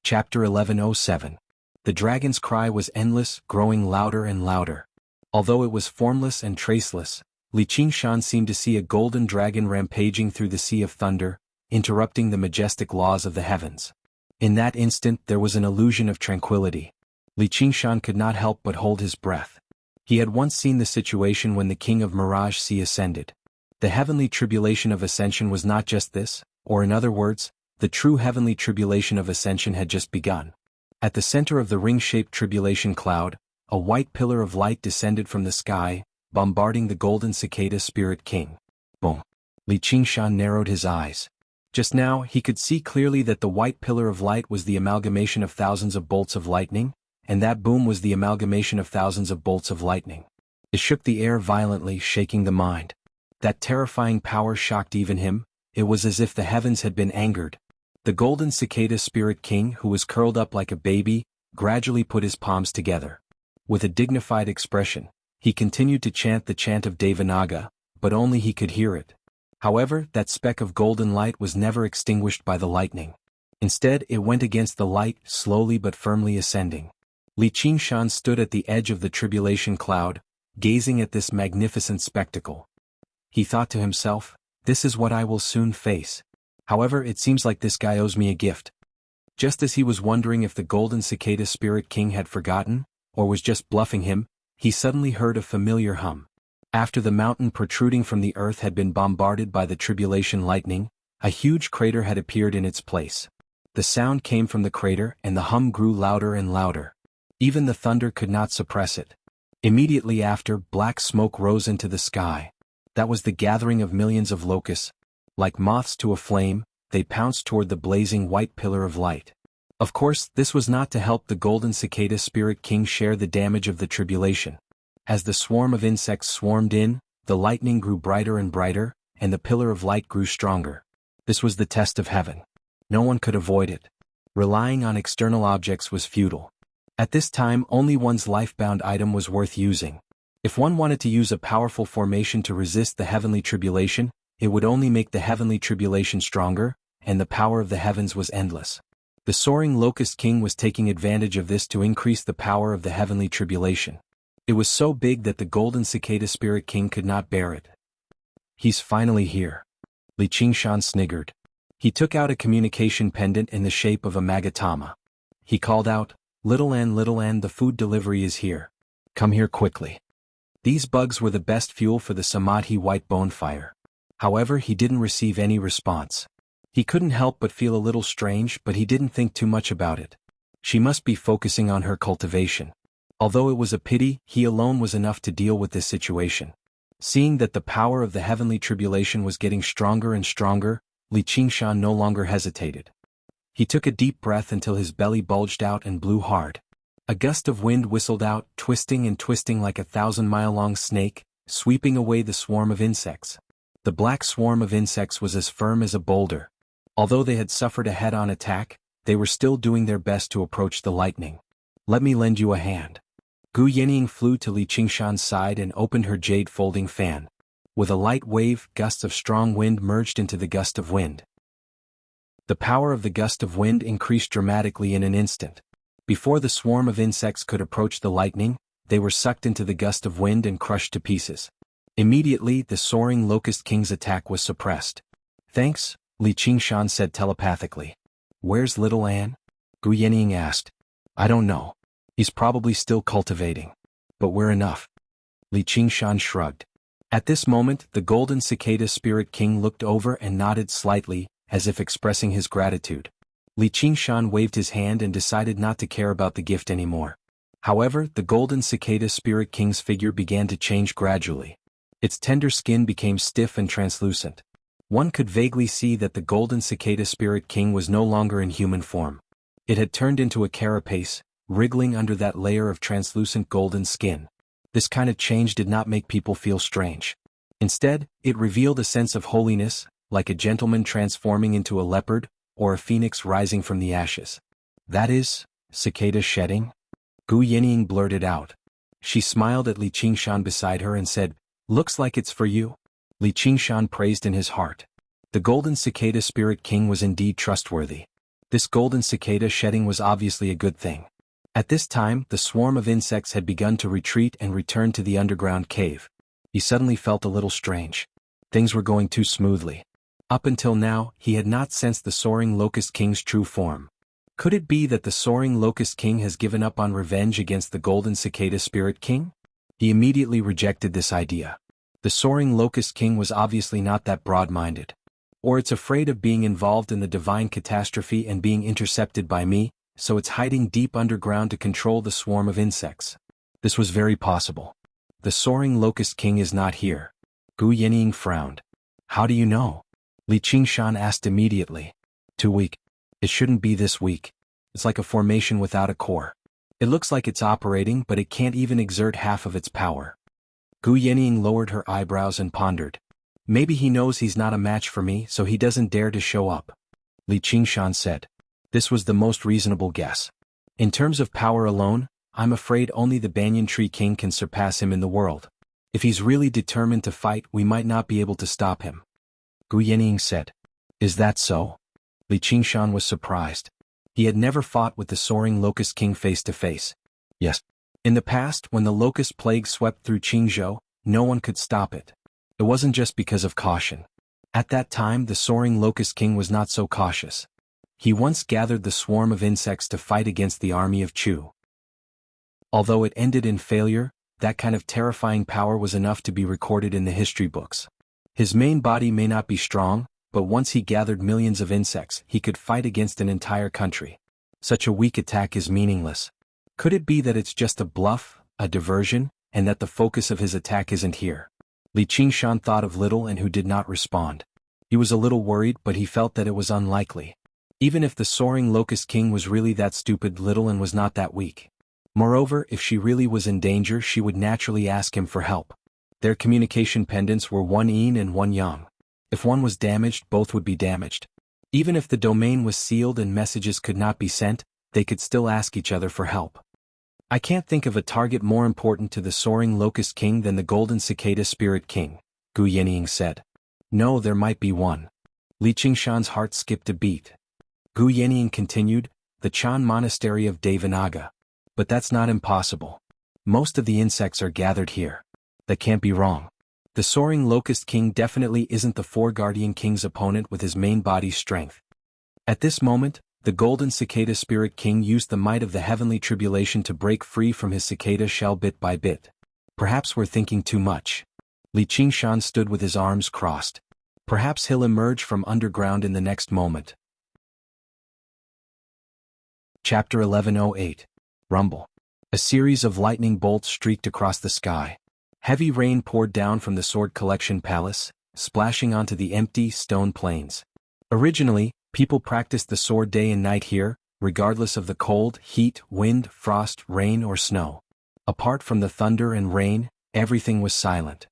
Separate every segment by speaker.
Speaker 1: Chapter 1107. The dragon's cry was endless, growing louder and louder. Although it was formless and traceless, Li Qingshan seemed to see a golden dragon rampaging through the sea of thunder, interrupting the majestic laws of the heavens. In that instant there was an illusion of tranquility. Li Qingshan could not help but hold his breath. He had once seen the situation when the king of Mirage Sea ascended. The heavenly tribulation of ascension was not just this, or in other words, the true heavenly tribulation of ascension had just begun. At the center of the ring-shaped tribulation cloud, a white pillar of light descended from the sky, bombarding the golden cicada spirit king. Boom! Li Qingshan narrowed his eyes. Just now he could see clearly that the white pillar of light was the amalgamation of thousands of bolts of lightning, and that boom was the amalgamation of thousands of bolts of lightning. It shook the air violently, shaking the mind. That terrifying power shocked even him. It was as if the heavens had been angered. The golden cicada spirit king, who was curled up like a baby, gradually put his palms together. With a dignified expression, he continued to chant the chant of Devanaga, but only he could hear it. However, that speck of golden light was never extinguished by the lightning. Instead, it went against the light, slowly but firmly ascending. Li Qingshan stood at the edge of the tribulation cloud, gazing at this magnificent spectacle. He thought to himself, "This is what I will soon face. However, it seems like this guy owes me a gift." Just as he was wondering if the golden cicada spirit king had forgotten, or was just bluffing him, he suddenly heard a familiar hum. After the mountain protruding from the earth had been bombarded by the tribulation lightning, a huge crater had appeared in its place. The sound came from the crater and the hum grew louder and louder. Even the thunder could not suppress it. Immediately after, black smoke rose into the sky. That was the gathering of millions of locusts. Like moths to a flame, they pounced toward the blazing white pillar of light. Of course, this was not to help the golden cicada spirit king share the damage of the tribulation. As the swarm of insects swarmed in, the lightning grew brighter and brighter, and the pillar of light grew stronger. This was the test of heaven. No one could avoid it. Relying on external objects was futile. At this time, only one's life-bound item was worth using. If one wanted to use a powerful formation to resist the heavenly tribulation, it would only make the heavenly tribulation stronger, and the power of the heavens was endless. The soaring locust king was taking advantage of this to increase the power of the heavenly tribulation. It was so big that the golden cicada spirit king could not bear it. "He's finally here." Li Qingshan sniggered. He took out a communication pendant in the shape of a magatama. He called out, Little Ann, the food delivery is here. Come here quickly." These bugs were the best fuel for the Samadhi white bone fire. However, he didn't receive any response. He couldn't help but feel a little strange, but he didn't think too much about it. She must be focusing on her cultivation. Although it was a pity, he alone was enough to deal with this situation. Seeing that the power of the heavenly tribulation was getting stronger and stronger, Li Qingshan no longer hesitated. He took a deep breath until his belly bulged out and blew hard. A gust of wind whistled out, twisting and twisting like a 1,000-mile-long snake, sweeping away the swarm of insects. The black swarm of insects was as firm as a boulder. Although they had suffered a head-on attack, they were still doing their best to approach the lightning. "Let me lend you a hand." Gu Yenying flew to Li Qingshan's side and opened her jade folding fan. With a light wave, gusts of strong wind merged into the gust of wind. The power of the gust of wind increased dramatically in an instant. Before the swarm of insects could approach the lightning, they were sucked into the gust of wind and crushed to pieces. Immediately, the soaring locust king's attack was suppressed. "Thanks," Li Qingshan said telepathically. "Where's little Ann?" Gu Yenying asked. "I don't know. He's probably still cultivating. But we're enough." Li Qingshan shrugged. At this moment, the golden cicada spirit king looked over and nodded slightly, as if expressing his gratitude. Li Qingshan waved his hand and decided not to care about the gift anymore. However, the golden cicada spirit king's figure began to change gradually. Its tender skin became stiff and translucent. One could vaguely see that the golden cicada spirit king was no longer in human form. It had turned into a carapace, wriggling under that layer of translucent golden skin. This kind of change did not make people feel strange. Instead, it revealed a sense of holiness, like a gentleman transforming into a leopard, or a phoenix rising from the ashes. "That is, cicada shedding?" Gu Yenying blurted out. She smiled at Li Qingshan beside her and said, "Looks like it's for you." Li Qingshan praised in his heart. The golden cicada spirit king was indeed trustworthy. This golden cicada shedding was obviously a good thing. At this time, the swarm of insects had begun to retreat and return to the underground cave. He suddenly felt a little strange. Things were going too smoothly. Up until now, he had not sensed the soaring Locust King's true form. Could it be that the soaring Locust King has given up on revenge against the golden cicada Spirit King? He immediately rejected this idea. The soaring Locust King was obviously not that broad-minded. Or it's afraid of being involved in the divine catastrophe and being intercepted by me, so it's hiding deep underground to control the swarm of insects. This was very possible. The soaring Locust King is not here. Gu Yenying frowned. How do you know? Li Qingshan asked immediately. Too weak. It shouldn't be this weak. It's like a formation without a core. It looks like it's operating, but it can't even exert half of its power. Gu Yenying lowered her eyebrows and pondered. Maybe he knows he's not a match for me, so he doesn't dare to show up. Li Qingshan said. This was the most reasonable guess. In terms of power alone, I'm afraid only the Banyan Tree King can surpass him in the world. If he's really determined to fight, we might not be able to stop him. Gu Yenying said. Is that so? Li Qingshan was surprised. He had never fought with the soaring Locust King face to face. Yes. In the past, when the Locust Plague swept through Qingzhou, no one could stop it. It wasn't just because of caution. At that time, the soaring Locust King was not so cautious. He once gathered the swarm of insects to fight against the army of Chu. Although it ended in failure, that kind of terrifying power was enough to be recorded in the history books. His main body may not be strong, but once he gathered millions of insects, he could fight against an entire country. Such a weak attack is meaningless. Could it be that it's just a bluff, a diversion, and that the focus of his attack isn't here? Li Qingshan thought of Little and who did not respond. He was a little worried, but he felt that it was unlikely. Even if the soaring Locust King was really that stupid, Little and was not that weak. Moreover, if she really was in danger, she would naturally ask him for help. Their communication pendants were one yin and one yang. If one was damaged, both would be damaged. Even if the domain was sealed and messages could not be sent, they could still ask each other for help. I can't think of a target more important to the soaring Locust King than the golden cicada Spirit King, Gu Yenying said. No, there might be one. Li Qingshan's heart skipped a beat. Gu Yenying continued, the Chan Monastery of Devanaga. But that's not impossible. Most of the insects are gathered here. That can't be wrong. The soaring Locust King definitely isn't the Four Guardian King's opponent with his main body's strength. At this moment, the golden cicada Spirit King used the might of the heavenly tribulation to break free from his cicada shell bit by bit. Perhaps we're thinking too much. Li Qingshan stood with his arms crossed. Perhaps he'll emerge from underground in the next moment. Chapter 1108. Rumble. A series of lightning bolts streaked across the sky. Heavy rain poured down from the Sword Collection Palace, splashing onto the empty, stone plains. Originally, people practiced the sword day and night here, regardless of the cold, heat, wind, frost, rain, or snow. Apart from the thunder and rain, everything was silent.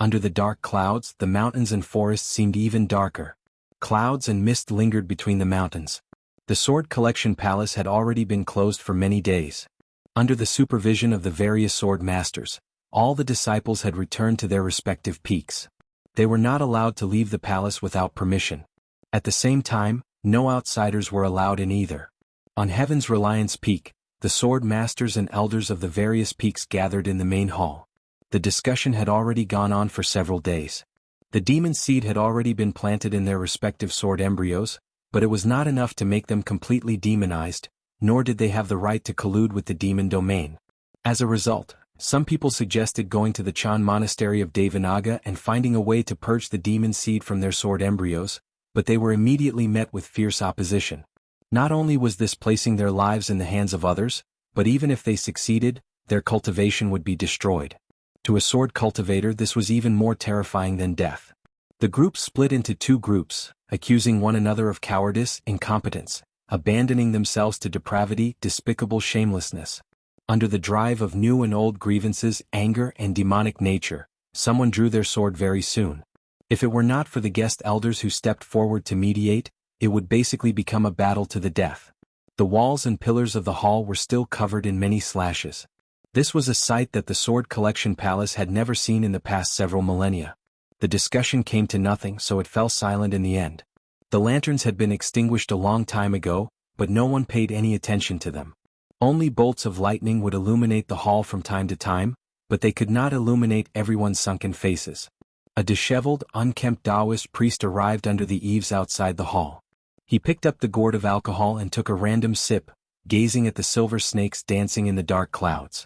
Speaker 1: Under the dark clouds, the mountains and forests seemed even darker. Clouds and mist lingered between the mountains. The Sword Collection Palace had already been closed for many days. Under the supervision of the various sword masters, all the disciples had returned to their respective peaks. They were not allowed to leave the palace without permission. At the same time, no outsiders were allowed in either. On Heaven's Reliance Peak, the sword masters and elders of the various peaks gathered in the main hall. The discussion had already gone on for several days. The demon seed had already been planted in their respective sword embryos, but it was not enough to make them completely demonized, nor did they have the right to collude with the demon domain. As a result, some people suggested going to the Chan Monastery of Devanaga and finding a way to purge the demon seed from their sword embryos, but they were immediately met with fierce opposition. Not only was this placing their lives in the hands of others, but even if they succeeded, their cultivation would be destroyed. To a sword cultivator, this was even more terrifying than death. The group split into two groups, accusing one another of cowardice, incompetence, abandoning themselves to depravity, despicable shamelessness. Under the drive of new and old grievances, anger, and demonic nature, someone drew their sword very soon. If it were not for the guest elders who stepped forward to mediate, it would basically become a battle to the death. The walls and pillars of the hall were still covered in many slashes. This was a sight that the Sword Collection Palace had never seen in the past several millennia. The discussion came to nothing, so it fell silent in the end. The lanterns had been extinguished a long time ago, but no one paid any attention to them. Only bolts of lightning would illuminate the hall from time to time, but they could not illuminate everyone's sunken faces. A disheveled, unkempt Taoist priest arrived under the eaves outside the hall. He picked up the gourd of alcohol and took a random sip, gazing at the silver snakes dancing in the dark clouds.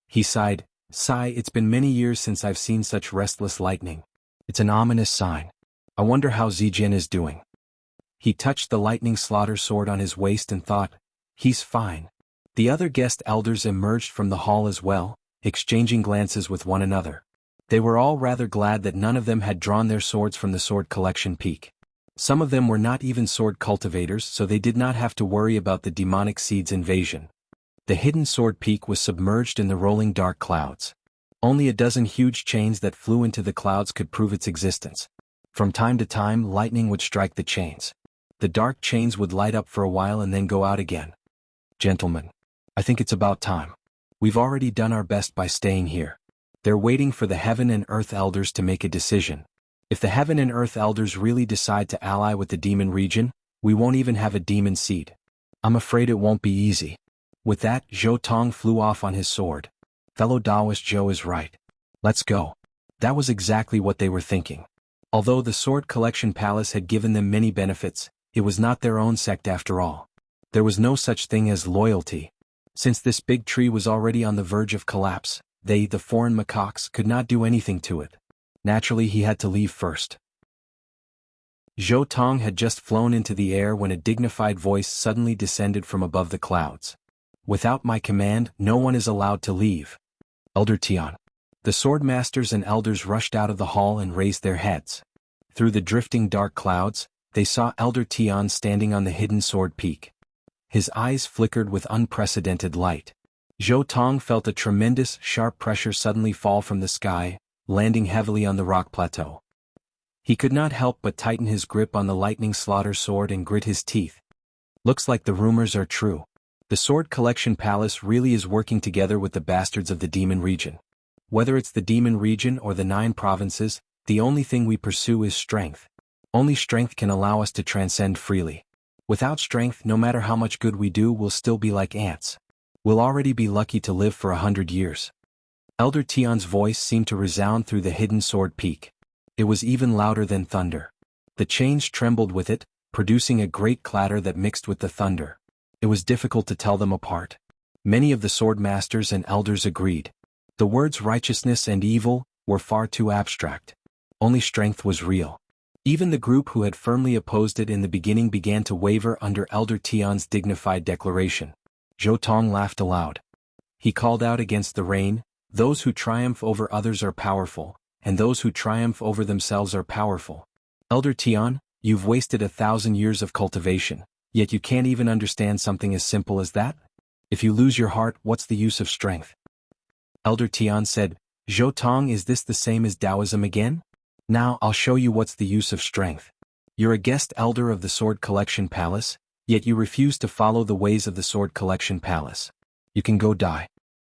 Speaker 1: He sighed, "Sigh, it's been many years since I've seen such restless lightning. It's an ominous sign. I wonder how Zijin is doing." He touched the lightning slaughter sword on his waist and thought, "He's fine." The other guest elders emerged from the hall as well, exchanging glances with one another. They were all rather glad that none of them had drawn their swords from the sword collection peak. Some of them were not even sword cultivators, so they did not have to worry about the demonic seed's invasion. The hidden sword peak was submerged in the rolling dark clouds. Only a dozen huge chains that flew into the clouds could prove its existence. From time to time, lightning would strike the chains. The dark chains would light up for a while and then go out again. "Gentlemen, I think it's about time. We've already done our best by staying here. They're waiting for the Heaven and Earth Elders to make a decision. If the Heaven and Earth Elders really decide to ally with the demon region, we won't even have a demon seed. I'm afraid it won't be easy." With that, Zhou Tong flew off on his sword. Fellow Taoist Zhou is right. Let's go. That was exactly what they were thinking. Although the Sword Collection Palace had given them many benefits, it was not their own sect after all. There was no such thing as loyalty. Since this big tree was already on the verge of collapse, they, the foreign macaques, could not do anything to it. Naturally, he had to leave first. Zhou Tong had just flown into the air when a dignified voice suddenly descended from above the clouds. "Without my command, no one is allowed to leave." Elder Tian. The sword masters and elders rushed out of the hall and raised their heads. Through the drifting dark clouds, they saw Elder Tian standing on the hidden sword peak. His eyes flickered with unprecedented light. Zhou Tong felt a tremendous, sharp pressure suddenly fall from the sky, landing heavily on the rock plateau. He could not help but tighten his grip on the lightning slaughter sword and grit his teeth. Looks like the rumors are true. The Sword Collection Palace really is working together with the bastards of the demon region. Whether it's the demon region or the 9 provinces, the only thing we pursue is strength. Only strength can allow us to transcend freely. Without strength, no matter how much good we do, we'll still be like ants. We'll already be lucky to live for 100 years. Elder Tian's voice seemed to resound through the hidden sword peak. It was even louder than thunder. The chains trembled with it, producing a great clatter that mixed with the thunder. It was difficult to tell them apart. Many of the sword masters and elders agreed. The words righteousness and evil were far too abstract. Only strength was real. Even the group who had firmly opposed it in the beginning began to waver under Elder Tian's dignified declaration. Zhou Tong laughed aloud. He called out against the rain, "Those who triumph over others are powerful, and those who triumph over themselves are powerful. Elder Tian, you've wasted 1,000 years of cultivation, yet you can't even understand something as simple as that? If you lose your heart, what's the use of strength?" Elder Tian said, "Zhou Tong, is this the same as Taoism again? Now I'll show you what's the use of strength. You're a guest elder of the Sword Collection Palace, yet you refuse to follow the ways of the Sword Collection Palace. You can go die."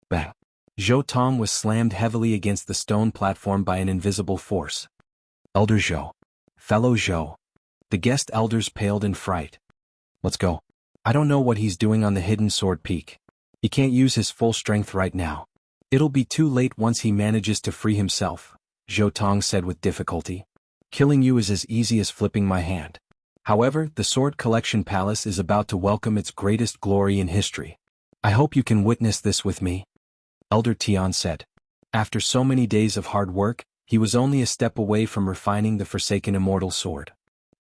Speaker 1: Bang. Zhou Tong was slammed heavily against the stone platform by an invisible force. "Elder Zhou. Fellow Zhou." The guest elders paled in fright. "Let's go. I don't know what he's doing on the hidden sword peak. He can't use his full strength right now. It'll be too late once he manages to free himself," Zhou Tong said with difficulty. "Killing you is as easy as flipping my hand." However, the Sword Collection Palace is about to welcome its greatest glory in history. I hope you can witness this with me," Elder Tian said. After so many days of hard work, he was only a step away from refining the Forsaken Immortal Sword.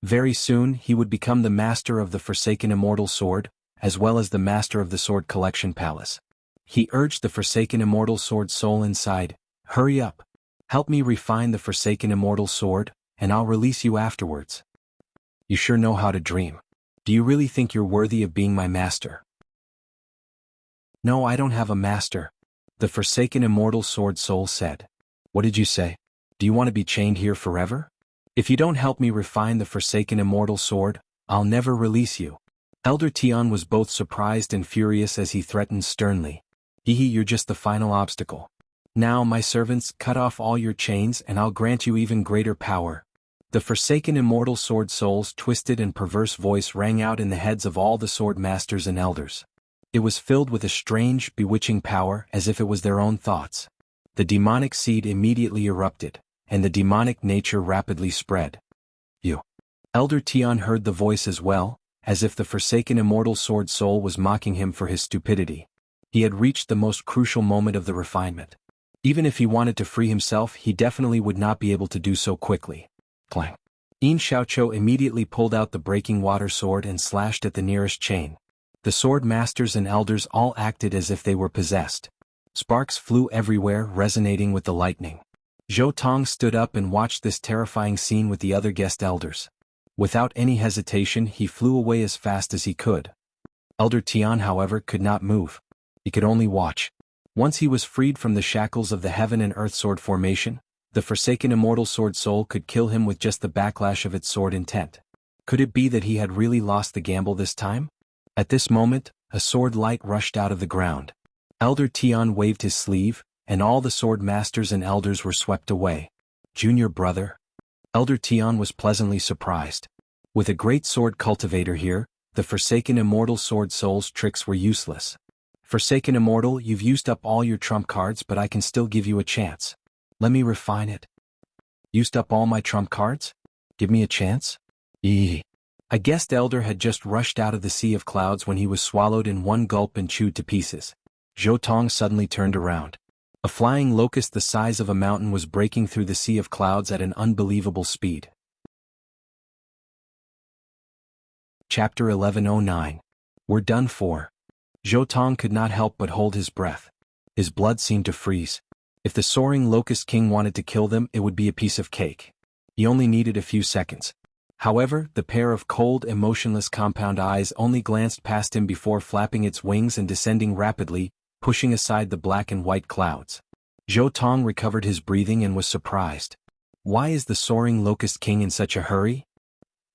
Speaker 1: Very soon he would become the master of the Forsaken Immortal Sword, as well as the master of the Sword Collection Palace. He urged the Forsaken Immortal Sword soul inside, "Hurry up. Help me refine the Forsaken Immortal Sword, and I'll release you afterwards. You sure know how to dream. Do you really think you're worthy of being my master?" "No, I don't have a master," the Forsaken Immortal Sword soul said. "What did you say? Do you want to be chained here forever? If you don't help me refine the Forsaken Immortal Sword, I'll never release you." Elder Tian was both surprised and furious as he threatened sternly. You're just the final obstacle. Now, my servants, cut off all your chains and I'll grant you even greater power." The forsaken immortal sword soul's twisted and perverse voice rang out in the heads of all the sword masters and elders. It was filled with a strange, bewitching power as if it was their own thoughts. The demonic seed immediately erupted, and the demonic nature rapidly spread. You. Elder Tian heard the voice as well, as if the forsaken immortal sword soul was mocking him for his stupidity. He had reached the most crucial moment of the refinement. Even if he wanted to free himself, he definitely would not be able to do so quickly. Clang. Yin Xiaoqiu immediately pulled out the breaking water sword and slashed at the nearest chain. The sword masters and elders all acted as if they were possessed. Sparks flew everywhere, resonating with the lightning. Zhou Tong stood up and watched this terrifying scene with the other guest elders. Without any hesitation, he flew away as fast as he could. Elder Tian, however, could not move. He could only watch. Once he was freed from the shackles of the heaven and earth sword formation, the forsaken immortal sword soul could kill him with just the backlash of its sword intent. Could it be that he had really lost the gamble this time? At this moment, a sword light rushed out of the ground. Elder Tian waved his sleeve, and all the sword masters and elders were swept away. Junior brother? Elder Tian was pleasantly surprised. With a great sword cultivator here, the forsaken immortal sword soul's tricks were useless. Forsaken immortal, you've used up all your trump cards, but I can still give you a chance. Let me refine it. Used up all my trump cards? Give me a chance? Eee. A guest elder had just rushed out of the sea of clouds when he was swallowed in one gulp and chewed to pieces. Zhou Tong suddenly turned around. A flying locust the size of a mountain was breaking through the sea of clouds at an unbelievable speed. Chapter 1109. We're done for. Zhou Tong could not help but hold his breath. His blood seemed to freeze. If the soaring locust king wanted to kill them, it would be a piece of cake. He only needed a few seconds. However, the pair of cold, emotionless compound eyes only glanced past him before flapping its wings and descending rapidly, pushing aside the black and white clouds. Zhou Tong recovered his breathing and was surprised. Why is the soaring locust king in such a hurry?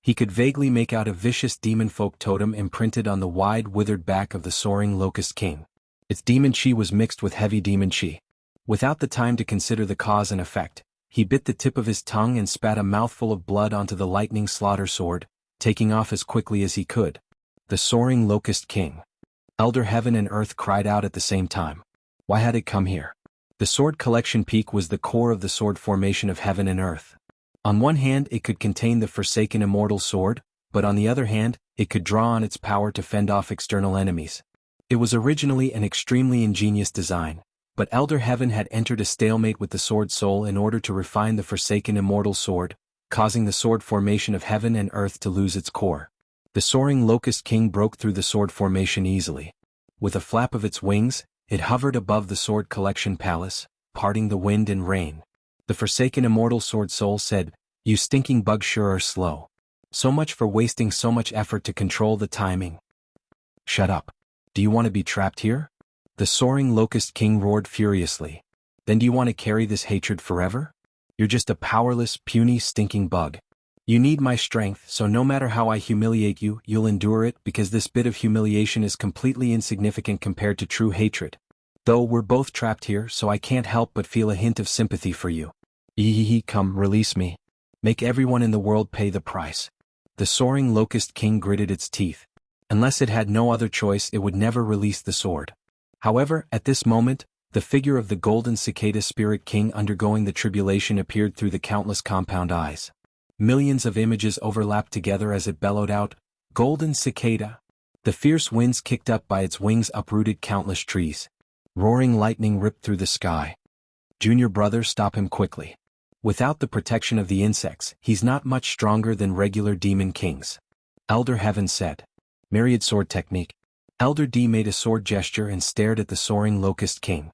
Speaker 1: He could vaguely make out a vicious demon folk totem imprinted on the wide, withered back of the soaring locust king. Its demon chi was mixed with heavy demon chi. Without the time to consider the cause and effect, he bit the tip of his tongue and spat a mouthful of blood onto the lightning slaughter sword, taking off as quickly as he could. The soaring locust king. Elder Heaven and Earth cried out at the same time. Why had it come here? The sword collection peak was the core of the sword formation of Heaven and Earth. On one hand, it could contain the forsaken immortal sword, but on the other hand, it could draw on its power to fend off external enemies. It was originally an extremely ingenious design, but Elder Heaven had entered a stalemate with the sword soul in order to refine the forsaken immortal sword, causing the sword formation of Heaven and Earth to lose its core. The soaring locust king broke through the sword formation easily. With a flap of its wings, it hovered above the sword collection palace, parting the wind and rain. The forsaken immortal sword soul said, "You stinking bug sure are slow. So much for wasting so much effort to control the timing." Shut up. Do you want to be trapped here? The soaring locust king roared furiously. Then do you want to carry this hatred forever? You're just a powerless, puny, stinking bug. You need my strength, so no matter how I humiliate you, you'll endure it because this bit of humiliation is completely insignificant compared to true hatred. Though we're both trapped here, so I can't help but feel a hint of sympathy for you. Come, release me. Make everyone in the world pay the price. The soaring locust king gritted its teeth. Unless it had no other choice, it would never release the sword. However, at this moment, the figure of the golden cicada spirit king undergoing the tribulation appeared through the countless compound eyes. Millions of images overlapped together as it bellowed out, "Golden cicada!" The fierce winds kicked up by its wings uprooted countless trees. Roaring lightning ripped through the sky. Junior brother, stop him quickly. Without the protection of the insects, he's not much stronger than regular demon kings. Elder Heaven said. Myriad sword technique. Elder D made a sword gesture and stared at the soaring locust king.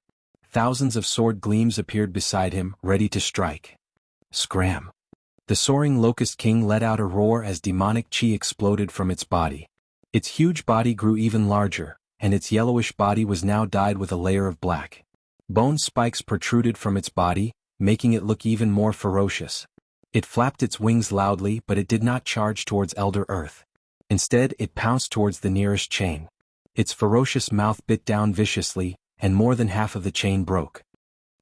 Speaker 1: Thousands of sword gleams appeared beside him, ready to strike. Scram. The soaring locust king let out a roar as demonic chi exploded from its body. Its huge body grew even larger, and its yellowish body was now dyed with a layer of black. Bone spikes protruded from its body, making it look even more ferocious. It flapped its wings loudly, but it did not charge towards Elder Earth. Instead, it pounced towards the nearest chain. Its ferocious mouth bit down viciously, and more than half of the chain broke.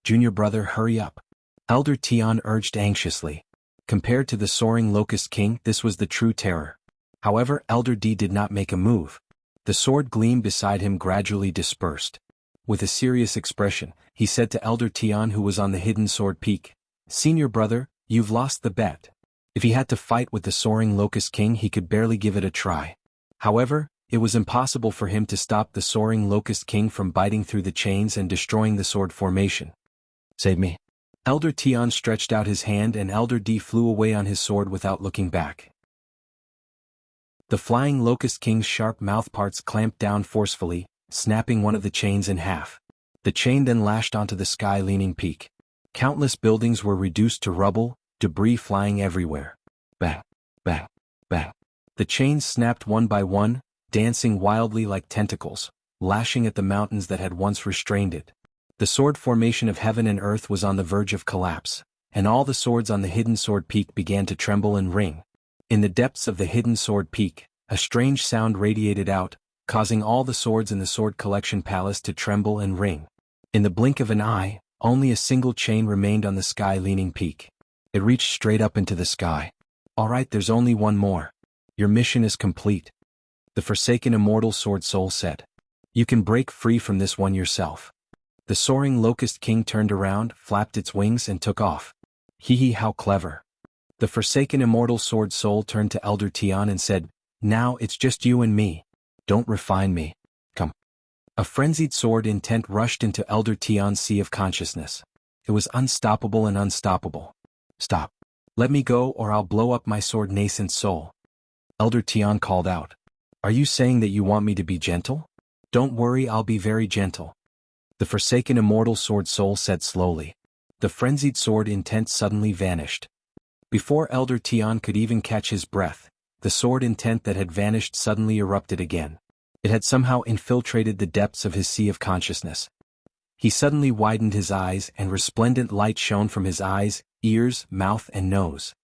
Speaker 1: Junior brother, hurry up. Elder Tian urged anxiously. Compared to the soaring Locust King, this was the true terror. However, Elder D did not make a move. The sword gleam beside him gradually dispersed. With a serious expression, he said to Elder Tian, who was on the hidden sword peak, "Senior brother, you've lost the bet." If he had to fight with the soaring Locust King, he could barely give it a try. However, it was impossible for him to stop the soaring Locust King from biting through the chains and destroying the sword formation. "Save me." Elder Tian stretched out his hand and Elder D flew away on his sword without looking back. The flying Locust King's sharp mouthparts clamped down forcefully, snapping one of the chains in half. The chain then lashed onto the sky-leaning peak. Countless buildings were reduced to rubble, debris flying everywhere. Bang, bang, bang. The chains snapped one by one, dancing wildly like tentacles, lashing at the mountains that had once restrained it. The sword formation of heaven and earth was on the verge of collapse, and all the swords on the hidden sword peak began to tremble and ring. In the depths of the hidden sword peak, a strange sound radiated out, causing all the swords in the sword collection palace to tremble and ring. In the blink of an eye, only a single chain remained on the sky-leaning peak. It reached straight up into the sky. "All right, there's only one more. Your mission is complete," the forsaken immortal sword soul said. "You can break free from this one yourself." The soaring Locust King turned around, flapped its wings and took off. "Hee hee, how clever." The forsaken immortal sword soul turned to Elder Tian and said, "Now it's just you and me. Don't refine me. Come." A frenzied sword intent rushed into Elder Tian's sea of consciousness. It was unstoppable and unstoppable. "Stop. Let me go or I'll blow up my sword nascent soul." Elder Tian called out. "Are you saying that you want me to be gentle?" "Don't worry, I'll be very gentle," the forsaken immortal sword soul said slowly. The frenzied sword intent suddenly vanished. Before Elder Tian could even catch his breath, the sword intent that had vanished suddenly erupted again. It had somehow infiltrated the depths of his sea of consciousness. He suddenly widened his eyes and resplendent light shone from his eyes, ears, mouth and nose.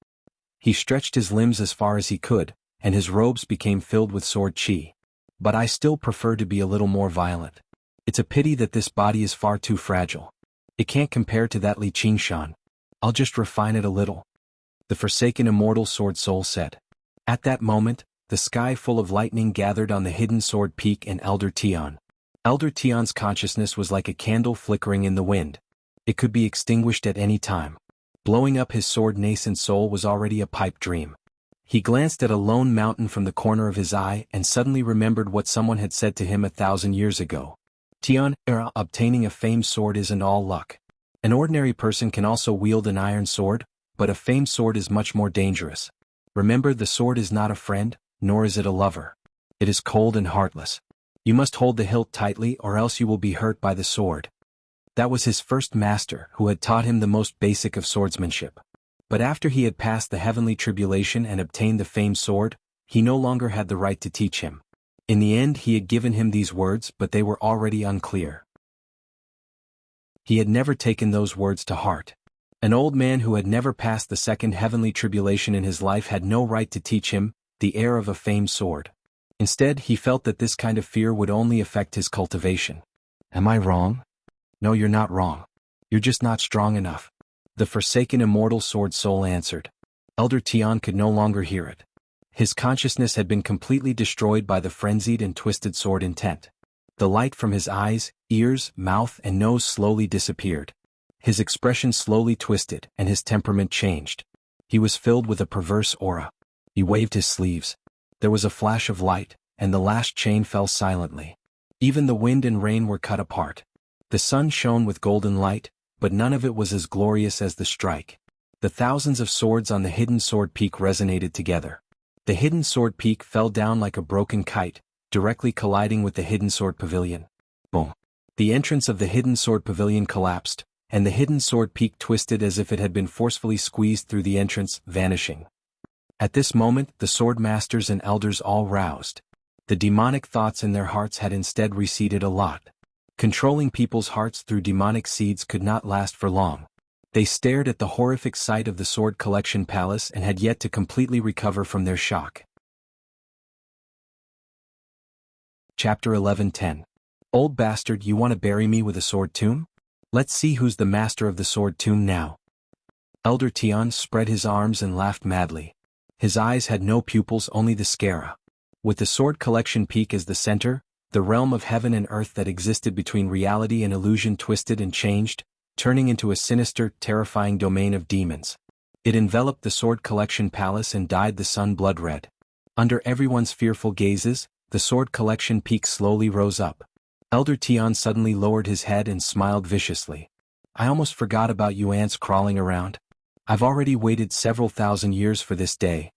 Speaker 1: He stretched his limbs as far as he could, and his robes became filled with sword chi. "But I still prefer to be a little more violent. It's a pity that this body is far too fragile. It can't compare to that Li Qingshan. I'll just refine it a little," the forsaken immortal sword soul said. At that moment, the sky full of lightning gathered on the hidden sword peak and Elder Tian. Elder Tian's consciousness was like a candle flickering in the wind. It could be extinguished at any time. Blowing up his sword nascent soul was already a pipe dream. He glanced at a lone mountain from the corner of his eye and suddenly remembered what someone had said to him 1,000 years ago. Tian, obtaining a famed sword isn't all luck. An ordinary person can also wield an iron sword, but a famed sword is much more dangerous. Remember, the sword is not a friend, nor is it a lover. It is cold and heartless. You must hold the hilt tightly or else you will be hurt by the sword. That was his first master who had taught him the most basic of swordsmanship. But after he had passed the heavenly tribulation and obtained the famed sword, he no longer had the right to teach him. In the end he had given him these words, but they were already unclear. He had never taken those words to heart. An old man who had never passed the second heavenly tribulation in his life had no right to teach him the air of a famed sword. Instead, he felt that this kind of fear would only affect his cultivation. "Am I wrong?" "No, you're not wrong. You're just not strong enough," the forsaken immortal sword soul answered. Elder Tian could no longer hear it. His consciousness had been completely destroyed by the frenzied and twisted sword intent. The light from his eyes, ears, mouth and nose slowly disappeared. His expression slowly twisted and his temperament changed. He was filled with a perverse aura. He waved his sleeves. There was a flash of light, and the last chain fell silently. Even the wind and rain were cut apart. The sun shone with golden light, but none of it was as glorious as the strike. The thousands of swords on the hidden sword peak resonated together. The hidden sword peak fell down like a broken kite, directly colliding with the hidden sword pavilion. Boom! The entrance of the hidden sword pavilion collapsed, and the hidden sword peak twisted as if it had been forcefully squeezed through the entrance, vanishing. At this moment, the sword masters and elders all roused. The demonic thoughts in their hearts had instead receded a lot. Controlling people's hearts through demonic seeds could not last for long. They stared at the horrific sight of the sword collection palace and had yet to completely recover from their shock. Chapter 11:10. Old bastard, you want to bury me with a sword tomb? Let's see who's the master of the sword tomb now. Elder Tian spread his arms and laughed madly. His eyes had no pupils, only the scara. With the sword collection peak as the center, the realm of heaven and earth that existed between reality and illusion twisted and changed, turning into a sinister, terrifying domain of demons. It enveloped the sword collection palace and dyed the sun blood red. Under everyone's fearful gazes, the sword collection peak slowly rose up. Elder Tian suddenly lowered his head and smiled viciously. I almost forgot about you ants crawling around. I've already waited several thousand years for this day.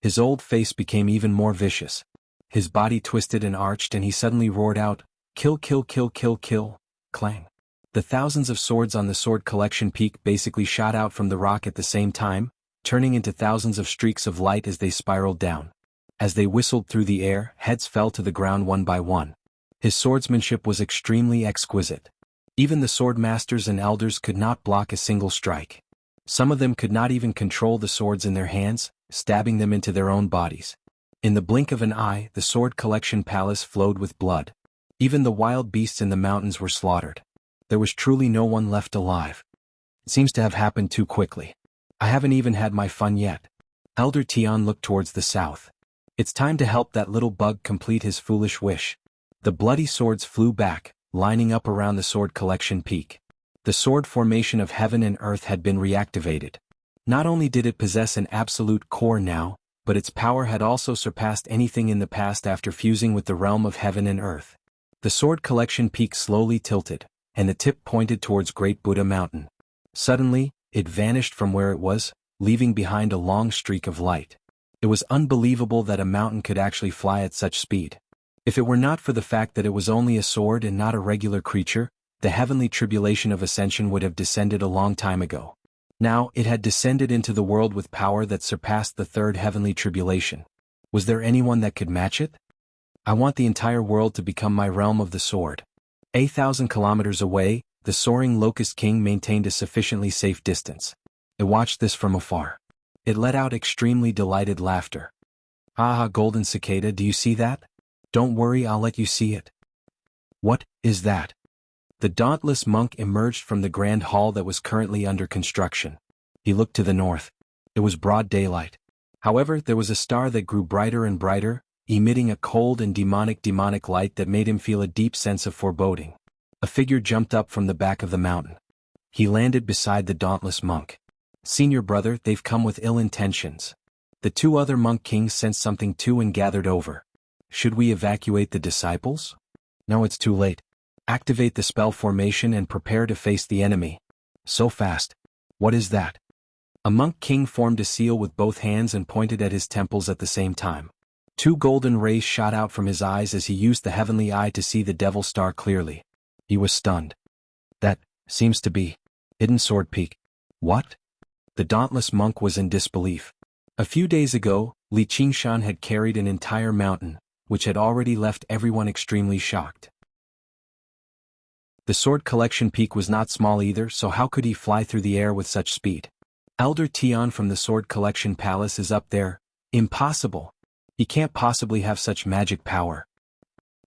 Speaker 1: His old face became even more vicious. His body twisted and arched and he suddenly roared out, "Kill, kill, kill, kill, kill," clang. The thousands of swords on the sword collection peak basically shot out from the rock at the same time, turning into thousands of streaks of light as they spiraled down. As they whistled through the air, heads fell to the ground one by one. His swordsmanship was extremely exquisite. Even the sword masters and elders could not block a single strike. Some of them could not even control the swords in their hands, stabbing them into their own bodies. In the blink of an eye, the sword collection palace flowed with blood. Even the wild beasts in the mountains were slaughtered. There was truly no one left alive. It seems to have happened too quickly. I haven't even had my fun yet. Elder Tian looked towards the south. It's time to help that little bug complete his foolish wish. The bloody swords flew back, lining up around the sword collection peak. The sword formation of heaven and earth had been reactivated. Not only did it possess an absolute core now, but its power had also surpassed anything in the past after fusing with the realm of heaven and earth. The sword collection peak slowly tilted, and the tip pointed towards Great Buddha Mountain. Suddenly, it vanished from where it was, leaving behind a long streak of light. It was unbelievable that a mountain could actually fly at such speed. If it were not for the fact that it was only a sword and not a regular creature, the heavenly tribulation of ascension would have descended a long time ago. Now, it had descended into the world with power that surpassed the third heavenly tribulation. Was there anyone that could match it? I want the entire world to become my realm of the sword. 8,000 kilometers away, the soaring Locust King maintained a sufficiently safe distance. It watched this from afar. It let out extremely delighted laughter. "Ah, golden cicada, do you see that? Don't worry, I'll let you see it." "What is that?" The dauntless monk emerged from the grand hall that was currently under construction. He looked to the north. It was broad daylight. However, there was a star that grew brighter and brighter, emitting a cold and demonic light that made him feel a deep sense of foreboding. A figure jumped up from the back of the mountain. He landed beside the dauntless monk. "Senior brother, they've come with ill intentions." The two other monk kings sensed something too and gathered over. "Should we evacuate the disciples?" "No, it's too late. Activate the spell formation and prepare to face the enemy." "So fast. What is that?" A monk king formed a seal with both hands and pointed at his temples at the same time. Two golden rays shot out from his eyes as he used the heavenly eye to see the devil star clearly. He was stunned. "That seems to be Hidden Sword Peak." "What?" The dauntless monk was in disbelief. A few days ago, Li Qingshan had carried an entire mountain, which had already left everyone extremely shocked. The sword collection peak was not small either, so how could he fly through the air with such speed? Elder Tian from the sword collection palace is up there. Impossible. He can't possibly have such magic power.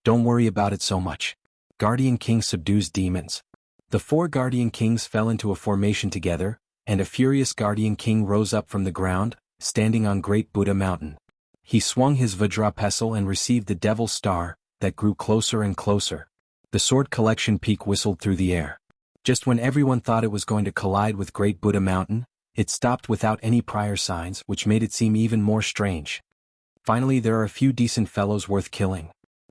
Speaker 1: Don't worry about it so much. Guardian King subdues demons. The four Guardian Kings fell into a formation together, and a furious Guardian King rose up from the ground, standing on Great Buddha Mountain. He swung his Vajra pestle and received the Devil's Star, that grew closer and closer. The sword collection peak whistled through the air. Just when everyone thought it was going to collide with Great Buddha Mountain, it stopped without any prior signs, which made it seem even more strange. Finally, there are a few decent fellows worth killing.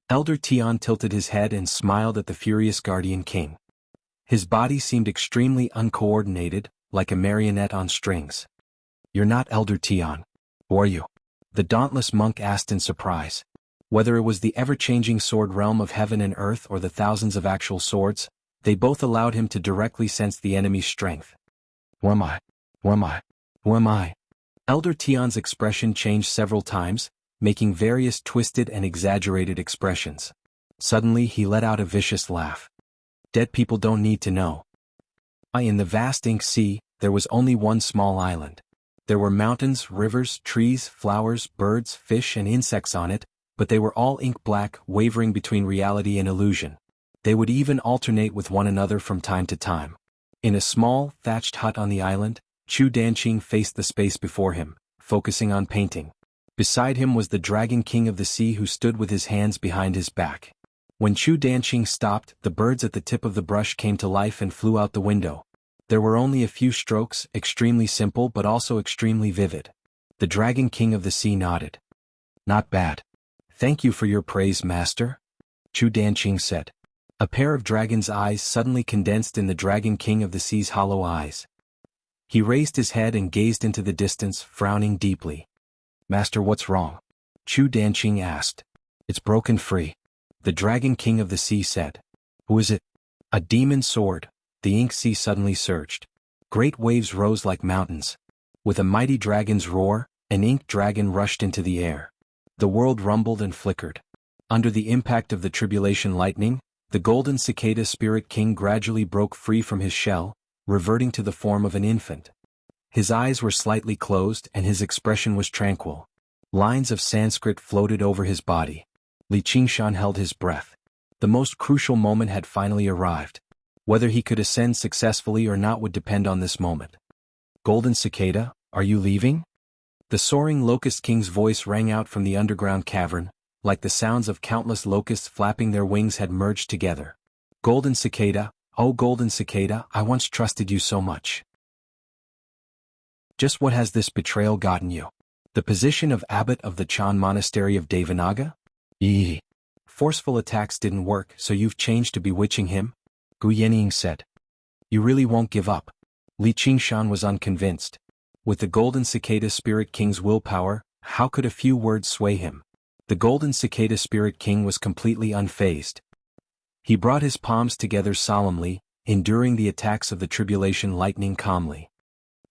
Speaker 1: Elder Tian tilted his head and smiled at the furious Guardian King. His body seemed extremely uncoordinated, like a marionette on strings. "You're not Elder Tian, or are you?" the dauntless monk asked in surprise. Whether it was the ever-changing sword realm of heaven and earth or the thousands of actual swords, they both allowed him to directly sense the enemy's strength. "Who am I? Who am I? Who am I?" Elder Tian's expression changed several times, making various twisted and exaggerated expressions. Suddenly he let out a vicious laugh. "Dead people don't need to know." In the vast ink sea, there was only one small island. There were mountains, rivers, trees, flowers, birds, fish and insects on it, but they were all ink black, wavering between reality and illusion. They would even alternate with one another from time to time. In a small, thatched hut on the island, Chu Danqing faced the space before him, focusing on painting. Beside him was the Dragon King of the Sea who stood with his hands behind his back. When Chu Danqing stopped, the birds at the tip of the brush came to life and flew out the window. There were only a few strokes, extremely simple but also extremely vivid. The Dragon King of the Sea nodded. "Not bad. Thank you for your praise, master," Chu Danqing said. A pair of dragon's eyes suddenly condensed in the Dragon King of the Sea's hollow eyes. He raised his head and gazed into the distance, frowning deeply. "Master, what's wrong?" Chu Danqing asked. "It's broken free," the Dragon King of the Sea said. "Who is it?" "A demon sword." The ink sea suddenly surged. Great waves rose like mountains. With a mighty dragon's roar, an ink dragon rushed into the air. The world rumbled and flickered. Under the impact of the tribulation lightning, the golden cicada spirit king gradually broke free from his shell, reverting to the form of an infant. His eyes were slightly closed and his expression was tranquil. Lines of Sanskrit floated over his body. Li Qingshan held his breath. The most crucial moment had finally arrived. Whether he could ascend successfully or not would depend on this moment. "Golden cicada, are you leaving?" The soaring locust king's voice rang out from the underground cavern, like the sounds of countless locusts flapping their wings had merged together. "Golden cicada, oh golden cicada, I once trusted you so much. Just what has this betrayal gotten you? The position of abbot of the Chan monastery of Devanaga? Eee. Forceful attacks didn't work, so you've changed to bewitching him?" Gu Yenying said. "You really won't give up?" Li Qingshan was unconvinced. With the golden cicada spirit king's willpower, how could a few words sway him? The golden cicada spirit king was completely unfazed. He brought his palms together solemnly, enduring the attacks of the tribulation lightning calmly.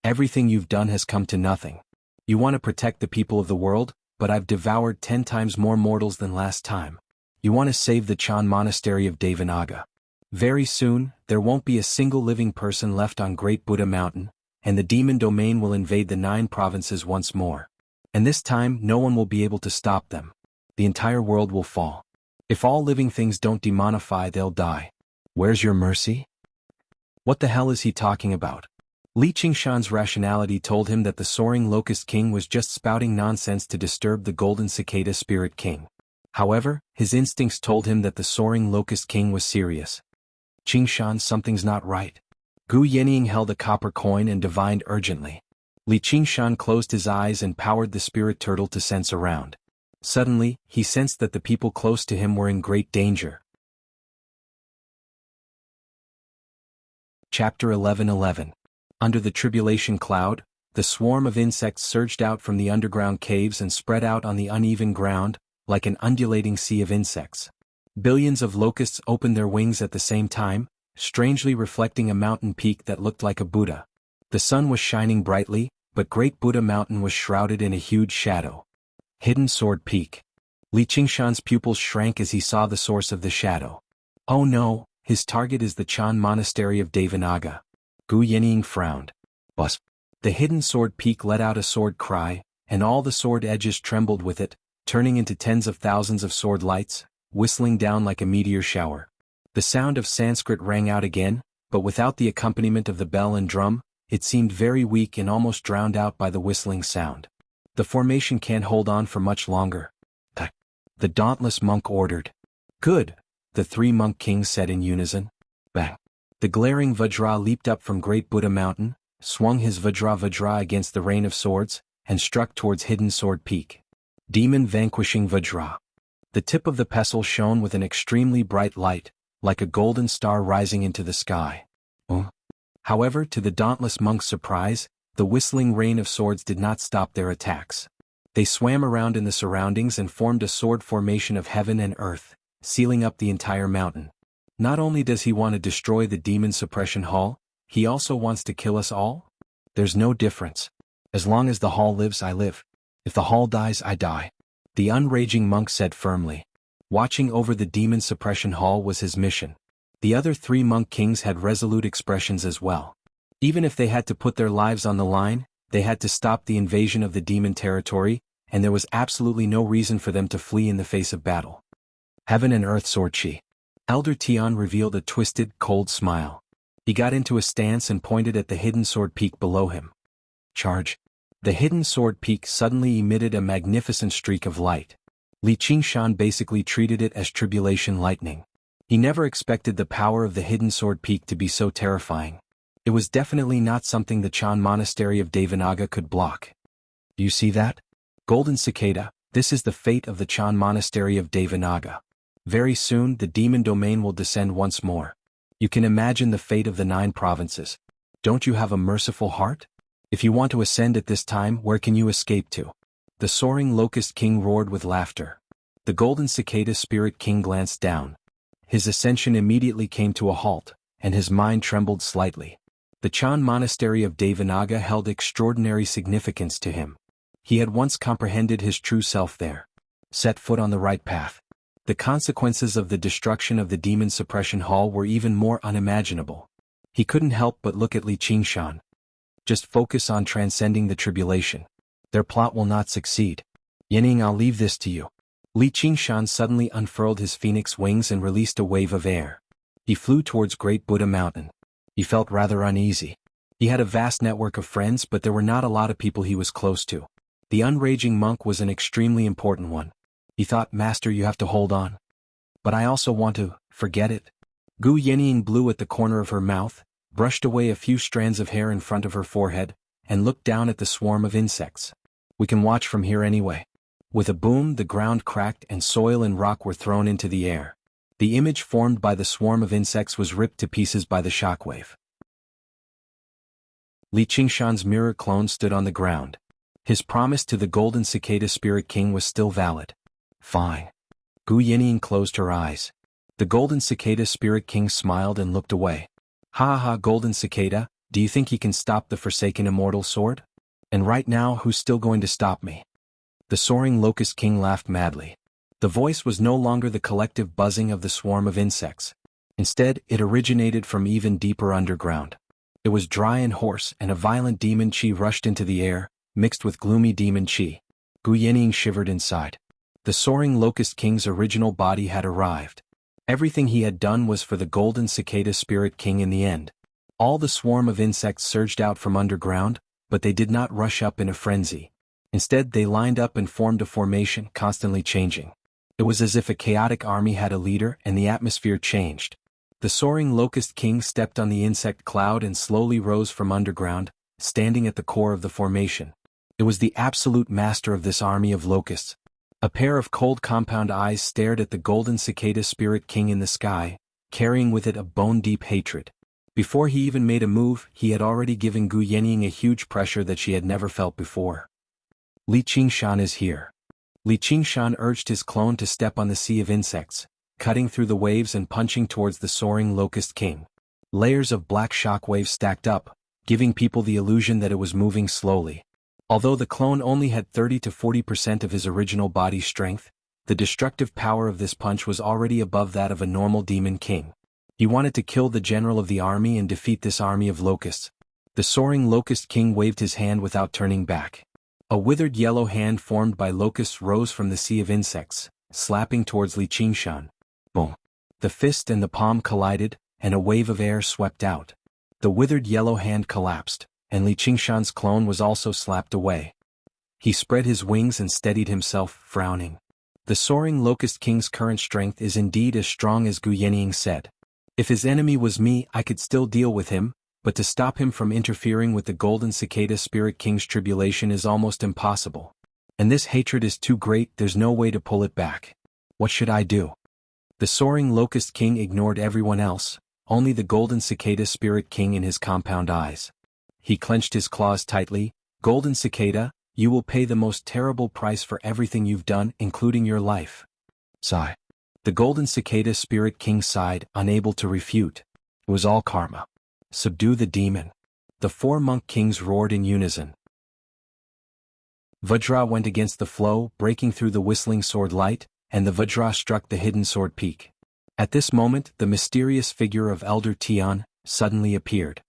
Speaker 1: "Everything you've done has come to nothing. You want to protect the people of the world, but I've devoured 10 times more mortals than last time. You want to save the Chan monastery of Devanaga. Very soon, there won't be a single living person left on Great Buddha Mountain, and the demon domain will invade the 9 provinces once more. And this time no one will be able to stop them. The entire world will fall. If all living things don't demonify, they'll die. Where's your mercy?" What the hell is he talking about? Li Qingshan's rationality told him that the soaring locust king was just spouting nonsense to disturb the golden cicada spirit king. However, his instincts told him that the soaring locust king was serious. "Qingshan, something's not right." Gu Yenying held a copper coin and divined urgently. Li Qingshan closed his eyes and powered the spirit turtle to sense around. Suddenly, he sensed that the people close to him were in great danger. Chapter 11:11. Under the tribulation cloud, the swarm of insects surged out from the underground caves and spread out on the uneven ground, like an undulating sea of insects. Billions of locusts opened their wings at the same time, strangely reflecting a mountain peak that looked like a Buddha. The sun was shining brightly, but Great Buddha Mountain was shrouded in a huge shadow. Hidden Sword Peak. Li Qingshan's pupils shrank as he saw the source of the shadow. "Oh no, his target is the Chan monastery of Devanaga." Gu Yenying frowned. "Bus." The Hidden Sword Peak let out a sword cry, and all the sword edges trembled with it, turning into tens of thousands of sword lights, whistling down like a meteor shower. The sound of Sanskrit rang out again, but without the accompaniment of the bell and drum, it seemed very weak and almost drowned out by the whistling sound. "The formation can't hold on for much longer," the dauntless monk ordered. "Good," the 3 monk kings said in unison. Bang. The glaring Vajra leaped up from Great Buddha Mountain, swung his Vajra against the rain of swords, and struck towards Hidden Sword Peak. Demon vanquishing Vajra. The tip of the pestle shone with an extremely bright light, like a golden star rising into the sky. However, to the dauntless monk's surprise, the whistling rain of swords did not stop their attacks. They swam around in the surroundings and formed a sword formation of heaven and earth, sealing up the entire mountain. Not only does he want to destroy the demon suppression hall, he also wants to kill us all? There's no difference. As long as the hall lives, I live. If the hall dies, I die. The unraging monk said firmly. Watching over the demon suppression hall was his mission. The other 3 monk kings had resolute expressions as well. Even if they had to put their lives on the line, they had to stop the invasion of the demon territory, and there was absolutely no reason for them to flee in the face of battle. Heaven and earth sword chi. Elder Tian revealed a twisted, cold smile. He got into a stance and pointed at the Hidden Sword Peak below him. Charge. The hidden sword peak suddenly emitted a magnificent streak of light. Li Qingshan basically treated it as tribulation lightning. He never expected the power of the hidden sword peak to be so terrifying. It was definitely not something the Chan monastery of Devanaga could block. Do you see that? Golden cicada, this is the fate of the Chan monastery of Devanaga. Very soon the demon domain will descend once more. You can imagine the fate of the 9 provinces. Don't you have a merciful heart? If you want to ascend at this time, where can you escape to? The soaring locust king roared with laughter. The golden cicada spirit king glanced down. His ascension immediately came to a halt, and his mind trembled slightly. The Chan monastery of Devanaga held extraordinary significance to him. He had once comprehended his true self there. Set foot on the right path. The consequences of the destruction of the demon suppression hall were even more unimaginable. He couldn't help but look at Li Qingshan. Just focus on transcending the tribulation. Their plot will not succeed. Yanning, I'll leave this to you. Li Qingshan suddenly unfurled his phoenix wings and released a wave of air. He flew towards Great Buddha Mountain. He felt rather uneasy. He had a vast network of friends, but there were not a lot of people he was close to. The unraging monk was an extremely important one. He thought, Master, you have to hold on. But I also want to, forget it. Gu Yenying blew at the corner of her mouth, brushed away a few strands of hair in front of her forehead, and looked down at the swarm of insects. We can watch from here anyway. With a boom, the ground cracked and soil and rock were thrown into the air. The image formed by the swarm of insects was ripped to pieces by the shockwave. Li Qingshan's mirror clone stood on the ground. His promise to the golden cicada spirit king was still valid. Fine. Gu Yenying closed her eyes. The golden cicada spirit king smiled and looked away. Ha ha, golden cicada, do you think he can stop the forsaken immortal sword? And right now, who's still going to stop me? The soaring locust king laughed madly. The voice was no longer the collective buzzing of the swarm of insects. Instead, it originated from even deeper underground. It was dry and hoarse, and a violent demon chi rushed into the air, mixed with gloomy demon chi. Gu Yenying shivered inside. The soaring locust king's original body had arrived. Everything he had done was for the golden cicada spirit king in the end. All the swarm of insects surged out from underground, but they did not rush up in a frenzy. Instead, they lined up and formed a formation, constantly changing. It was as if a chaotic army had a leader and the atmosphere changed. The soaring locust king stepped on the insect cloud and slowly rose from underground, standing at the core of the formation. It was the absolute master of this army of locusts. A pair of cold compound eyes stared at the golden cicada spirit king in the sky, carrying with it a bone-deep hatred. Before he even made a move, he had already given Gu Yenying a huge pressure that she had never felt before. Li Qingshan is here. Li Qingshan urged his clone to step on the sea of insects, cutting through the waves and punching towards the soaring locust king. Layers of black shock waves stacked up, giving people the illusion that it was moving slowly. Although the clone only had 30 to 40% of his original body strength, the destructive power of this punch was already above that of a normal demon king. He wanted to kill the general of the army and defeat this army of locusts. The soaring locust king waved his hand without turning back. A withered yellow hand formed by locusts rose from the sea of insects, slapping towards Li Qingshan. Boom. The fist and the palm collided, and a wave of air swept out. The withered yellow hand collapsed, and Li Qingshan's clone was also slapped away. He spread his wings and steadied himself, frowning. The soaring locust king's current strength is indeed as strong as Gu Yenying said. If his enemy was me, I could still deal with him, but to stop him from interfering with the golden cicada spirit king's tribulation is almost impossible. And this hatred is too great, there's no way to pull it back. What should I do? The soaring locust king ignored everyone else, only the golden cicada spirit king in his compound eyes. He clenched his claws tightly. Golden cicada, you will pay the most terrible price for everything you've done, including your life. Sigh. The golden cicada spirit king sighed, unable to refute. It was all karma. Subdue the demon. The 4 monk kings roared in unison. Vajra went against the flow, breaking through the whistling sword light, and the Vajra struck the hidden sword peak. At this moment, the mysterious figure of Elder Tian suddenly appeared.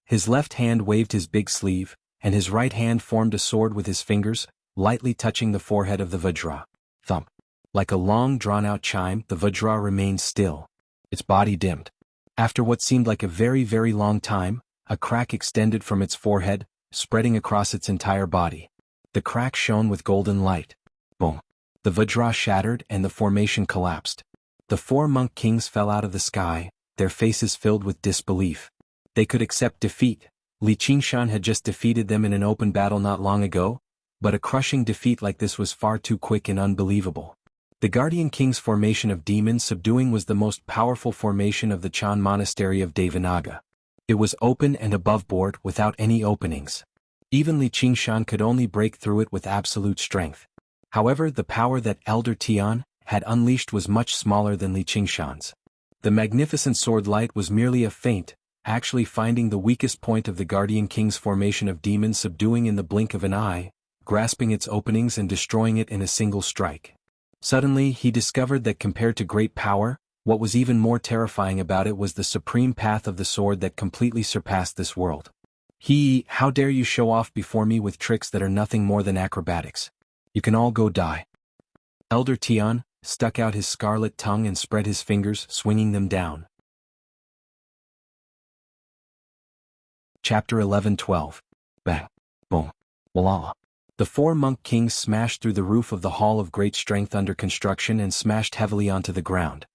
Speaker 1: His left hand waved his big sleeve, and his right hand formed a sword with his fingers, lightly touching the forehead of the Vajra. Thump. Like a long drawn-out chime, the Vajra remained still. Its body dimmed. After what seemed like a very, very long time, a crack extended from its forehead, spreading across its entire body. The crack shone with golden light. Boom! The Vajra shattered and the formation collapsed. The 4 monk kings fell out of the sky, their faces filled with disbelief. They could accept defeat. Li Qingshan had just defeated them in an open battle not long ago, but a crushing defeat like this was far too quick and unbelievable. The Guardian King's formation of demons subduing was the most powerful formation of the Chan Monastery of Devanaga. It was open and above board without any openings. Even Li Qingshan could only break through it with absolute strength. However, the power that Elder Tian had unleashed was much smaller than Li Qingshan's. The magnificent sword light was merely a feint, actually finding the weakest point of the Guardian King's formation of demons subduing in the blink of an eye, grasping its openings and destroying it in a single strike. Suddenly he discovered that compared to great power, what was even more terrifying about it was the supreme path of the sword that completely surpassed this world. How dare you show off before me with tricks that are nothing more than acrobatics? You can all go die. Elder Tian stuck out his scarlet tongue and spread his fingers, swinging them down. Chapter 11-12. Bang. Boom. Voila. The 4 monk kings smashed through the roof of the hall of great strength under construction and smashed heavily onto the ground.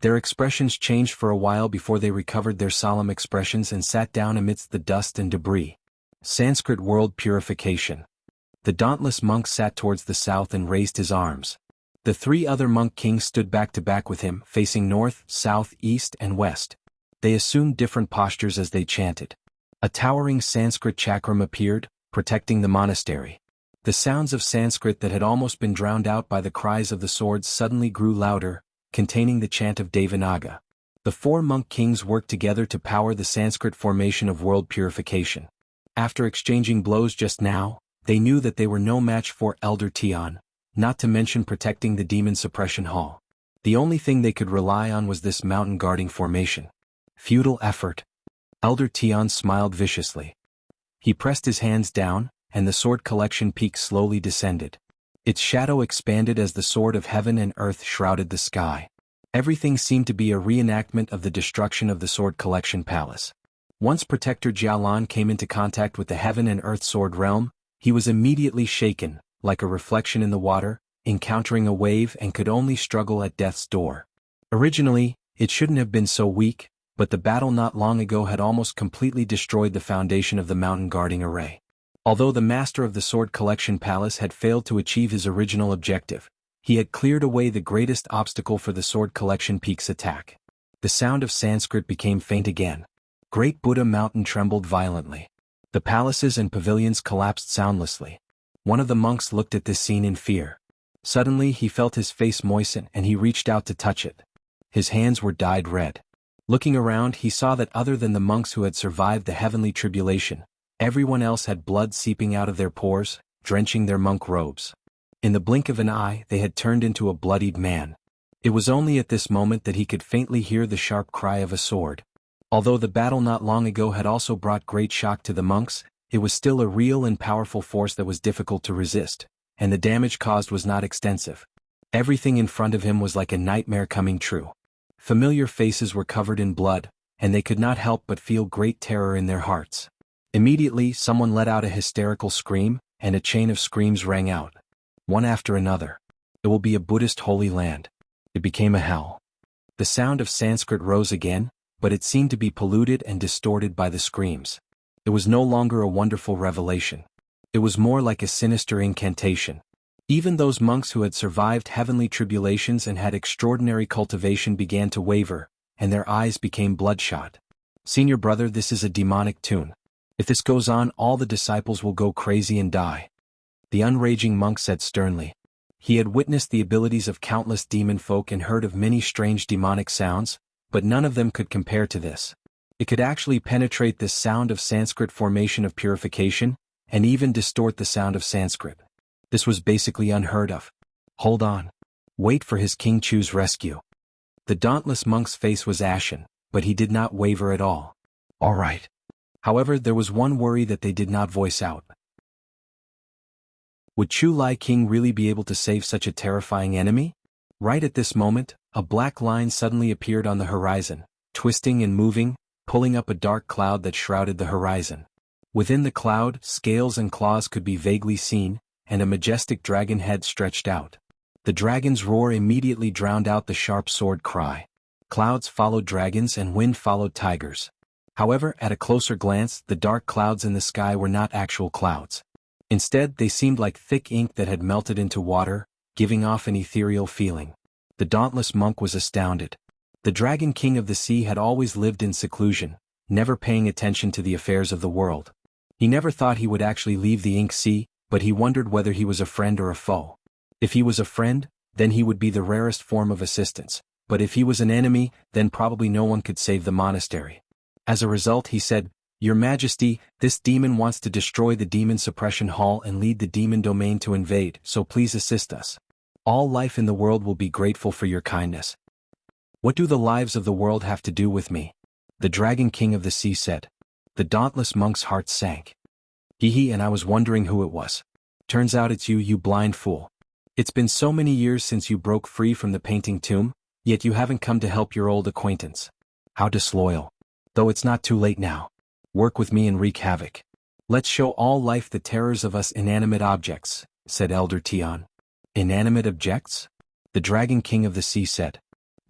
Speaker 1: Their expressions changed for a while before they recovered their solemn expressions and sat down amidst the dust and debris. Sanskrit world purification. The dauntless monk sat towards the south and raised his arms. The 3 other monk kings stood back to back with him, facing north, south, east, and west. They assumed different postures as they chanted. A towering Sanskrit chakram appeared, protecting the monastery. The sounds of Sanskrit that had almost been drowned out by the cries of the swords suddenly grew louder, containing the chant of Devanaga. The 4 monk kings worked together to power the Sanskrit formation of world purification. After exchanging blows just now, they knew that they were no match for Elder Tian, not to mention protecting the demon suppression hall. The only thing they could rely on was this mountain guarding formation. Futile effort. Elder Tian smiled viciously. He pressed his hands down, and the sword collection peak slowly descended. Its shadow expanded as the sword of heaven and earth shrouded the sky. Everything seemed to be a reenactment of the destruction of the sword collection palace. Once Protector Jialan came into contact with the heaven and earth sword realm, he was immediately shaken, like a reflection in the water, encountering a wave and could only struggle at death's door. Originally, it shouldn't have been so weak, but the battle not long ago had almost completely destroyed the foundation of the mountain guarding array. Although the master of the Sword Collection Palace had failed to achieve his original objective, he had cleared away the greatest obstacle for the Sword Collection Peak's attack. The sound of Sanskrit became faint again. Great Buddha Mountain trembled violently. The palaces and pavilions collapsed soundlessly. One of the monks looked at this scene in fear. Suddenly he felt his face moisten and he reached out to touch it. His hands were dyed red. Looking around, he saw that other than the monks who had survived the heavenly tribulation, everyone else had blood seeping out of their pores, drenching their monk robes. In the blink of an eye, they had turned into a bloodied man. It was only at this moment that he could faintly hear the sharp cry of a sword. Although the battle not long ago had also brought great shock to the monks, it was still a real and powerful force that was difficult to resist, and the damage caused was not extensive. Everything in front of him was like a nightmare coming true. Familiar faces were covered in blood, and they could not help but feel great terror in their hearts. Immediately, someone let out a hysterical scream, and a chain of screams rang out. One after another. It will be a Buddhist holy land. It became a hell. The sound of Sanskrit rose again, but it seemed to be polluted and distorted by the screams. It was no longer a wonderful revelation. It was more like a sinister incantation. Even those monks who had survived heavenly tribulations and had extraordinary cultivation began to waver, and their eyes became bloodshot. Senior brother, this is a demonic tune. If this goes on, all the disciples will go crazy and die. The unraging monk said sternly. He had witnessed the abilities of countless demon folk and heard of many strange demonic sounds, but none of them could compare to this. It could actually penetrate this sound of Sanskrit formation of purification, and even distort the sound of Sanskrit. This was basically unheard of. Hold on. Wait for his King Chu's rescue. The dauntless monk's face was ashen, but he did not waver at all. All right. However, there was one worry that they did not voice out. Would Chu Lai King really be able to save such a terrifying enemy? Right at this moment, a black line suddenly appeared on the horizon, twisting and moving, pulling up a dark cloud that shrouded the horizon. Within the cloud, scales and claws could be vaguely seen, and a majestic dragon head stretched out. The dragon's roar immediately drowned out the sharp sword cry. Clouds followed dragons and wind followed tigers. However, at a closer glance, the dark clouds in the sky were not actual clouds. Instead, they seemed like thick ink that had melted into water, giving off an ethereal feeling. The dauntless monk was astounded. The Dragon King of the Sea had always lived in seclusion, never paying attention to the affairs of the world. He never thought he would actually leave the ink sea, but he wondered whether he was a friend or a foe. If he was a friend, then he would be the rarest form of assistance, but if he was an enemy, then probably no one could save the monastery. As a result, he said, "Your Majesty, this demon wants to destroy the demon suppression hall and lead the demon domain to invade, so please assist us. All life in the world will be grateful for your kindness." "What do the lives of the world have to do with me?" the Dragon King of the Sea said. The dauntless monk's heart sank. "Hee, and I was wondering who it was. Turns out it's you, you blind fool. It's been so many years since you broke free from the painting tomb, yet you haven't come to help your old acquaintance. How disloyal. Though it's not too late now. Work with me and wreak havoc. Let's show all life the terrors of us inanimate objects," said Elder Tian. "Inanimate objects?" the Dragon King of the Sea said.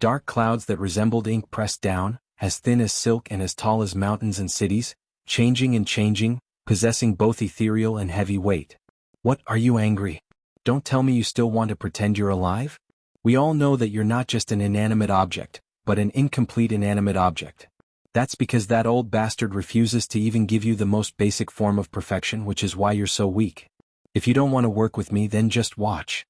Speaker 1: "Dark clouds that resembled ink pressed down, as thin as silk and as tall as mountains and cities, changing and changing, possessing both ethereal and heavy weight. What, are you angry? Don't tell me you still want to pretend you're alive? We all know that you're not just an inanimate object, but an incomplete inanimate object. That's because that old bastard refuses to even give you the most basic form of perfection, which is why you're so weak. If you don't want to work with me, then just watch."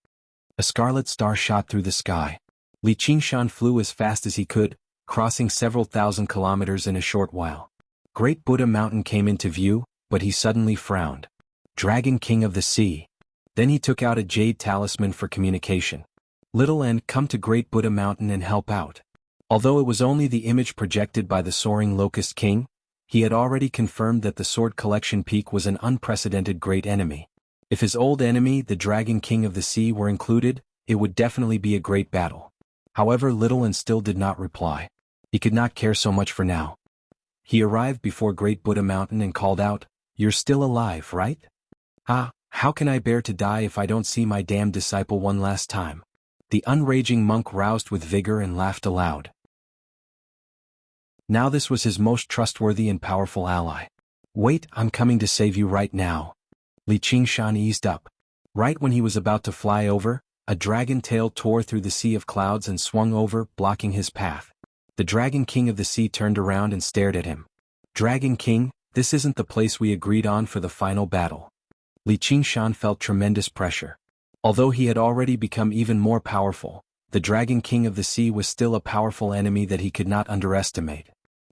Speaker 1: A scarlet star shot through the sky. Li Qingshan flew as fast as he could, crossing several thousand kilometers in a short while. Great Buddha Mountain came into view, but he suddenly frowned. Dragon King of the Sea. Then he took out a jade talisman for communication. "Little N, come to Great Buddha Mountain and help out." Although it was only the image projected by the soaring Locust King, he had already confirmed that the Sword Collection Peak was an unprecedented great enemy. If his old enemy, the Dragon King of the Sea, were included, it would definitely be a great battle. However, Little N still did not reply. He could not care so much for now. He arrived before Great Buddha Mountain and called out, "You're still alive, right? Ah, how can I bear to die if I don't see my damned disciple one last time?" The unraging monk roused with vigor and laughed aloud. Now this was his most trustworthy and powerful ally. "Wait, I'm coming to save you right now." Li Qingshan eased up. Right when he was about to fly over, a dragon tail tore through the sea of clouds and swung over, blocking his path. The Dragon King of the Sea turned around and stared at him. "Dragon King, this isn't the place we agreed on for the final battle." Li Qingshan felt tremendous pressure. Although he had already become even more powerful, the Dragon King of the Sea was still a powerful enemy that he could not underestimate.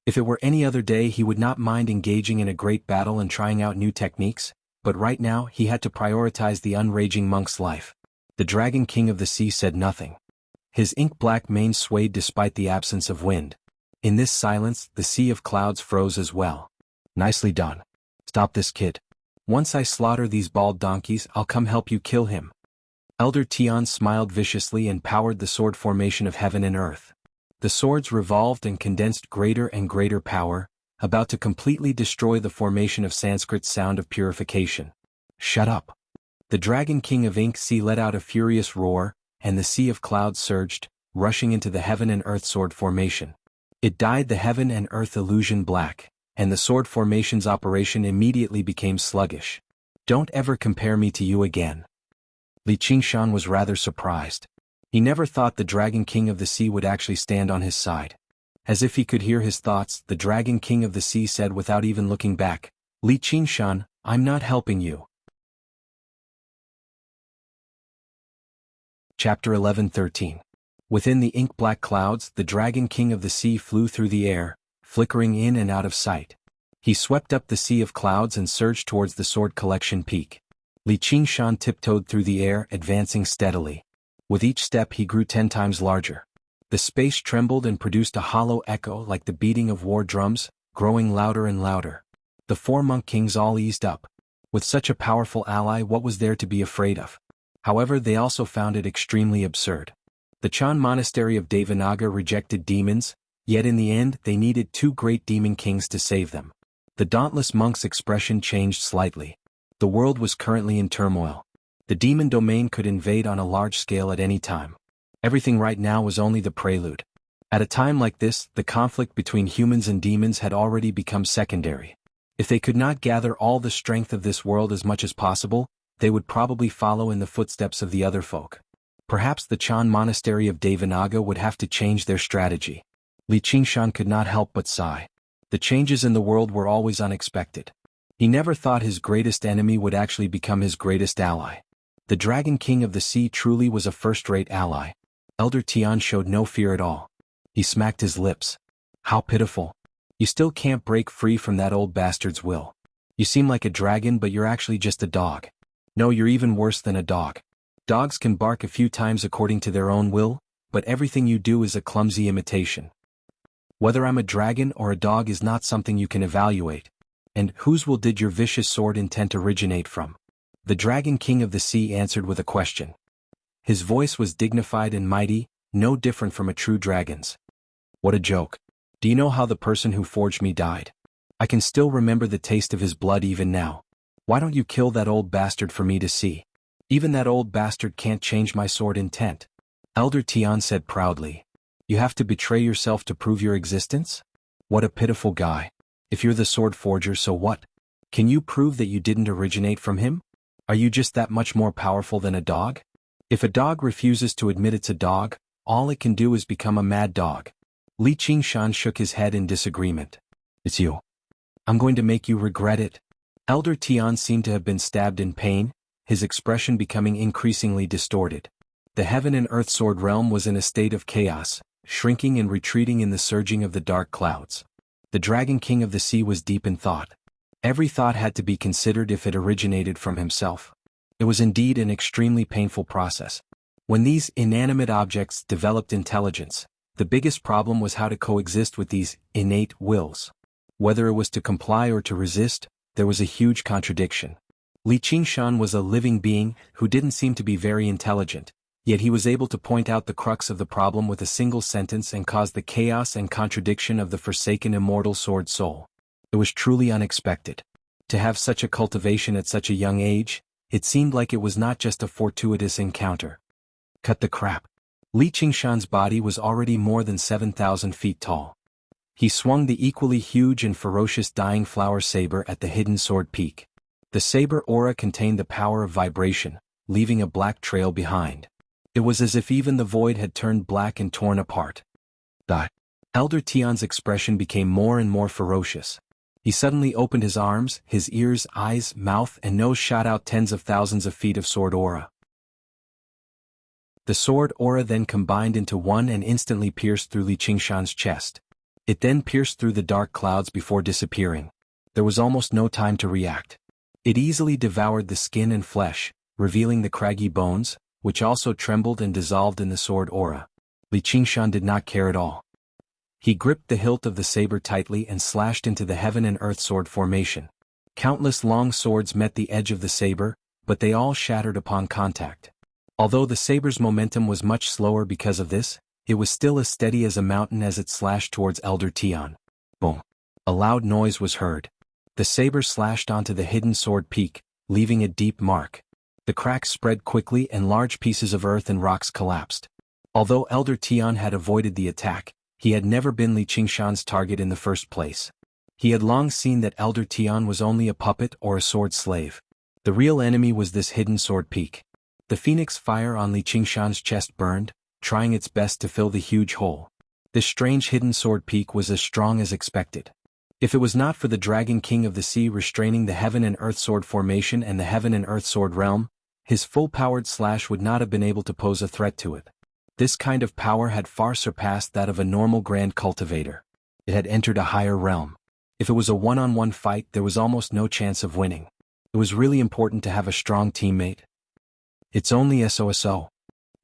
Speaker 1: If it were any other day, he would not mind engaging in a great battle and trying out new techniques, but right now he had to prioritize the unraging monk's life. The Dragon King of the Sea said nothing. His ink-black mane swayed despite the absence of wind. In this silence, the sea of clouds froze as well. "Nicely done. Stop this kid. Once I slaughter these bald donkeys, I'll come help you kill him." Elder Tian smiled viciously and powered the sword formation of heaven and earth. The swords revolved and condensed greater and greater power, about to completely destroy the formation of Sanskrit's sound of purification. "Shut up." The Dragon King of Ink Sea let out a furious roar, and the sea of clouds surged, rushing into the heaven and earth sword formation. It dyed the heaven and earth illusion black, and the sword formation's operation immediately became sluggish. "Don't ever compare me to you again." Li Qingshan was rather surprised. He never thought the Dragon King of the Sea would actually stand on his side. As if he could hear his thoughts, the Dragon King of the Sea said without even looking back, "Li Qingshan, I'm not helping you." Chapter 11:13. Within the ink-black clouds, the Dragon King of the Sea flew through the air, flickering in and out of sight. He swept up the sea of clouds and surged towards the Sword Collection Peak. Li Qingshan tiptoed through the air, advancing steadily. With each step he grew 10 times larger. The space trembled and produced a hollow echo like the beating of war drums, growing louder and louder. The 4 monk kings all eased up. With such a powerful ally, what was there to be afraid of? However, they also found it extremely absurd. The Chan monastery of Devanaga rejected demons, yet in the end they needed 2 great demon kings to save them. The dauntless monk's expression changed slightly. The world was currently in turmoil. The demon domain could invade on a large scale at any time. Everything right now was only the prelude. At a time like this, the conflict between humans and demons had already become secondary. If they could not gather all the strength of this world as much as possible, they would probably follow in the footsteps of the other folk. Perhaps the Chan monastery of Devanaga would have to change their strategy. Li Qingshan could not help but sigh. The changes in the world were always unexpected. He never thought his greatest enemy would actually become his greatest ally. The Dragon King of the Sea truly was a first-rate ally. Elder Tian showed no fear at all. He smacked his lips. How pitiful. You still can't break free from that old bastard's will. You seem like a dragon, but you're actually just a dog. No, you're even worse than a dog. Dogs can bark a few times according to their own will, but everything you do is a clumsy imitation. Whether I'm a dragon or a dog is not something you can evaluate. And whose will did your vicious sword intent originate from? The Dragon King of the Sea answered with a question. His voice was dignified and mighty, no different from a true dragon's. What a joke. Do you know how the person who forged me died? I can still remember the taste of his blood even now. Why don't you kill that old bastard for me to see? Even that old bastard can't change my sword intent. Elder Tian said proudly. You have to betray yourself to prove your existence? What a pitiful guy. If you're the sword forger, so what? Can you prove that you didn't originate from him? Are you just that much more powerful than a dog? If a dog refuses to admit it's a dog, all it can do is become a mad dog. Li Qingshan shook his head in disagreement. It's you. I'm going to make you regret it. Elder Tian seemed to have been stabbed in pain, his expression becoming increasingly distorted. The heaven and earth sword realm was in a state of chaos, shrinking and retreating in the surging of the dark clouds. The Dragon King of the Sea was deep in thought. Every thought had to be considered if it originated from himself. It was indeed an extremely painful process. When these inanimate objects developed intelligence, the biggest problem was how to coexist with these innate wills. Whether it was to comply or to resist, there was a huge contradiction. Li Qingshan was a living being who didn't seem to be very intelligent, yet he was able to point out the crux of the problem with a single sentence and cause the chaos and contradiction of the forsaken immortal sword soul. It was truly unexpected. To have such a cultivation at such a young age, it seemed like it was not just a fortuitous encounter. Cut the crap. Li Qingshan's body was already more than 7,000 feet tall. He swung the equally huge and ferocious Dying Flower saber at the hidden sword peak. The saber aura contained the power of vibration, leaving a black trail behind. It was as if even the void had turned black and torn apart. Elder Tian's expression became more and more ferocious. He suddenly opened his arms, his ears, eyes, mouth, and nose shot out tens of thousands of feet of sword aura. The sword aura then combined into one and instantly pierced through Li Qingshan's chest. It then pierced through the dark clouds before disappearing. There was almost no time to react. It easily devoured the skin and flesh, revealing the craggy bones, which also trembled and dissolved in the sword aura. Li Qingshan did not care at all. He gripped the hilt of the saber tightly and slashed into the heaven and earth sword formation. Countless long swords met the edge of the saber, but they all shattered upon contact. Although the saber's momentum was much slower because of this, it was still as steady as a mountain as it slashed towards Elder Tian. Boom. A loud noise was heard. The saber slashed onto the hidden sword peak, leaving a deep mark. The cracks spread quickly and large pieces of earth and rocks collapsed. Although Elder Tian had avoided the attack, he had never been Li Qingshan's target in the first place. He had long seen that Elder Tian was only a puppet or a sword slave. The real enemy was this hidden sword peak. The phoenix fire on Li Qingshan's chest burned, trying its best to fill the huge hole. This strange hidden sword peak was as strong as expected. If it was not for the Dragon King of the Sea restraining the heaven and earth sword formation and the heaven and earth sword realm, his full-powered slash would not have been able to pose a threat to it. This kind of power had far surpassed that of a normal grand cultivator. It had entered a higher realm. If it was a one-on-one fight, there was almost no chance of winning. It was really important to have a strong teammate. It's only SOSO.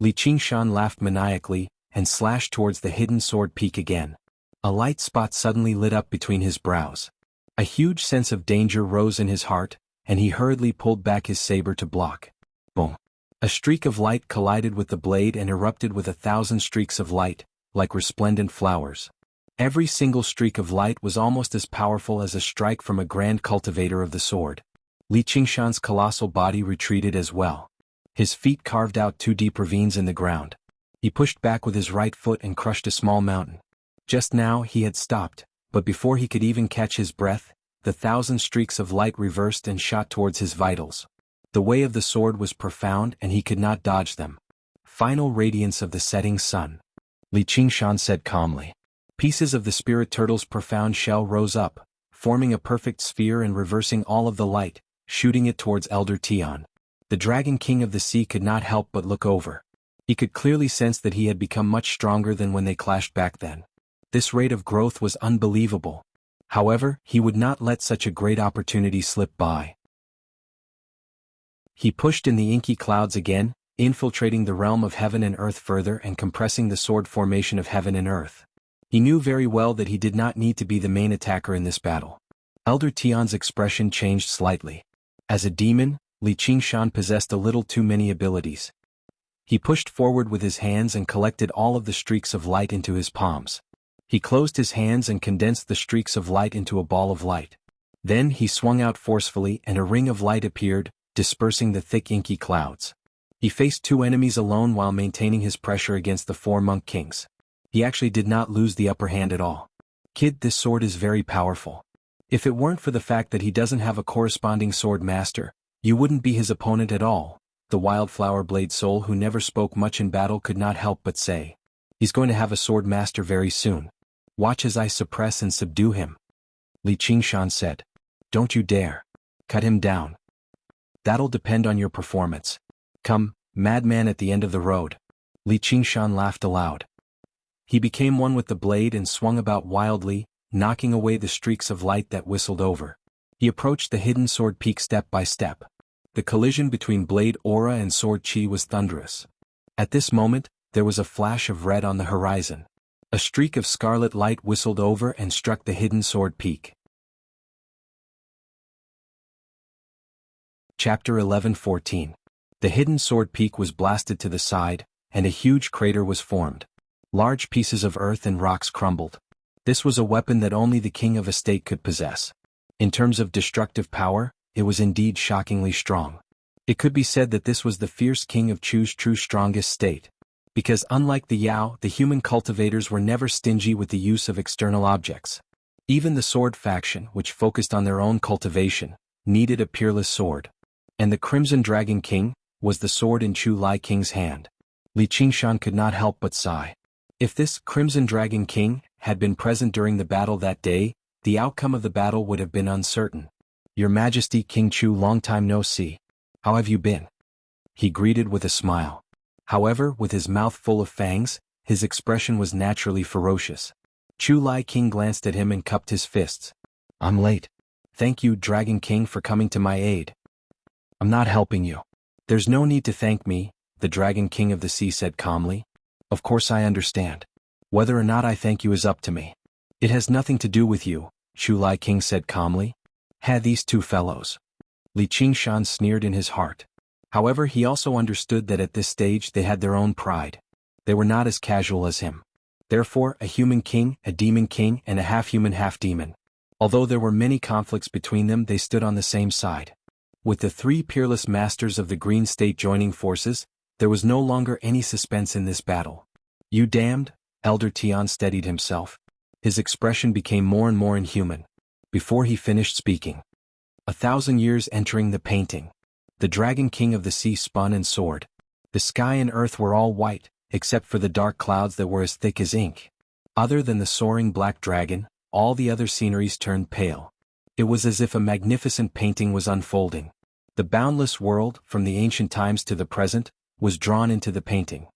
Speaker 1: Li Qingshan laughed maniacally, and slashed towards the hidden sword peak again. A light spot suddenly lit up between his brows. A huge sense of danger rose in his heart, and he hurriedly pulled back his saber to block. Boom. A streak of light collided with the blade and erupted with 1,000 streaks of light, like resplendent flowers. Every single streak of light was almost as powerful as a strike from a grand cultivator of the sword. Li Qingshan's colossal body retreated as well. His feet carved out 2 deep ravines in the ground. He pushed back with his right foot and crushed a small mountain. Just now he had stopped, but before he could even catch his breath, the 1,000 streaks of light reversed and shot towards his vitals. The way of the sword was profound and he could not dodge them. Final radiance of the setting sun. Li Qingshan said calmly. Pieces of the spirit turtle's profound shell rose up, forming a perfect sphere and reversing all of the light, shooting it towards Elder Tian. The Dragon King of the Sea could not help but look over. He could clearly sense that he had become much stronger than when they clashed back then. This rate of growth was unbelievable. However, he would not let such a great opportunity slip by. He pushed in the inky clouds again, infiltrating the realm of heaven and earth further and compressing the sword formation of heaven and earth. He knew very well that he did not need to be the main attacker in this battle. Elder Tian's expression changed slightly. As a demon, Li Qingshan possessed a little too many abilities. He pushed forward with his hands and collected all of the streaks of light into his palms. He closed his hands and condensed the streaks of light into a ball of light. Then he swung out forcefully and a ring of light appeared, dispersing the thick inky clouds. He faced 2 enemies alone while maintaining his pressure against the 4 monk kings. He actually did not lose the upper hand at all. Kid, this sword is very powerful. If it weren't for the fact that he doesn't have a corresponding sword master, you wouldn't be his opponent at all. The wildflower blade soul who never spoke much in battle could not help but say. He's going to have a sword master very soon. Watch as I suppress and subdue him. Li Qingshan said. Don't you dare. Cut him down. That'll depend on your performance. Come, madman at the end of the road. Li Qingshan laughed aloud. He became one with the blade and swung about wildly, knocking away the streaks of light that whistled over. He approached the hidden sword peak step by step. The collision between blade aura and sword chi was thunderous. At this moment, there was a flash of red on the horizon. A streak of scarlet light whistled over and struck the hidden sword peak. Chapter 11:14. The hidden sword peak was blasted to the side, and a huge crater was formed. Large pieces of earth and rocks crumbled. This was a weapon that only the king of a state could possess. In terms of destructive power, it was indeed shockingly strong. It could be said that this was the fierce king of Chu's true strongest state. Because unlike the Yao, the human cultivators were never stingy with the use of external objects. Even the sword faction, which focused on their own cultivation, needed a peerless sword. And the Crimson Dragon King was the sword in Chu Lai King's hand. Li Qingshan could not help but sigh. If this Crimson Dragon King had been present during the battle that day, the outcome of the battle would have been uncertain. Your Majesty King Chu, long time no see. How have you been? He greeted with a smile. However, with his mouth full of fangs, his expression was naturally ferocious. Chu Lai King glanced at him and cupped his fists. I'm late. Thank you, Dragon King, for coming to my aid. I'm not helping you. There's no need to thank me, the Dragon King of the Sea said calmly. Of course I understand. Whether or not I thank you is up to me. It has nothing to do with you, Chu Lai King said calmly. Had these 2 fellows. Li Qingshan sneered in his heart. However, he also understood that at this stage they had their own pride. They were not as casual as him. Therefore, a human king, a demon king, and a half-human half-demon. Although there were many conflicts between them, they stood on the same side. With the 3 peerless masters of the Green State joining forces, there was no longer any suspense in this battle. You damned, Elder Tian steadied himself. His expression became more and more inhuman. Before he finished speaking. 1,000 years entering the painting. The Dragon King of the Sea spun and soared. The sky and earth were all white, except for the dark clouds that were as thick as ink. Other than the soaring black dragon, all the other sceneries turned pale. It was as if a magnificent painting was unfolding. The boundless world, from the ancient times to the present, was drawn into the painting.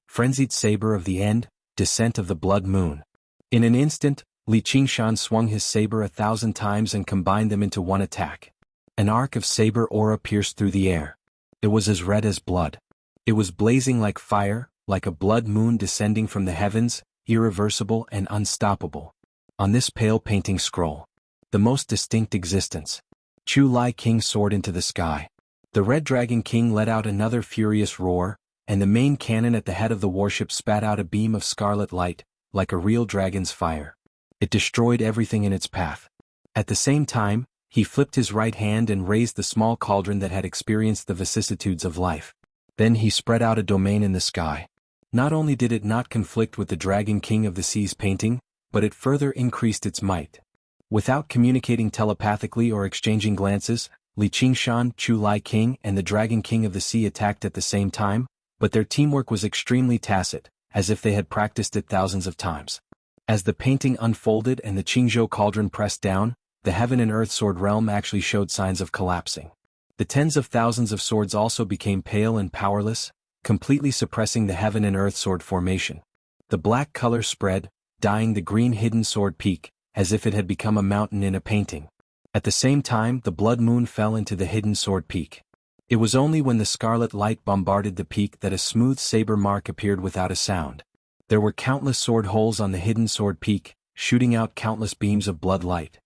Speaker 1: Frenzied saber of the end, descent of the blood moon. In an instant, Li Qingshan swung his saber 1,000 times and combined them into one attack. An arc of saber aura pierced through the air. It was as red as blood. It was blazing like fire, like a blood moon descending from the heavens, irreversible and unstoppable. On this pale painting scroll, the most distinct existence. Chu Lai King soared into the sky. The Red Dragon King let out another furious roar, and the main cannon at the head of the warship spat out a beam of scarlet light, like a real dragon's fire. It destroyed everything in its path. At the same time, he flipped his right hand and raised the small cauldron that had experienced the vicissitudes of life. Then he spread out a domain in the sky. Not only did it not conflict with the Dragon King of the Sea's painting, but it further increased its might. Without communicating telepathically or exchanging glances, Li Qingshan, Chu Lai King and the Dragon King of the Sea attacked at the same time, but their teamwork was extremely tacit, as if they had practiced it thousands of times. As the painting unfolded and the Qingzhou cauldron pressed down, the heaven and earth sword realm actually showed signs of collapsing. The tens of thousands of swords also became pale and powerless, completely suppressing the heaven and earth sword formation. The black color spread, dyeing the green hidden sword peak, as if it had become a mountain in a painting. At the same time, the blood moon fell into the hidden sword peak. It was only when the scarlet light bombarded the peak that a smooth saber mark appeared without a sound. There were countless sword holes on the hidden sword peak, shooting out countless beams of blood light.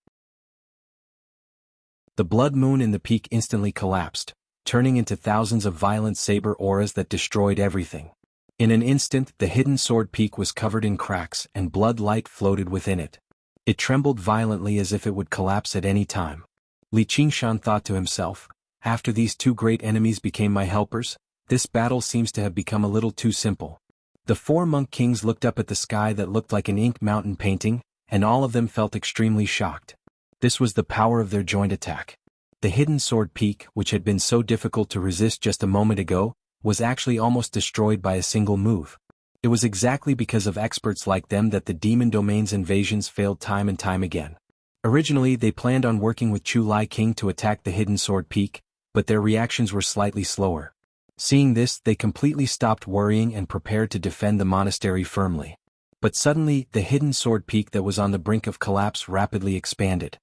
Speaker 1: The blood moon in the peak instantly collapsed, turning into thousands of violent saber auras that destroyed everything. In an instant, the hidden sword peak was covered in cracks and blood light floated within it. It trembled violently as if it would collapse at any time. Li Qingshan thought to himself, after these two great enemies became my helpers, this battle seems to have become a little too simple. The four monk kings looked up at the sky that looked like an ink mountain painting, and all of them felt extremely shocked. This was the power of their joint attack. The hidden sword peak, which had been so difficult to resist just a moment ago, was actually almost destroyed by a single move. It was exactly because of experts like them that the demon domain's invasions failed time and time again. Originally they planned on working with Chu Lai King to attack the hidden sword peak, but their reactions were slightly slower. Seeing this, they completely stopped worrying and prepared to defend the monastery firmly. But suddenly, the hidden sword peak that was on the brink of collapse rapidly expanded.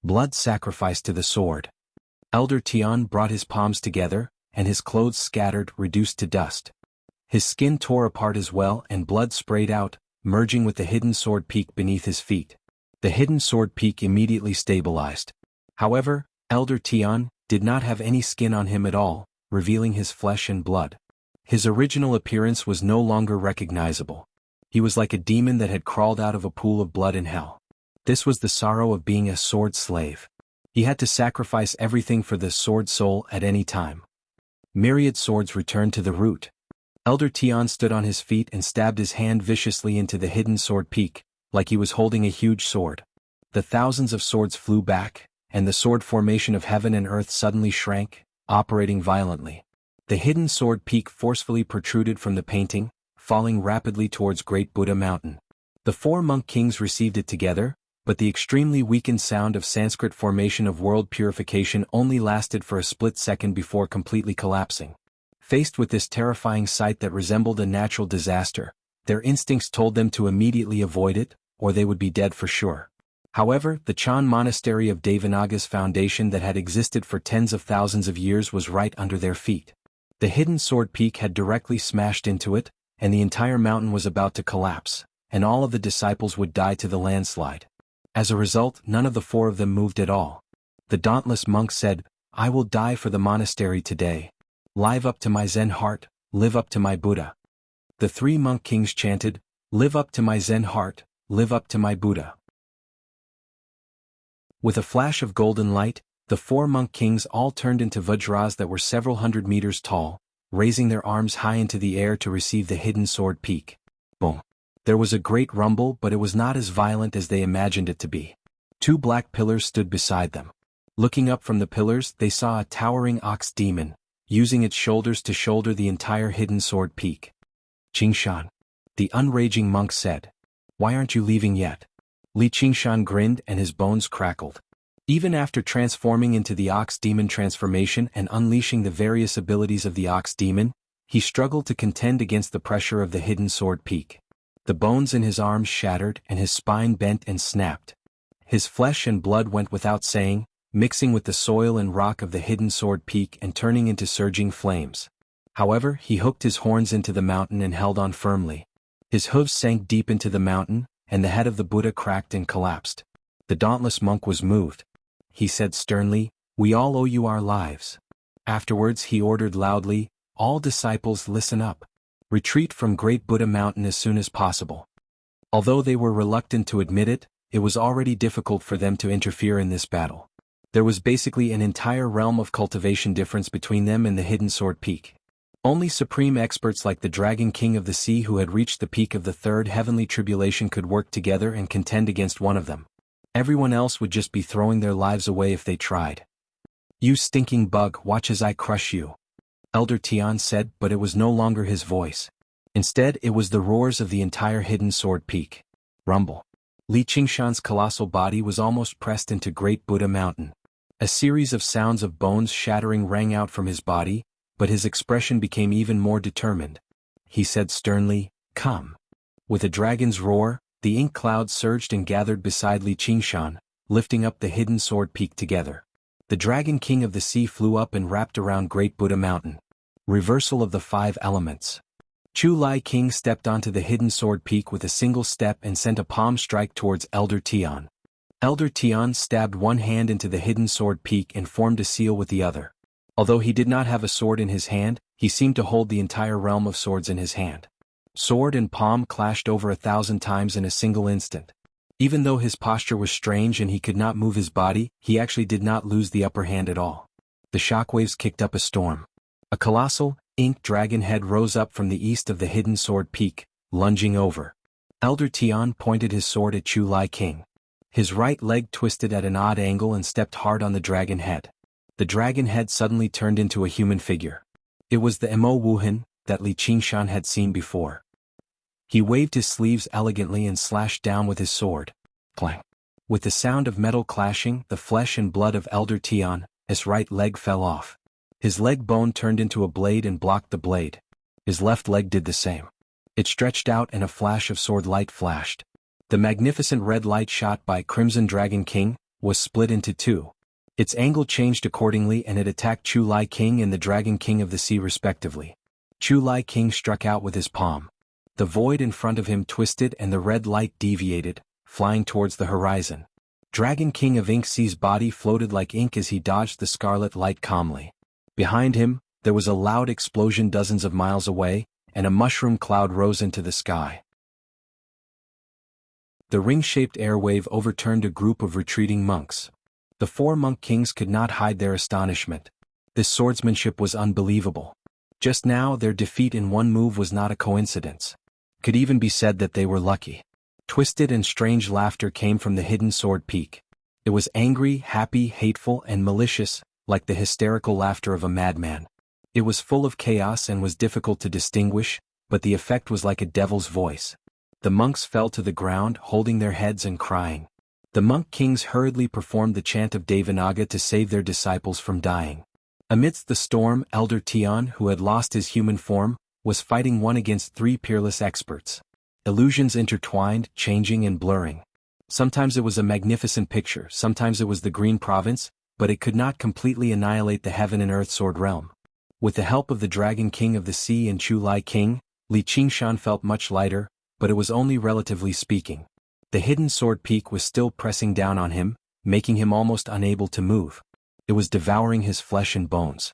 Speaker 1: Blood sacrificed to the sword. Elder Tian brought his palms together, and his clothes scattered, reduced to dust. His skin tore apart as well and blood sprayed out, merging with the hidden sword peak beneath his feet. The hidden sword peak immediately stabilized. However, Elder Tian did not have any skin on him at all, revealing his flesh and blood. His original appearance was no longer recognizable. He was like a demon that had crawled out of a pool of blood in hell. This was the sorrow of being a sword slave. He had to sacrifice everything for the sword soul at any time. Myriad swords returned to the root. Elder Tian stood on his feet and stabbed his hand viciously into the hidden sword peak, like he was holding a huge sword. The thousands of swords flew back, and the sword formation of heaven and earth suddenly shrank, operating violently. The hidden sword peak forcefully protruded from the painting, falling rapidly towards Great Buddha Mountain. The four monk kings received it together, but the extremely weakened sound of Sanskrit formation of world purification only lasted for a split second before completely collapsing. Faced with this terrifying sight that resembled a natural disaster, their instincts told them to immediately avoid it, or they would be dead for sure. However, the Chan monastery of Devanaga's foundation that had existed for tens of thousands of years was right under their feet. The hidden sword peak had directly smashed into it, and the entire mountain was about to collapse, and all of the disciples would die to the landslide. As a result, none of the four of them moved at all. The dauntless monk said, "I will die for the monastery today. Live up to my Zen heart, live up to my Buddha." The three monk kings chanted, "Live up to my Zen heart, live up to my Buddha." With a flash of golden light, the four monk kings all turned into vajras that were several hundred meters tall, raising their arms high into the air to receive the hidden sword peak. Boom! There was a great rumble, but it was not as violent as they imagined it to be. Two black pillars stood beside them. Looking up from the pillars, they saw a towering ox demon, using its shoulders to shoulder the entire hidden sword peak. "Qingshan," the unraging monk said. "Why aren't you leaving yet?" Li Qingshan grinned and his bones crackled. Even after transforming into the ox demon transformation and unleashing the various abilities of the ox demon, he struggled to contend against the pressure of the hidden sword peak. The bones in his arms shattered and his spine bent and snapped. His flesh and blood went without saying, mixing with the soil and rock of the hidden sword peak and turning into surging flames. However, he hooked his horns into the mountain and held on firmly. His hooves sank deep into the mountain, and the head of the Buddha cracked and collapsed. The dauntless monk was moved. He said sternly, "We all owe you our lives." Afterwards he ordered loudly, "All disciples listen up. Retreat from Great Buddha Mountain as soon as possible." Although they were reluctant to admit it, it was already difficult for them to interfere in this battle. There was basically an entire realm of cultivation difference between them and the hidden sword peak. Only supreme experts like the Dragon King of the Sea who had reached the peak of the third heavenly tribulation could work together and contend against one of them. Everyone else would just be throwing their lives away if they tried. "You stinking bug, watch as I crush you," Elder Tian said, but it was no longer his voice. Instead, it was the roars of the entire hidden sword peak. Rumble. Li Qingshan's colossal body was almost pressed into Great Buddha Mountain. A series of sounds of bones shattering rang out from his body, but his expression became even more determined. He said sternly, "Come." With a dragon's roar, the ink cloud surged and gathered beside Li Qingshan, lifting up the hidden sword peak together. The Dragon King of the Sea flew up and wrapped around Great Buddha Mountain. Reversal of the 5 elements. Chu Lai King stepped onto the hidden sword peak with a single step and sent a palm strike towards Elder Tian. Elder Tian stabbed one hand into the hidden sword peak and formed a seal with the other. Although he did not have a sword in his hand, he seemed to hold the entire realm of swords in his hand. Sword and palm clashed over 1,000 times in a single instant. Even though his posture was strange and he could not move his body, he actually did not lose the upper hand at all. The shockwaves kicked up a storm. A colossal, ink dragon head rose up from the east of the hidden sword peak, lunging over. Elder Tian pointed his sword at Chu Lai King. His right leg twisted at an odd angle and stepped hard on the dragon head. The dragon head suddenly turned into a human figure. It was the Emo Wuhan that Li Qingshan had seen before. He waved his sleeves elegantly and slashed down with his sword. Clang. With the sound of metal clashing, the flesh and blood of Elder Tian's right leg fell off. His leg bone turned into a blade and blocked the blade. His left leg did the same. It stretched out and a flash of sword light flashed. The magnificent red light shot by Crimson Dragon King was split into 2. Its angle changed accordingly and it attacked Chu Lai King and the Dragon King of the Sea respectively. Chu Lai King struck out with his palm. The void in front of him twisted and the red light deviated, flying towards the horizon. Dragon King of Ink Sea's body floated like ink as he dodged the scarlet light calmly. Behind him, there was a loud explosion dozens of miles away, and a mushroom cloud rose into the sky. The ring-shaped airwave overturned a group of retreating monks. The 4 monk kings could not hide their astonishment. This swordsmanship was unbelievable. Just now their defeat in one move was not a coincidence. Could even be said that they were lucky. Twisted and strange laughter came from the hidden sword peak. It was angry, happy, hateful, and malicious, like the hysterical laughter of a madman. It was full of chaos and was difficult to distinguish, but the effect was like a devil's voice. The monks fell to the ground, holding their heads and crying. The monk kings hurriedly performed the chant of Devanaga to save their disciples from dying. Amidst the storm, Elder Tian, who had lost his human form, was fighting 1 against 3 peerless experts. Illusions intertwined, changing and blurring. Sometimes it was a magnificent picture, sometimes it was the Green Province, but it could not completely annihilate the heaven and earth sword realm. With the help of the Dragon King of the Sea and Chu Lai King, Li Qingshan felt much lighter, but it was only relatively speaking. The hidden sword peak was still pressing down on him, making him almost unable to move. It was devouring his flesh and bones.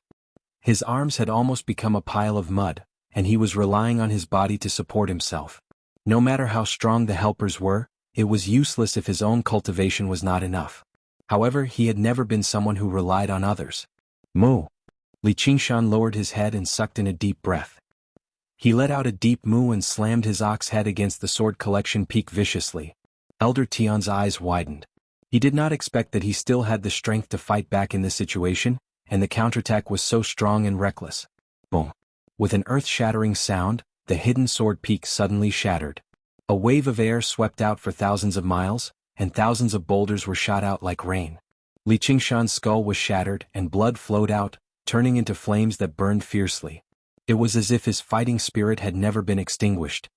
Speaker 1: His arms had almost become a pile of mud, and he was relying on his body to support himself. No matter how strong the helpers were, it was useless if his own cultivation was not enough. However, he had never been someone who relied on others. Moo! Li Qingshan lowered his head and sucked in a deep breath. He let out a deep moo and slammed his ox head against the sword collection peak viciously. Elder Tian's eyes widened. He did not expect that he still had the strength to fight back in this situation, and the counterattack was so strong and reckless. Boom! With an earth-shattering sound, the hidden sword peak suddenly shattered. A wave of air swept out for thousands of miles, and thousands of boulders were shot out like rain. Li Qingshan's skull was shattered and blood flowed out, turning into flames that burned fiercely. It was as if his fighting spirit had never been extinguished.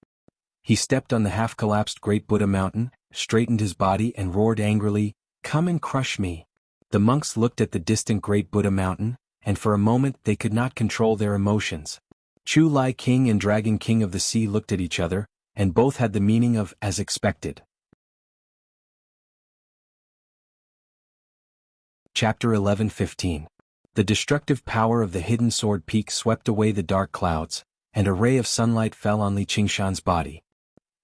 Speaker 1: He stepped on the half-collapsed Great Buddha Mountain, straightened his body and roared angrily, "Come and crush me." The monks looked at the distant Great Buddha Mountain, and for a moment they could not control their emotions. Chu Lai King and Dragon King of the Sea looked at each other, and both had the meaning of "as expected." Chapter 11:15. The destructive power of the hidden sword peak swept away the dark clouds, and a ray of sunlight fell on Li Qingshan's body.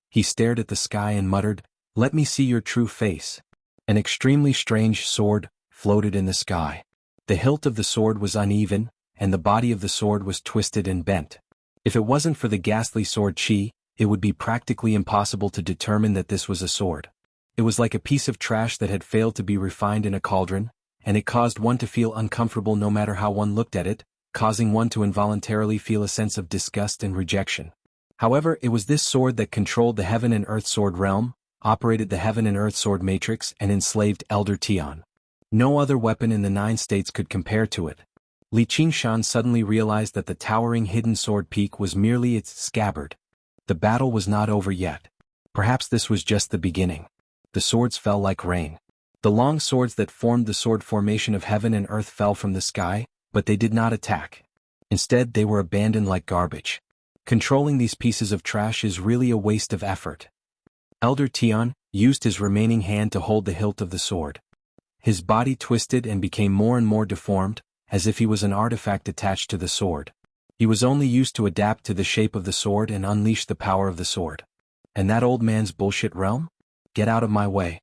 Speaker 1: He stared at the sky and muttered, Let me see your true face. An extremely strange sword floated in the sky. The hilt of the sword was uneven, and the body of the sword was twisted and bent. If it wasn't for the ghastly sword chi, it would be practically impossible to determine that this was a sword. It was like a piece of trash that had failed to be refined in a cauldron, and it caused one to feel uncomfortable no matter how one looked at it, causing one to involuntarily feel a sense of disgust and rejection. However, it was this sword that controlled the Heaven and Earth Sword realm, operated the Heaven and Earth Sword matrix, and enslaved Elder Tian. No other weapon in the 9 states could compare to it. Li Qingshan suddenly realized that the towering hidden sword peak was merely its scabbard. The battle was not over yet. Perhaps this was just the beginning. The swords fell like rain. The long swords that formed the sword formation of heaven and earth fell from the sky, but they did not attack. Instead, they were abandoned like garbage. Controlling these pieces of trash is really a waste of effort. Elder Tian used his remaining hand to hold the hilt of the sword. His body twisted and became more and more deformed, as if he was an artifact attached to the sword. He was only used to adapt to the shape of the sword and unleash the power of the sword. And that old man's bullshit realm? Get out of my way.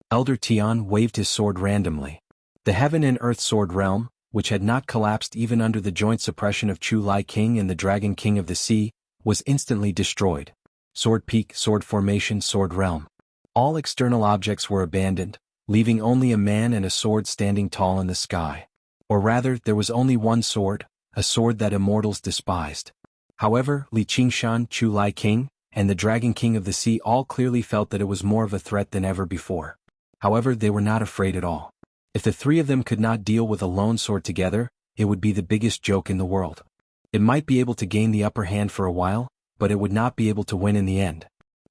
Speaker 1: Elder Tian waved his sword randomly. The Heaven and Earth Sword realm, which had not collapsed even under the joint suppression of Chu Lai King and the Dragon King of the Sea, was instantly destroyed. Sword peak, sword formation, sword realm. All external objects were abandoned, leaving only a man and a sword standing tall in the sky. Or rather, there was only one sword, a sword that immortals despised. However, Li Qingshan, Chu Lai King, and the Dragon King of the Sea all clearly felt that it was more of a threat than ever before. However, they were not afraid at all. If the 3 of them could not deal with a lone sword together, it would be the biggest joke in the world. It might be able to gain the upper hand for a while, but it would not be able to win in the end.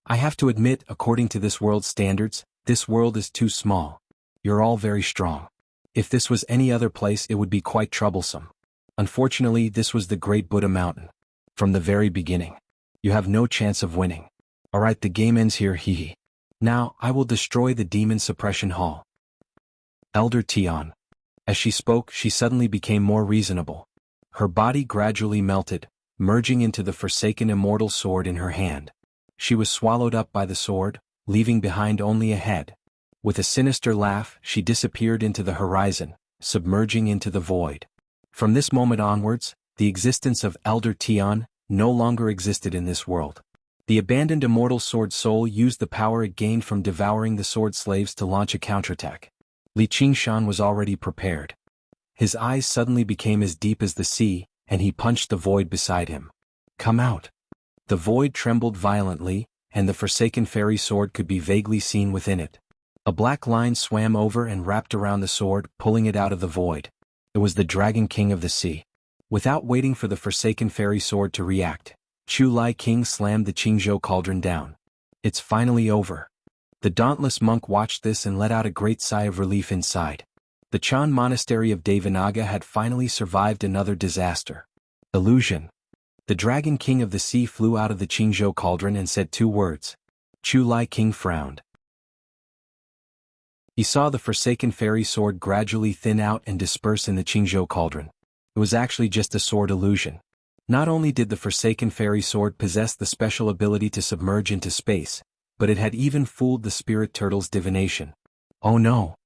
Speaker 1: I have to admit, according to this world's standards, this world is too small. You're all very strong. If this was any other place, it would be quite troublesome. Unfortunately, this was the Great Buddha Mountain. From the very beginning. You have no chance of winning. Alright, the game ends here, hehe. Now, I will destroy the Demon Suppression Hall. Elder Tian. As she spoke, she suddenly became more reasonable. Her body gradually melted, merging into the forsaken immortal sword in her hand. She was swallowed up by the sword, leaving behind only a head. With a sinister laugh, she disappeared into the horizon, submerging into the void. From this moment onwards, the existence of Elder Tian no longer existed in this world. The abandoned immortal sword soul used the power it gained from devouring the sword slaves to launch a counterattack. Li Qingshan was already prepared. His eyes suddenly became as deep as the sea, and he punched the void beside him. Come out. The void trembled violently, and the forsaken fairy sword could be vaguely seen within it. A black line swam over and wrapped around the sword, pulling it out of the void. It was the Dragon King of the Sea. Without waiting for the forsaken fairy sword to react, Chu Lai King slammed the Qingzhou cauldron down. It's finally over. The dauntless monk watched this and let out a great sigh of relief inside. The Chan monastery of Devanaga had finally survived another disaster. Illusion. The Dragon King of the Sea flew out of the Qingzhou cauldron and said 2 words. Chu Lai King frowned. He saw the forsaken fairy sword gradually thin out and disperse in the Qingzhou cauldron. It was actually just a sword illusion. Not only did the forsaken fairy sword possess the special ability to submerge into space, but it had even fooled the spirit turtle's divination. Oh no!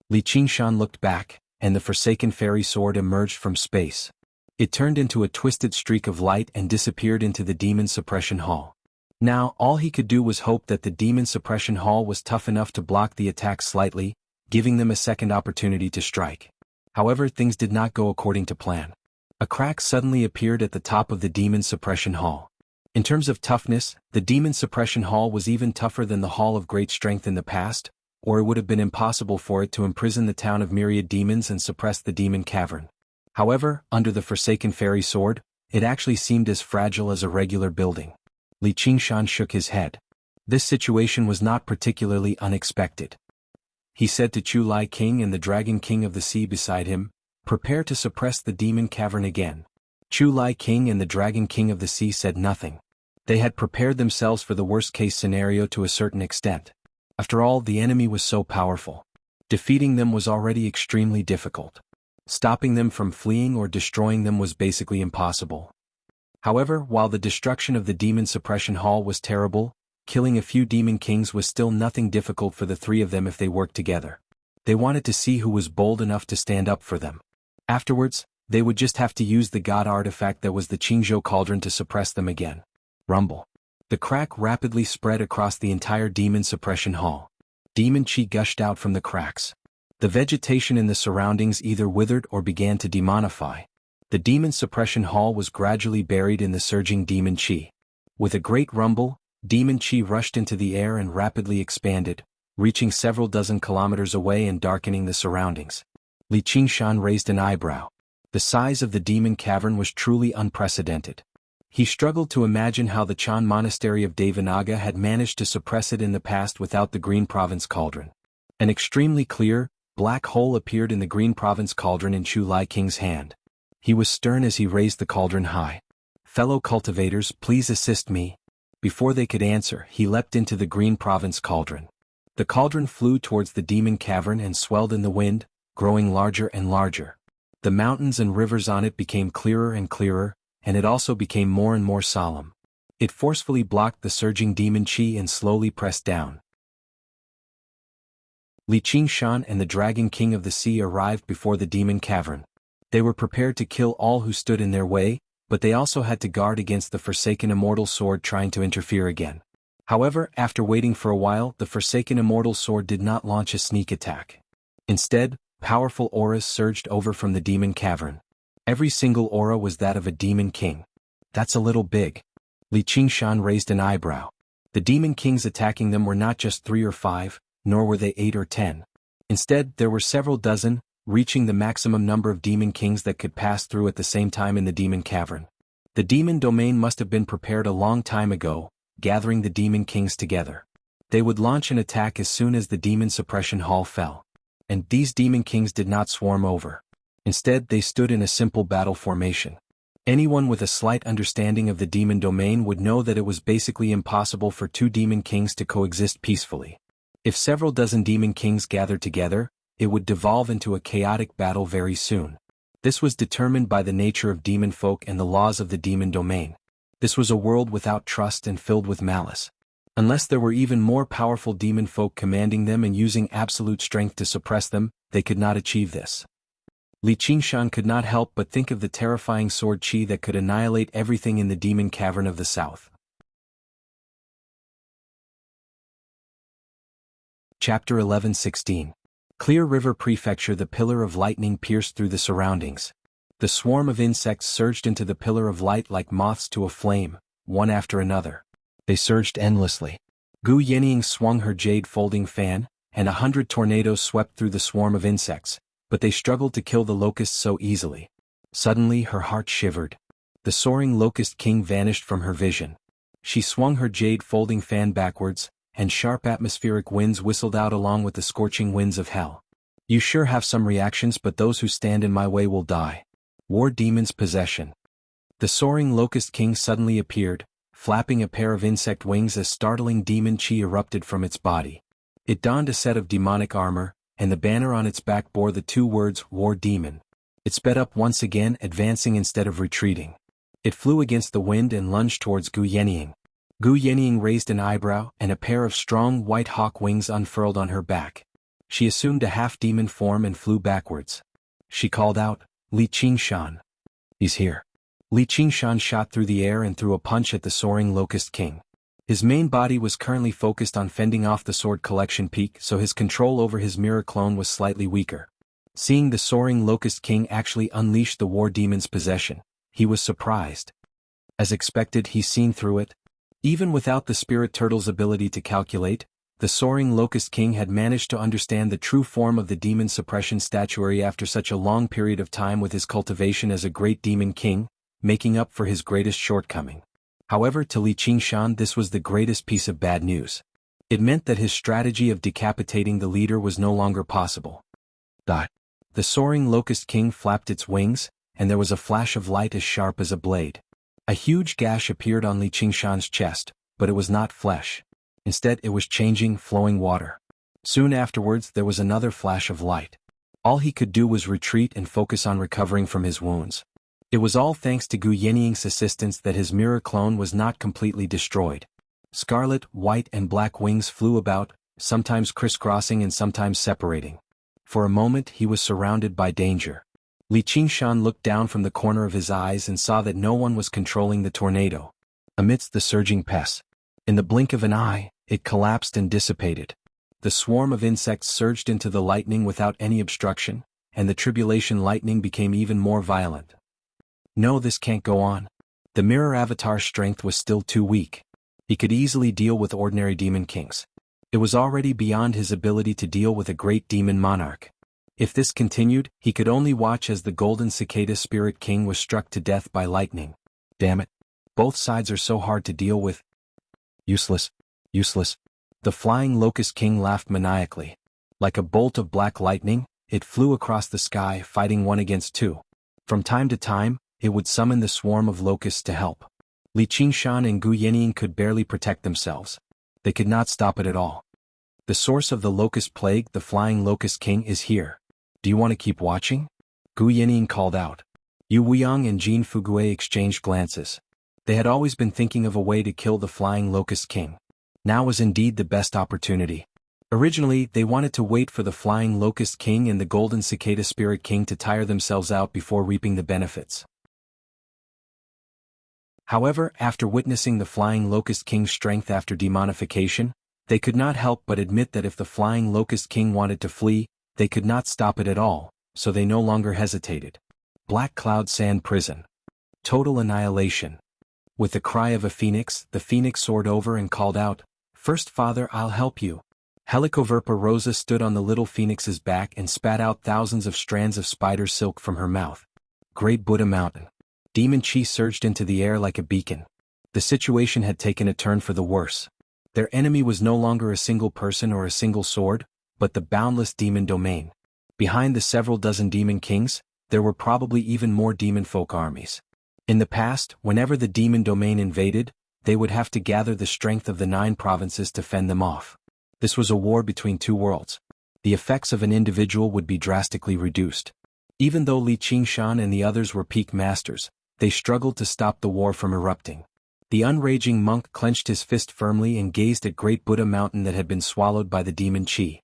Speaker 1: Li Qingshan looked back, and the forsaken fairy sword emerged from space. It turned into a twisted streak of light and disappeared into the Demon Suppression Hall. Now, all he could do was hope that the Demon Suppression Hall was tough enough to block the attack slightly, giving them a second opportunity to strike. However, things did not go according to plan. A crack suddenly appeared at the top of the Demon Suppression Hall. In terms of toughness, the Demon Suppression Hall was even tougher than the Hall of Great Strength in the past, or it would have been impossible for it to imprison the town of myriad demons and suppress the demon cavern. However, under the forsaken fairy sword, it actually seemed as fragile as a regular building. Li Qingshan shook his head. This situation was not particularly unexpected. He said to Chu Lai King and the Dragon King of the Sea beside him, prepare to suppress the demon cavern again. Chu Lai King and the Dragon King of the Sea said nothing. They had prepared themselves for the worst-case scenario to a certain extent. After all, the enemy was so powerful. Defeating them was already extremely difficult. Stopping them from fleeing or destroying them was basically impossible. However, while the destruction of the Demon Suppression Hall was terrible, killing a few demon kings was still nothing difficult for the three of them if they worked together. They wanted to see who was bold enough to stand up for them. Afterwards, they would just have to use the god artifact that was the Qingzhou cauldron to suppress them again. Rumble. The crack rapidly spread across the entire demon suppression hall. Demon chi gushed out from the cracks. The vegetation in the surroundings either withered or began to demonify. The demon suppression hall was gradually buried in the surging demon chi. With a great rumble, demon chi rushed into the air and rapidly expanded, reaching several dozen kilometers away and darkening the surroundings. Li Qingshan raised an eyebrow. The size of the demon cavern was truly unprecedented. He struggled to imagine how the Chan monastery of Devanaga had managed to suppress it in the past without the Green Province cauldron. An extremely clear, black hole appeared in the Green Province cauldron in Chu Lai King's hand. He was stern as he raised the cauldron high. "Fellow cultivators, please assist me." Before they could answer, he leapt into the Green Province cauldron. The cauldron flew towards the demon cavern and swelled in the wind, growing larger and larger. The mountains and rivers on it became clearer and clearer, and it also became more and more solemn. It forcefully blocked the surging demon chi and slowly pressed down. Li Qingshan and the Dragon King of the Sea arrived before the demon cavern. They were prepared to kill all who stood in their way, but they also had to guard against the Forsaken Immortal Sword trying to interfere again. However, after waiting for a while, the Forsaken Immortal Sword did not launch a sneak attack. Instead, powerful auras surged over from the demon cavern. Every single aura was that of a demon king. "That's a little big." Li Qingshan raised an eyebrow. The demon kings attacking them were not just 3 or 5, nor were they 8 or 10. Instead, there were several dozen, reaching the maximum number of demon kings that could pass through at the same time in the demon cavern. The demon domain must have been prepared a long time ago, gathering the demon kings together. They would launch an attack as soon as the demon suppression hall fell. And these demon kings did not swarm over. Instead, they stood in a simple battle formation. Anyone with a slight understanding of the demon domain would know that it was basically impossible for 2 demon kings to coexist peacefully. If several dozen demon kings gathered together, it would devolve into a chaotic battle very soon. This was determined by the nature of demon folk and the laws of the demon domain. This was a world without trust and filled with malice. Unless there were even more powerful demon folk commanding them and using absolute strength to suppress them, they could not achieve this. Li Qingshan could not help but think of the terrifying sword chi that could annihilate everything in the demon cavern of the south. Chapter 11:16. Clear River Prefecture. The pillar of lightning pierced through the surroundings. The swarm of insects surged into the pillar of light like moths to a flame, one after another. They surged endlessly. Gu Yenying swung her jade folding fan, and 100 tornadoes swept through the swarm of insects, but they struggled to kill the locusts so easily. Suddenly her heart shivered. The soaring locust king vanished from her vision. She swung her jade folding fan backwards, and sharp atmospheric winds whistled out along with the scorching winds of hell. "You sure have some reactions, but those who stand in my way will die." War Demon's Possession. The soaring locust king suddenly appeared, flapping a pair of insect wings as startling demon chi erupted from its body. It donned a set of demonic armor, and the banner on its back bore the 2 words War Demon. It sped up once again, advancing instead of retreating. It flew against the wind and lunged towards Gu Yenying. Gu Yenying raised an eyebrow, and a pair of strong white hawk wings unfurled on her back. She assumed a half-demon form and flew backwards. She called out, "Li Qingshan. He's here." Li Qingshan shot through the air and threw a punch at the soaring locust king. His main body was currently focused on fending off the sword collection peak, so his control over his mirror clone was slightly weaker. Seeing the soaring locust king actually unleash the war demon's possession, he was surprised. As expected, he seen through it. Even without the spirit turtle's ability to calculate, the soaring locust king had managed to understand the true form of the demon suppression statuary after such a long period of time with his cultivation as a great demon king, making up for his greatest shortcoming. However, to Li Qingshan this was the greatest piece of bad news. It meant that his strategy of decapitating the leader was no longer possible. The soaring locust king flapped its wings, and there was a flash of light as sharp as a blade. A huge gash appeared on Li Qingshan's chest, but it was not flesh. Instead, it was changing, flowing water. Soon afterwards, there was another flash of light. All he could do was retreat and focus on recovering from his wounds. It was all thanks to Gu Yenying's assistance that his mirror clone was not completely destroyed. Scarlet, white and black wings flew about, sometimes crisscrossing and sometimes separating. For a moment he was surrounded by danger. Li Qingshan looked down from the corner of his eyes and saw that no one was controlling the tornado. Amidst the surging pests, in the blink of an eye, it collapsed and dissipated. The swarm of insects surged into the lightning without any obstruction, and the tribulation lightning became even more violent. No, this can't go on. The mirror avatar's strength was still too weak. He could easily deal with ordinary demon kings. It was already beyond his ability to deal with a great demon monarch. If this continued, he could only watch as the golden cicada spirit king was struck to death by lightning. Damn it. Both sides are so hard to deal with. Useless. Useless. The flying locust king laughed maniacally. Like a bolt of black lightning, it flew across the sky, fighting one against two. From time to time, it would summon the swarm of locusts to help. Li Qingshan and Gu Yanning could barely protect themselves. They could not stop it at all. The source of the locust plague, the flying locust king, is here. Do you want to keep watching? Gu Yanning called out. Yu Wuyang and Jin Fugue exchanged glances. They had always been thinking of a way to kill the flying locust king. Now was indeed the best opportunity. Originally, they wanted to wait for the flying locust king and the golden cicada spirit king to tire themselves out before reaping the benefits. However, after witnessing the flying locust king's strength after demonification, they could not help but admit that if the flying locust king wanted to flee, they could not stop it at all, so they no longer hesitated. Black Cloud Sand Prison. Total annihilation. With the cry of a phoenix, the phoenix soared over and called out, "First Father, I'll help you." Helicoverpa Rosa stood on the little phoenix's back and spat out thousands of strands of spider silk from her mouth. Great Buddha Mountain. Demon Chi surged into the air like a beacon. The situation had taken a turn for the worse. Their enemy was no longer a single person or a single sword, but the boundless demon domain. Behind the several dozen demon kings, there were probably even more demon folk armies. In the past, whenever the demon domain invaded, they would have to gather the strength of the 9 provinces to fend them off. This was a war between two worlds. The effects of an individual would be drastically reduced. Even though Li Qingshan and the others were peak masters, they struggled to stop the war from erupting. The unraging monk clenched his fist firmly and gazed at Great Buddha Mountain that had been swallowed by the demon chi.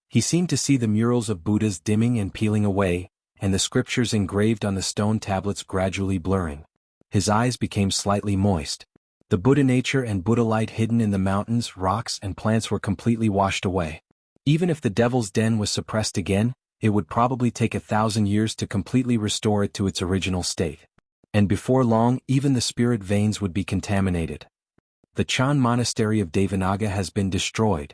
Speaker 1: He seemed to see the murals of Buddhas dimming and peeling away, and the scriptures engraved on the stone tablets gradually blurring. His eyes became slightly moist. The Buddha nature and Buddha light hidden in the mountains, rocks and plants were completely washed away. Even if the devil's den was suppressed again, it would probably take 1,000 years to completely restore it to its original state. And before long, even the spirit veins would be contaminated. The Chan monastery of Devanaga has been destroyed.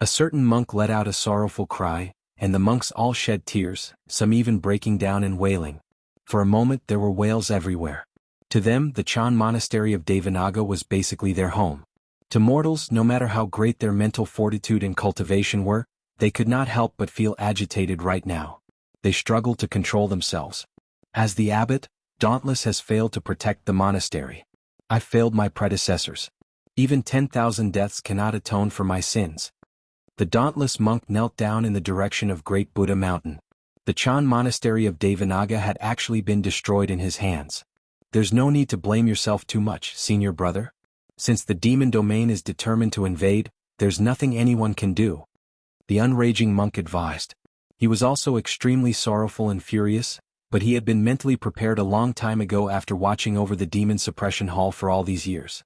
Speaker 1: A certain monk let out a sorrowful cry, and the monks all shed tears, some even breaking down and wailing. For a moment there were wails everywhere. To them, the Chan monastery of Devanaga was basically their home. To mortals, no matter how great their mental fortitude and cultivation were, they could not help but feel agitated right now. They struggled to control themselves. As the abbot, Dauntless has failed to protect the monastery. I failed my predecessors. Even 10,000 deaths cannot atone for my sins. The dauntless monk knelt down in the direction of Great Buddha Mountain. The Chan monastery of Devanaga had actually been destroyed in his hands. There's no need to blame yourself too much, senior brother. Since the demon domain is determined to invade, there's nothing anyone can do. The unraging monk advised. He was also extremely sorrowful and furious, but he had been mentally prepared a long time ago after watching over the demon suppression hall for all these years.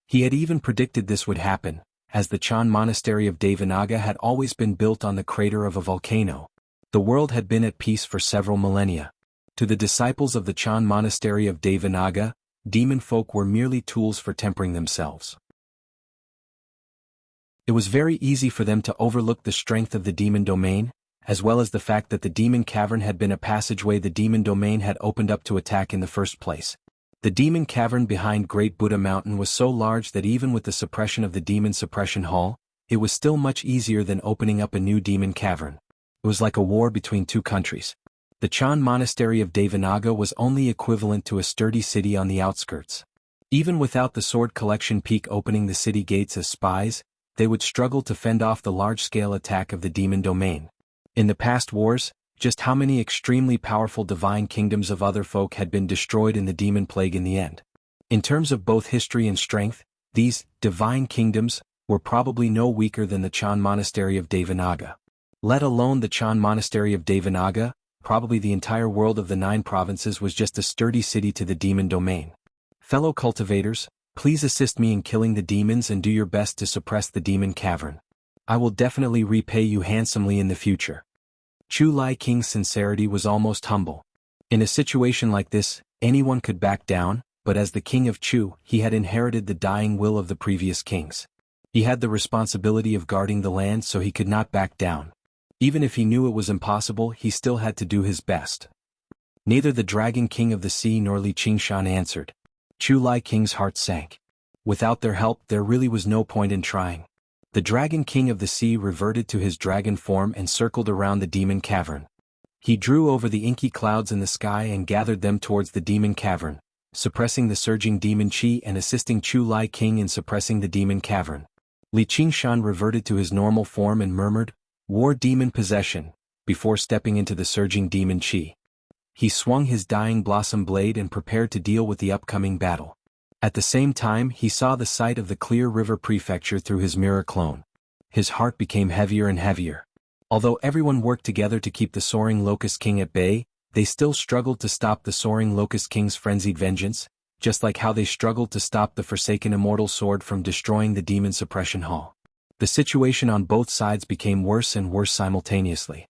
Speaker 1: He had even predicted this would happen, as the Chan monastery of Devanaga had always been built on the crater of a volcano. The world had been at peace for several millennia. To the disciples of the Chan monastery of Devanaga, demon folk were merely tools for tempering themselves. It was very easy for them to overlook the strength of the demon domain, as well as the fact that the demon cavern had been a passageway the demon domain had opened up to attack in the first place. The demon cavern behind Great Buddha Mountain was so large that even with the suppression of the demon suppression hall, it was still much easier than opening up a new demon cavern. It was like a war between two countries. The Chan monastery of Devanaga was only equivalent to a sturdy city on the outskirts. Even without the sword collection peak opening the city gates as spies, they would struggle to fend off the large-scale attack of the demon domain. In the past wars, just how many extremely powerful divine kingdoms of other folk had been destroyed in the demon plague in the end? In terms of both history and strength, These divine kingdoms were probably no weaker than the Chan monastery of Devanaga. Let alone the Chan monastery of Devanaga, probably the entire world of the 9 provinces was just a sturdy city to the demon domain. Fellow cultivators, please assist me in killing the demons and do your best to suppress the demon cavern. I will definitely repay you handsomely in the future. Chu Lai King's sincerity was almost humble. In a situation like this, anyone could back down, but as the king of Chu, he had inherited the dying will of the previous kings. He had the responsibility of guarding the land, so he could not back down. Even if he knew it was impossible, he still had to do his best. Neither the Dragon King of the Sea nor Li Qingshan answered. Chu Lai King's heart sank. Without their help, there really was no point in trying. The Dragon King of the Sea reverted to his dragon form and circled around the demon cavern. He drew over the inky clouds in the sky and gathered them towards the demon cavern, suppressing the surging demon chi and assisting Chu Lai King in suppressing the demon cavern. Li Qingshan reverted to his normal form and murmured, "War demon possession," before stepping into the surging demon chi. He swung his dying blossom blade and prepared to deal with the upcoming battle. At the same time, he saw the sight of the clear river prefecture through his mirror clone. His heart became heavier and heavier. Although everyone worked together to keep the Soaring Locust King at bay, they still struggled to stop the Soaring Locust King's frenzied vengeance, just like how they struggled to stop the Forsaken Immortal Sword from destroying the Demon Suppression Hall. The situation on both sides became worse and worse simultaneously.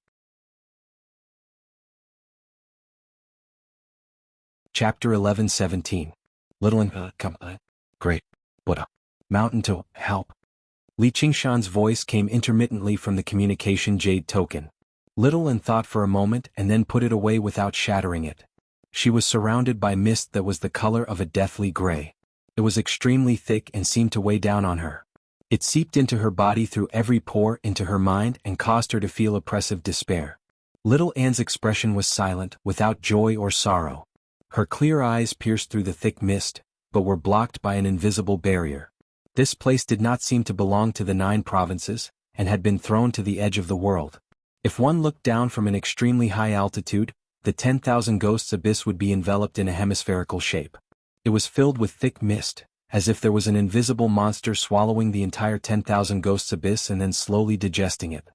Speaker 1: Chapter 11-17. Little and Great. Buddha. Mountain to help. Li Qingshan's voice came intermittently from the communication jade token. Little and thought for a moment and then put it away without shattering it. She was surrounded by mist that was the color of a deathly gray. It was extremely thick and seemed to weigh down on her. It seeped into her body through every pore into her mind and caused her to feel oppressive despair. Little Anne's expression was silent, without joy or sorrow. Her clear eyes pierced through the thick mist, but were blocked by an invisible barrier. This place did not seem to belong to the 9 provinces, and had been thrown to the edge of the world. If one looked down from an extremely high altitude, the 10,000 Ghosts abyss would be enveloped in a hemispherical shape. It was filled with thick mist, as if there was an invisible monster swallowing the entire 10,000 Ghosts abyss and then slowly digesting it.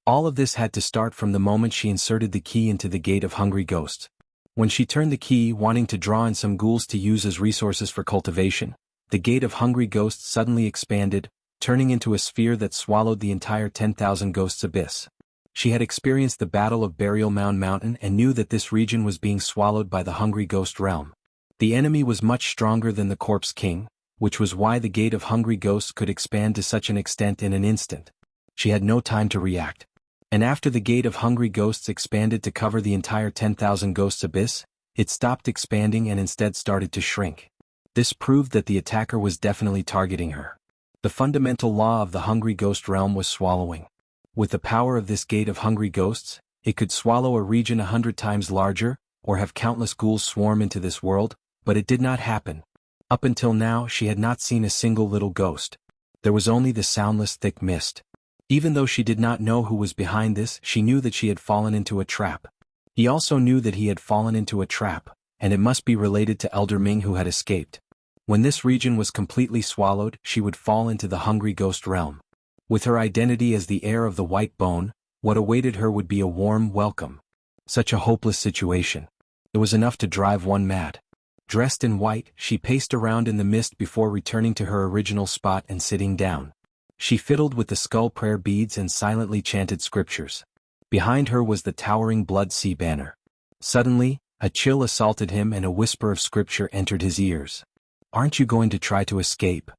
Speaker 1: All of this had to start from the moment she inserted the key into the Gate of Hungry Ghosts. When she turned the key, wanting to draw in some ghouls to use as resources for cultivation, the Gate of Hungry Ghosts suddenly expanded, turning into a sphere that swallowed the entire 10,000 Ghosts abyss. She had experienced the Battle of Burial Mound Mountain and knew that this region was being swallowed by the Hungry Ghost realm. The enemy was much stronger than the Corpse King, which was why the Gate of Hungry Ghosts could expand to such an extent in an instant. She had no time to react. And after the Gate of Hungry Ghosts expanded to cover the entire 10,000 Ghosts abyss, it stopped expanding and instead started to shrink. This proved that the attacker was definitely targeting her. The fundamental law of the Hungry Ghost realm was swallowing. With the power of this Gate of Hungry Ghosts, it could swallow a region 100 times larger, or have countless ghouls swarm into this world, but it did not happen. Up until now, she had not seen a single little ghost. There was only the soundless thick mist. Even though she did not know who was behind this, she knew that she had fallen into a trap. He also knew that he had fallen into a trap, and it must be related to Elder Ming who had escaped. When this region was completely swallowed, she would fall into the Hungry Ghost realm. With her identity as the heir of the White Bone, what awaited her would be a warm welcome. Such a hopeless situation. It was enough to drive one mad. Dressed in white, she paced around in the mist before returning to her original spot and sitting down. She fiddled with the skull prayer beads and silently chanted scriptures. Behind her was the towering blood sea banner. Suddenly, a chill assaulted him and a whisper of scripture entered his ears. "Aren't you going to try to escape?"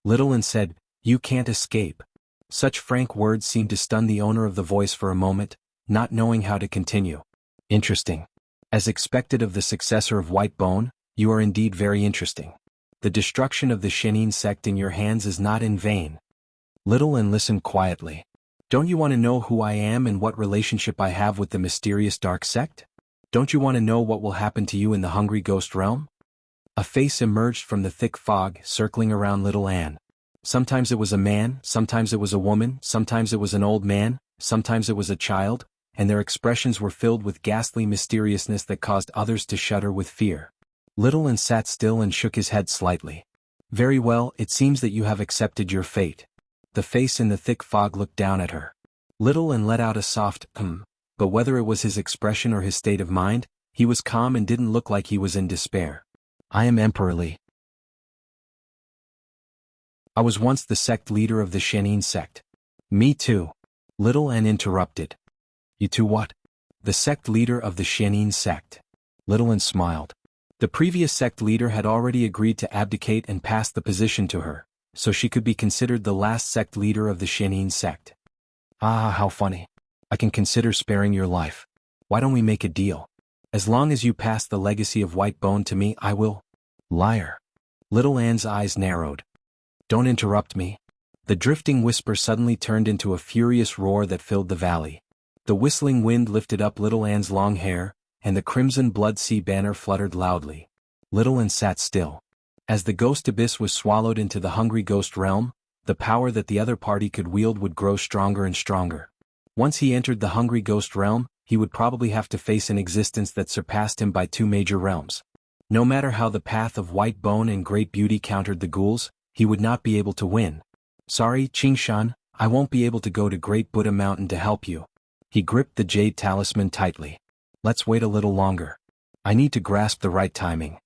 Speaker 1: Little Anne said, "You can't escape." Such frank words seemed to stun the owner of the voice for a moment, not knowing how to continue. "Interesting. As expected of the successor of White Bone, you are indeed very interesting. The destruction of the Shenin sect in your hands is not in vain." Little Anne listened quietly. "Don't you want to know who I am and what relationship I have with the mysterious dark sect? Don't you want to know what will happen to you in the Hungry Ghost realm?" A face emerged from the thick fog, circling around Little Anne. Sometimes it was a man, sometimes it was a woman, sometimes it was an old man, sometimes it was a child, and their expressions were filled with ghastly mysteriousness that caused others to shudder with fear. Little Anne sat still and shook his head slightly. Very well, it seems that you have accepted your fate. The face in the thick fog looked down at her. Little and let out a soft, but whether it was his expression or his state of mind, he was calm and didn't look like he was in despair. I am Emperor Li. I was once the sect leader of the Shenin sect. Me too. Little N interrupted. You too what? The sect leader of the Shenin sect. Little N smiled. The previous sect leader had already agreed to abdicate and pass the position to her, so she could be considered the last sect leader of the Shenin sect. Ah, how funny. I can consider sparing your life. Why don't we make a deal? As long as you pass the legacy of White Bone to me, I will. Liar. Little Anne's eyes narrowed. Don't interrupt me. The drifting whisper suddenly turned into a furious roar that filled the valley. The whistling wind lifted up Little Anne's long hair, and the crimson blood sea banner fluttered loudly. Little Anne sat still. As the ghost abyss was swallowed into the hungry ghost realm, the power that the other party could wield would grow stronger and stronger. Once he entered the hungry ghost realm, he would probably have to face an existence that surpassed him by 2 major realms. No matter how the path of White Bone and Great Beauty countered the ghouls, he would not be able to win. Sorry, Qingshan, I won't be able to go to Great Buddha Mountain to help you. He gripped the jade talisman tightly. Let's wait a little longer. I need to grasp the right timing.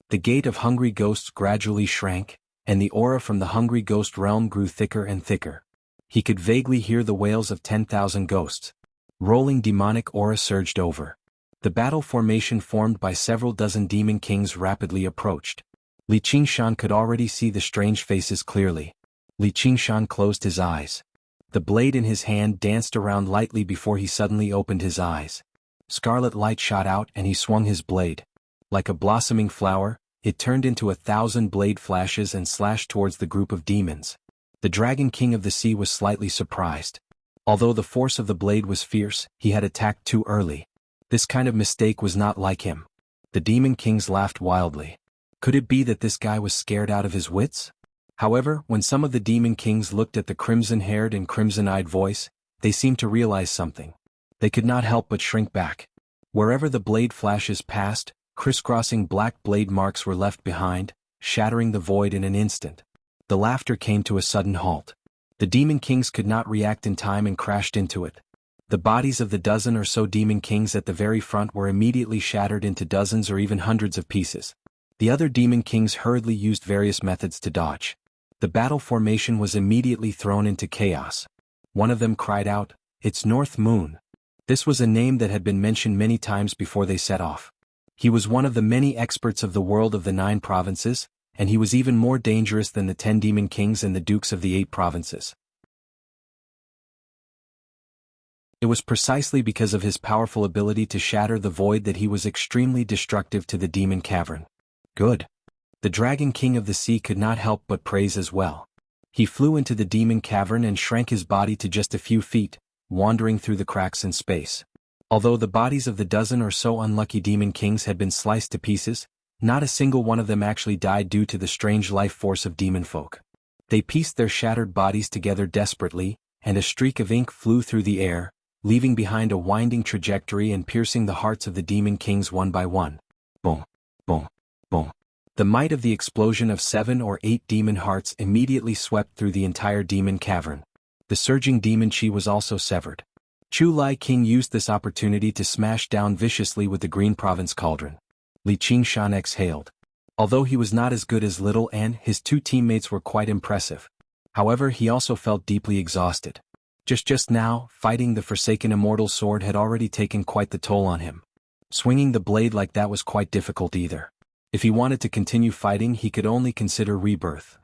Speaker 1: The gate of hungry ghosts gradually shrank, and the aura from the hungry ghost realm grew thicker and thicker. He could vaguely hear the wails of 10,000 ghosts. Rolling demonic aura surged over. The battle formation formed by several dozen demon kings rapidly approached. Li Qingshan could already see the strange faces clearly. Li Qingshan closed his eyes. The blade in his hand danced around lightly before he suddenly opened his eyes. Scarlet light shot out and he swung his blade. Like a blossoming flower, it turned into 1,000 blade flashes and slashed towards the group of demons. The Dragon King of the Sea was slightly surprised. Although the force of the blade was fierce, he had attacked too early. This kind of mistake was not like him. The demon kings laughed wildly. Could it be that this guy was scared out of his wits? However, when some of the demon kings looked at the crimson-haired and crimson-eyed voice, they seemed to realize something. They could not help but shrink back. Wherever the blade flashes passed, crisscrossing black blade marks were left behind, shattering the void in an instant. The laughter came to a sudden halt. The demon kings could not react in time and crashed into it. The bodies of the dozen or so demon kings at the very front were immediately shattered into dozens or even hundreds of pieces. The other demon kings hurriedly used various methods to dodge. The battle formation was immediately thrown into chaos. One of them cried out, "It's North Moon." This was a name that had been mentioned many times before they set off. He was one of the many experts of the world of the 9 provinces, and he was even more dangerous than the 10 demon kings and the dukes of the 8 provinces. It was precisely because of his powerful ability to shatter the void that he was extremely destructive to the demon cavern. Good. The Dragon King of the Sea could not help but praise as well. He flew into the demon cavern and shrank his body to just a few feet, wandering through the cracks in space. Although the bodies of the dozen or so unlucky demon kings had been sliced to pieces, not a single one of them actually died due to the strange life force of demon folk. They pieced their shattered bodies together desperately, and a streak of ink flew through the air, leaving behind a winding trajectory and piercing the hearts of the demon kings one by one. Boom, boom, boom. The might of the explosion of 7 or 8 demon hearts immediately swept through the entire demon cavern. The surging demon chi was also severed. Chu Lai King used this opportunity to smash down viciously with the Green Province Cauldron. Li Qingshan exhaled. Although he was not as good as Little An, his 2 teammates were quite impressive. However, he also felt deeply exhausted. Just now, fighting the Forsaken Immortal Sword had already taken quite the toll on him. Swinging the blade like that was quite difficult either. If he wanted to continue fighting, he could only consider rebirth.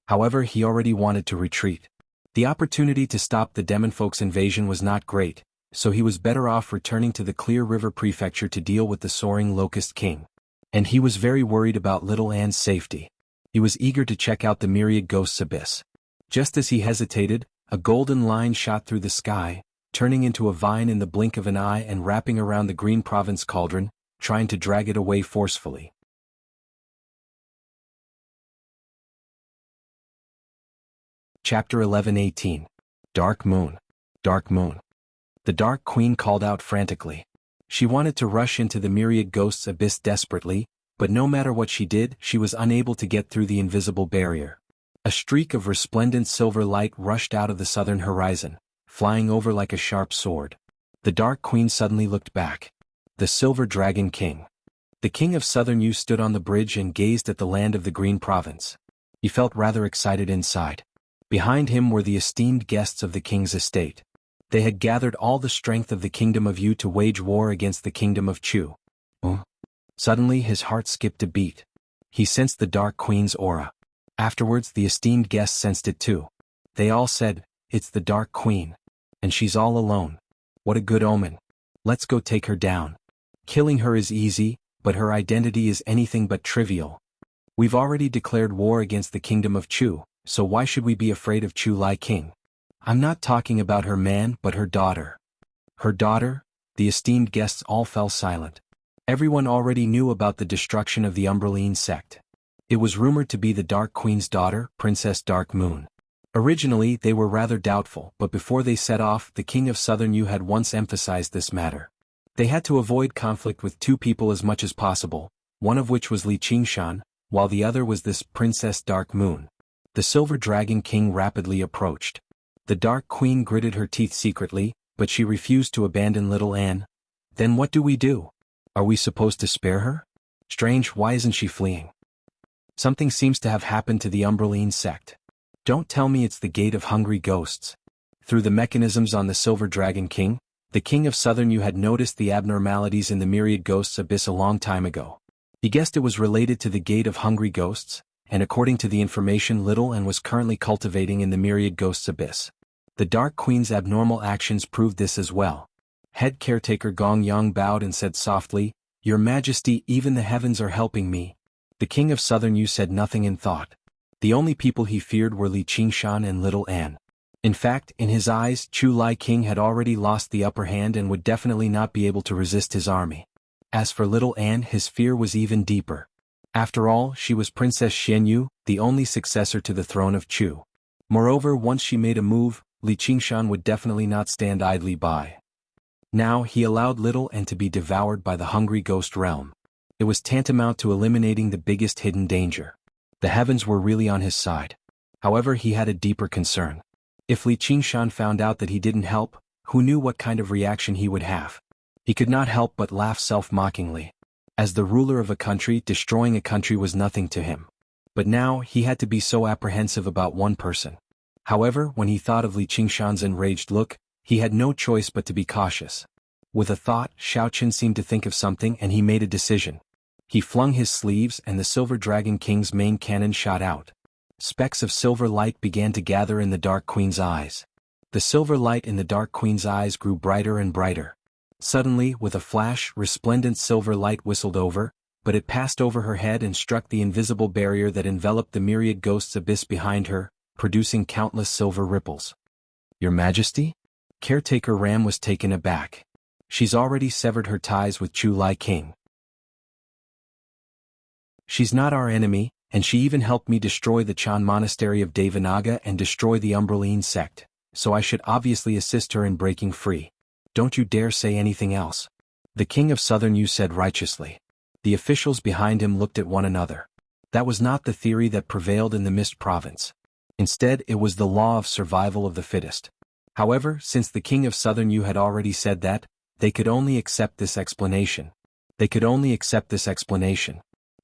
Speaker 1: However, he already wanted to retreat. The opportunity to stop the demonfolk's invasion was not great, so he was better off returning to the Clear River Prefecture to deal with the soaring Locust King. And he was very worried about Little Anne's safety. He was eager to check out the myriad ghosts abyss. Just as he hesitated, a golden line shot through the sky, turning into a vine in the blink of an eye and wrapping around the Green Province Cauldron, trying to drag it away forcefully. Chapter 11:18. Dark Moon. Dark Moon. The Dark Queen called out frantically. She wanted to rush into the myriad ghosts abyss desperately, But no matter what she did, she was unable to get through the invisible barrier. A streak of resplendent silver light rushed out of the southern horizon, flying over like a sharp sword. The Dark Queen suddenly looked back. The Silver Dragon King. The king of Southern Yu stood on the bridge and gazed at the land of the Green Province. He felt rather excited inside. Behind him were the esteemed guests of the king's estate. They had gathered all the strength of the kingdom of Yu to wage war against the kingdom of Chu. Suddenly his heart skipped a beat. He sensed the Dark Queen's aura. Afterwards the esteemed guests sensed it too. They all said, "It's the Dark Queen. And she's all alone. What a good omen. Let's go take her down. Killing her is easy, but her identity is anything but trivial. We've already declared war against the kingdom of Chu, so why should we be afraid of Chu Lai King? I'm not talking about her man but her daughter." Her daughter? The esteemed guests all fell silent. Everyone already knew about the destruction of the Umbraline sect. It was rumored to be the Dark Queen's daughter, Princess Dark Moon. Originally they were rather doubtful, but before they set off, the king of Southern Yu had once emphasized this matter. They had to avoid conflict with two people as much as possible, one of which was Li Qingshan, while the other was this Princess Dark Moon. The Silver Dragon King rapidly approached. The Dark Queen gritted her teeth secretly, but she refused to abandon little Anne. Then what do we do? Are we supposed to spare her? Strange, why isn't she fleeing? Something seems to have happened to the Umbraline sect. Don't tell me it's the Gate of Hungry Ghosts. Through the mechanisms on the Silver Dragon King, the king of Southern Yu had noticed the abnormalities in the Myriad Ghosts abyss a long time ago. He guessed it was related to the Gate of Hungry Ghosts, and according to the information little Anne was currently cultivating in the Myriad Ghosts abyss. The Dark Queen's abnormal actions proved this as well. Head caretaker Gong Yang bowed and said softly, "Your Majesty, even the heavens are helping me." The king of Southern Yu said nothing in thought. The only people he feared were Li Qingshan and little Anne. In fact, in his eyes, Chu Lai King had already lost the upper hand and would definitely not be able to resist his army. As for little Anne, his fear was even deeper. After all, she was Princess Xianyu, the only successor to the throne of Chu. Moreover, once she made a move, Li Qingshan would definitely not stand idly by. Now he allowed little Anne to be devoured by the hungry ghost realm. It was tantamount to eliminating the biggest hidden danger. The heavens were really on his side. However, he had a deeper concern. If Li Qingshan found out that he didn't help, who knew what kind of reaction he would have? He could not help but laugh self-mockingly. As the ruler of a country, destroying a country was nothing to him. But now, he had to be so apprehensive about one person. However, when he thought of Li Qingshan's enraged look, he had no choice but to be cautious. With a thought, Xiaoqin seemed to think of something and he made a decision. He flung his sleeves and the Silver Dragon King's main cannon shot out. Specks of silver light began to gather in the Dark Queen's eyes. The silver light in the Dark Queen's eyes grew brighter and brighter. Suddenly, with a flash, resplendent silver light whistled over, but it passed over her head and struck the invisible barrier that enveloped the Myriad Ghosts abyss behind her, producing countless silver ripples. "Your Majesty?" Caretaker Ram was taken aback. "She's already severed her ties with Chu Lai King. She's not our enemy, and she even helped me destroy the Chan Monastery of Devanaga and destroy the Umbraline sect, so I should obviously assist her in breaking free. Don't you dare say anything else." The king of Southern Yu said righteously. The officials behind him looked at one another. That was not the theory that prevailed in the Mist Province. Instead, it was the law of survival of the fittest. However, since the king of Southern Yu had already said that, they could only accept this explanation.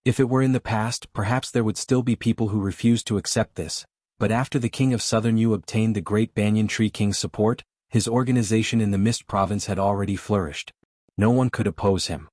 Speaker 1: If it were in the past, perhaps there would still be people who refused to accept this, but after the king of Southern Yu obtained the great Banyan Tree King's support, his organization in the Mist Province had already flourished. No one could oppose him.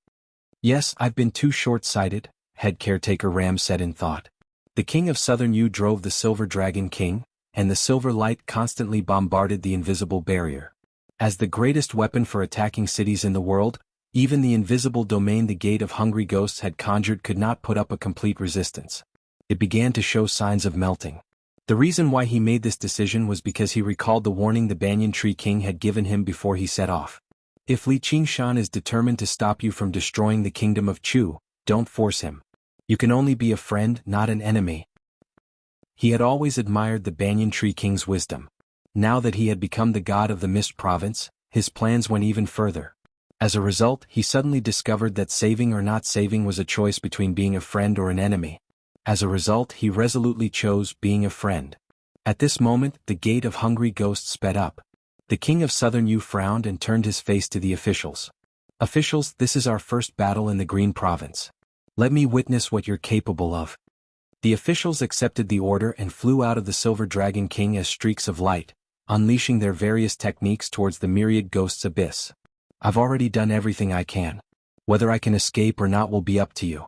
Speaker 1: "Yes, I've been too short-sighted," head caretaker Ram said in thought. The king of Southern Yu drove the Silver Dragon King, and the silver light constantly bombarded the invisible barrier. As the greatest weapon for attacking cities in the world, even the invisible domain the Gate of Hungry Ghosts had conjured could not put up a complete resistance. It began to show signs of melting. The reason why he made this decision was because he recalled the warning the Banyan Tree King had given him before he set off. If Li Qingshan is determined to stop you from destroying the kingdom of Chu, don't force him. You can only be a friend, not an enemy. He had always admired the Banyan Tree King's wisdom. Now that he had become the god of the Mist Province, his plans went even further. As a result, he suddenly discovered that saving or not saving was a choice between being a friend or an enemy. As a result, he resolutely chose being a friend. At this moment, the gate of hungry ghosts sped up. The king of Southern Yu frowned and turned his face to the officials. Officials, this is our first battle in the Green Province. Let me witness what you're capable of. The officials accepted the order and flew out of the Silver Dragon King as streaks of light, unleashing their various techniques towards the myriad ghosts' abyss. I've already done everything I can. Whether I can escape or not will be up to you.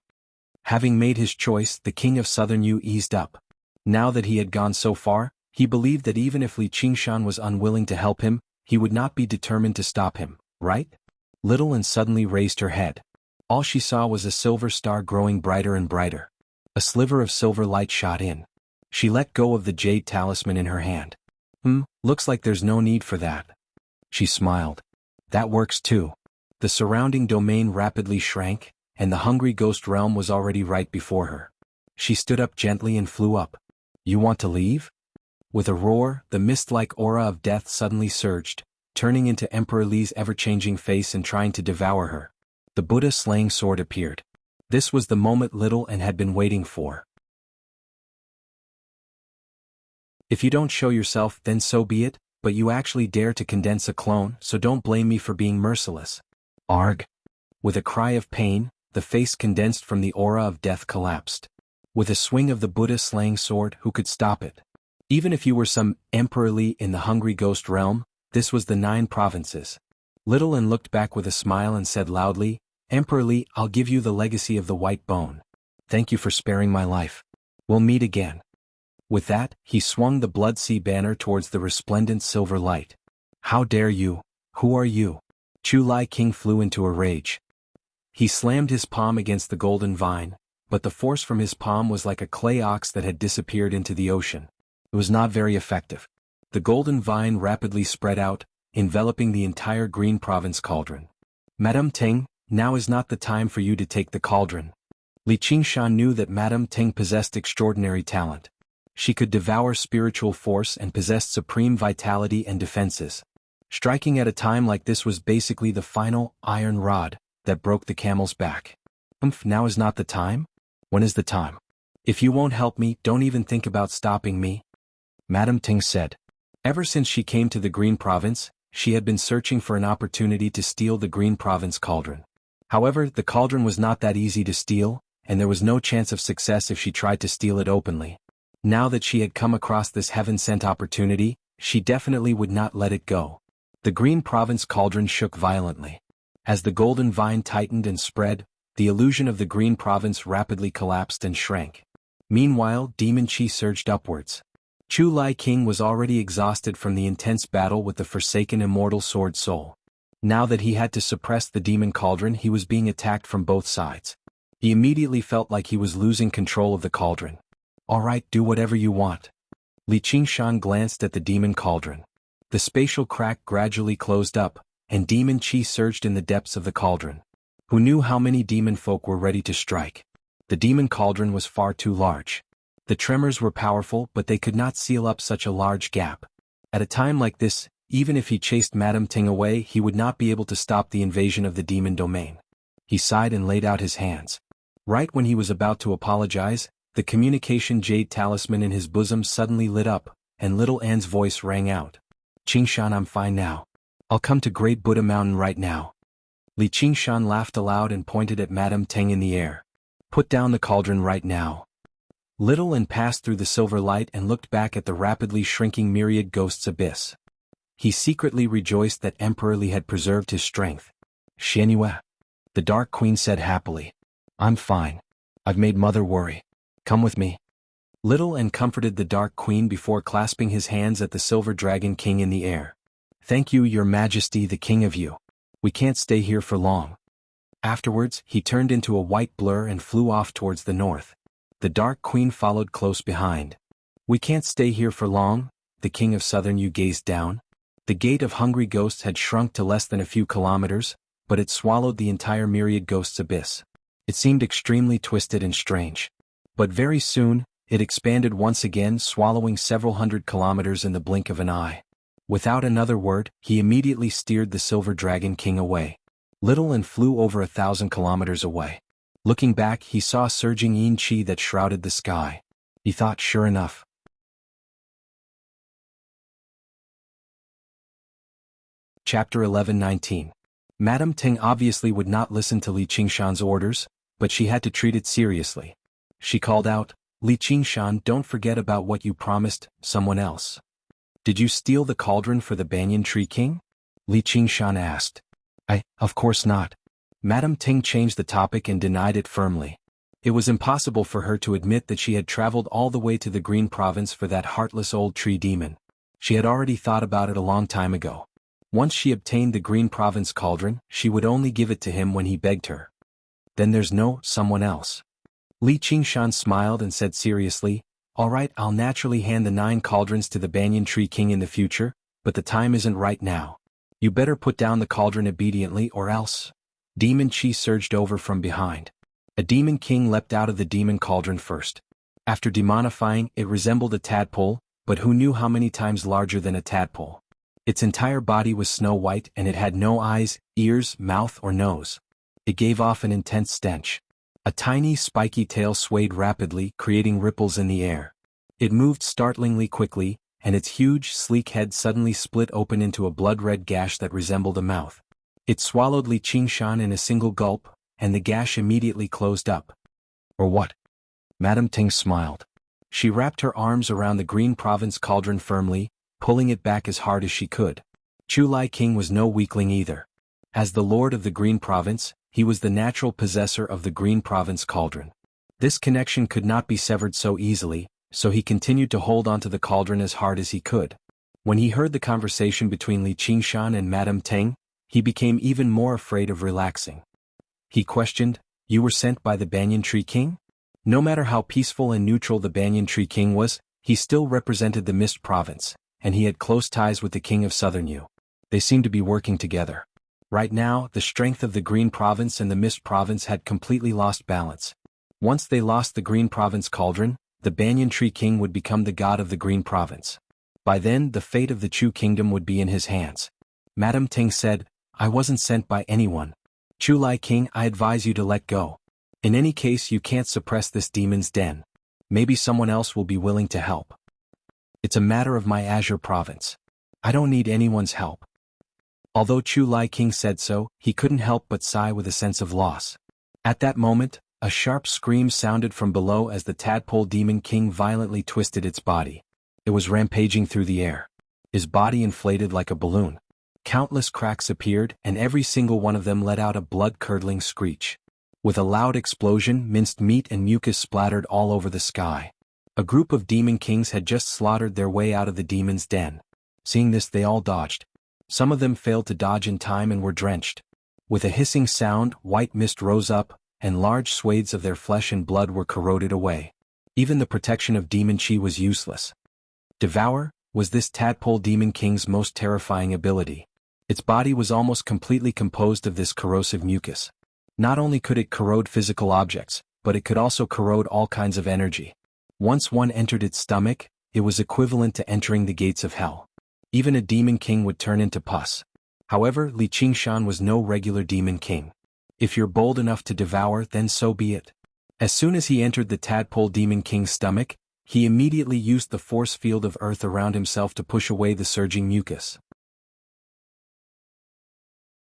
Speaker 1: Having made his choice, the king of Southern Yu eased up. Now that he had gone so far, he believed that even if Li Qingshan was unwilling to help him, he would not be determined to stop him, right? Little Anne suddenly raised her head. All she saw was a silver star growing brighter and brighter. A sliver of silver light shot in. She let go of the jade talisman in her hand. Looks like there's no need for that. She smiled. That works too. The surrounding domain rapidly shrank, and the hungry ghost realm was already right before her. She stood up gently and flew up. You want to leave? With a roar, the mist-like aura of death suddenly surged, turning into Emperor Li's ever-changing face and trying to devour her. The Buddha-slaying sword appeared. This was the moment Little Anne had been waiting for. If you don't show yourself, then so be it, but you actually dare to condense a clone, so don't blame me for being merciless. Arg! With a cry of pain, the face condensed from the aura of death collapsed. With a swing of the Buddha-slaying sword, who could stop it? Even if you were some Emperor Li in the hungry ghost realm, this was the 9 provinces. Little Anne looked back with a smile and said loudly, Emperor Li, I'll give you the legacy of the white bone. Thank you for sparing my life. We'll meet again. With that, he swung the Blood Sea banner towards the resplendent silver light. How dare you? Who are you? Chu Lai King flew into a rage. He slammed his palm against the golden vine, but the force from his palm was like a clay ox that had disappeared into the ocean. It was not very effective. The golden vine rapidly spread out, enveloping the entire Green Province cauldron. Madame Ting, now is not the time for you to take the cauldron. Li Qingshan knew that Madame Ting possessed extraordinary talent. She could devour spiritual force and possessed supreme vitality and defenses. Striking at a time like this was basically the final iron rod that broke the camel's back. Now is not the time? When is the time? If you won't help me, don't even think about stopping me. Madame Ting said. Ever since she came to the Green Province, she had been searching for an opportunity to steal the Green Province cauldron. However, the cauldron was not that easy to steal, and there was no chance of success if she tried to steal it openly. Now that she had come across this heaven-sent opportunity, she definitely would not let it go. The Green Province cauldron shook violently. As the golden vine tightened and spread, the illusion of the Green Province rapidly collapsed and shrank. Meanwhile, demon chi surged upwards. Chu Lai King was already exhausted from the intense battle with the forsaken immortal sword soul. Now that he had to suppress the demon cauldron, he was being attacked from both sides. He immediately felt like he was losing control of the cauldron. Alright, do whatever you want. Li Qingshan glanced at the demon cauldron. The spatial crack gradually closed up, and demon chi surged in the depths of the cauldron. Who knew how many demon folk were ready to strike? The demon cauldron was far too large. The tremors were powerful, but they could not seal up such a large gap. At a time like this, even if he chased Madame Ting away, he would not be able to stop the invasion of the demon domain. He sighed and laid out his hands. Right when he was about to apologize, the communication jade talisman in his bosom suddenly lit up, and Little Anne's voice rang out. Qingshan, I'm fine now. I'll come to Great Buddha Mountain right now. Li Qingshan laughed aloud and pointed at Madame Ting in the air. Put down the cauldron right now. Little Anne passed through the silver light and looked back at the rapidly shrinking myriad ghosts' abyss. He secretly rejoiced that Emperor Li had preserved his strength. Xianyue. The Dark Queen said happily. I'm fine. I've made Mother worry. Come with me. Little Anne comforted the Dark Queen before clasping his hands at the Silver Dragon King in the air. Thank you, Your Majesty, the King of you. We can't stay here for long. Afterwards, he turned into a white blur and flew off towards the north. The Dark Queen followed close behind. We can't stay here for long, the King of Southern Yu gazed down. The gate of hungry ghosts had shrunk to less than a few kilometers, but it swallowed the entire myriad ghosts' abyss. It seemed extremely twisted and strange. But very soon, it expanded once again, swallowing several hundred kilometers in the blink of an eye. Without another word, he immediately steered the Silver Dragon King away. little and flew over 1,000 kilometers away. Looking back, he saw surging yin qi that shrouded the sky. He thought, sure enough. Chapter 11:19. Madame Ting obviously would not listen to Li Qingshan's orders, but she had to treat it seriously. She called out, Li Qingshan, don't forget about what you promised someone else. Did you steal the cauldron for the banyan tree king? Li Qingshan asked. Of course not. Madame Ting changed the topic and denied it firmly. It was impossible for her to admit that she had traveled all the way to the Green Province for that heartless old tree demon. She had already thought about it a long time ago. Once she obtained the Green Province cauldron, she would only give it to him when he begged her. Then there's no someone else. Li Qingshan smiled and said seriously, all right, I'll naturally hand the 9 cauldrons to the banyan tree king in the future, but the time isn't right now. You better put down the cauldron obediently or else. Demon Qi surged over from behind. A demon king leapt out of the demon cauldron first. After demonifying, it resembled a tadpole, but who knew how many times larger than a tadpole? Its entire body was snow white and it had no eyes, ears, mouth or nose. It gave off an intense stench. A tiny spiky tail swayed rapidly, creating ripples in the air. It moved startlingly quickly, and its huge, sleek head suddenly split open into a blood-red gash that resembled a mouth. It swallowed Li Qingshan in a single gulp, and the gash immediately closed up. Or what? Madame Ting smiled. She wrapped her arms around the Green Province cauldron firmly, pulling it back as hard as she could. Chu Lai King was no weakling either. As the Lord of the Green Province, he was the natural possessor of the Green Province cauldron. This connection could not be severed so easily, so he continued to hold onto the cauldron as hard as he could. When he heard the conversation between Li Qingshan and Madame Ting, he became even more afraid of relaxing. He questioned, you were sent by the Banyan Tree King? No matter how peaceful and neutral the Banyan Tree King was, he still represented the Mist Province, and he had close ties with the King of Southern Yu. They seemed to be working together. Right now, the strength of the Green Province and the Mist Province had completely lost balance. Once they lost the Green Province cauldron, the Banyan Tree King would become the god of the Green Province. By then, the fate of the Chu Kingdom would be in his hands. Madame Ting said, I wasn't sent by anyone. Chu Lai King, I advise you to let go. In any case, you can't suppress this demon's den. Maybe someone else will be willing to help. It's a matter of my Azure Province. I don't need anyone's help. Although Chu Lai King said so, he couldn't help but sigh with a sense of loss. At that moment, a sharp scream sounded from below as the Tadpole Demon King violently twisted its body. It was rampaging through the air. His body inflated like a balloon. Countless cracks appeared, and every single one of them let out a blood-curdling screech. With a loud explosion, minced meat and mucus splattered all over the sky. A group of demon kings had just slaughtered their way out of the demon's den. Seeing this, they all dodged. Some of them failed to dodge in time and were drenched. With a hissing sound, white mist rose up, and large swathes of their flesh and blood were corroded away. Even the protection of demon chi was useless. Devour was this tadpole demon king's most terrifying ability. Its body was almost completely composed of this corrosive mucus. Not only could it corrode physical objects, but it could also corrode all kinds of energy. Once one entered its stomach, it was equivalent to entering the gates of hell. Even a demon king would turn into pus. However, Li Qingshan was no regular demon king. If you're bold enough to devour, then so be it. As soon as he entered the tadpole demon king's stomach, he immediately used the force field of earth around himself to push away the surging mucus.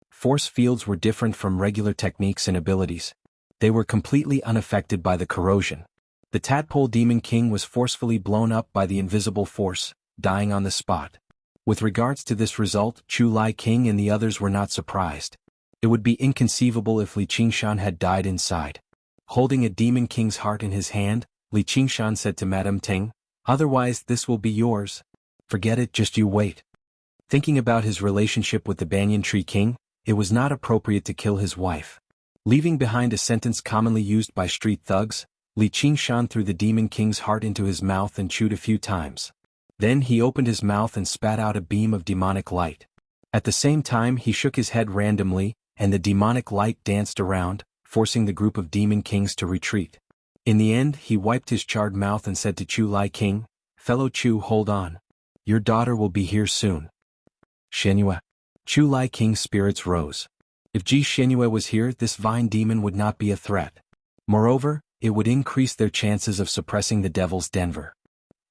Speaker 1: Force fields were different from regular techniques and abilities. They were completely unaffected by the corrosion. The Tadpole Demon King was forcefully blown up by the invisible force, dying on the spot. With regards to this result, Chu Lai King and the others were not surprised. It would be inconceivable if Li Qingshan had died inside. Holding a Demon King's heart in his hand, Li Qingshan said to Madame Ting, "Otherwise this will be yours. Forget it, just you wait." Thinking about his relationship with the Banyan Tree King, it was not appropriate to kill his wife. Leaving behind a sentence commonly used by street thugs, Li Qingshan threw the Demon King's heart into his mouth and chewed a few times. Then he opened his mouth and spat out a beam of demonic light. At the same time he shook his head randomly, and the demonic light danced around, forcing the group of Demon Kings to retreat. In the end, he wiped his charred mouth and said to Chu Lai King, "Fellow Chu, hold on. Your daughter will be here soon." Shenyue. Chu Lai King's spirits rose. If Ji Shenyue was here, this vine demon would not be a threat. Moreover, it would increase their chances of suppressing the Devil's Denver.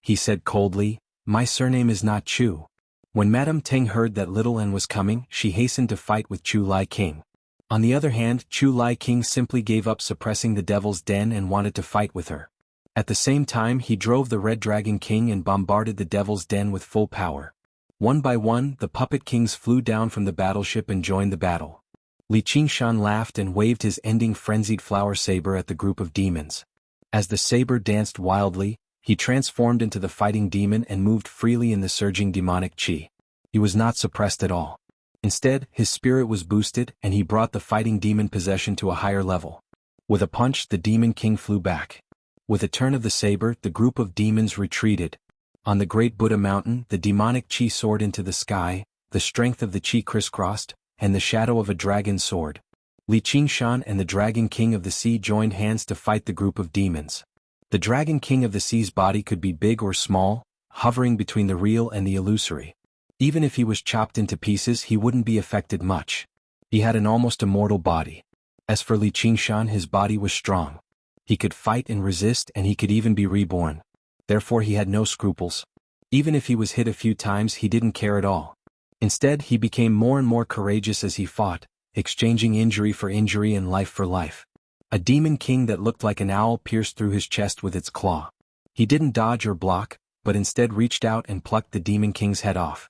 Speaker 1: He said coldly, "My surname is not Chu." When Madame Teng heard that Little N was coming, she hastened to fight with Chu Lai King. On the other hand, Chu Lai King simply gave up suppressing the Devil's Den and wanted to fight with her. At the same time, he drove the Red Dragon King and bombarded the Devil's Den with full power. One by one, the puppet kings flew down from the battleship and joined the battle. Li Qingshan laughed and waved his ending frenzied flower saber at the group of demons. As the saber danced wildly, he transformed into the fighting demon and moved freely in the surging demonic chi. He was not suppressed at all. Instead, his spirit was boosted and he brought the fighting demon possession to a higher level. With a punch, the demon king flew back. With a turn of the saber, the group of demons retreated. On the great Buddha mountain, the demonic chi soared into the sky, the strength of the chi crisscrossed, and the shadow of a dragon soared. Li Qingshan and the Dragon King of the Sea joined hands to fight the group of demons. The Dragon King of the Sea's body could be big or small, hovering between the real and the illusory. Even if he was chopped into pieces, he wouldn't be affected much. He had an almost immortal body. As for Li Qingshan, his body was strong. He could fight and resist, and he could even be reborn. Therefore he had no scruples. Even if he was hit a few times, he didn't care at all. Instead, he became more and more courageous as he fought, exchanging injury for injury and life for life. A demon king that looked like an owl pierced through his chest with its claw. He didn't dodge or block, but instead reached out and plucked the demon king's head off.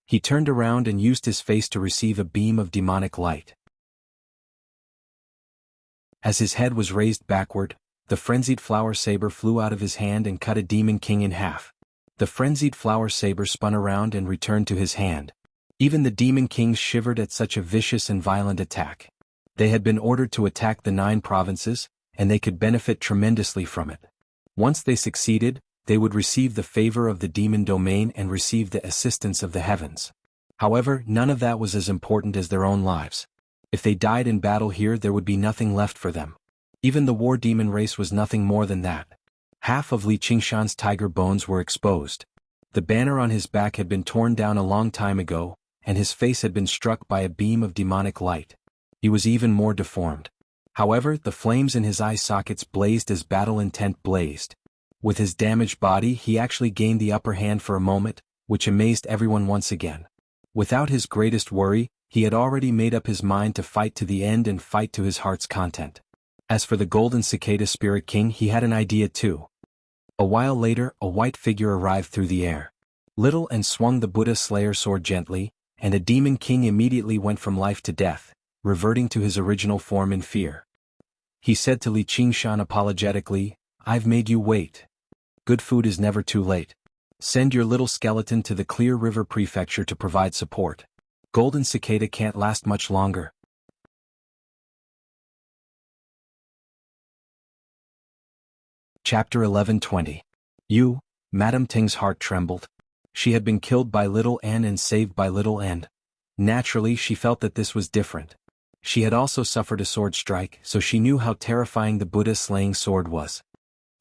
Speaker 1: He turned around and used his face to receive a beam of demonic light. As his head was raised backward, the frenzied flower saber flew out of his hand and cut a demon king in half. The frenzied flower saber spun around and returned to his hand. Even the demon kings shivered at such a vicious and violent attack. They had been ordered to attack the 9 provinces, and they could benefit tremendously from it. Once they succeeded, they would receive the favor of the demon domain and receive the assistance of the heavens. However, none of that was as important as their own lives. If they died in battle here, there would be nothing left for them. Even the war demon race was nothing more than that. Half of Li Qingshan's tiger bones were exposed. The banner on his back had been torn down a long time ago, and his face had been struck by a beam of demonic light. He was even more deformed. However, the flames in his eye sockets blazed as battle intent blazed. With his damaged body, he actually gained the upper hand for a moment, which amazed everyone once again. Without his greatest worry, he had already made up his mind to fight to the end and fight to his heart's content. As for the Golden Cicada Spirit King, he had an idea too. A while later, a white figure arrived through the air. Little and swung the Buddha Slayer sword gently, and a demon king immediately went from life to death, reverting to his original form in fear. He said to Li Qingshan apologetically, "I've made you wait. Good food is never too late. Send your little skeleton to the Clear River Prefecture to provide support. Golden Cicada can't last much longer." Chapter 11:20. Madame Ting's heart trembled. She had been killed by Little N and saved by Little N. Naturally, she felt that this was different. She had also suffered a sword strike, so she knew how terrifying the Buddha-slaying sword was.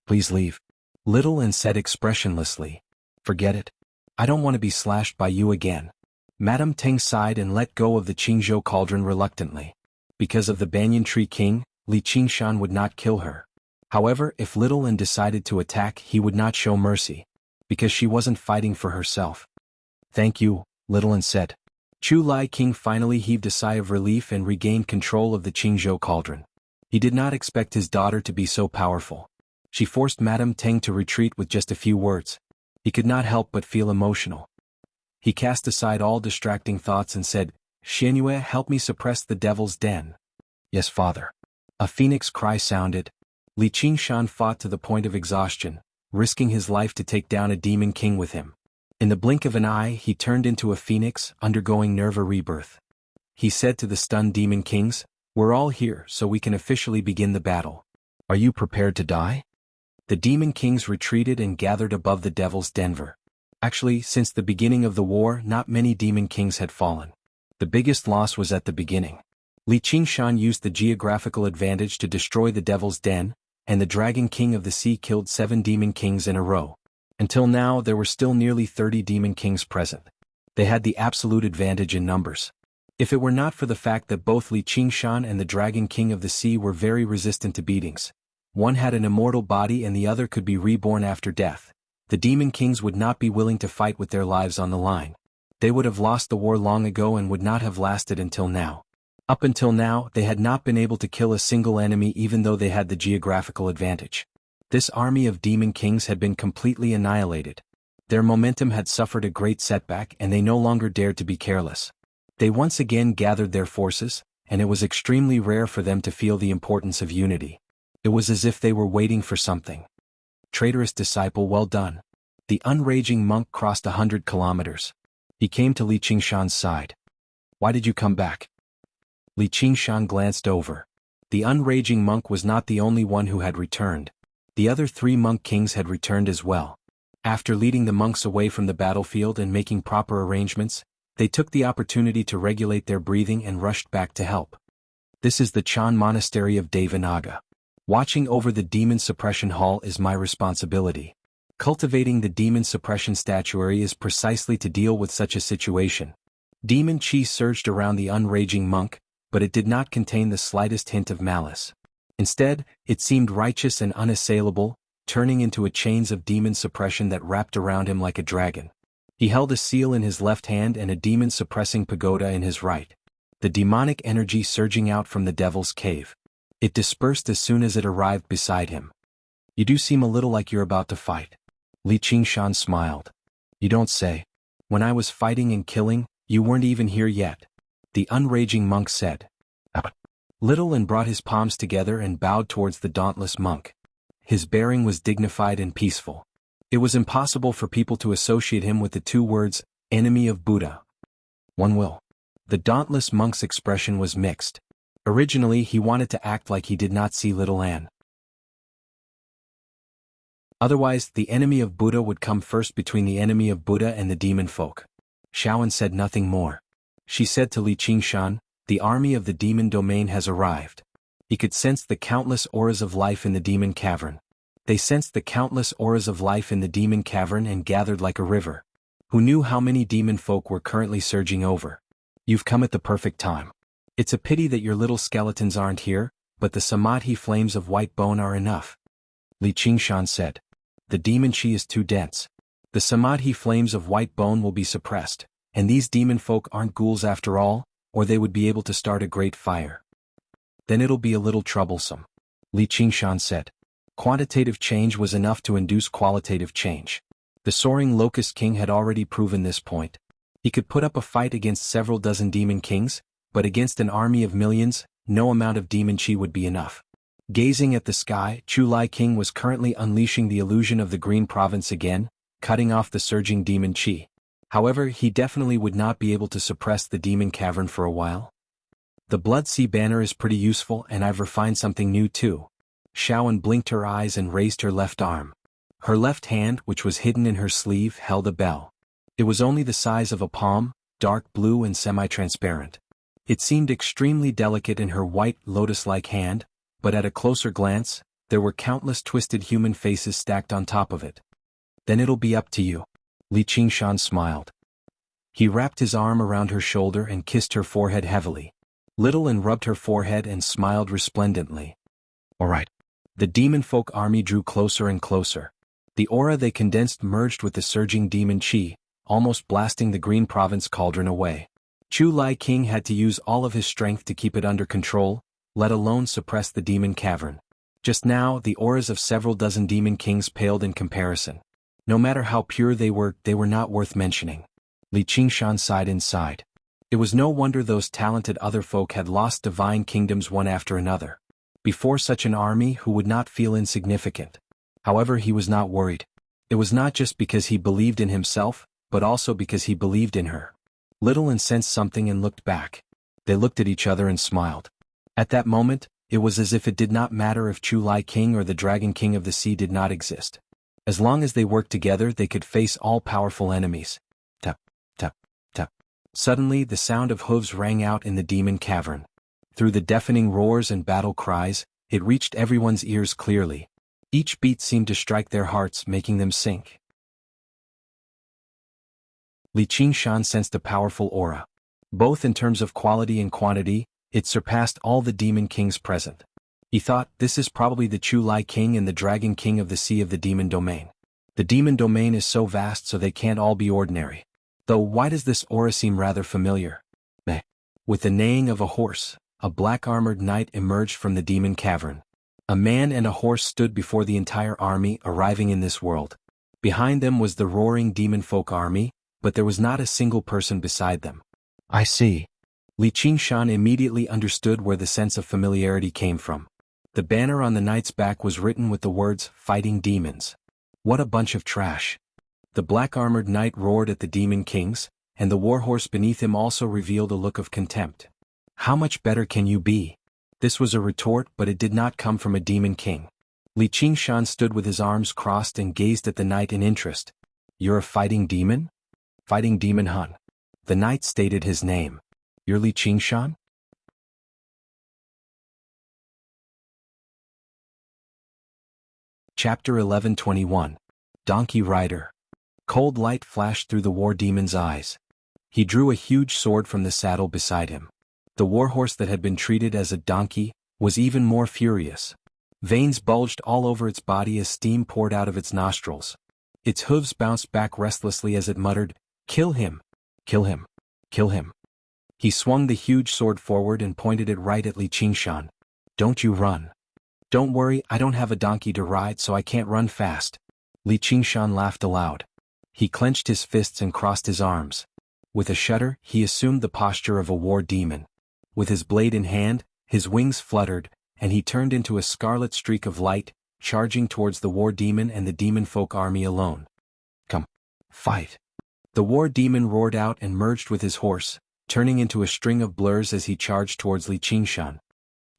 Speaker 1: "Please leave," Little N said expressionlessly. "Forget it. I don't want to be slashed by you again." Madame Teng sighed and let go of the Qingzhou cauldron reluctantly. Because of the Banyan Tree King, Li Qingshan would not kill her. However, if Little N decided to attack, he would not show mercy. Because she wasn't fighting for herself. "Thank you," Little N said. Chu Lai King finally heaved a sigh of relief and regained control of the Qingzhou cauldron. He did not expect his daughter to be so powerful. She forced Madame Teng to retreat with just a few words. He could not help but feel emotional. He cast aside all distracting thoughts and said, "Xianyue, help me suppress the devil's den." "Yes, father." A phoenix cry sounded. Li Qingshan fought to the point of exhaustion, risking his life to take down a demon king with him. In the blink of an eye, he turned into a phoenix, undergoing nerva rebirth. He said to the stunned demon kings, "We're all here, so we can officially begin the battle. Are you prepared to die?" The demon kings retreated and gathered above the devil's denver. Actually, since the beginning of the war, not many demon kings had fallen. The biggest loss was at the beginning. Li Qingshan used the geographical advantage to destroy the devil's den, and the Dragon King of the Sea killed 7 demon kings in a row. Until now, there were still nearly 30 demon kings present. They had the absolute advantage in numbers. If it were not for the fact that both Li Qingshan and the Dragon King of the Sea were very resistant to beatings, one had an immortal body and the other could be reborn after death, the Demon Kings would not be willing to fight with their lives on the line. They would have lost the war long ago and would not have lasted until now. Up until now, they had not been able to kill a single enemy even though they had the geographical advantage. This army of Demon Kings had been completely annihilated. Their momentum had suffered a great setback and they no longer dared to be careless. They once again gathered their forces, and it was extremely rare for them to feel the importance of unity. It was as if they were waiting for something. Traitorous disciple, well done. The unraging monk crossed 100 kilometers. He came to Li Qingshan's side. Why did you come back? Li Qingshan glanced over. The unraging monk was not the only one who had returned. The other 3 monk kings had returned as well. After leading the monks away from the battlefield and making proper arrangements, they took the opportunity to regulate their breathing and rushed back to help. This is the Chan Monastery of Devanaga. Watching over the Demon Suppression Hall is my responsibility. Cultivating the Demon Suppression Statuary is precisely to deal with such a situation. Demon Chi surged around the unraging monk, but it did not contain the slightest hint of malice. Instead, it seemed righteous and unassailable, turning into a chains of demon suppression that wrapped around him like a dragon. He held a seal in his left hand and a demon-suppressing pagoda in his right. The demonic energy surging out from the devil's cave. It dispersed as soon as it arrived beside him. You do seem a little like you're about to fight. Li Qingshan smiled. You don't say. When I was fighting and killing, you weren't even here yet. The unraging monk said. Little and brought his palms together and bowed towards the dauntless monk. His bearing was dignified and peaceful. It was impossible for people to associate him with the 2 words, enemy of Buddha. One will. The dauntless monk's expression was mixed. Originally he wanted to act like he did not see little Anne. Otherwise, the enemy of Buddha would come first between the enemy of Buddha and the demon folk. Shaoan said nothing more. She said to Li Qingshan, the army of the demon domain has arrived. He could sense the countless auras of life in the demon cavern. They sensed the countless auras of life in the demon cavern and gathered like a river. Who knew how many demon folk were currently surging over? You've come at the perfect time. It's a pity that your little skeletons aren't here, but the samadhi flames of white bone are enough. Li Qingshan said. The demon chi is too dense. The samadhi flames of white bone will be suppressed, and these demon folk aren't ghouls after all, or they would be able to start a great fire. Then it'll be a little troublesome. Li Qingshan said. Quantitative change was enough to induce qualitative change. The soaring locust king had already proven this point. He could put up a fight against several dozen demon kings, but against an army of millions, no amount of demon chi would be enough. Gazing at the sky, Chu Lai King was currently unleashing the illusion of the Green Province again, cutting off the surging demon chi. However, he definitely would not be able to suppress the demon cavern for a while. The Blood Sea banner is pretty useful and I've refined something new too. Shaoan blinked her eyes and raised her left arm. Her left hand, which was hidden in her sleeve, held a bell. It was only the size of a palm, dark blue and semi-transparent. It seemed extremely delicate in her white, lotus-like hand, but at a closer glance, there were countless twisted human faces stacked on top of it. Then it'll be up to you. Li Qingshan smiled. He wrapped his arm around her shoulder and kissed her forehead heavily. Little and rubbed her forehead and smiled resplendently. All right. The demon folk army drew closer and closer. The aura they condensed merged with the surging demon chi, almost blasting the Green Province cauldron away. Chu Lai King had to use all of his strength to keep it under control, let alone suppress the demon cavern. Just now, the auras of several dozen demon kings paled in comparison. No matter how pure they were not worth mentioning. Li Qingshan sighed inside. It was no wonder those talented other folk had lost divine kingdoms one after another. Before such an army who would not feel insignificant. However, he was not worried. It was not just because he believed in himself, but also because he believed in her. Little and sensed something and looked back. They looked at each other and smiled. At that moment, it was as if it did not matter if Chu Lai King or the Dragon King of the Sea did not exist. As long as they worked together, they could face all powerful enemies. Tap, tap, tap. Suddenly, the sound of hooves rang out in the demon cavern. Through the deafening roars and battle cries, it reached everyone's ears clearly. Each beat seemed to strike their hearts, making them sink. Li Qingshan sensed a powerful aura. Both in terms of quality and quantity, it surpassed all the demon kings present. He thought, this is probably the Chu Lai king and the dragon king of the sea of the demon domain. The demon domain is so vast so they can't all be ordinary. Though why does this aura seem rather familiar? Meh. With the neighing of a horse, a black-armored knight emerged from the demon cavern. A man and a horse stood before the entire army arriving in this world. Behind them was the roaring demon folk army, but there was not a single person beside them. I see. Li Qingshan immediately understood where the sense of familiarity came from. The banner on the knight's back was written with the words, "Fighting Demons." What a bunch of trash. The black-armored knight roared at the demon kings, and the warhorse beneath him also revealed a look of contempt. How much better can you be? This was a retort, but it did not come from a demon king. Li Qingshan stood with his arms crossed and gazed at the knight in interest. You're a fighting demon? Fighting demon Hun. The knight stated his name. You're Li Qingshan? Chapter 11:21. Donkey Rider. Cold light flashed through the war demon's eyes. He drew a huge sword from the saddle beside him. The warhorse that had been treated as a donkey was even more furious. Veins bulged all over its body as steam poured out of its nostrils. Its hooves bounced back restlessly as it muttered, "Kill him! Kill him! Kill him!" He swung the huge sword forward and pointed it right at Li Qingshan. Don't you run. Don't worry, I don't have a donkey to ride so I can't run fast. Li Qingshan laughed aloud. He clenched his fists and crossed his arms. With a shudder, he assumed the posture of a war demon. With his blade in hand, his wings fluttered, and he turned into a scarlet streak of light, charging towards the war demon and the demon folk army alone. Come. Fight. The war demon roared out and merged with his horse, turning into a string of blurs as he charged towards Li Qingshan.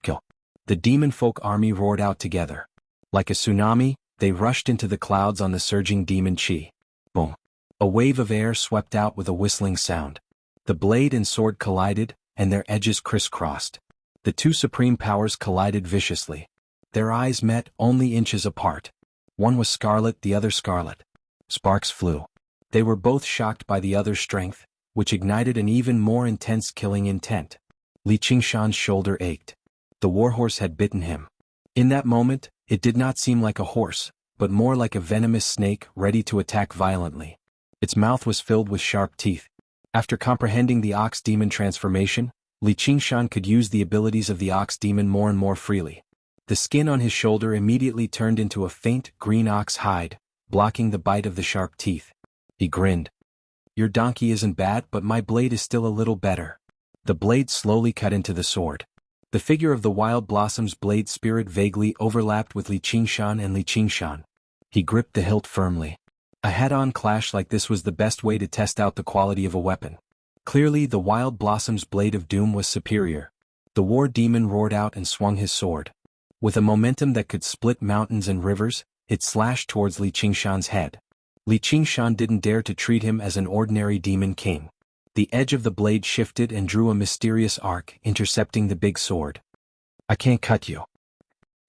Speaker 1: Kill. The demon folk army roared out together. Like a tsunami, they rushed into the clouds on the surging demon chi. Boom. A wave of air swept out with a whistling sound. The blade and sword collided, and their edges crisscrossed. The two supreme powers collided viciously. Their eyes met, only inches apart. One was scarlet, the other scarlet. Sparks flew. They were both shocked by the other's strength, which ignited an even more intense killing intent. Li Qingshan's shoulder ached. The warhorse had bitten him. In that moment, it did not seem like a horse, but more like a venomous snake ready to attack violently. Its mouth was filled with sharp teeth. After comprehending the ox demon transformation, Li Qingshan could use the abilities of the ox demon more and more freely. The skin on his shoulder immediately turned into a faint green ox hide, blocking the bite of the sharp teeth. He grinned. Your donkey isn't bad, but my blade is still a little better. The blade slowly cut into the sword. The figure of the Wild Blossom's blade spirit vaguely overlapped with Li Qingshan and Li Qingshan. He gripped the hilt firmly. A head-on clash like this was the best way to test out the quality of a weapon. Clearly, the Wild Blossom's blade of doom was superior. The war demon roared out and swung his sword. With a momentum that could split mountains and rivers, it slashed towards Li Qingshan's head. Li Qingshan didn't dare to treat him as an ordinary demon king. The edge of the blade shifted and drew a mysterious arc, intercepting the big sword. I can't cut you.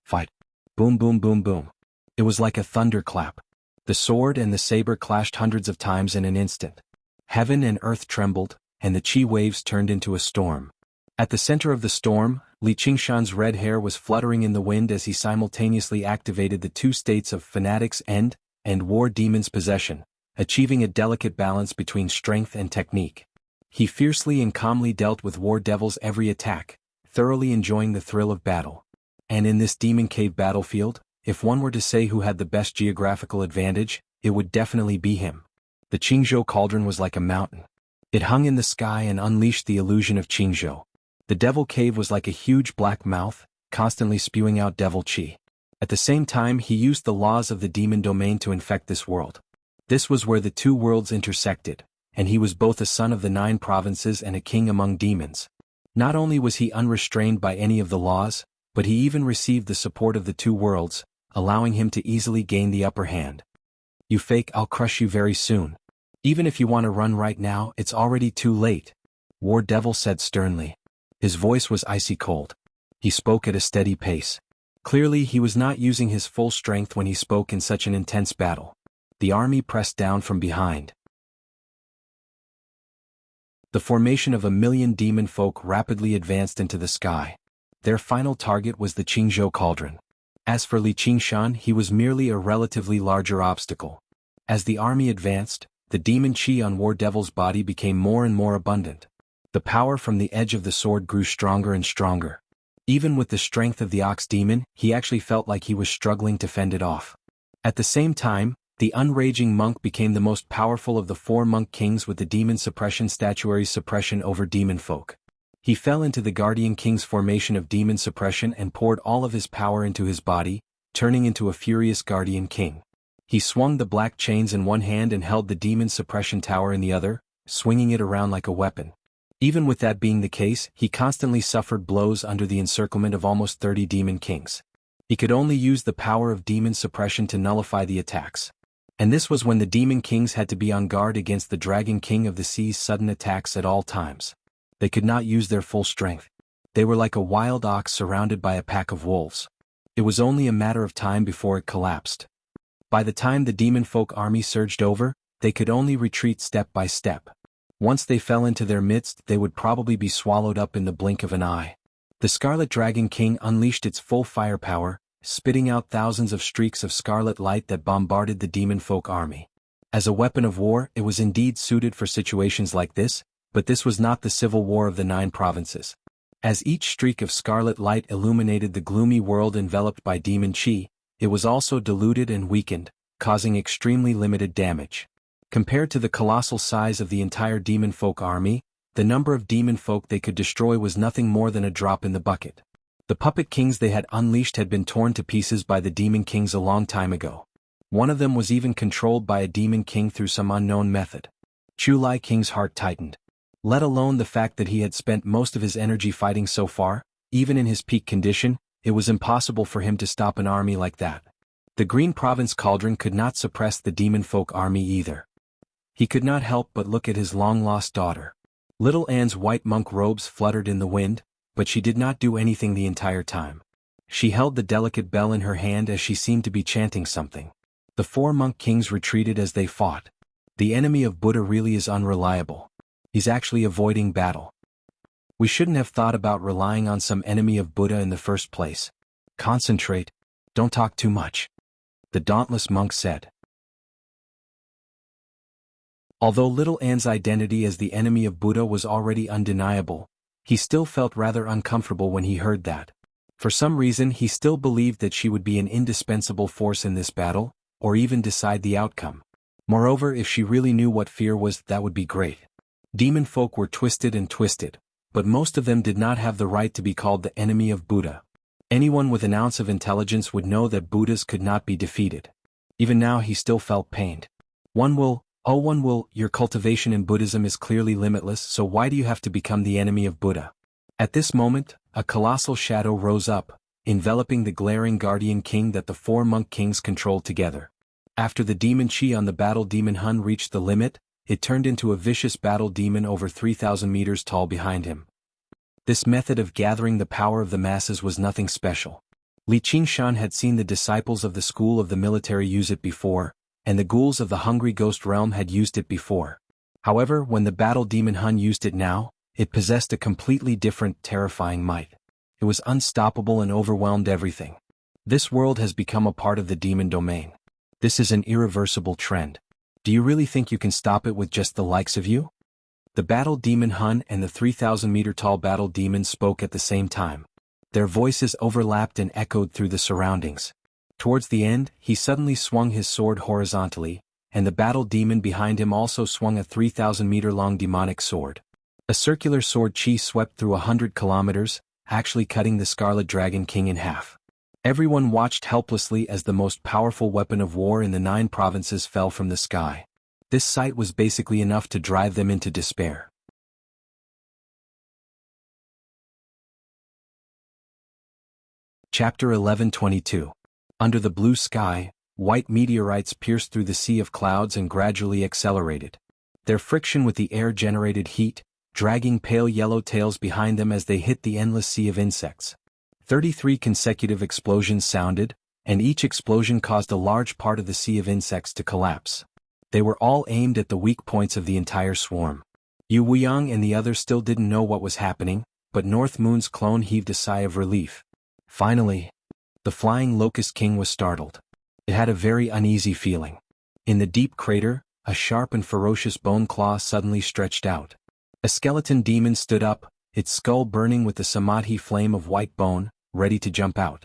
Speaker 1: Fight. Boom boom boom boom. It was like a thunderclap. The sword and the saber clashed hundreds of times in an instant. Heaven and earth trembled, and the chi waves turned into a storm. At the center of the storm, Li Qingshan's red hair was fluttering in the wind as he simultaneously activated the two states of Fanatic's End and War Demon's Possession, achieving a delicate balance between strength and technique. He fiercely and calmly dealt with War Devil's every attack, thoroughly enjoying the thrill of battle. And in this Demon Cave battlefield, if one were to say who had the best geographical advantage, it would definitely be him. The Qingzhou cauldron was like a mountain. It hung in the sky and unleashed the illusion of Qingzhou. The Devil Cave was like a huge black mouth, constantly spewing out devil chi. At the same time, he used the laws of the demon domain to infect this world. This was where the two worlds intersected, and he was both a son of the 9 provinces and a king among demons. Not only was he unrestrained by any of the laws, but he even received the support of the two worlds, allowing him to easily gain the upper hand. You fake, I'll crush you very soon. Even if you want to run right now, it's already too late, War Devil said sternly. His voice was icy cold. He spoke at a steady pace. Clearly, he was not using his full strength when he spoke in such an intense battle. The army pressed down from behind. The formation of 1,000,000 demon folk rapidly advanced into the sky. Their final target was the Qingzhou cauldron. As for Li Qingshan, he was merely a relatively larger obstacle. As the army advanced, the demon qi on War Devil's body became more and more abundant. The power from the edge of the sword grew stronger and stronger. Even with the strength of the ox demon, he actually felt like he was struggling to fend it off. At the same time, the unraging monk became the most powerful of the 4 monk kings with the demon suppression statuary's suppression over demon folk. He fell into the guardian king's formation of demon suppression and poured all of his power into his body, turning into a furious guardian king. He swung the black chains in one hand and held the demon suppression tower in the other, swinging it around like a weapon. Even with that being the case, he constantly suffered blows under the encirclement of almost 30 demon kings. He could only use the power of demon suppression to nullify the attacks. And this was when the demon kings had to be on guard against the dragon king of the sea's sudden attacks at all times. They could not use their full strength. They were like a wild ox surrounded by a pack of wolves. It was only a matter of time before it collapsed. By the time the demon folk army surged over, they could only retreat step by step. Once they fell into their midst, they would probably be swallowed up in the blink of an eye. The Scarlet Dragon King unleashed its full firepower, spitting out thousands of streaks of scarlet light that bombarded the demon folk army. As a weapon of war, it was indeed suited for situations like this, but this was not the civil war of the 9 provinces. As each streak of scarlet light illuminated the gloomy world enveloped by demon qi, it was also diluted and weakened, causing extremely limited damage. Compared to the colossal size of the entire demon folk army, the number of demon folk they could destroy was nothing more than a drop in the bucket. The puppet kings they had unleashed had been torn to pieces by the demon kings a long time ago. One of them was even controlled by a demon king through some unknown method. Chu Lai King's heart tightened. Let alone the fact that he had spent most of his energy fighting so far, even in his peak condition, it was impossible for him to stop an army like that. The Green Province Cauldron could not suppress the demon folk army either. He could not help but look at his long-lost daughter. Little Anne's white monk robes fluttered in the wind, but she did not do anything the entire time. She held the delicate bell in her hand as she seemed to be chanting something. The 4 monk kings retreated as they fought. The enemy of Buddha really is unreliable. He's actually avoiding battle. We shouldn't have thought about relying on some enemy of Buddha in the first place. Concentrate. Don't talk too much. The dauntless monk said. Although Little Anne's identity as the enemy of Buddha was already undeniable, he still felt rather uncomfortable when he heard that. For some reason he still believed that she would be an indispensable force in this battle, or even decide the outcome. Moreover, if she really knew what fear was, that would be great. Demon folk were twisted and twisted, but most of them did not have the right to be called the enemy of Buddha. Anyone with an ounce of intelligence would know that Buddhas could not be defeated. Even now he still felt pained. One will, your cultivation in Buddhism is clearly limitless, so why do you have to become the enemy of Buddha? At this moment, a colossal shadow rose up, enveloping the glaring guardian king that the 4 monk kings controlled together. After the demon qi on the battle demon Hun reached the limit, it turned into a vicious battle demon over 3,000 meters tall behind him. This method of gathering the power of the masses was nothing special. Li Qingshan had seen the disciples of the school of the military use it before, and the ghouls of the hungry ghost realm had used it before. However, when the battle demon Hun used it now, it possessed a completely different, terrifying might. It was unstoppable and overwhelmed everything. This world has become a part of the demon domain. This is an irreversible trend. Do you really think you can stop it with just the likes of you? The battle demon Hun and the 3,000-meter-tall battle demon spoke at the same time. Their voices overlapped and echoed through the surroundings. Towards the end, he suddenly swung his sword horizontally, and the battle demon behind him also swung a 3,000-meter-long demonic sword. A circular sword chi swept through 100 kilometers, actually cutting the Scarlet Dragon King in half. Everyone watched helplessly as the most powerful weapon of war in the 9 provinces fell from the sky. This sight was basically enough to drive them into despair. Chapter 11:22. Under the blue sky, white meteorites pierced through the sea of clouds and gradually accelerated. Their friction with the air generated heat, dragging pale yellow tails behind them as they hit the endless sea of insects. 33 consecutive explosions sounded, and each explosion caused a large part of the sea of insects to collapse. They were all aimed at the weak points of the entire swarm. Yu Wuyang and the others still didn't know what was happening, but North Moon's clone heaved a sigh of relief. Finally, the Flying Locust King was startled. It had a very uneasy feeling. In the deep crater, a sharp and ferocious bone claw suddenly stretched out. A skeleton demon stood up, its skull burning with the samadhi flame of white bone, ready to jump out.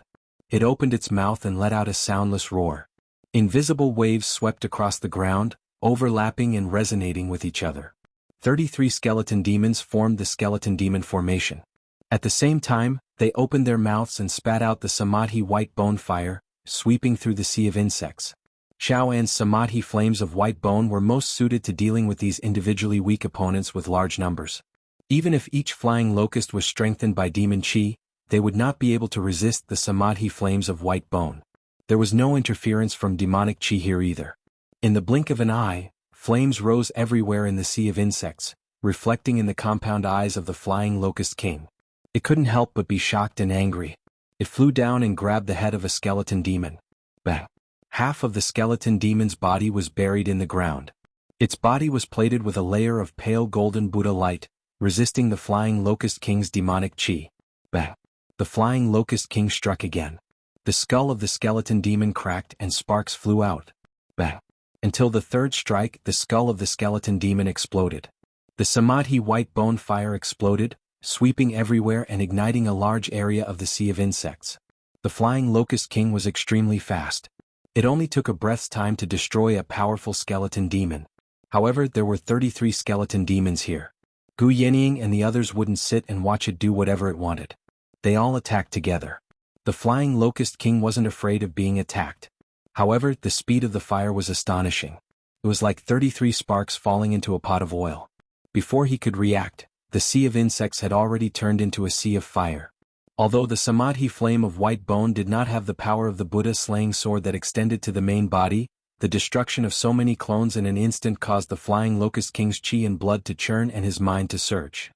Speaker 1: It opened its mouth and let out a soundless roar. Invisible waves swept across the ground, overlapping and resonating with each other. 33 skeleton demons formed the skeleton demon formation. At the same time, they opened their mouths and spat out the samadhi white bone fire, sweeping through the sea of insects. Xiao An's samadhi flames of white bone were most suited to dealing with these individually weak opponents with large numbers. Even if each flying locust was strengthened by demon chi, they would not be able to resist the samadhi flames of white bone. There was no interference from demonic chi here either. In the blink of an eye, flames rose everywhere in the sea of insects, reflecting in the compound eyes of the Flying Locust King. It couldn't help but be shocked and angry. It flew down and grabbed the head of a skeleton demon. Bang! Half of the skeleton demon's body was buried in the ground. Its body was plated with a layer of pale golden Buddha light, resisting the Flying Locust King's demonic chi. Bang! The Flying Locust King struck again. The skull of the skeleton demon cracked and sparks flew out. Bang! Until the third strike, the skull of the skeleton demon exploded. The samadhi white bone fire exploded, sweeping everywhere and igniting a large area of the sea of insects. The Flying Locust King was extremely fast. It only took a breath's time to destroy a powerful skeleton demon. However, there were 33 skeleton demons here. Gu Yenying and the others wouldn't sit and watch it do whatever it wanted. They all attacked together. The Flying Locust King wasn't afraid of being attacked. However, the speed of the fire was astonishing. It was like 33 sparks falling into a pot of oil. Before he could react, the sea of insects had already turned into a sea of fire. Although the samadhi flame of white bone did not have the power of the Buddha slaying sword that extended to the main body, the destruction of so many clones in an instant caused the Flying Locust King's chi and blood to churn and his mind to surge.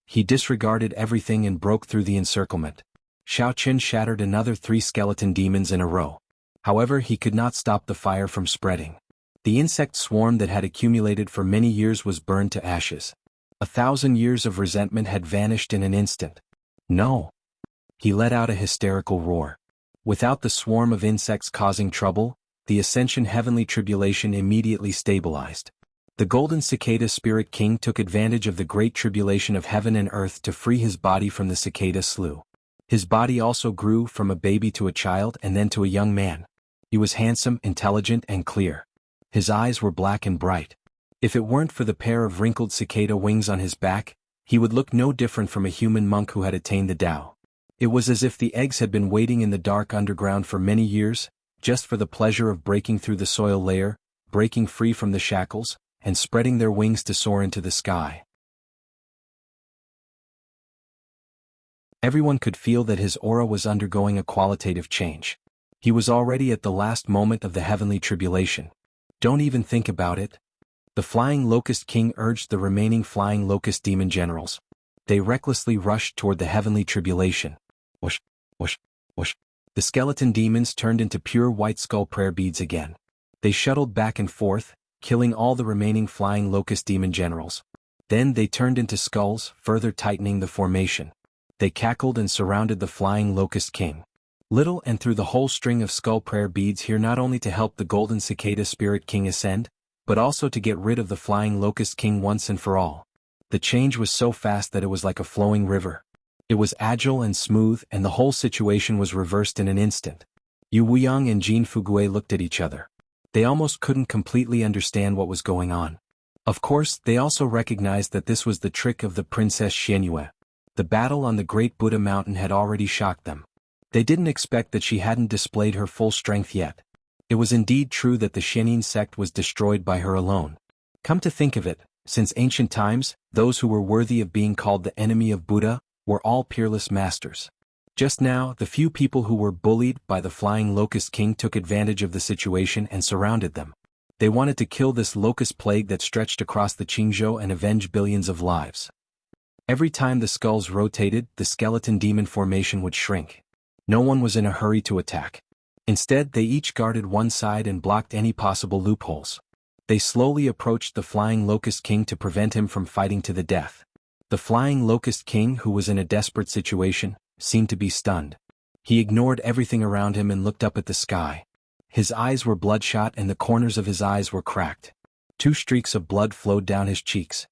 Speaker 1: He disregarded everything and broke through the encirclement. Xiao Qin shattered another 3 skeleton demons in a row. However, he could not stop the fire from spreading. The insect swarm that had accumulated for many years was burned to ashes. 1,000 years of resentment had vanished in an instant. No! He let out a hysterical roar. Without the swarm of insects causing trouble, the Ascension Heavenly Tribulation immediately stabilized. The Golden Cicada Spirit King took advantage of the great tribulation of heaven and earth to free his body from the cicada slough. His body also grew from a baby to a child and then to a young man. He was handsome, intelligent, and clear. His eyes were black and bright. If it weren't for the pair of wrinkled cicada wings on his back, he would look no different from a human monk who had attained the Tao. It was as if the eggs had been waiting in the dark underground for many years, just for the pleasure of breaking through the soil layer, breaking free from the shackles, and spreading their wings to soar into the sky. Everyone could feel that his aura was undergoing a qualitative change. He was already at the last moment of the heavenly tribulation. Don't even think about it. The Flying Locust King urged the remaining Flying Locust Demon Generals. They recklessly rushed toward the heavenly tribulation. Whoosh, whoosh, whoosh. The skeleton demons turned into pure white skull prayer beads again. They shuttled back and forth, killing all the remaining Flying Locust Demon Generals. Then they turned into skulls, further tightening the formation. They cackled and surrounded the Flying Locust King. Little and through the whole string of skull prayer beads here not only to help the Golden Cicada Spirit King ascend, but also to get rid of the Flying Locust King once and for all. The change was so fast that it was like a flowing river. It was agile and smooth, and the whole situation was reversed in an instant. Yu Wuyang and Jin Fugue looked at each other. They almost couldn't completely understand what was going on. Of course, they also recognized that this was the trick of the Princess Xianyue. The battle on the Great Buddha Mountain had already shocked them. They didn't expect that she hadn't displayed her full strength yet. It was indeed true that the Shenin sect was destroyed by her alone. Come to think of it, since ancient times, those who were worthy of being called the enemy of Buddha were all peerless masters. Just now, the few people who were bullied by the Flying Locust King took advantage of the situation and surrounded them. They wanted to kill this locust plague that stretched across the Qingzhou and avenge billions of lives. Every time the skulls rotated, the skeleton demon formation would shrink. No one was in a hurry to attack. Instead, they each guarded one side and blocked any possible loopholes. They slowly approached the Flying Locust King to prevent him from fighting to the death. The Flying Locust King, who was in a desperate situation, seemed to be stunned. He ignored everything around him and looked up at the sky. His eyes were bloodshot and the corners of his eyes were cracked. 2 streaks of blood flowed down his cheeks.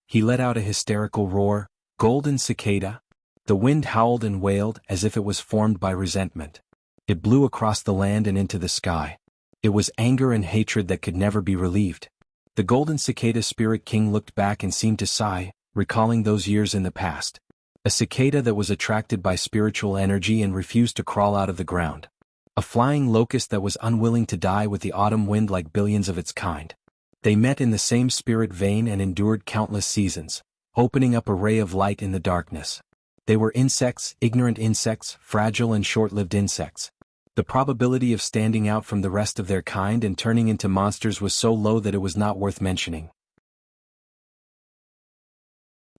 Speaker 1: He let out a hysterical roar, "Golden cicada!" The wind howled and wailed as if it was formed by resentment. It blew across the land and into the sky. It was anger and hatred that could never be relieved. The Golden Cicada Spirit King looked back and seemed to sigh, recalling those years in the past. A cicada that was attracted by spiritual energy and refused to crawl out of the ground. A flying locust that was unwilling to die with the autumn wind like billions of its kind. They met in the same spirit vein and endured countless seasons, opening up a ray of light in the darkness. They were insects, ignorant insects, fragile and short-lived insects. The probability of standing out from the rest of their kind and turning into monsters was so low that it was not worth mentioning.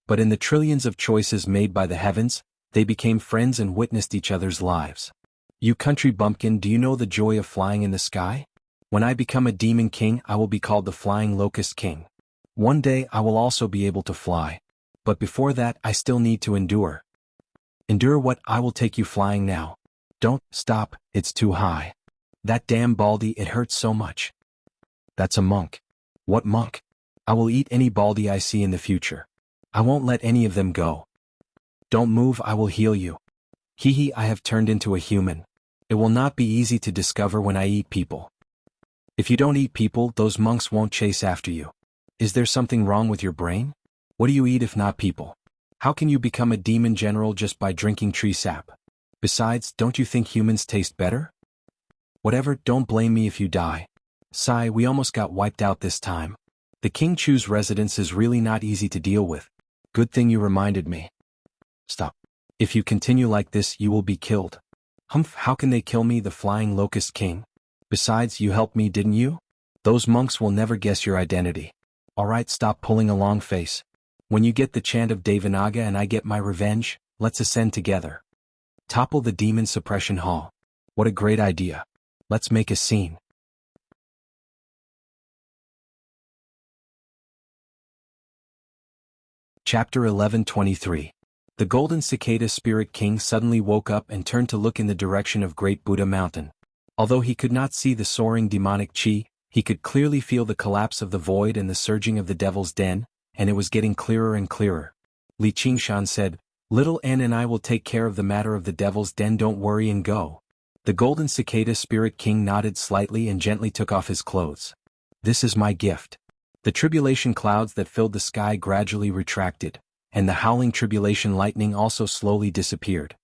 Speaker 1: But in the trillions of choices made by the heavens, they became friends and witnessed each other's lives. "You country bumpkin, do you know the joy of flying in the sky? When I become a demon king, I will be called the Flying Locust King. One day I will also be able to fly. But before that I still need to endure." "Endure what? I will take you flying now." "Don't stop, it's too high. That damn baldy, it hurts so much." "That's a monk." "What monk? I will eat any baldy I see in the future. I won't let any of them go." "Don't move, I will heal you." "Hee hee, I have turned into a human. It will not be easy to discover when I eat people." "If you don't eat people, those monks won't chase after you. Is there something wrong with your brain? What do you eat if not people? How can you become a demon general just by drinking tree sap? Besides, don't you think humans taste better?" "Whatever, don't blame me if you die. Sigh, we almost got wiped out this time. The King Chu's residence is really not easy to deal with. Good thing you reminded me." "Stop. If you continue like this, you will be killed." "Humph, how can they kill me, the Flying Locust King? Besides, you helped me, didn't you? Those monks will never guess your identity." "Alright, stop pulling a long face. When you get the chant of Devanaga and I get my revenge, let's ascend together. Topple the Demon Suppression Hall. What a great idea. Let's make a scene." Chapter 11:23. The Golden Cicada Spirit King suddenly woke up and turned to look in the direction of Great Buddha Mountain. Although he could not see the soaring demonic chi, he could clearly feel the collapse of the void and the surging of the devil's den, and it was getting clearer and clearer. Li Qingshan said, "Little N and I will take care of the matter of the devil's den, don't worry and go." The Golden Cicada Spirit King nodded slightly and gently took off his clothes. "This is my gift." The tribulation clouds that filled the sky gradually retracted, and the howling tribulation lightning also slowly disappeared.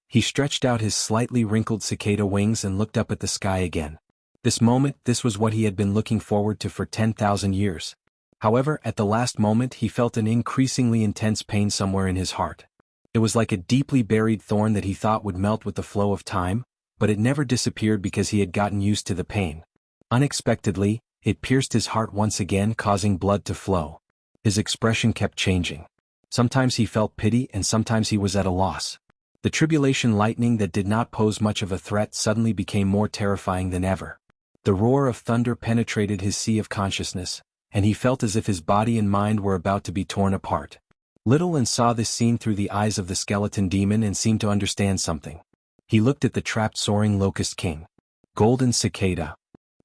Speaker 1: He stretched out his slightly wrinkled cicada wings and looked up at the sky again. This moment, this was what he had been looking forward to for 10,000 years. However, at the last moment he felt an increasingly intense pain somewhere in his heart. It was like a deeply buried thorn that he thought would melt with the flow of time, but it never disappeared because he had gotten used to the pain. Unexpectedly, it pierced his heart once again, causing blood to flow. His expression kept changing. Sometimes he felt pity and sometimes he was at a loss. The tribulation lightning that did not pose much of a threat suddenly became more terrifying than ever. The roar of thunder penetrated his sea of consciousness, and he felt as if his body and mind were about to be torn apart. Little N saw this scene through the eyes of the skeleton demon and seemed to understand something. He looked at the trapped soaring Locust King. Golden Cicada.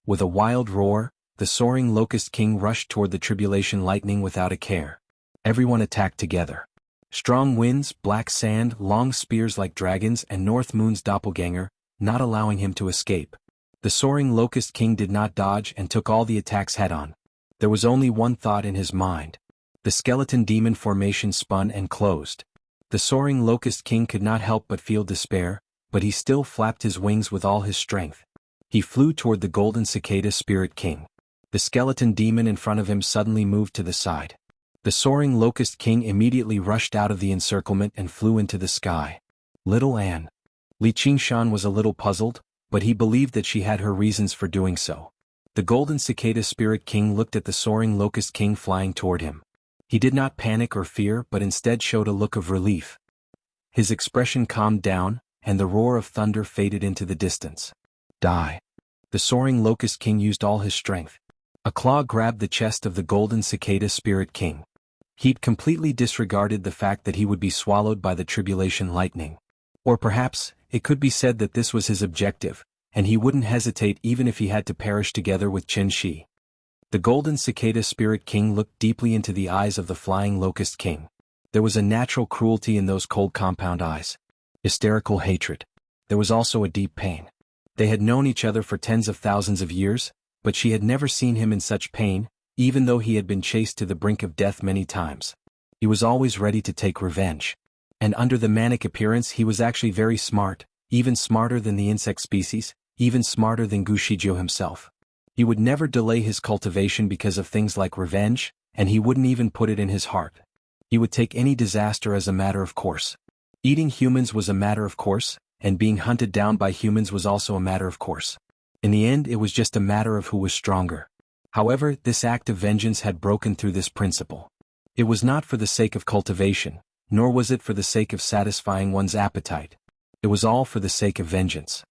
Speaker 1: With a wild roar, the soaring Locust King rushed toward the tribulation lightning without a care. Everyone attacked together. Strong winds, black sand, long spears like dragons, and North Moon's doppelganger, not allowing him to escape. The soaring Locust King did not dodge and took all the attacks head-on. There was only one thought in his mind. The skeleton demon formation spun and closed. The soaring Locust King could not help but feel despair, but he still flapped his wings with all his strength. He flew toward the Golden Cicada Spirit King. The skeleton demon in front of him suddenly moved to the side. The soaring Locust King immediately rushed out of the encirclement and flew into the sky. Little Anne. Li Qingshan was a little puzzled, but he believed that she had her reasons for doing so. The Golden Cicada Spirit King looked at the soaring Locust King flying toward him. He did not panic or fear but instead showed a look of relief. His expression calmed down, and the roar of thunder faded into the distance. Die. The soaring Locust King used all his strength. A A claw grabbed the chest of the golden cicada spirit king. He'd completely disregarded the fact that he would be swallowed by the tribulation lightning. Or perhaps, it could be said that this was his objective, and he wouldn't hesitate even if he had to perish together with Qin Shi. The golden cicada spirit king looked deeply into the eyes of the flying locust king. There was a natural cruelty in those cold compound eyes. Hysterical hatred. There was also a deep pain. They had known each other for tens of thousands of years, but she had never seen him in such pain, even though he had been chased to the brink of death many times. He was always ready to take revenge. And under the manic appearance he was actually very smart, even smarter than the insect species, even smarter than Gu Shijiu himself. He would never delay his cultivation because of things like revenge, and he wouldn't even put it in his heart. He would take any disaster as a matter of course. Eating humans was a matter of course, and being hunted down by humans was also a matter of course. In the end it was just a matter of who was stronger. However, this act of vengeance had broken through this principle. It was not for the sake of cultivation, nor was it for the sake of satisfying one's appetite. It was all for the sake of vengeance.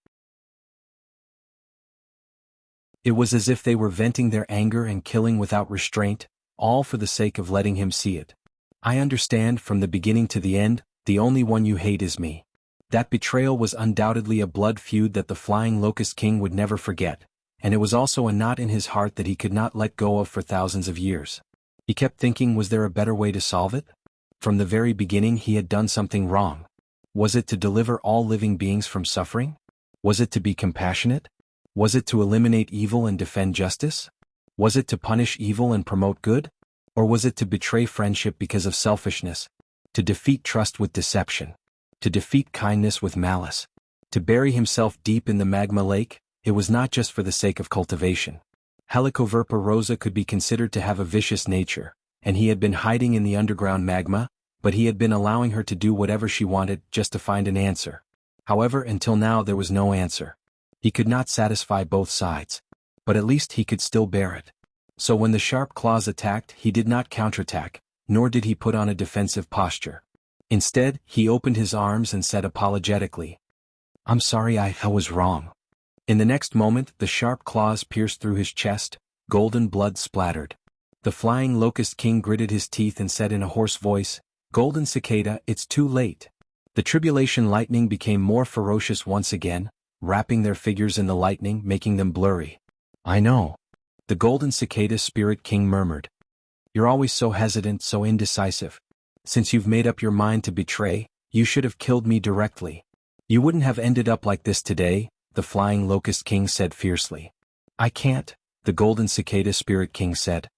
Speaker 1: It was as if they were venting their anger and killing without restraint, all for the sake of letting him see it. I understand from the beginning to the end, the only one you hate is me. That betrayal was undoubtedly a blood feud that the flying locust king would never forget, and it was also a knot in his heart that he could not let go of for thousands of years. He kept thinking, was there a better way to solve it? From the very beginning he had done something wrong. Was it to deliver all living beings from suffering? Was it to be compassionate? Was it to eliminate evil and defend justice? Was it to punish evil and promote good? Or was it to betray friendship because of selfishness? To defeat trust with deception? To defeat kindness with malice? To bury himself deep in the magma lake? It was not just for the sake of cultivation. Helicoverpa rosa could be considered to have a vicious nature, and he had been hiding in the underground magma, but he had been allowing her to do whatever she wanted just to find an answer. However, until now there was no answer. He could not satisfy both sides. But at least he could still bear it. So when the sharp claws attacked, he did not counterattack, nor did he put on a defensive posture. Instead, he opened his arms and said apologetically, "I'm sorry, I was wrong." In the next moment, the sharp claws pierced through his chest, golden blood splattered. The flying locust king gritted his teeth and said in a hoarse voice, "Golden cicada, it's too late." The tribulation lightning became more ferocious once again, wrapping their figures in the lightning, making them blurry. "I know," the golden cicada spirit king murmured. "You're always so hesitant, so indecisive. Since you've made up your mind to betray, you should have killed me directly. You wouldn't have ended up like this today," the flying locust king said fiercely. "I can't," the golden cicada spirit king said.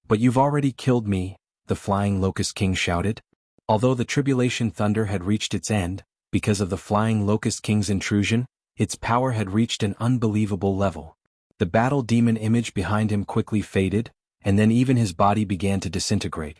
Speaker 1: "But you've already killed me," the flying locust king shouted. Although the tribulation thunder had reached its end, because of the flying locust king's intrusion, its power had reached an unbelievable level. The battle demon image behind him quickly faded, and then even his body began to disintegrate.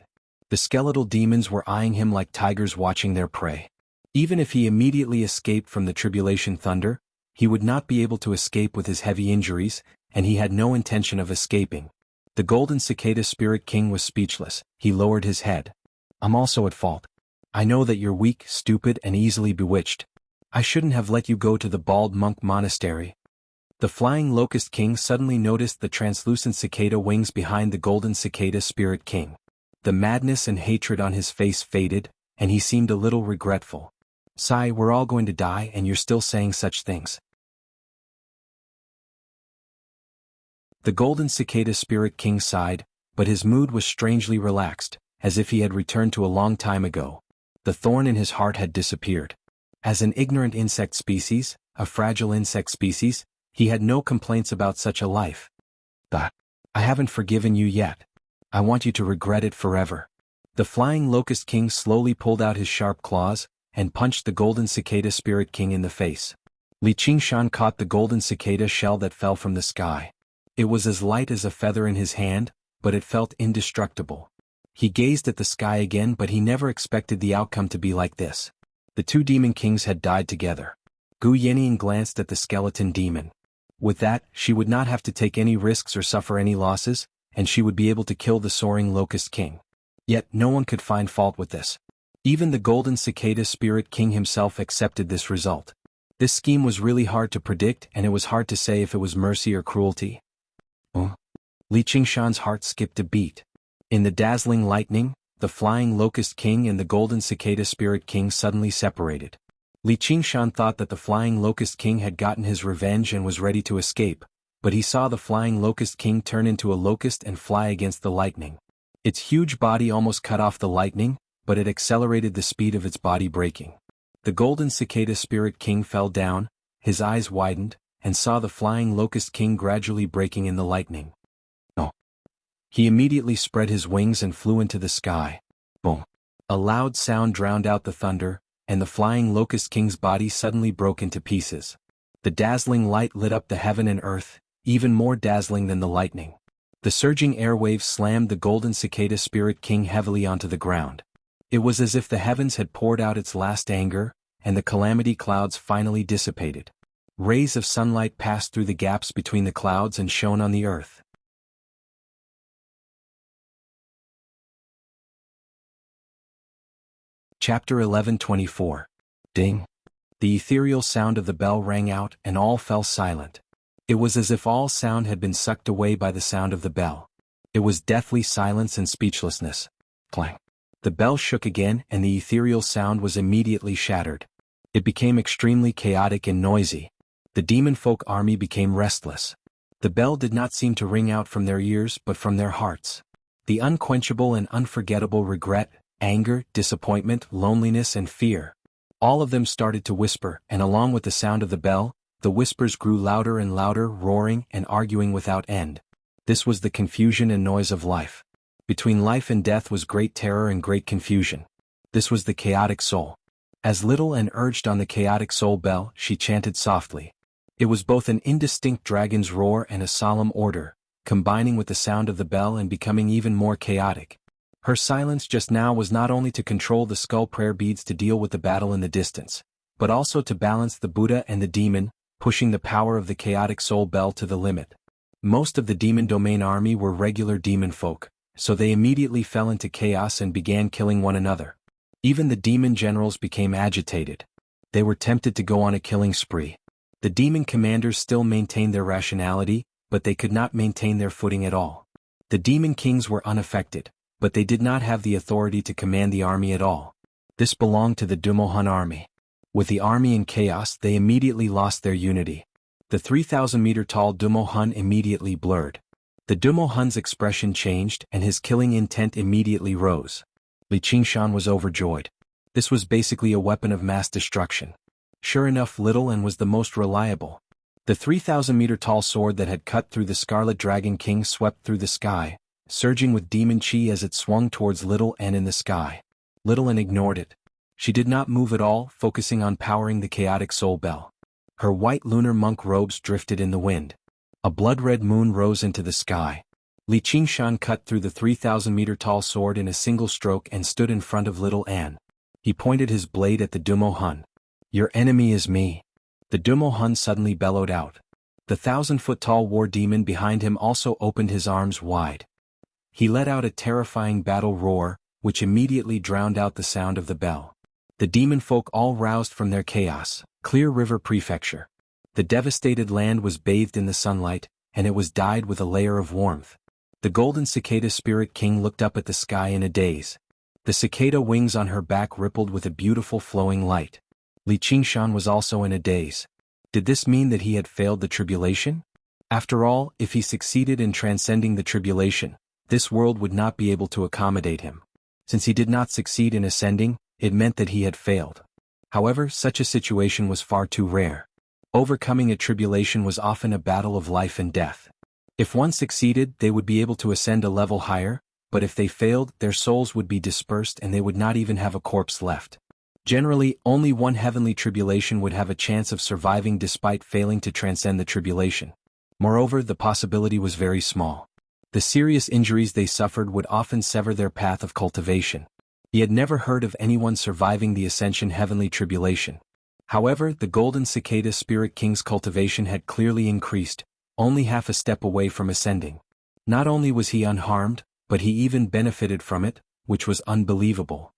Speaker 1: The skeletal demons were eyeing him like tigers watching their prey. Even if he immediately escaped from the tribulation thunder, he would not be able to escape with his heavy injuries, and he had no intention of escaping. The golden cicada spirit king was speechless. He lowered his head. "I'm also at fault. I know that you're weak, stupid, and easily bewitched. I shouldn't have let you go to the bald monk monastery." The flying locust king suddenly noticed the translucent cicada wings behind the golden cicada spirit king. The madness and hatred on his face faded, and he seemed a little regretful. "Sai, we're all going to die and you're still saying such things." The golden cicada spirit king sighed, but his mood was strangely relaxed, as if he had returned to a long time ago. The thorn in his heart had disappeared. As an ignorant insect species, a fragile insect species, he had no complaints about such a life. "I haven't forgiven you yet. I want you to regret it forever." The flying locust king slowly pulled out his sharp claws, and punched the golden cicada spirit king in the face. Li Qingshan caught the golden cicada shell that fell from the sky. It was as light as a feather in his hand, but it felt indestructible. He gazed at the sky again, but he never expected the outcome to be like this. The two demon kings had died together. Gu Yannian glanced at the skeleton demon. With that, she would not have to take any risks or suffer any losses, and she would be able to kill the soaring locust king. Yet no one could find fault with this. Even the golden cicada spirit king himself accepted this result. This scheme was really hard to predict, and it was hard to say if it was mercy or cruelty. Li Qingshan's heart skipped a beat. In the dazzling lightning, the flying locust king and the golden cicada spirit king suddenly separated. Li Qingshan thought that the flying locust king had gotten his revenge and was ready to escape, but he saw the flying locust king turn into a locust and fly against the lightning. Its huge body almost cut off the lightning, but it accelerated the speed of its body breaking. The golden cicada spirit king fell down, his eyes widened, and saw the flying locust king gradually breaking in the lightning. No. He immediately spread his wings and flew into the sky. Boom. A loud sound drowned out the thunder, and the flying locust king's body suddenly broke into pieces. The dazzling light lit up the heaven and earth, even more dazzling than the lightning. The surging airwaves slammed the golden cicada spirit king heavily onto the ground. It was as if the heavens had poured out its last anger, and the calamity clouds finally dissipated. Rays of sunlight passed through the gaps between the clouds and shone on the earth. Chapter 11:24. Ding. The ethereal sound of the bell rang out and all fell silent. It was as if all sound had been sucked away by the sound of the bell. It was deathly silence and speechlessness. Clang. The bell shook again and the ethereal sound was immediately shattered. It became extremely chaotic and noisy. The demon folk army became restless. The bell did not seem to ring out from their ears but from their hearts. The unquenchable and unforgettable regret, anger, disappointment, loneliness and fear. All of them started to whisper, and along with the sound of the bell, the whispers grew louder and louder, roaring and arguing without end. This was the confusion and noise of life. Between life and death was great terror and great confusion. This was the chaotic soul. As Little N urged on the chaotic soul bell, she chanted softly. It was both an indistinct dragon's roar and a solemn order, combining with the sound of the bell and becoming even more chaotic. Her silence just now was not only to control the skull prayer beads to deal with the battle in the distance, but also to balance the Buddha and the demon, pushing the power of the chaotic soul bell to the limit. Most of the demon domain army were regular demon folk, so they immediately fell into chaos and began killing one another. Even the demon generals became agitated. They were tempted to go on a killing spree. The demon commanders still maintained their rationality, but they could not maintain their footing at all. The demon kings were unaffected, but they did not have the authority to command the army at all. This belonged to the Dumohun army. With the army in chaos, they immediately lost their unity. The 3,000-meter-tall Dumohun immediately blurred. The Dumohun's expression changed and his killing intent immediately rose. Li Qingshan was overjoyed. This was basically a weapon of mass destruction. Sure enough, Little N was the most reliable. The 3,000-meter-tall sword that had cut through the Scarlet Dragon King swept through the sky, surging with demon chi as it swung towards Little N in the sky. Little N ignored it. She did not move at all, focusing on powering the chaotic soul bell. Her white lunar monk robes drifted in the wind. A blood-red moon rose into the sky. Li Qingshan cut through the 3,000-meter-tall sword in a single stroke and stood in front of Little N. He pointed his blade at the Dumohun. "Your enemy is me." The Dumohun suddenly bellowed out. The 1,000-foot-tall war demon behind him also opened his arms wide. He let out a terrifying battle roar, which immediately drowned out the sound of the bell. The demon folk all roused from their chaos. Clear River Prefecture. The devastated land was bathed in the sunlight, and it was dyed with a layer of warmth. The golden cicada spirit king looked up at the sky in a daze. The cicada wings on her back rippled with a beautiful flowing light. Li Qingshan was also in a daze. Did this mean that he had failed the tribulation? After all, if he succeeded in transcending the tribulation, this world would not be able to accommodate him. Since he did not succeed in ascending, it meant that he had failed. However, such a situation was far too rare. Overcoming a tribulation was often a battle of life and death. If one succeeded, they would be able to ascend a level higher, but if they failed, their souls would be dispersed and they would not even have a corpse left. Generally, only one heavenly tribulation would have a chance of surviving despite failing to transcend the tribulation. Moreover, the possibility was very small. The serious injuries they suffered would often sever their path of cultivation. He had never heard of anyone surviving the Ascension heavenly tribulation. However, the golden cicada spirit king's cultivation had clearly increased, only half a step away from ascending. Not only was he unharmed, but he even benefited from it, which was unbelievable.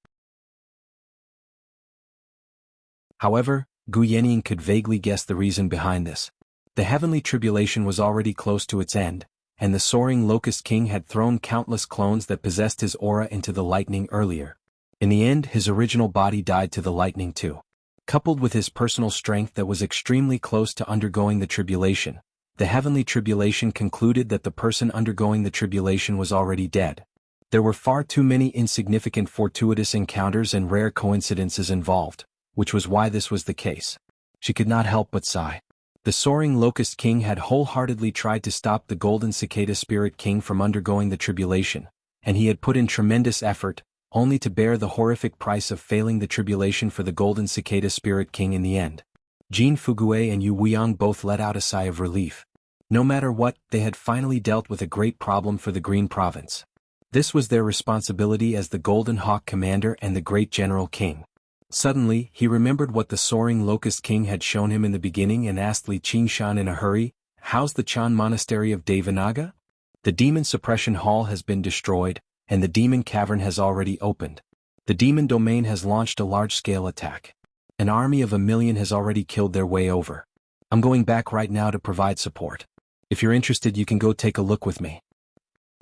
Speaker 1: However, Gu Yanyin could vaguely guess the reason behind this. The heavenly tribulation was already close to its end, and the soaring Locust King had thrown countless clones that possessed his aura into the lightning earlier. In the end, his original body died to the lightning too. Coupled with his personal strength that was extremely close to undergoing the tribulation, the heavenly tribulation concluded that the person undergoing the tribulation was already dead. There were far too many insignificant fortuitous encounters and rare coincidences involved, which was why this was the case. She could not help but sigh. The soaring Locust King had wholeheartedly tried to stop the Golden Cicada Spirit King from undergoing the tribulation, and he had put in tremendous effort, only to bear the horrific price of failing the tribulation for the Golden Cicada Spirit King in the end. Jin Fugue and Yu Weiyang both let out a sigh of relief. No matter what, they had finally dealt with a great problem for the Green Province. This was their responsibility as the Golden Hawk Commander and the Great General King. Suddenly, he remembered what the soaring Locust King had shown him in the beginning and asked Li Qingshan in a hurry, "How's the Chan Monastery of Devanaga? The Demon Suppression Hall has been destroyed, and the Demon Cavern has already opened. The Demon Domain has launched a large-scale attack. An army of 1,000,000 has already killed their way over. I'm going back right now to provide support. If you're interested, you can go take a look with me."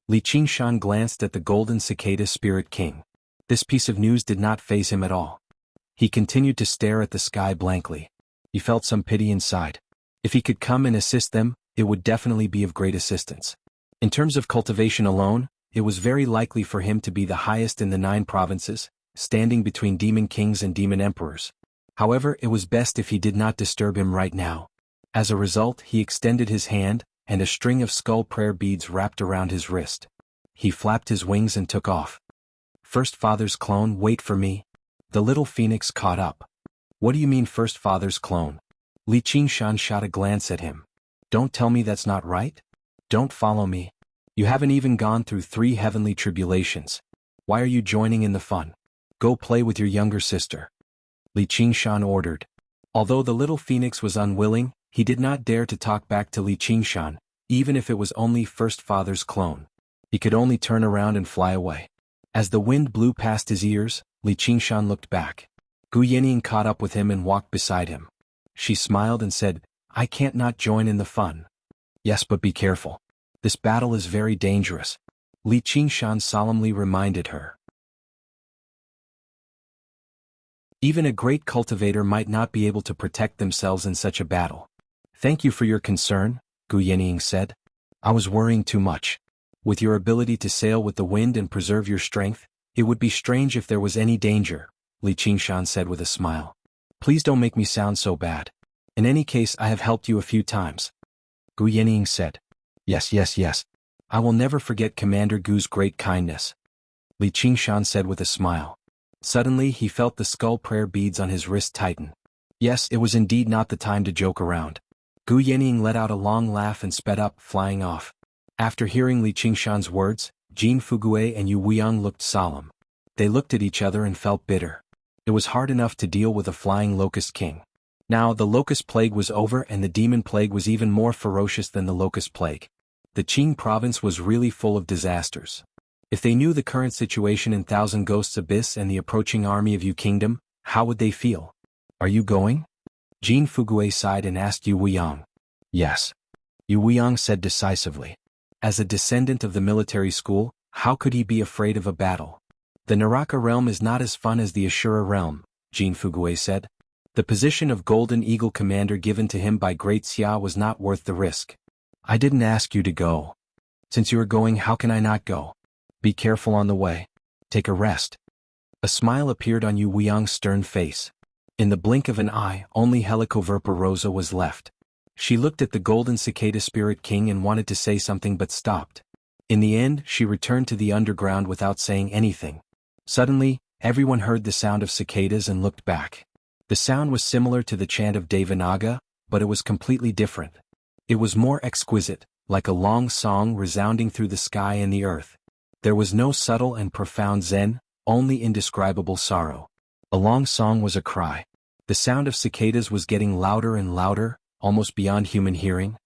Speaker 1: Li Qingshan glanced at the Golden Cicada Spirit King. This piece of news did not faze him at all. He continued to stare at the sky blankly. He felt some pity inside. If he could come and assist them, it would definitely be of great assistance. In terms of cultivation alone, it was very likely for him to be the highest in the 9 provinces, standing between demon kings and demon emperors. However, it was best if he did not disturb him right now. As a result, he extended his hand, and a string of skull prayer beads wrapped around his wrist. He flapped his wings and took off. "First Father's clone, wait for me." The little phoenix caught up. "What do you mean First Father's clone?" Li Qingshan shot a glance at him. "Don't tell me that's not right? Don't follow me. You haven't even gone through 3 heavenly tribulations. Why are you joining in the fun? Go play with your younger sister." Li Qingshan ordered. Although the little phoenix was unwilling, he did not dare to talk back to Li Qingshan, even if it was only First Father's clone. He could only turn around and fly away. As the wind blew past his ears, Li Qingshan looked back. Gu Yanning caught up with him and walked beside him. She smiled and said, "I can't not join in the fun." "Yes, but be careful. This battle is very dangerous," Li Qingshan solemnly reminded her. Even a great cultivator might not be able to protect themselves in such a battle. "Thank you for your concern," Gu Yanning said. "I was worrying too much. With your ability to sail with the wind and preserve your strength, it would be strange if there was any danger," Li Qingshan said with a smile. "Please don't make me sound so bad. In any case, I have helped you a few times." Gu Yanning said, Yes. I will never forget Commander Gu's great kindness," Li Qingshan said with a smile. Suddenly he felt the skull prayer beads on his wrist tighten. Yes, it was indeed not the time to joke around. Gu Yanning let out a long laugh and sped up, flying off. After hearing Li Qingshan's words, Jin Fugue and Yu Weiyang looked solemn. They looked at each other and felt bitter. It was hard enough to deal with a flying Locust King. Now the Locust Plague was over and the Demon Plague was even more ferocious than the Locust Plague. The Qing province was really full of disasters. If they knew the current situation in Thousand Ghosts Abyss and the approaching army of Yu Kingdom, how would they feel? "Are you going?" Jin Fugue sighed and asked Yu Weiyang. "Yes," Yu Weiyang said decisively. As a descendant of the military school, how could he be afraid of a battle? "The Naraka realm is not as fun as the Ashura realm," Jin Fugue said. The position of Golden Eagle Commander given to him by Great Xia was not worth the risk. "I didn't ask you to go. Since you are going, how can I not go? Be careful on the way. Take a rest." A smile appeared on Yu Weiyang's stern face. In the blink of an eye, only Helicoverpa Rosa was left. She looked at the Golden Cicada Spirit King and wanted to say something but stopped. In the end, she returned to the underground without saying anything. Suddenly, everyone heard the sound of cicadas and looked back. The sound was similar to the chant of Devanaga, but it was completely different. It was more exquisite, like a long song resounding through the sky and the earth. There was no subtle and profound zen, only indescribable sorrow. A long song was a cry. The sound of cicadas was getting louder and louder, almost beyond human hearing.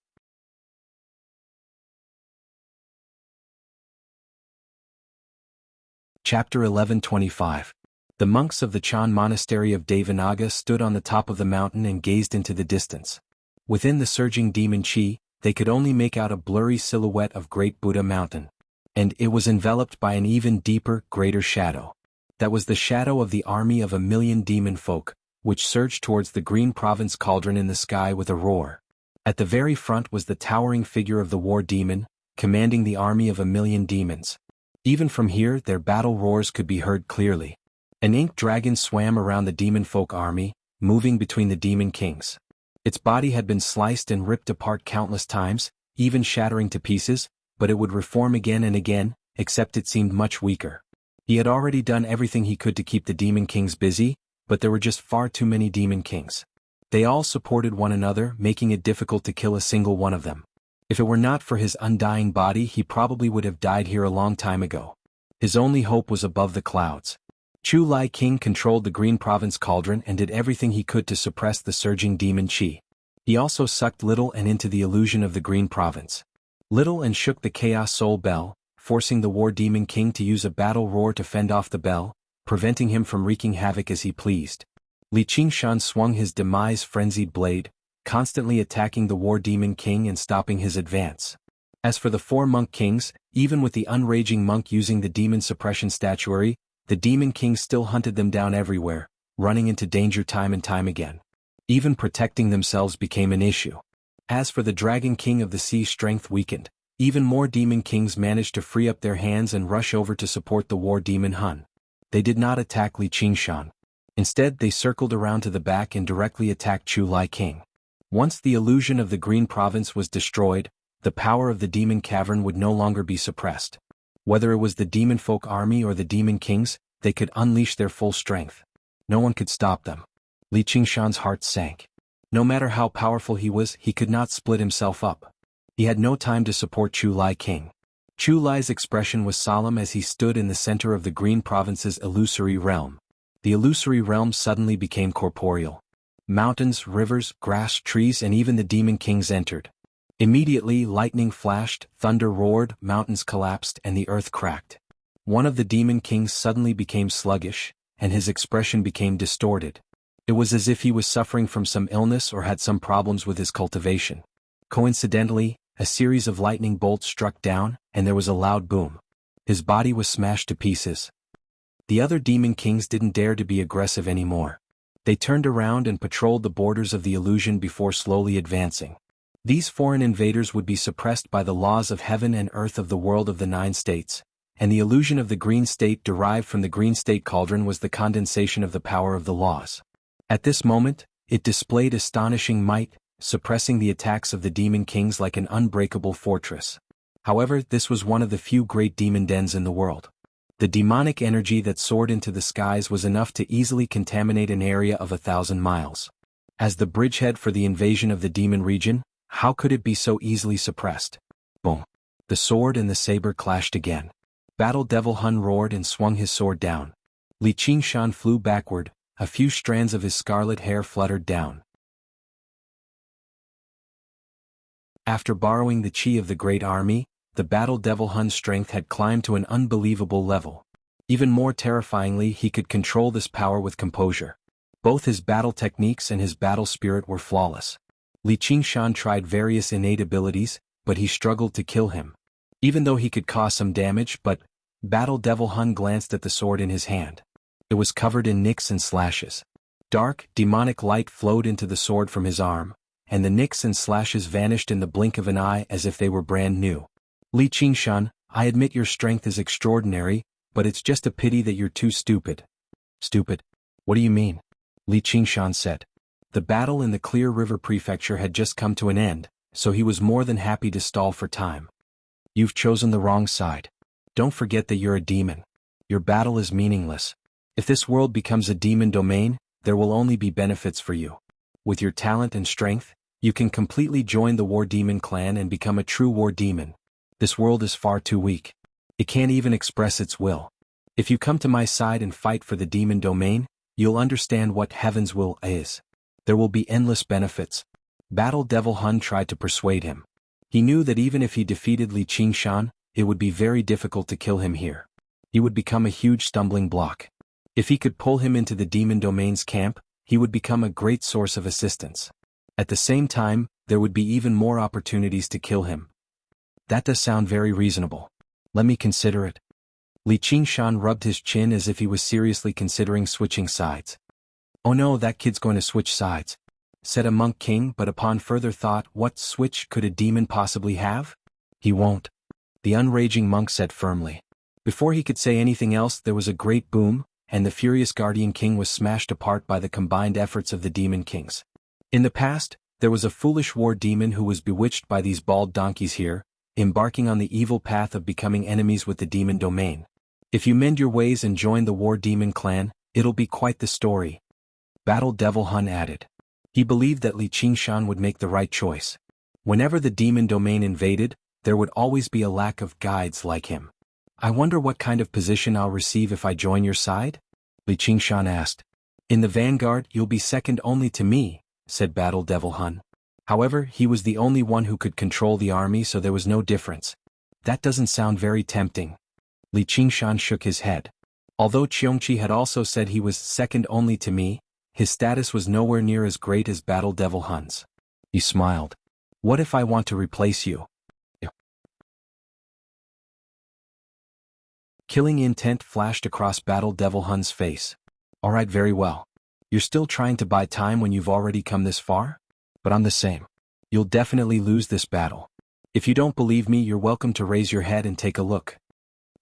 Speaker 1: Chapter 11:25. The monks of the Chan Monastery of Devanaga stood on the top of the mountain and gazed into the distance. Within the surging demon chi, they could only make out a blurry silhouette of Great Buddha Mountain. And it was enveloped by an even deeper, greater shadow. That was the shadow of the army of 1,000,000 demon folk, which surged towards the green province cauldron in the sky with a roar. At the very front was the towering figure of the war demon, commanding the army of 1,000,000 demons. Even from here their battle roars could be heard clearly. An ink dragon swam around the demon folk army, moving between the demon kings. Its body had been sliced and ripped apart countless times, even shattering to pieces, but it would reform again and again, except it seemed much weaker. He had already done everything he could to keep the demon kings busy, but there were just far too many demon kings. They all supported one another, making it difficult to kill a single one of them. If it were not for his undying body, he probably would have died here a long time ago. His only hope was above the clouds. Chu Lai King controlled the Green Province cauldron and did everything he could to suppress the surging demon chi. He also sucked Little and into the illusion of the Green Province. Little and shook the Chaos Soul Bell, forcing the War Demon King to use a battle roar to fend off the bell, preventing him from wreaking havoc as he pleased. Li Qingshan swung his demise-frenzied blade, constantly attacking the War Demon King and stopping his advance. As for the 4 monk kings, even with the unraging monk using the demon suppression statuary, the demon king still hunted them down everywhere, running into danger time and time again. Even protecting themselves became an issue. As for the dragon king of the sea, strength weakened. Even more demon kings managed to free up their hands and rush over to support the war demon Hun. They did not attack Li Qingshan. Instead they circled around to the back and directly attacked Chu Lai King. Once the illusion of the Green Province was destroyed, the power of the demon cavern would no longer be suppressed. Whether it was the demon folk army or the demon kings, they could unleash their full strength. No one could stop them. Li Qingshan's heart sank. No matter how powerful he was, he could not split himself up. He had no time to support Chu Lai King. Chu Lai's expression was solemn as he stood in the center of the Green Province's illusory realm. The illusory realm suddenly became corporeal. Mountains, rivers, grass, trees, and even the demon kings entered. Immediately lightning flashed, thunder roared, mountains collapsed, and the earth cracked. One of the demon kings suddenly became sluggish, and his expression became distorted. It was as if he was suffering from some illness or had some problems with his cultivation. Coincidentally, a series of lightning bolts struck down, and there was a loud boom. His body was smashed to pieces. The other demon kings didn't dare to be aggressive anymore. They turned around and patrolled the borders of the illusion before slowly advancing. These foreign invaders would be suppressed by the laws of heaven and earth of the world of the 9 states, and the illusion of the green state derived from the green state cauldron was the condensation of the power of the laws. At this moment, it displayed astonishing might, suppressing the attacks of the demon kings like an unbreakable fortress. However, this was one of the few great demon dens in the world. The demonic energy that soared into the skies was enough to easily contaminate an area of 1,000 miles. As the bridgehead for the invasion of the demon region, how could it be so easily suppressed? Boom! The sword and the saber clashed again. Battle Devil Hun roared and swung his sword down. Li Qingshan flew backward, a few strands of his scarlet hair fluttered down. After borrowing the chi of the great army, the Battle Devil Hun's strength had climbed to an unbelievable level. Even more terrifyingly, he could control this power with composure. Both his battle techniques and his battle spirit were flawless. Li Qingshan tried various innate abilities, but he struggled to kill him. Even though he could cause some damage, but Battle Devil Hun glanced at the sword in his hand. It was covered in nicks and slashes. Dark, demonic light flowed into the sword from his arm, and the nicks and slashes vanished in the blink of an eye as if they were brand new. Li Qingshan, I admit your strength is extraordinary, but it's just a pity that you're too stupid. Stupid? What do you mean? Li Qingshan said. The battle in the Clear River Prefecture had just come to an end, so he was more than happy to stall for time. You've chosen the wrong side. Don't forget that you're a demon. Your battle is meaningless. If this world becomes a demon domain, there will only be benefits for you. With your talent and strength, you can completely join the War Demon clan and become a true war demon. This world is far too weak. It can't even express its will. If you come to my side and fight for the demon domain, you'll understand what heaven's will is. There will be endless benefits. Battle Devil Hun tried to persuade him. He knew that even if he defeated Li Qingshan, it would be very difficult to kill him here. He would become a huge stumbling block. If he could pull him into the demon domain's camp, he would become a great source of assistance. At the same time, there would be even more opportunities to kill him. That does sound very reasonable. Let me consider it. Li Qingshan rubbed his chin as if he was seriously considering switching sides. Oh no, that kid's going to switch sides, said a monk king, but upon further thought, what switch could a demon possibly have? He won't. The unraging monk said firmly. Before he could say anything else, there was a great boom, and the furious guardian king was smashed apart by the combined efforts of the demon kings. In the past, there was a foolish war demon who was bewitched by these bald donkeys here, embarking on the evil path of becoming enemies with the demon domain. If you mend your ways and join the war demon clan, it'll be quite the story. Battle Devil Hun added. He believed that Li Qingshan would make the right choice. Whenever the demon domain invaded, there would always be a lack of guides like him. I wonder what kind of position I'll receive if I join your side? Li Qingshan asked. In the vanguard, you'll be second only to me, said Battle Devil Hun. However, he was the only one who could control the army, so there was no difference. That doesn't sound very tempting. Li Qingshan shook his head. Although Qiongqi had also said he was second only to me, his status was nowhere near as great as Battle Devil Hun's. He smiled. What if I want to replace you? Killing intent flashed across Battle Devil Hun's face. Alright, very well. You're still trying to buy time when you've already come this far? But I'm the same. You'll definitely lose this battle. If you don't believe me, you're welcome to raise your head and take a look.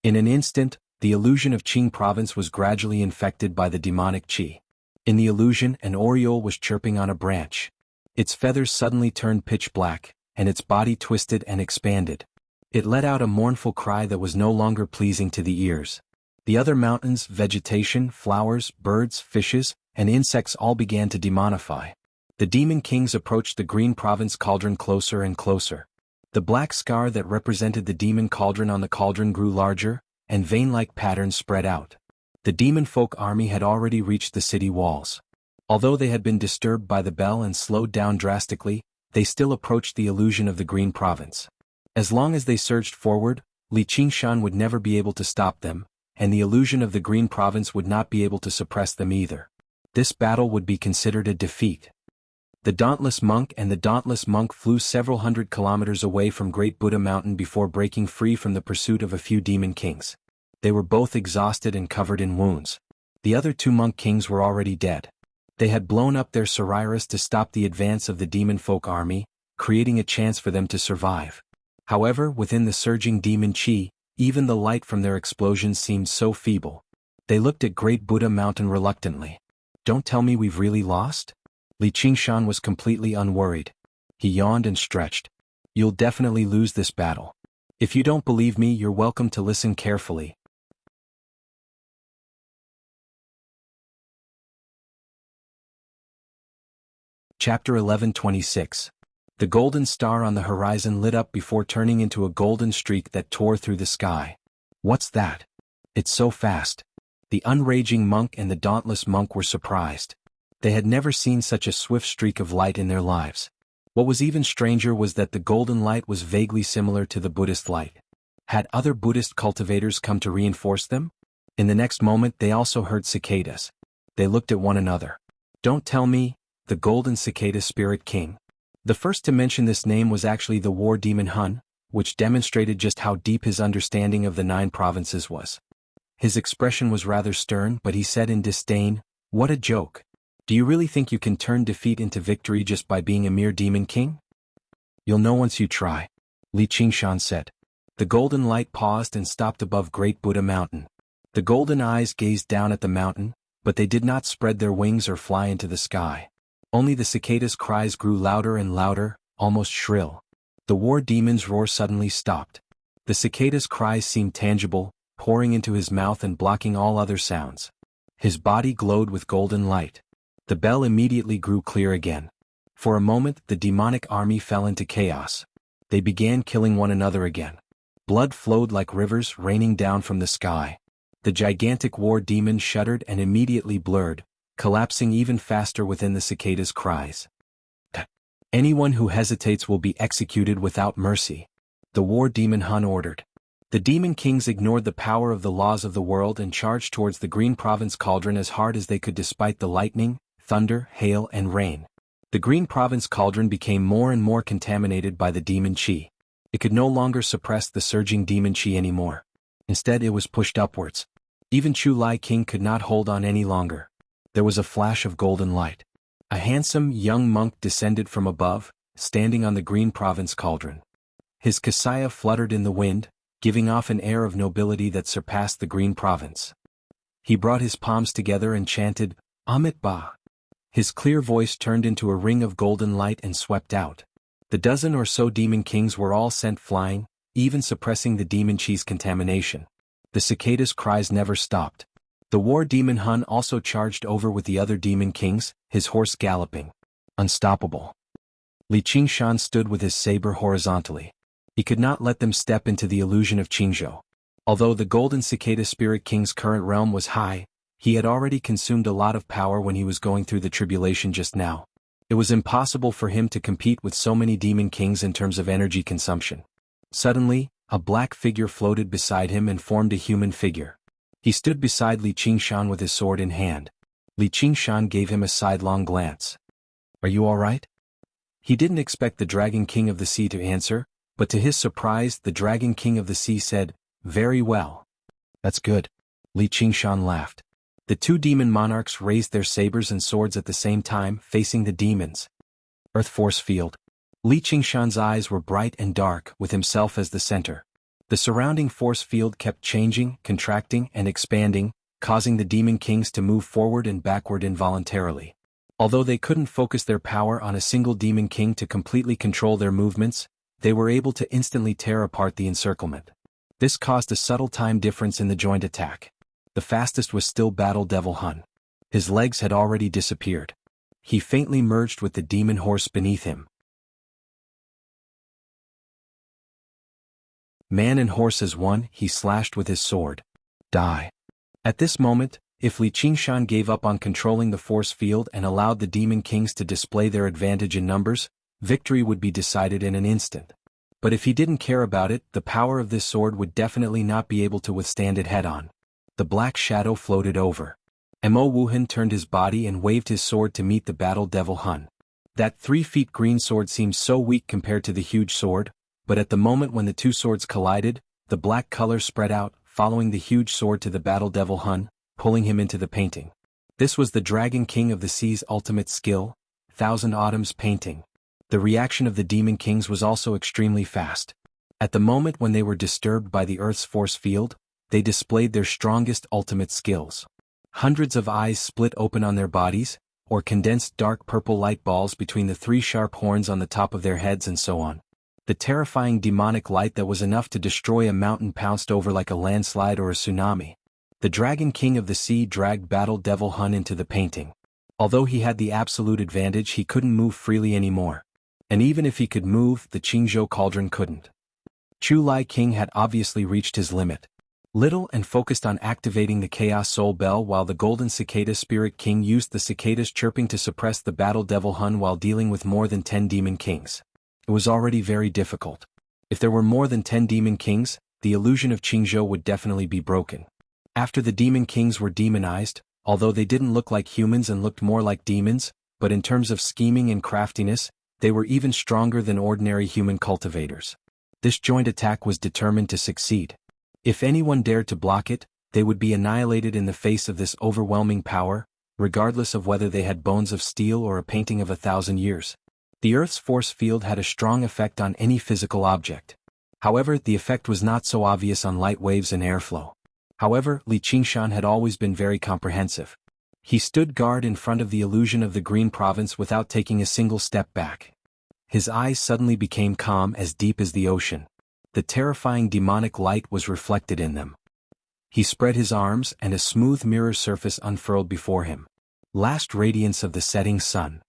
Speaker 1: In an instant, the illusion of Qing province was gradually infected by the demonic qi. In the illusion, an oriole was chirping on a branch. Its feathers suddenly turned pitch black, and its body twisted and expanded. It let out a mournful cry that was no longer pleasing to the ears. The other mountains, vegetation, flowers, birds, fishes, and insects all began to demonify. The demon kings approached the green province cauldron closer and closer. The black scar that represented the demon cauldron on the cauldron grew larger, and vein-like patterns spread out. The demon folk army had already reached the city walls. Although they had been disturbed by the bell and slowed down drastically, they still approached the illusion of the green province. As long as they surged forward, Li Qingshan would never be able to stop them, and the illusion of the green province would not be able to suppress them either. This battle would be considered a defeat. The Dauntless Monk and the Dauntless Monk flew several hundred kilometers away from Great Buddha Mountain before breaking free from the pursuit of a few demon kings. They were both exhausted and covered in wounds. The other two monk kings were already dead. They had blown up their sariras to stop the advance of the demon folk army, creating a chance for them to survive. However, within the surging demon qi, even the light from their explosions seemed so feeble. They looked at Great Buddha Mountain reluctantly. Don't tell me we've really lost? Li Qingshan was completely unworried. He yawned and stretched. You'll definitely lose this battle. If you don't believe me, you're welcome to listen carefully. Chapter 11:26. The golden star on the horizon lit up before turning into a golden streak that tore through the sky. What's that? It's so fast. The unraging monk and the dauntless monk were surprised. They had never seen such a swift streak of light in their lives. What was even stranger was that the golden light was vaguely similar to the Buddhist light. Had other Buddhist cultivators come to reinforce them? In the next moment they also heard cicadas. They looked at one another. Don't tell me, the golden cicada spirit king. The first to mention this name was actually the war demon Hun, which demonstrated just how deep his understanding of the 9 provinces was. His expression was rather stern, but he said in disdain, "What a joke. Do you really think you can turn defeat into victory just by being a mere demon king? You'll know once you try," Li Qingshan said. The golden light paused and stopped above Great Buddha Mountain. The golden eyes gazed down at the mountain, but they did not spread their wings or fly into the sky. Only the cicadas' cries grew louder and louder, almost shrill. The war demon's roar suddenly stopped. The cicadas' cries seemed tangible, pouring into his mouth and blocking all other sounds. His body glowed with golden light. The bell immediately grew clear again. For a moment, the demonic army fell into chaos. They began killing one another again. Blood flowed like rivers raining down from the sky. The gigantic war demon shuddered and immediately blurred, collapsing even faster within the cicada's cries. Anyone who hesitates will be executed without mercy, the war demon Hun ordered. The demon kings ignored the power of the laws of the world and charged towards the green province cauldron as hard as they could despite the lightning, thunder, hail, and rain. The Green Province cauldron became more and more contaminated by the demon qi. It could no longer suppress the surging demon qi anymore. Instead it was pushed upwards. Even Chu Lai King could not hold on any longer. There was a flash of golden light. A handsome young monk descended from above, standing on the Green Province cauldron. His kasaya fluttered in the wind, giving off an air of nobility that surpassed the Green Province. He brought his palms together and chanted, Amit Ba. His clear voice turned into a ring of golden light and swept out. The dozen or so demon kings were all sent flying, even suppressing the demon qi's contamination. The cicada's cries never stopped. The war demon Hun also charged over with the other demon kings, his horse galloping. Unstoppable. Li Qingshan stood with his saber horizontally. He could not let them step into the illusion of Qingzhou. Although the golden cicada spirit king's current realm was high, he had already consumed a lot of power when he was going through the tribulation just now. It was impossible for him to compete with so many demon kings in terms of energy consumption. Suddenly, a black figure floated beside him and formed a human figure. He stood beside Li Qingshan with his sword in hand. Li Qingshan gave him a sidelong glance. Are you all right? He didn't expect the Dragon King of the Sea to answer, but to his surprise the Dragon King of the Sea said, Very well. That's good. Li Qingshan laughed. The two demon monarchs raised their sabers and swords at the same time, facing the demons. Earth Force Field. Li Qingshan's eyes were bright and dark, with himself as the center. The surrounding force field kept changing, contracting, and expanding, causing the demon kings to move forward and backward involuntarily. Although they couldn't focus their power on a single demon king to completely control their movements, they were able to instantly tear apart the encirclement. This caused a subtle time difference in the joint attack. The fastest was still Battle Devil Hun. His legs had already disappeared. He faintly merged with the demon horse beneath him. Man and horse as one, he slashed with his sword. Die. At this moment, if Li Qingshan gave up on controlling the force field and allowed the demon kings to display their advantage in numbers, victory would be decided in an instant. But if he didn't care about it, the power of this sword would definitely not be able to withstand it head-on. The black shadow floated over. Mo Wuhan turned his body and waved his sword to meet the Battle Devil Hun. That 3 feet green sword seemed so weak compared to the huge sword, but at the moment when the two swords collided, the black color spread out, following the huge sword to the Battle Devil Hun, pulling him into the painting. This was the Dragon King of the Sea's ultimate skill, Thousand Autumns painting. The reaction of the demon kings was also extremely fast. At the moment when they were disturbed by the Earth's force field, they displayed their strongest ultimate skills. Hundreds of eyes split open on their bodies, or condensed dark purple light balls between the 3 sharp horns on the top of their heads and so on. The terrifying demonic light that was enough to destroy a mountain pounced over like a landslide or a tsunami. The Dragon King of the Sea dragged Battle Devil Hun into the painting. Although he had the absolute advantage, he couldn't move freely anymore. And even if he could move, the Qingzhou cauldron couldn't. Chu Lai King had obviously reached his limit. Little and focused on activating the Chaos Soul Bell while the Golden Cicada Spirit King used the cicadas chirping to suppress the Battle Devil Hun while dealing with more than 10 demon kings. It was already very difficult. If there were more than 10 demon kings, the illusion of Qingzhou would definitely be broken. After the demon kings were demonized, although they didn't look like humans and looked more like demons, but in terms of scheming and craftiness, they were even stronger than ordinary human cultivators. This joint attack was determined to succeed. If anyone dared to block it, they would be annihilated in the face of this overwhelming power, regardless of whether they had bones of steel or a painting of 1,000 years. The Earth's force field had a strong effect on any physical object. However, the effect was not so obvious on light waves and airflow. However, Li Qingshan had always been very comprehensive. He stood guard in front of the illusion of the Green Province without taking a single step back. His eyes suddenly became calm, as deep as the ocean. The terrifying demonic light was reflected in them. He spread his arms and a smooth mirror surface unfurled before him. Last radiance of the setting sun.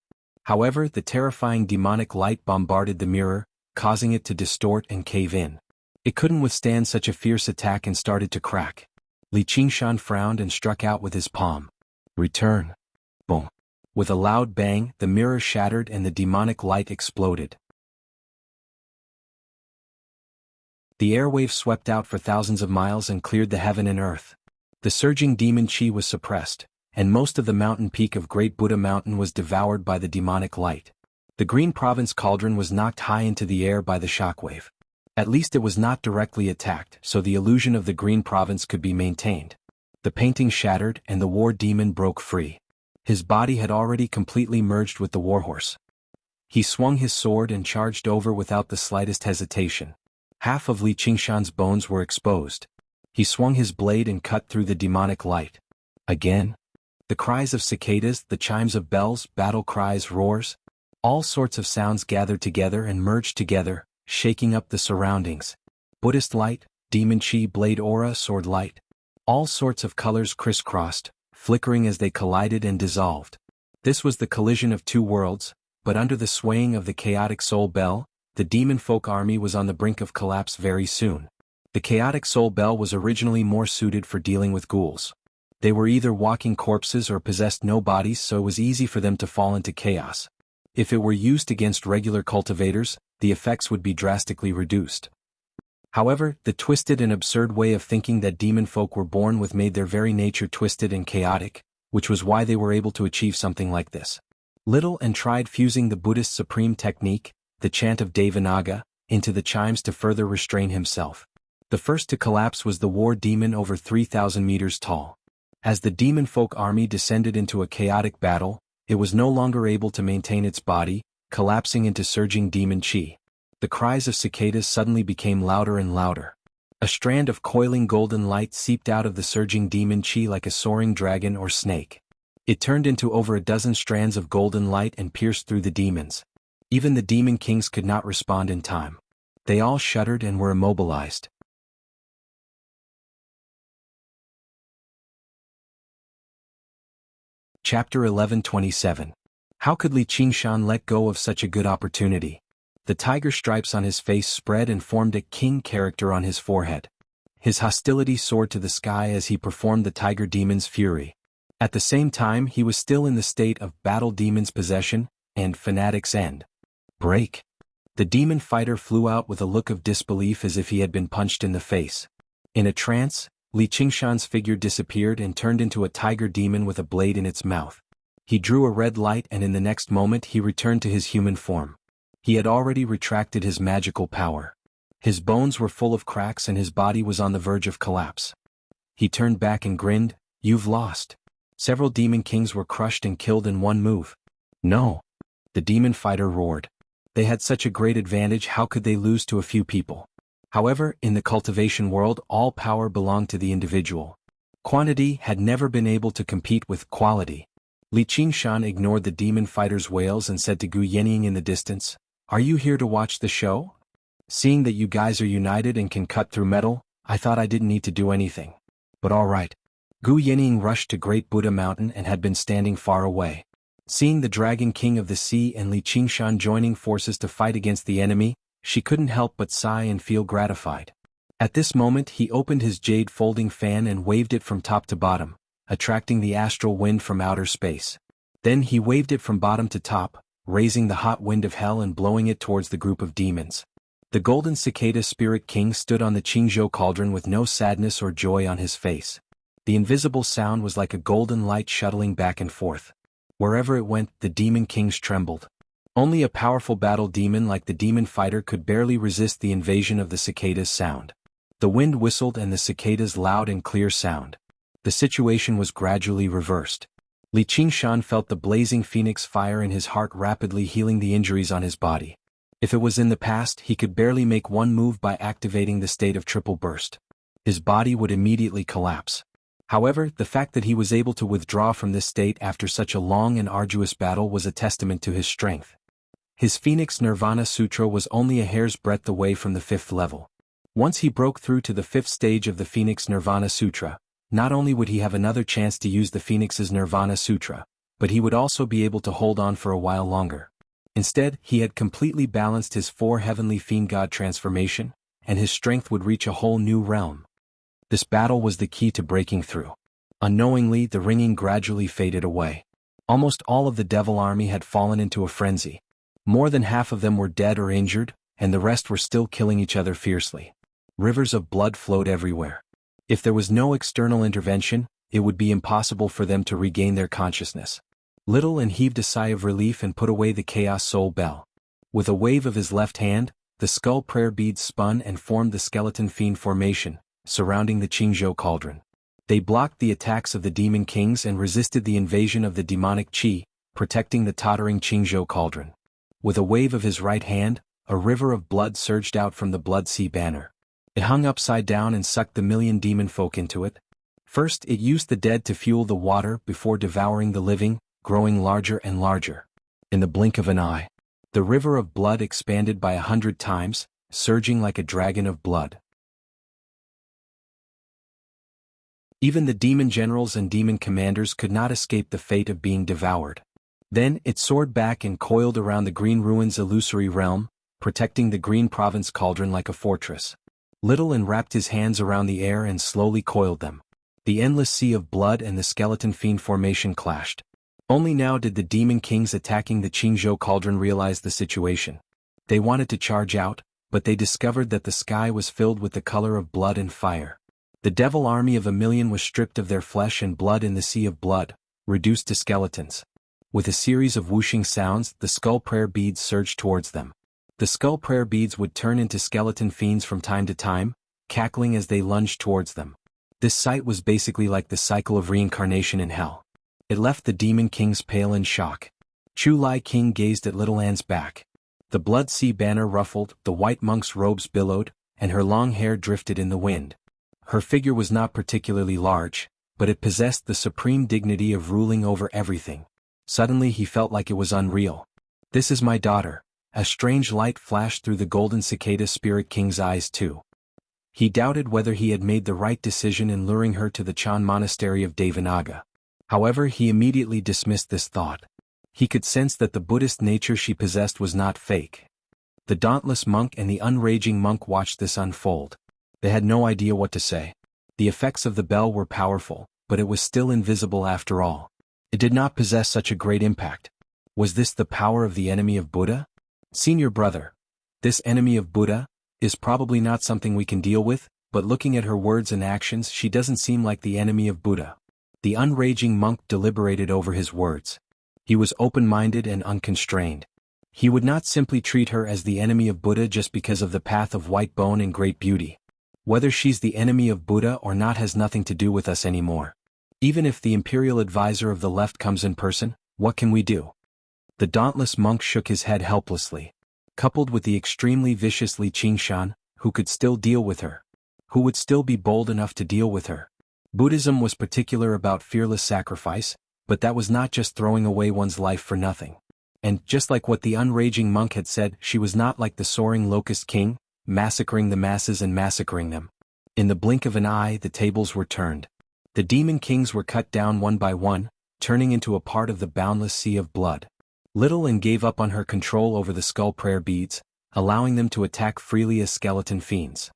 Speaker 1: However, the terrifying demonic light bombarded the mirror, causing it to distort and cave in. It couldn't withstand such a fierce attack and started to crack. Li Qingshan frowned and struck out with his palm. Return. Boom. With a loud bang, the mirror shattered and the demonic light exploded. The airwave swept out for thousands of miles and cleared the heaven and earth. The surging demon qi was suppressed, and most of the mountain peak of Great Buddha Mountain was devoured by the demonic light. The Green Province cauldron was knocked high into the air by the shockwave. At least it was not directly attacked, so the illusion of the Green Province could be maintained. The painting shattered and the war demon broke free. His body had already completely merged with the warhorse. He swung his sword and charged over without the slightest hesitation. Half of Li Qingshan's bones were exposed. He swung his blade and cut through the demonic light. Again? The cries of cicadas, the chimes of bells, battle cries, roars. All sorts of sounds gathered together and merged together, shaking up the surroundings. Buddhist light, demon chi, blade aura, sword light. All sorts of colors crisscrossed, flickering as they collided and dissolved. This was the collision of two worlds, but under the swaying of the chaotic soul bell, the demon folk army was on the brink of collapse very soon. The chaotic soul bell was originally more suited for dealing with ghouls. They were either walking corpses or possessed no bodies, so it was easy for them to fall into chaos. If it were used against regular cultivators, the effects would be drastically reduced. However, the twisted and absurd way of thinking that demon folk were born with made their very nature twisted and chaotic, which was why they were able to achieve something like this. Little and tried fusing the Buddhist supreme technique, the chant of Devanaga, into the chimes to further restrain himself. The first to collapse was the war demon over 3,000 meters tall. As the demon folk army descended into a chaotic battle, it was no longer able to maintain its body, collapsing into surging demon chi. The cries of cicadas suddenly became louder and louder. A strand of coiling golden light seeped out of the surging demon chi like a soaring dragon or snake. It turned into over a dozen strands of golden light and pierced through the demons. Even the demon kings could not respond in time. They all shuddered and were immobilized. Chapter 11:27. How could Li Qingshan let go of such a good opportunity? The tiger stripes on his face spread and formed a king character on his forehead. His hostility soared to the sky as he performed the tiger demon's fury. At the same time, he was still in the state of battle demon's possession and fanatic's end. Break! The demon fighter flew out with a look of disbelief as if he had been punched in the face. In a trance, Li Qingshan's figure disappeared and turned into a tiger demon with a blade in its mouth. He drew a red light and in the next moment he returned to his human form. He had already retracted his magical power. His bones were full of cracks and his body was on the verge of collapse. He turned back and grinned, "You've lost." Several demon kings were crushed and killed in one move. No! The demon fighter roared. They had such a great advantage, how could they lose to a few people? However, in the cultivation world, all power belonged to the individual. Quantity had never been able to compete with quality. Li Qingshan ignored the demon fighter's wails and said to Gu Yenying in the distance, "Are you here to watch the show? Seeing that you guys are united and can cut through metal, I thought I didn't need to do anything. But all right." Gu Yenying rushed to Great Buddha Mountain and had been standing far away. Seeing the Dragon King of the Sea and Li Qingshan joining forces to fight against the enemy, she couldn't help but sigh and feel gratified. At this moment he opened his jade folding fan and waved it from top to bottom, attracting the astral wind from outer space. Then he waved it from bottom to top, raising the hot wind of hell and blowing it towards the group of demons. The golden cicada spirit king stood on the Qingzhou cauldron with no sadness or joy on his face. The invisible sound was like a golden light shuttling back and forth. Wherever it went, the demon kings trembled. Only a powerful battle demon like the demon fighter could barely resist the invasion of the cicada's sound. The wind whistled and the cicada's loud and clear sound. The situation was gradually reversed. Li Qingshan felt the blazing phoenix fire in his heart rapidly healing the injuries on his body. If it was in the past, he could barely make one move by activating the state of triple burst. His body would immediately collapse. However, the fact that he was able to withdraw from this state after such a long and arduous battle was a testament to his strength. His Phoenix Nirvana Sutra was only a hair's breadth away from the 5th level. Once he broke through to the 5th stage of the Phoenix Nirvana Sutra, not only would he have another chance to use the Phoenix's Nirvana Sutra, but he would also be able to hold on for a while longer. Instead, he had completely balanced his 4 heavenly fiend god transformation, and his strength would reach a whole new realm. This battle was the key to breaking through. Unknowingly, the ringing gradually faded away. Almost all of the devil army had fallen into a frenzy. More than half of them were dead or injured, and the rest were still killing each other fiercely. Rivers of blood flowed everywhere. If there was no external intervention, it would be impossible for them to regain their consciousness. Little and heaved a sigh of relief and put away the Chaos Soul Bell. With a wave of his left hand, the skull prayer beads spun and formed the skeleton fiend formation, surrounding the Qingzhou cauldron. They blocked the attacks of the demon kings and resisted the invasion of the demonic qi, protecting the tottering Qingzhou cauldron. With a wave of his right hand, a river of blood surged out from the Blood Sea banner. It hung upside down and sucked the million demon folk into it. First it used the dead to fuel the water before devouring the living, growing larger and larger. In the blink of an eye, the river of blood expanded by 100 times, surging like a dragon of blood. Even the demon generals and demon commanders could not escape the fate of being devoured. Then it soared back and coiled around the Green Ruins illusory realm, protecting the Green Province cauldron like a fortress. Little wrapped his hands around the air and slowly coiled them. The endless sea of blood and the skeleton fiend formation clashed. Only now did the demon kings attacking the Qingzhou cauldron realize the situation. They wanted to charge out, but they discovered that the sky was filled with the color of blood and fire. The devil army of 1,000,000 was stripped of their flesh and blood in the sea of blood, reduced to skeletons. With a series of whooshing sounds, the skull prayer beads surged towards them. The skull prayer beads would turn into skeleton fiends from time to time, cackling as they lunged towards them. This sight was basically like the cycle of reincarnation in hell. It left the demon kings pale in shock. Chu Lai King gazed at Little Anne's back. The Blood Sea banner ruffled, the white monk's robes billowed, and her long hair drifted in the wind. Her figure was not particularly large, but it possessed the supreme dignity of ruling over everything. Suddenly he felt like it was unreal. "This is my daughter." A strange light flashed through the golden cicada spirit king's eyes too. He doubted whether he had made the right decision in luring her to the Chan monastery of Devanaga. However, he immediately dismissed this thought. He could sense that the Buddhist nature she possessed was not fake. The dauntless monk and the unraging monk watched this unfold. They had no idea what to say. The effects of the bell were powerful, but it was still invisible after all. It did not possess such a great impact. Was this the power of the enemy of Buddha? "Senior brother, this enemy of Buddha is probably not something we can deal with, but looking at her words and actions, she doesn't seem like the enemy of Buddha." The unraging monk deliberated over his words. He was open-minded and unconstrained. He would not simply treat her as the enemy of Buddha just because of the path of white bone and great beauty. Whether she's the enemy of Buddha or not has nothing to do with us anymore. Even if the imperial advisor of the left comes in person, what can we do? The dauntless monk shook his head helplessly. Coupled with the extremely vicious Li Qingshan, who could still deal with her? Who would still be bold enough to deal with her? Buddhism was particular about fearless sacrifice, but that was not just throwing away one's life for nothing. And, just like what the unraging monk had said, she was not like the soaring locust king, massacring the masses and massacring them. In the blink of an eye, the tables were turned. The demon kings were cut down one by one, turning into a part of the boundless sea of blood. Little Anne gave up on her control over the skull prayer beads, allowing them to attack freely as skeleton fiends.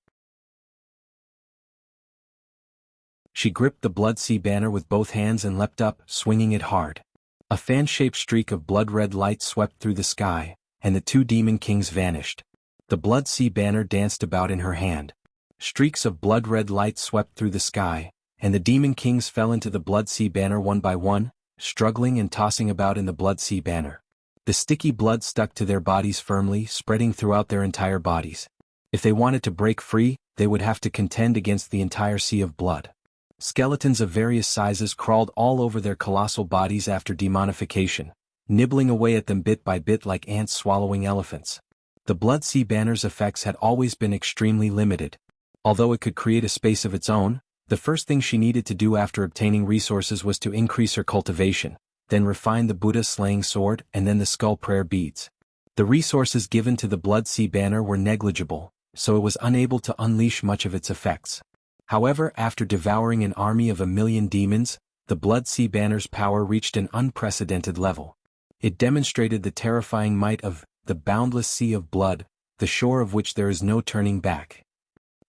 Speaker 1: She gripped the Blood Sea banner with both hands and leapt up, swinging it hard. A fan-shaped streak of blood-red light swept through the sky, and the two demon kings vanished. The Blood Sea banner danced about in her hand. Streaks of blood-red light swept through the sky, and the demon kings fell into the Blood Sea banner one by one, struggling and tossing about in the Blood Sea banner. The sticky blood stuck to their bodies firmly, spreading throughout their entire bodies. If they wanted to break free, they would have to contend against the entire sea of blood. Skeletons of various sizes crawled all over their colossal bodies after demonification, nibbling away at them bit by bit like ants swallowing elephants. The Blood Sea banner's effects had always been extremely limited. Although it could create a space of its own, the first thing she needed to do after obtaining resources was to increase her cultivation, then refine the Buddha-slaying sword and then the skull prayer beads. The resources given to the Blood Sea banner were negligible, so it was unable to unleash much of its effects. However, after devouring an army of 1,000,000 demons, the Blood Sea banner's power reached an unprecedented level. It demonstrated the terrifying might of the boundless sea of blood, the shore of which there is no turning back.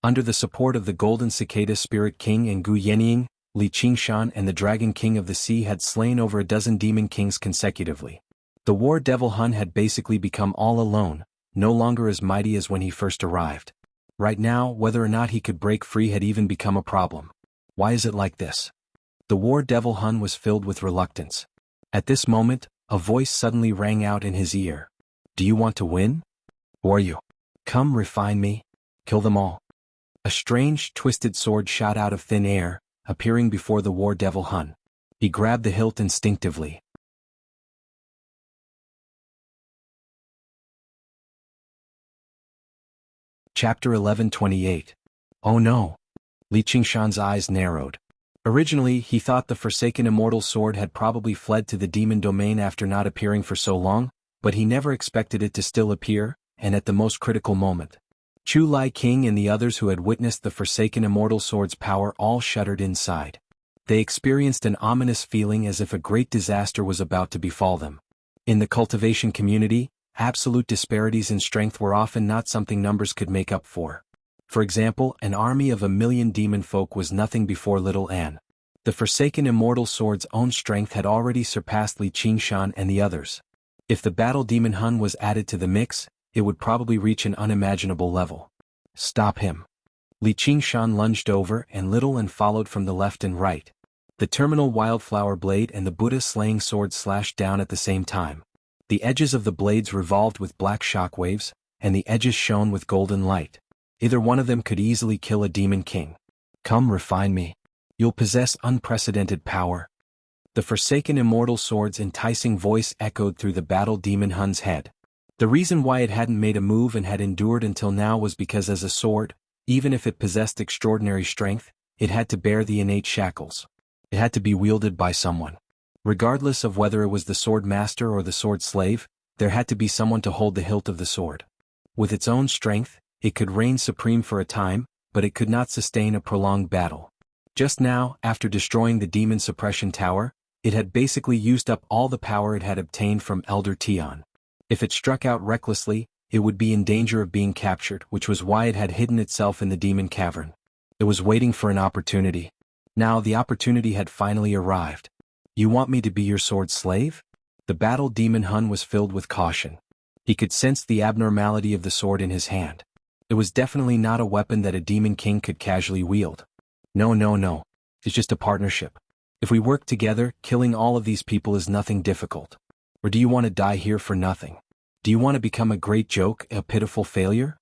Speaker 1: Under the support of the Golden Cicada Spirit King and Gu Yenying, Li Qingshan and the Dragon King of the Sea had slain over a dozen demon kings consecutively. The War Devil Hun had basically become all alone, no longer as mighty as when he first arrived. Right now, whether or not he could break free had even become a problem. Why is it like this? The war devil Hun was filled with reluctance. At this moment, a voice suddenly rang out in his ear. Do you want to win? Or you? Come refine me. Kill them all. A strange, twisted sword shot out of thin air, appearing before the war devil Hun. He grabbed the hilt instinctively. Chapter 11:28. Oh no. Li Qingshan's eyes narrowed. Originally, he thought the forsaken immortal sword had probably fled to the demon domain after not appearing for so long, but he never expected it to still appear, and at the most critical moment. Chu Lai King and the others who had witnessed the forsaken immortal sword's power all shuddered inside. They experienced an ominous feeling as if a great disaster was about to befall them. In the cultivation community, absolute disparities in strength were often not something numbers could make up for. For example, an army of 1,000,000 demon folk was nothing before little An. The forsaken immortal sword's own strength had already surpassed Li Qingshan and the others. If the battle demon Hun was added to the mix, it would probably reach an unimaginable level. Stop him. Li Qingshan lunged over and little An followed from the left and right. The terminal wildflower blade and the Buddha-slaying sword slashed down at the same time. The edges of the blades revolved with black shockwaves, and the edges shone with golden light. Either one of them could easily kill a demon king. Come refine me. You'll possess unprecedented power. The forsaken immortal sword's enticing voice echoed through the battle demon Hun's head. The reason why it hadn't made a move and had endured until now was because as a sword, even if it possessed extraordinary strength, it had to bear the innate shackles. It had to be wielded by someone. Regardless of whether it was the sword master or the sword slave, there had to be someone to hold the hilt of the sword. With its own strength, it could reign supreme for a time, but it could not sustain a prolonged battle. Just now, after destroying the demon suppression tower, it had basically used up all the power it had obtained from Elder Tian. If it struck out recklessly, it would be in danger of being captured, which was why it had hidden itself in the demon cavern. It was waiting for an opportunity. Now the opportunity had finally arrived. You want me to be your sword slave? The battle demon Hun was filled with caution. He could sense the abnormality of the sword in his hand. It was definitely not a weapon that a demon king could casually wield. No. It's just a partnership. If we work together, killing all of these people is nothing difficult. Or do you want to die here for nothing? Do you want to become a great joke, a pitiful failure?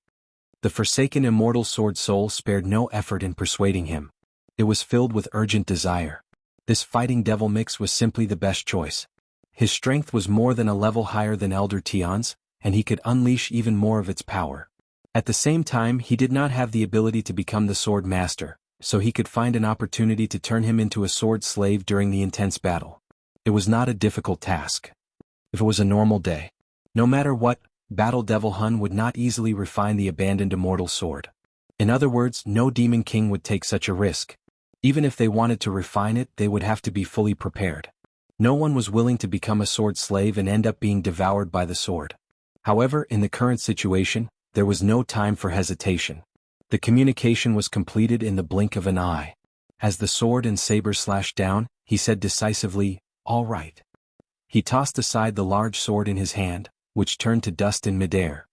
Speaker 1: The forsaken immortal sword soul spared no effort in persuading him. It was filled with urgent desire. This fighting devil mix was simply the best choice. His strength was more than a level higher than Elder Tian's, and he could unleash even more of its power. At the same time, he did not have the ability to become the sword master, so he could find an opportunity to turn him into a sword slave during the intense battle. It was not a difficult task. If it was a normal day, no matter what, Battle Devil Hun would not easily refine the abandoned immortal sword. In other words, no demon king would take such a risk. Even if they wanted to refine it, they would have to be fully prepared. No one was willing to become a sword slave and end up being devoured by the sword. However, in the current situation, there was no time for hesitation. The communication was completed in the blink of an eye. As the sword and saber slashed down, he said decisively, "All right." He tossed aside the large sword in his hand, which turned to dust in midair.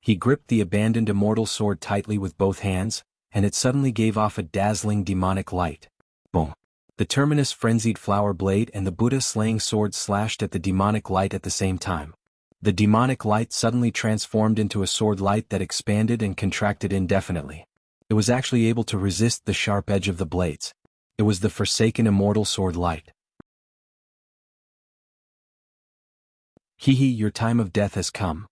Speaker 1: He gripped the abandoned immortal sword tightly with both hands, and it suddenly gave off a dazzling demonic light. Boom! The terminus frenzied flower blade and the Buddha-slaying sword slashed at the demonic light at the same time. The demonic light suddenly transformed into a sword light that expanded and contracted indefinitely. It was actually able to resist the sharp edge of the blades. It was the forsaken immortal sword light. Your time of death has come.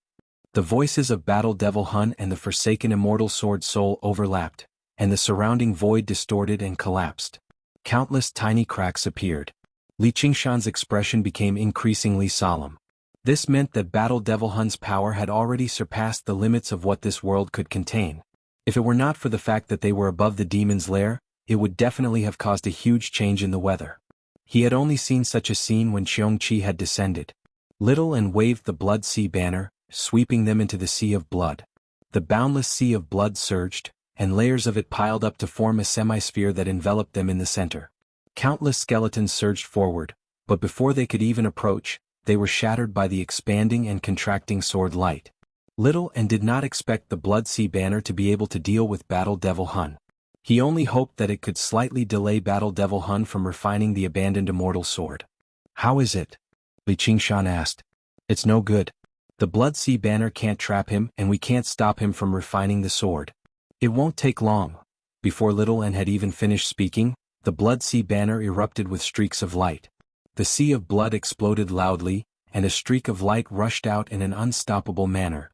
Speaker 1: The voices of Battle Devil Hun and the forsaken immortal sword soul overlapped, and the surrounding void distorted and collapsed. Countless tiny cracks appeared. Li Qingshan's expression became increasingly solemn. This meant that Battle Devil Hun's power had already surpassed the limits of what this world could contain. If it were not for the fact that they were above the demon's lair, it would definitely have caused a huge change in the weather. He had only seen such a scene when Qiongqi had descended. Little and waved the Blood Sea banner, sweeping them into the sea of blood. The boundless sea of blood surged, and layers of it piled up to form a semisphere that enveloped them in the center. Countless skeletons surged forward, but before they could even approach, they were shattered by the expanding and contracting sword light. Little and did not expect the Blood Sea banner to be able to deal with Battle Devil Hun. He only hoped that it could slightly delay Battle Devil Hun from refining the abandoned immortal sword. How is it? Li Qingshan asked. It's no good. The Blood Sea banner can't trap him and we can't stop him from refining the sword. It won't take long. Before Little N had even finished speaking, the Blood Sea banner erupted with streaks of light. The sea of blood exploded loudly, and a streak of light rushed out in an unstoppable manner.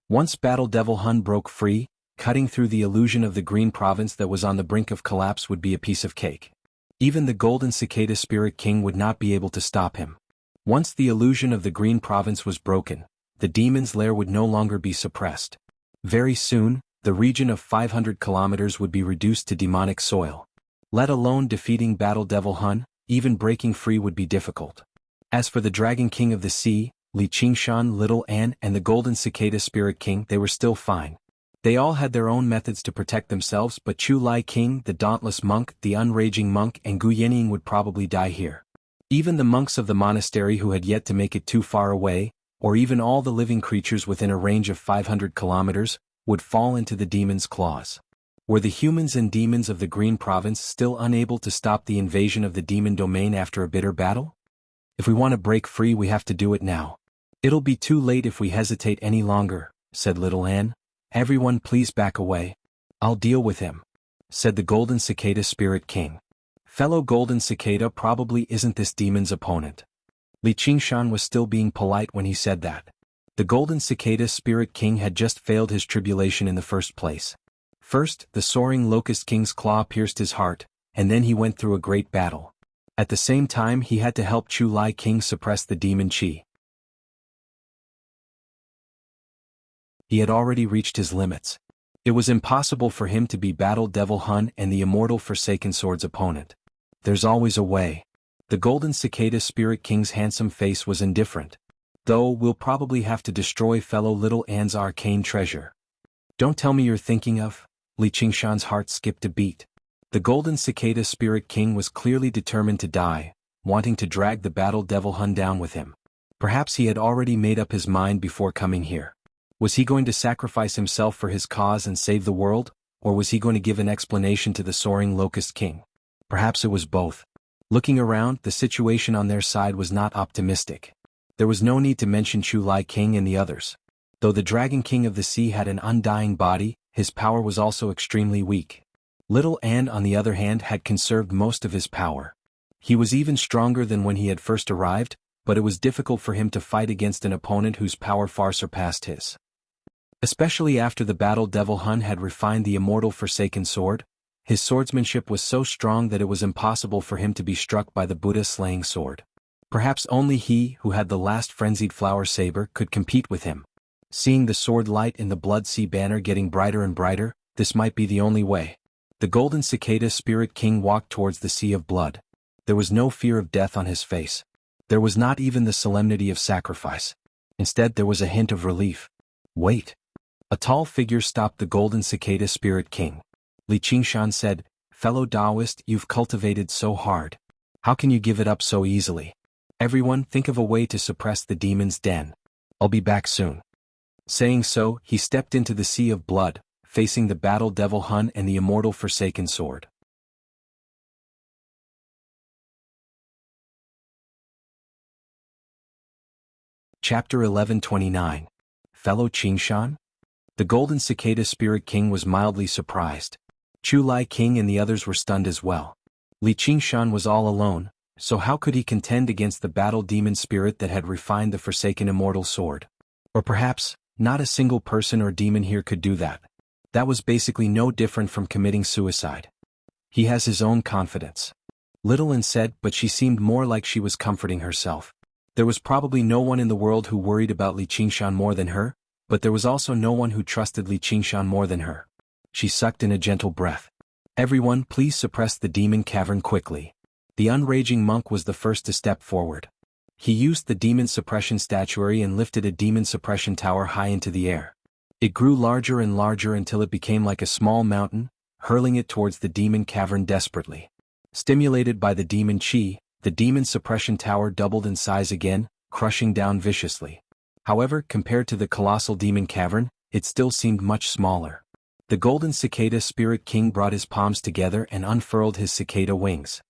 Speaker 1: Once Battle Devil Hun broke free, cutting through the illusion of the Green Province that was on the brink of collapse would be a piece of cake. Even the Golden Cicada Spirit King would not be able to stop him. Once the illusion of the Green Province was broken, the demon's lair would no longer be suppressed. Very soon, the region of 500 kilometers would be reduced to demonic soil. Let alone defeating Battle Devil Hun, even breaking free would be difficult. As for the Dragon King of the Sea, Li Qingshan, Little An, and the Golden Cicada Spirit King, they were still fine. They all had their own methods to protect themselves, but Chu Lai King, the Dauntless Monk, the Unraging Monk, and Gu Yenying would probably die here. Even the monks of the monastery who had yet to make it too far away, or even all the living creatures within a range of 500 kilometers, would fall into the demon's claws. Were the humans and demons of the Green Province still unable to stop the invasion of the demon domain after a bitter battle? If we want to break free, we have to do it now. It'll be too late if we hesitate any longer, said Little Anne. Everyone please back away. I'll deal with him, said the Golden Cicada Spirit King. Fellow Golden Cicada probably isn't this demon's opponent. Li Qingshan was still being polite when he said that. The Golden Cicada Spirit King had just failed his tribulation in the first place. First, the soaring Locust King's claw pierced his heart, and then he went through a great battle. At the same time he had to help Chu Lai King suppress the demon Qi. He had already reached his limits. It was impossible for him to be Battle Devil Hun and the immortal Forsaken Sword's opponent. There's always a way. The Golden Cicada Spirit King's handsome face was indifferent. Though we'll probably have to destroy fellow Little Anne's arcane treasure. Don't tell me you're thinking of... Li Qingshan's heart skipped a beat. The Golden Cicada Spirit King was clearly determined to die, wanting to drag the Battle Devil Hun down with him. Perhaps he had already made up his mind before coming here. Was he going to sacrifice himself for his cause and save the world, or was he going to give an explanation to the soaring Locust King? Perhaps it was both. Looking around, the situation on their side was not optimistic. There was no need to mention Chu Lai King and the others. Though the Dragon King of the Sea had an undying body, his power was also extremely weak. Little An, on the other hand, had conserved most of his power. He was even stronger than when he had first arrived, but it was difficult for him to fight against an opponent whose power far surpassed his. Especially after the Battle Devil Hun had refined the immortal Forsaken Sword, his swordsmanship was so strong that it was impossible for him to be struck by the Buddha-slaying sword. Perhaps only he, who had the last frenzied flower saber, could compete with him. Seeing the sword light in the Blood Sea banner getting brighter and brighter, this might be the only way. The Golden Cicada Spirit King walked towards the sea of blood. There was no fear of death on his face. There was not even the solemnity of sacrifice. Instead, there was a hint of relief. Wait. A tall figure stopped the Golden Cicada Spirit King. Li Qingshan said, "Fellow Taoist, you've cultivated so hard. How can you give it up so easily? Everyone, think of a way to suppress the demon's den. I'll be back soon." Saying so, he stepped into the sea of blood, facing the Battle Devil Hun and the immortal Forsaken Sword. Chapter 1129. Fellow Qingshan? The Golden Cicada Spirit King was mildly surprised. Chu Lai King and the others were stunned as well. Li Qingshan was all alone, so how could he contend against the battle demon spirit that had refined the Forsaken Immortal Sword? Or perhaps, not a single person or demon here could do that. That was basically no different from committing suicide. He has his own confidence. Little An said, but she seemed more like she was comforting herself. There was probably no one in the world who worried about Li Qingshan more than her, but there was also no one who trusted Li Qingshan more than her. She sucked in a gentle breath. Everyone, please suppress the demon cavern quickly. The Unraging Monk was the first to step forward. He used the demon suppression statuary and lifted a demon suppression tower high into the air. It grew larger and larger until it became like a small mountain, hurling it towards the demon cavern desperately. Stimulated by the demon Qi, the demon suppression tower doubled in size again, crushing down viciously. However, compared to the colossal demon cavern, it still seemed much smaller. The golden cicada spirit king brought his palms together and unfurled his cicada wings.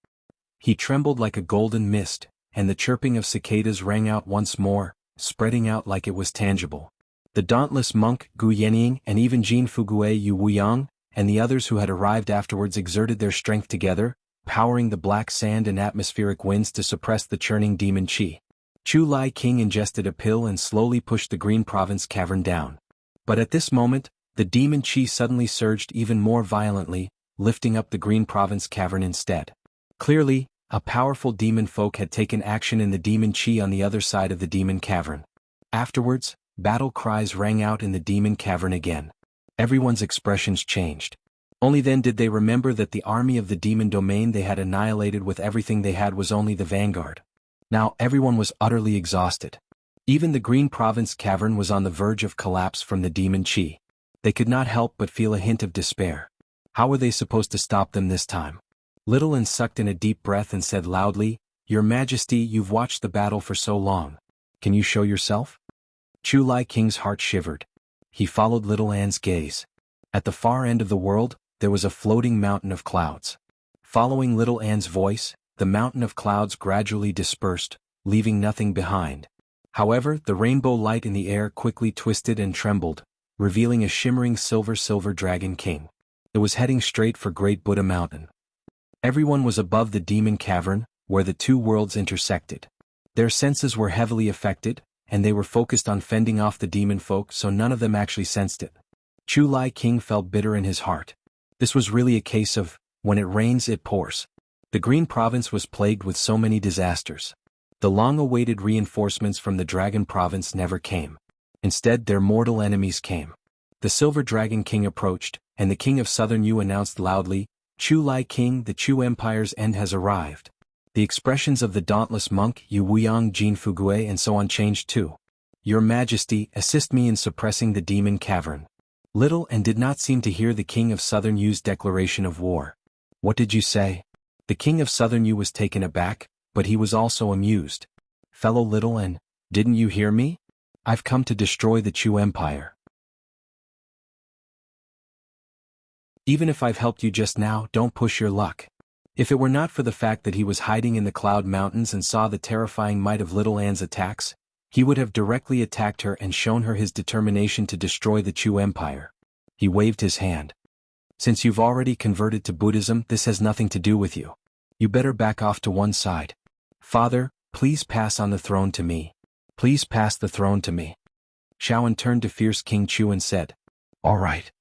Speaker 1: He trembled like a golden mist, and the chirping of cicadas rang out once more, spreading out like it was tangible. The dauntless monk Gu Yenying and even Jin Fugue Yu Wuyang, and the others who had arrived afterwards exerted their strength together, powering the black sand and atmospheric winds to suppress the churning demon qi. Chu Lai King ingested a pill and slowly pushed the Green Province cavern down. But at this moment, the demon qi suddenly surged even more violently, lifting up the Green Province cavern instead. Clearly, a powerful demon folk had taken action in the demon qi on the other side of the demon cavern. Afterwards, battle cries rang out in the demon cavern again. Everyone's expressions changed. Only then did they remember that the army of the demon domain they had annihilated with everything they had was only the vanguard. Now everyone was utterly exhausted. Even the Green Province cavern was on the verge of collapse from the demon qi. They could not help but feel a hint of despair. How were they supposed to stop them this time? Little An sucked in a deep breath and said loudly, "Your Majesty, you've watched the battle for so long. Can you show yourself?" Chu Lai King's heart shivered. He followed Little An's gaze. At the far end of the world, there was a floating mountain of clouds. Following Little An's voice, the mountain of clouds gradually dispersed, leaving nothing behind. However, the rainbow light in the air quickly twisted and trembled, revealing a shimmering silver dragon king. It was heading straight for Great Buddha Mountain. Everyone was above the demon cavern, where the two worlds intersected. Their senses were heavily affected, and they were focused on fending off the demon folk, so none of them actually sensed it. Chu Lai King felt bitter in his heart. This was really a case of, when it rains it pours. The Green Province was plagued with so many disasters. The long-awaited reinforcements from the Dragon Province never came. Instead, their mortal enemies came. The Silver Dragon King approached, and the King of Southern Yu announced loudly, "Chu Lai King, the Chu Empire's end has arrived." The expressions of the dauntless monk Yu Wuyang, Jin Fugue and so on changed too. "Your Majesty, assist me in suppressing the demon cavern." Little An did not seem to hear the King of Southern Yu's declaration of war. "What did you say?" The King of Southern Yu was taken aback, but he was also amused. "Fellow Little An, didn't you hear me? I've come to destroy the Chu Empire. Even if I've helped you just now, don't push your luck." If it were not for the fact that he was hiding in the Cloud Mountains and saw the terrifying might of Little An's attacks, he would have directly attacked her and shown her his determination to destroy the Chu Empire. He waved his hand. "Since you've already converted to Buddhism, this has nothing to do with you. You better back off to one side. Father, please pass on the throne to me. Please pass the throne to me." Shaoan turned to fierce King Chu and said, "All right."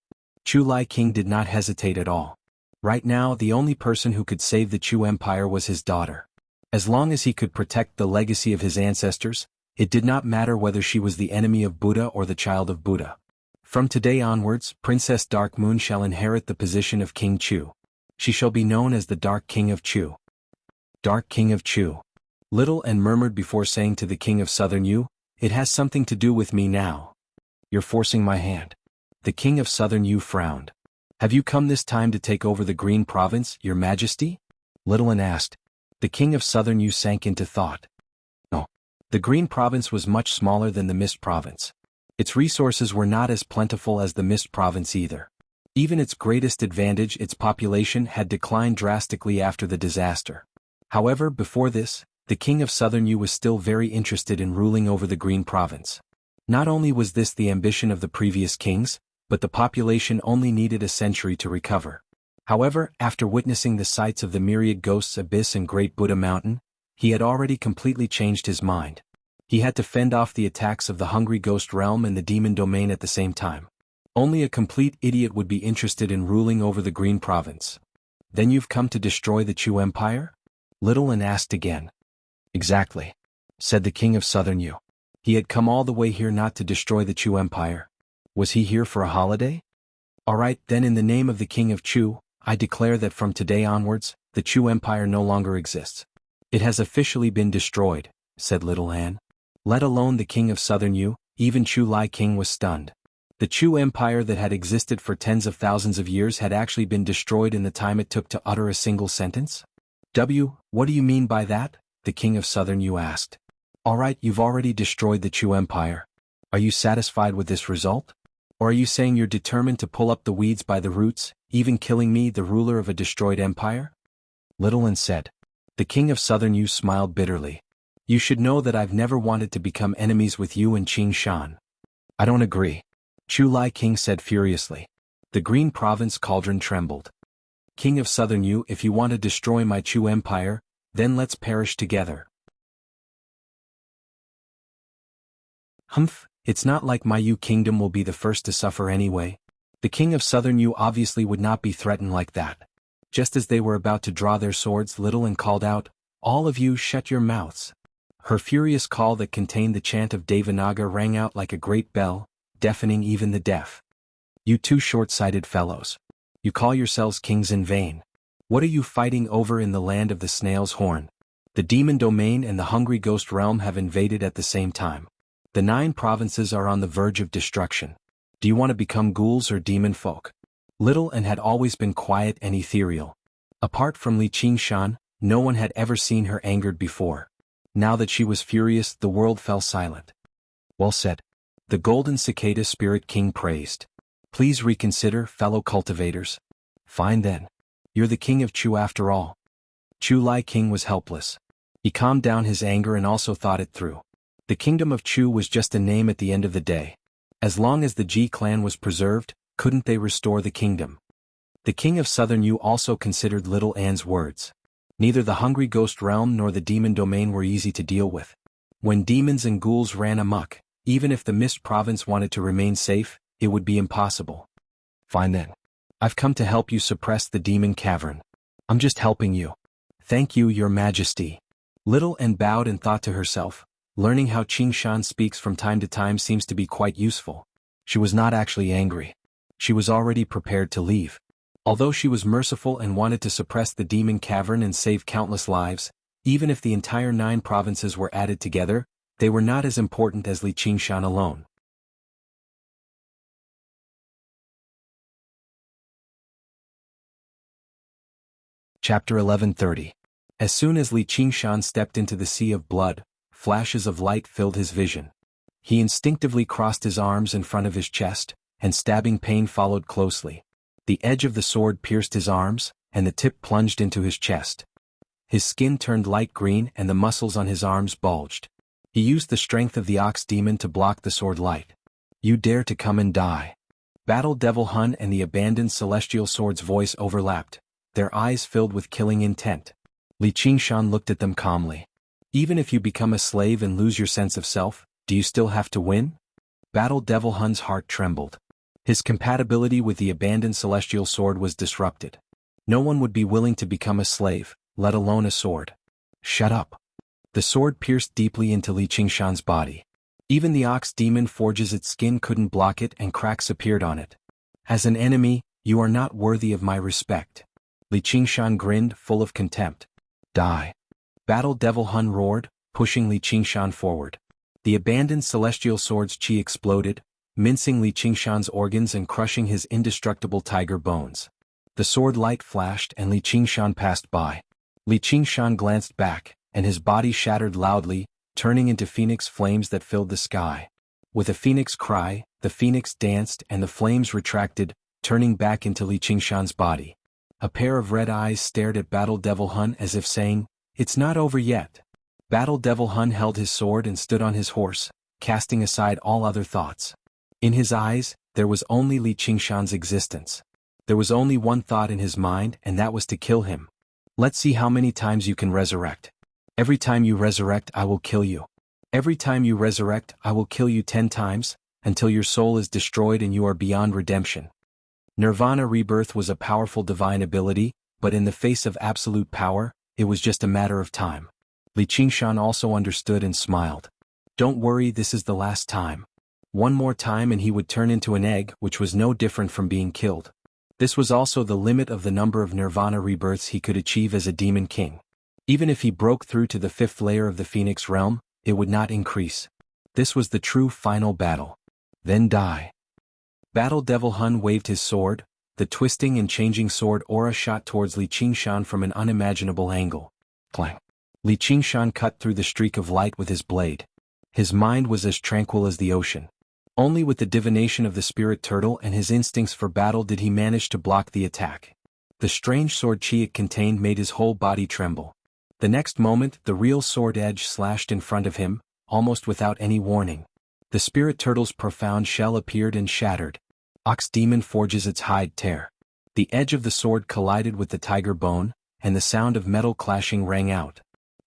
Speaker 1: Chu Lai King did not hesitate at all. Right now, the only person who could save the Chu Empire was his daughter. As long as he could protect the legacy of his ancestors, it did not matter whether she was the enemy of Buddha or the child of Buddha. From today onwards, Princess Dark Moon shall inherit the position of King Chu. She shall be known as the Dark King of Chu. Dark King of Chu. Little An murmured before saying to the King of Southern Yu, "It has something to do with me now. You're forcing my hand." The King of Southern Yu frowned. "Have you come this time to take over the Green Province, Your Majesty?" Little An asked. The King of Southern Yu sank into thought. No. The Green Province was much smaller than the Mist Province. Its resources were not as plentiful as the Mist Province either. Even its greatest advantage, its population, had declined drastically after the disaster. However, before this, the King of Southern Yu was still very interested in ruling over the Green Province. Not only was this the ambition of the previous kings, but the population only needed a century to recover. However, after witnessing the sights of the Myriad Ghosts Abyss and Great Buddha Mountain, he had already completely changed his mind. He had to fend off the attacks of the Hungry Ghost Realm and the Demon Domain at the same time. Only a complete idiot would be interested in ruling over the Green Province. "Then you've come to destroy the Chu Empire?" Little An asked again. "Exactly," said the King of Southern Yu. He had come all the way here not to destroy the Chu Empire. Was he here for a holiday? "All right, then, in the name of the King of Chu, I declare that from today onwards, the Chu Empire no longer exists. It has officially been destroyed," said Little An. Let alone the King of Southern Yu, even Chu Lai King was stunned. The Chu Empire that had existed for tens of thousands of years had actually been destroyed in the time it took to utter a single sentence? What do you mean by that?" the King of Southern Yu asked. "All right, you've already destroyed the Chu Empire. Are you satisfied with this result? Or are you saying you're determined to pull up the weeds by the roots, even killing me, the ruler of a destroyed empire? Little An said. The king of Southern Yu smiled bitterly. You should know that I've never wanted to become enemies with you and Qing Shan. I don't agree. Chu Lai King said furiously. The Green Province cauldron trembled. King of Southern Yu, if you want to destroy my Chu empire, then let's perish together. Humph, it's not like my Yu kingdom will be the first to suffer anyway. The king of Southern Yu obviously would not be threatened like that. Just as they were about to draw their swords, Little An called out, "All of you shut your mouths." Her furious call that contained the chant of Devanaga rang out like a great bell, deafening even the deaf. You two short-sighted fellows. You call yourselves kings in vain. What are you fighting over in the land of the snail's horn? The demon domain and the hungry ghost realm have invaded at the same time. The 9 provinces are on the verge of destruction. Do you want to become ghouls or demon folk? Little An had always been quiet and ethereal. Apart from Li Qingshan, no one had ever seen her angered before. Now that she was furious, the world fell silent. Well said. The golden cicada spirit king praised. Please reconsider, fellow cultivators. Fine then. You're the king of Chu after all. Chu Lai King was helpless. He calmed down his anger and also thought it through. The kingdom of Chu was just a name at the end of the day. As long as the Ji clan was preserved, couldn't they restore the kingdom? The king of Southern Yu also considered Little An's words. Neither the hungry ghost realm nor the demon domain were easy to deal with. When demons and ghouls ran amok, even if the Mist Province wanted to remain safe, it would be impossible. Fine then. I've come to help you suppress the demon cavern. I'm just helping you. Thank you, your majesty. Little An bowed and thought to herself, learning how Qing Shan speaks from time to time seems to be quite useful. She was not actually angry. She was already prepared to leave. Although she was merciful and wanted to suppress the demon cavern and save countless lives, even if the entire 9 provinces were added together, they were not as important as Li Qingshan alone. Chapter 1130. As soon as Li Qingshan stepped into the sea of blood, flashes of light filled his vision. He instinctively crossed his arms in front of his chest, and stabbing pain followed closely. The edge of the sword pierced his arms, and the tip plunged into his chest. His skin turned light green and the muscles on his arms bulged. He used the strength of the ox demon to block the sword light. You dare to come and die. Battle Devil Hun and the abandoned celestial sword's voice overlapped, their eyes filled with killing intent. Li Qingshan looked at them calmly. Even if you become a slave and lose your sense of self, do you still have to win? Battle Devil Hun's heart trembled. His compatibility with the abandoned celestial sword was disrupted. No one would be willing to become a slave, let alone a sword. Shut up. The sword pierced deeply into Li Qingshan's body. Even the ox demon forges its skin couldn't block it and cracks appeared on it. As an enemy, you are not worthy of my respect. Li Qingshan grinned, full of contempt. Die. Battle Devil Hun roared, pushing Li Qingshan forward. The abandoned celestial sword's chi exploded, mincing Li Qingshan's organs and crushing his indestructible tiger bones. The sword light flashed and Li Qingshan passed by. Li Qingshan glanced back, and his body shattered loudly, turning into phoenix flames that filled the sky. With a phoenix cry, the phoenix danced and the flames retracted, turning back into Li Qingshan's body. A pair of red eyes stared at Battle Devil Hun as if saying, "It's not over yet." Battle Devil Hun held his sword and stood on his horse, casting aside all other thoughts. In his eyes, there was only Li Qingshan's existence. There was only one thought in his mind, and that was to kill him. Let's see how many times you can resurrect. Every time you resurrect, I will kill you. Every time you resurrect, I will kill you 10 times, until your soul is destroyed and you are beyond redemption. Nirvana rebirth was a powerful divine ability, but in the face of absolute power, it was just a matter of time. Li Qingshan also understood and smiled. Don't worry, this is the last time. One more time and he would turn into an egg, which was no different from being killed. This was also the limit of the number of Nirvana rebirths he could achieve as a demon king. Even if he broke through to the 5th layer of the Phoenix realm, it would not increase. This was the true final battle. Then die. Battle Devil Hun waved his sword, the twisting and changing sword aura shot towards Li Qingshan from an unimaginable angle. Clang. Li Qingshan cut through the streak of light with his blade. His mind was as tranquil as the ocean. Only with the divination of the spirit turtle and his instincts for battle did he manage to block the attack. The strange sword chi it contained made his whole body tremble. The next moment, the real sword edge slashed in front of him, almost without any warning. The spirit turtle's profound shell appeared and shattered. Ox demon forges its hide tear. The edge of the sword collided with the tiger bone, and the sound of metal clashing rang out.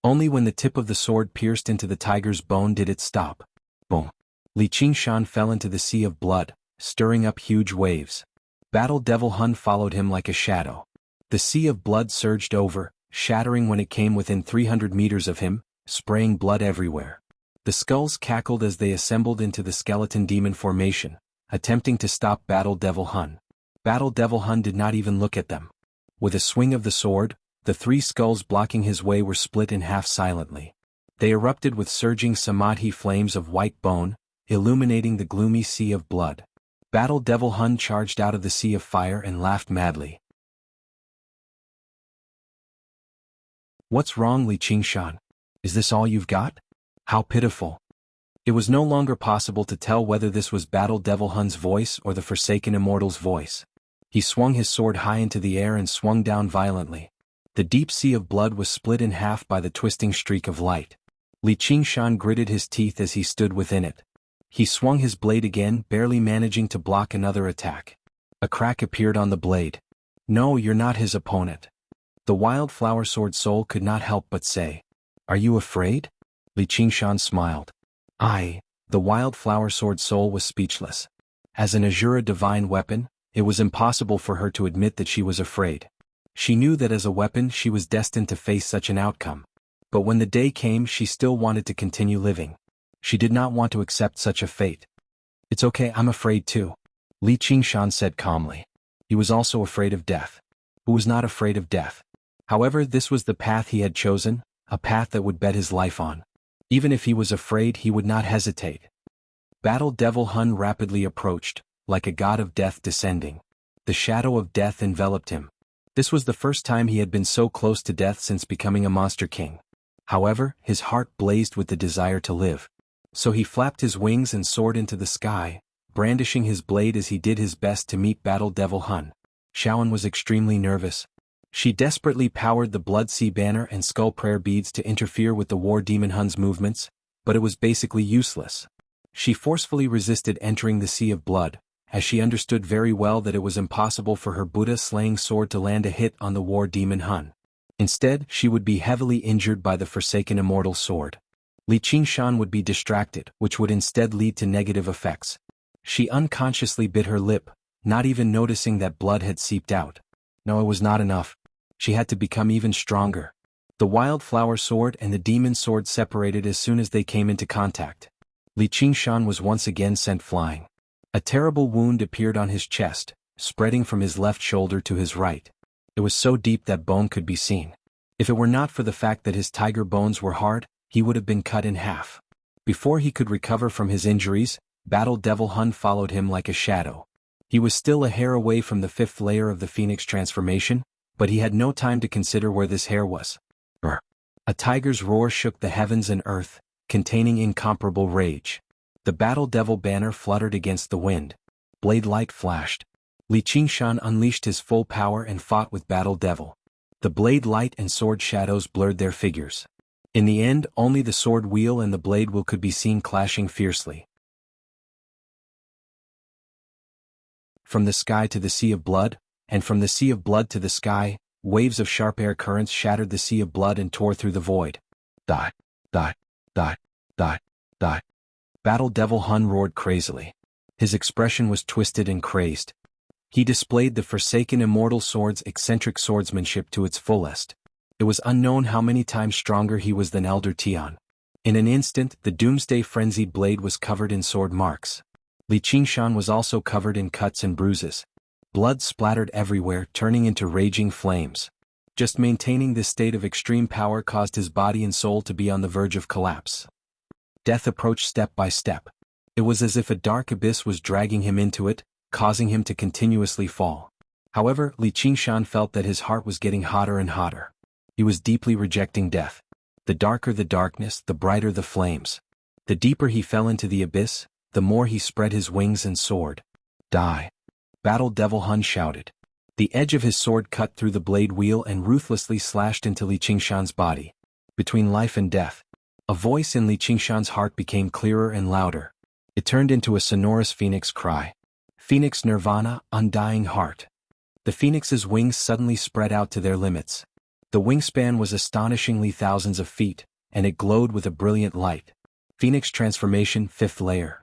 Speaker 1: Only when the tip of the sword pierced into the tiger's bone did it stop. Boom! Li Qingshan fell into the sea of blood, stirring up huge waves. Battle Devil Hun followed him like a shadow. The sea of blood surged over, shattering when it came within 300 meters of him, spraying blood everywhere. The skulls cackled as they assembled into the skeleton demon formation, attempting to stop Battle Devil Hun. Battle Devil Hun did not even look at them. With a swing of the sword, the three skulls blocking his way were split in half silently. They erupted with surging samadhi flames of white bone, illuminating the gloomy sea of blood. Battle Devil Hun charged out of the sea of fire and laughed madly. "What's wrong, Li Qingshan? Is this all you've got? How pitiful." It was no longer possible to tell whether this was Battle Devil Hun's voice or the Forsaken Immortal's voice. He swung his sword high into the air and swung down violently. The deep sea of blood was split in half by the twisting streak of light. Li Qingshan gritted his teeth as he stood within it. He swung his blade again, barely managing to block another attack. A crack appeared on the blade. "No, you're not his opponent." The wildflower sword soul could not help but say. "Are you afraid?" Li Qingshan smiled. The wildflower sword soul was speechless. As an Azura divine weapon, it was impossible for her to admit that she was afraid. She knew that as a weapon she was destined to face such an outcome. But when the day came she still wanted to continue living. She did not want to accept such a fate. "It's okay, I'm afraid too," Li Qingshan said calmly. He was also afraid of death. Who was not afraid of death? However, this was the path he had chosen, a path that would bet his life on. Even if he was afraid, he would not hesitate. Battle Devil Hun rapidly approached, like a god of death descending. The shadow of death enveloped him. This was the first time he had been so close to death since becoming a Monster King. However, his heart blazed with the desire to live. So he flapped his wings and soared into the sky, brandishing his blade as he did his best to meet Battle Devil Hun. Shaoan was extremely nervous. She desperately powered the Blood Sea banner and skull prayer beads to interfere with the War Demon Hun's movements, but it was basically useless. She forcefully resisted entering the Sea of Blood, as she understood very well that it was impossible for her Buddha-slaying sword to land a hit on the War Demon Hun. Instead, she would be heavily injured by the Forsaken Immortal sword. Li Qingshan would be distracted, which would instead lead to negative effects. She unconsciously bit her lip, not even noticing that blood had seeped out. No, it was not enough. She had to become even stronger. The wildflower sword and the demon sword separated as soon as they came into contact. Li Qingshan was once again sent flying. A terrible wound appeared on his chest, spreading from his left shoulder to his right. It was so deep that bone could be seen. If it were not for the fact that his tiger bones were hard, he would have been cut in half. Before he could recover from his injuries, Battle Devil Hun followed him like a shadow. He was still a hair away from the 5th layer of the Phoenix transformation, but he had no time to consider where this hair was. A tiger's roar shook the heavens and earth, containing incomparable rage. The Battle Devil banner fluttered against the wind. Blade light flashed. Li Qingshan unleashed his full power and fought with Battle Devil. The blade light and sword shadows blurred their figures. In the end, only the sword wheel and the blade wheel could be seen clashing fiercely. From the sky to the Sea of Blood, and from the Sea of Blood to the sky, waves of sharp air currents shattered the Sea of Blood and tore through the void. Dot, dot, dot, dot, dot. Battle Devil Hun roared crazily. His expression was twisted and crazed. He displayed the Forsaken Immortal sword's eccentric swordsmanship to its fullest. It was unknown how many times stronger he was than Elder Tian. In an instant, the Doomsday frenzied blade was covered in sword marks. Li Qingshan was also covered in cuts and bruises. Blood splattered everywhere, turning into raging flames. Just maintaining this state of extreme power caused his body and soul to be on the verge of collapse. Death approached step by step. It was as if a dark abyss was dragging him into it, causing him to continuously fall. However, Li Qingshan felt that his heart was getting hotter and hotter. He was deeply rejecting death. The darker the darkness, the brighter the flames. The deeper he fell into the abyss, the more he spread his wings and soared. Die! Battle Devil Hun shouted. The edge of his sword cut through the blade wheel and ruthlessly slashed into Li Qingshan's body. Between life and death. A voice in Li Qingshan's heart became clearer and louder. It turned into a sonorous phoenix cry. Phoenix Nirvana, undying heart. The phoenix's wings suddenly spread out to their limits. The wingspan was astonishingly thousands of feet, and it glowed with a brilliant light. Phoenix Transformation, 5th Layer.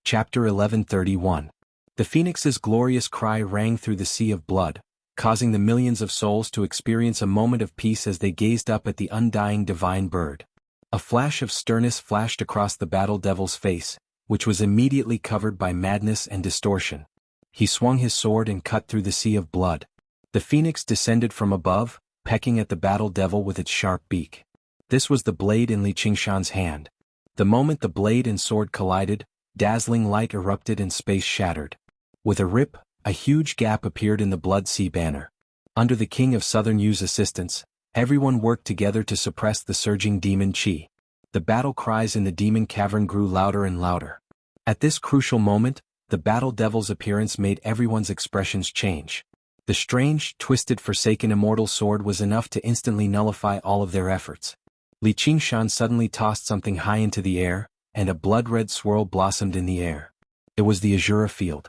Speaker 1: Chapter 1131. The phoenix's glorious cry rang through the sea of blood, causing the millions of souls to experience a moment of peace as they gazed up at the undying divine bird. A flash of sternness flashed across the battle devil's face, which was immediately covered by madness and distortion. He swung his sword and cut through the sea of blood. The phoenix descended from above, pecking at the battle devil with its sharp beak. This was the blade in Li Qingshan's hand. The moment the blade and sword collided, dazzling light erupted and space shattered. With a rip, a huge gap appeared in the Blood Sea banner. Under the King of Southern Yu's assistance, everyone worked together to suppress the surging demon chi. The battle cries in the demon cavern grew louder and louder. At this crucial moment, the battle devil's appearance made everyone's expressions change. The strange, twisted, forsaken immortal sword was enough to instantly nullify all of their efforts. Li Qingshan suddenly tossed something high into the air, and a blood-red swirl blossomed in the air. It was the Azura field.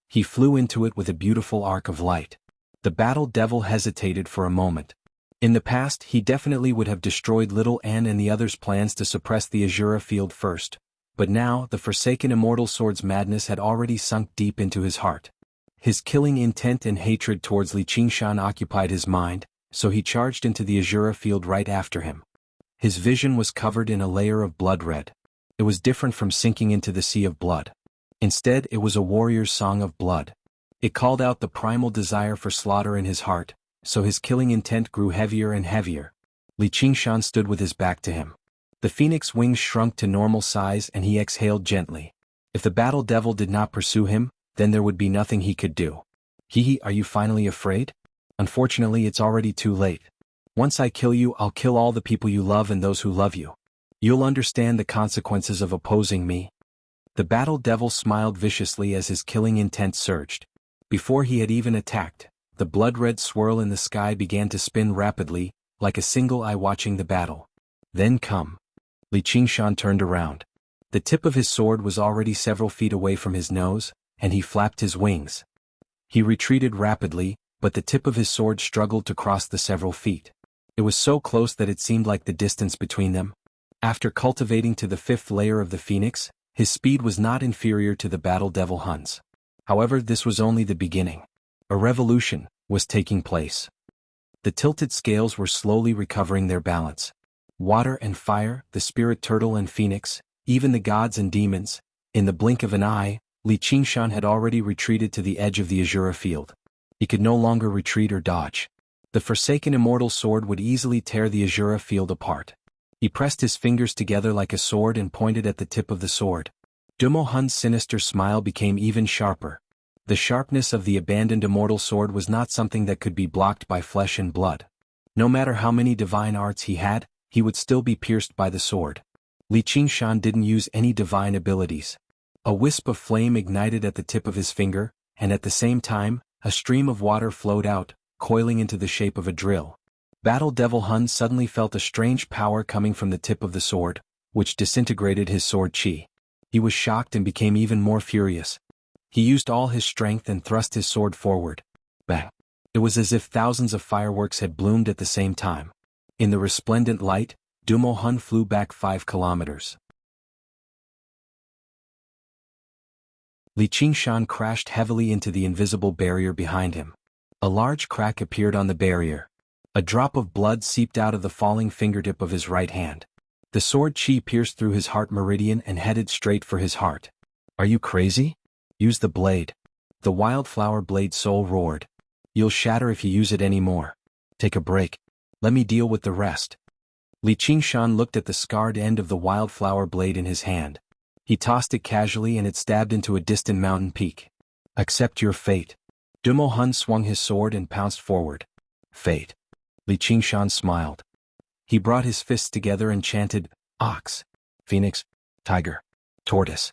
Speaker 1: He flew into it with a beautiful arc of light. The battle devil hesitated for a moment. In the past, he definitely would have destroyed Little N and the others' plans to suppress the Azura field first. But now, the forsaken immortal sword's madness had already sunk deep into his heart. His killing intent and hatred towards Li Qingshan occupied his mind, so he charged into the Azura field right after him. His vision was covered in a layer of blood red. It was different from sinking into the sea of blood. Instead, it was a warrior's song of blood. It called out the primal desire for slaughter in his heart, so his killing intent grew heavier and heavier. Li Qingshan stood with his back to him. The phoenix wings shrunk to normal size and he exhaled gently. If the battle devil did not pursue him, then there would be nothing he could do. Hehe, are you finally afraid? Unfortunately, it's already too late. Once I kill you, I'll kill all the people you love and those who love you. You'll understand the consequences of opposing me. The battle devil smiled viciously as his killing intent surged. Before he had even attacked, the blood-red swirl in the sky began to spin rapidly, like a single eye watching the battle. Then come. Li Qingshan turned around. The tip of his sword was already several feet away from his nose, and he flapped his wings. He retreated rapidly, but the tip of his sword struggled to cross the several feet. It was so close that it seemed like the distance between them. After cultivating to the 5th layer of the phoenix, his speed was not inferior to the battle devil Hun's. However, this was only the beginning. A revolution was taking place. The tilted scales were slowly recovering their balance. Water and fire, the spirit turtle and phoenix, even the gods and demons. In the blink of an eye, Li Qingshan had already retreated to the edge of the Azura field. He could no longer retreat or dodge. The forsaken immortal sword would easily tear the Azura field apart. He pressed his fingers together like a sword and pointed at the tip of the sword. Dumo Hun's sinister smile became even sharper. The sharpness of the abandoned immortal sword was not something that could be blocked by flesh and blood. No matter how many divine arts he had, he would still be pierced by the sword. Li Qingshan didn't use any divine abilities. A wisp of flame ignited at the tip of his finger, and at the same time, a stream of water flowed out, coiling into the shape of a drill. Battle Devil Hun suddenly felt a strange power coming from the tip of the sword, which disintegrated his sword chi. He was shocked and became even more furious. He used all his strength and thrust his sword forward. Bang! It was as if thousands of fireworks had bloomed at the same time. In the resplendent light, Dumo Hun flew back 5 kilometers. Li Qingshan crashed heavily into the invisible barrier behind him. A large crack appeared on the barrier. A drop of blood seeped out of the falling fingertip of his right hand. The sword chi pierced through his heart meridian and headed straight for his heart. Are you crazy? Use the blade. The wildflower blade soul roared. You'll shatter if you use it anymore. Take a break. Let me deal with the rest. Li Qingshan looked at the scarred end of the wildflower blade in his hand. He tossed it casually and it stabbed into a distant mountain peak. Accept your fate. Dumo Hun swung his sword and pounced forward. Fate. Li Qingshan smiled. He brought his fists together and chanted, ox, phoenix, tiger, tortoise.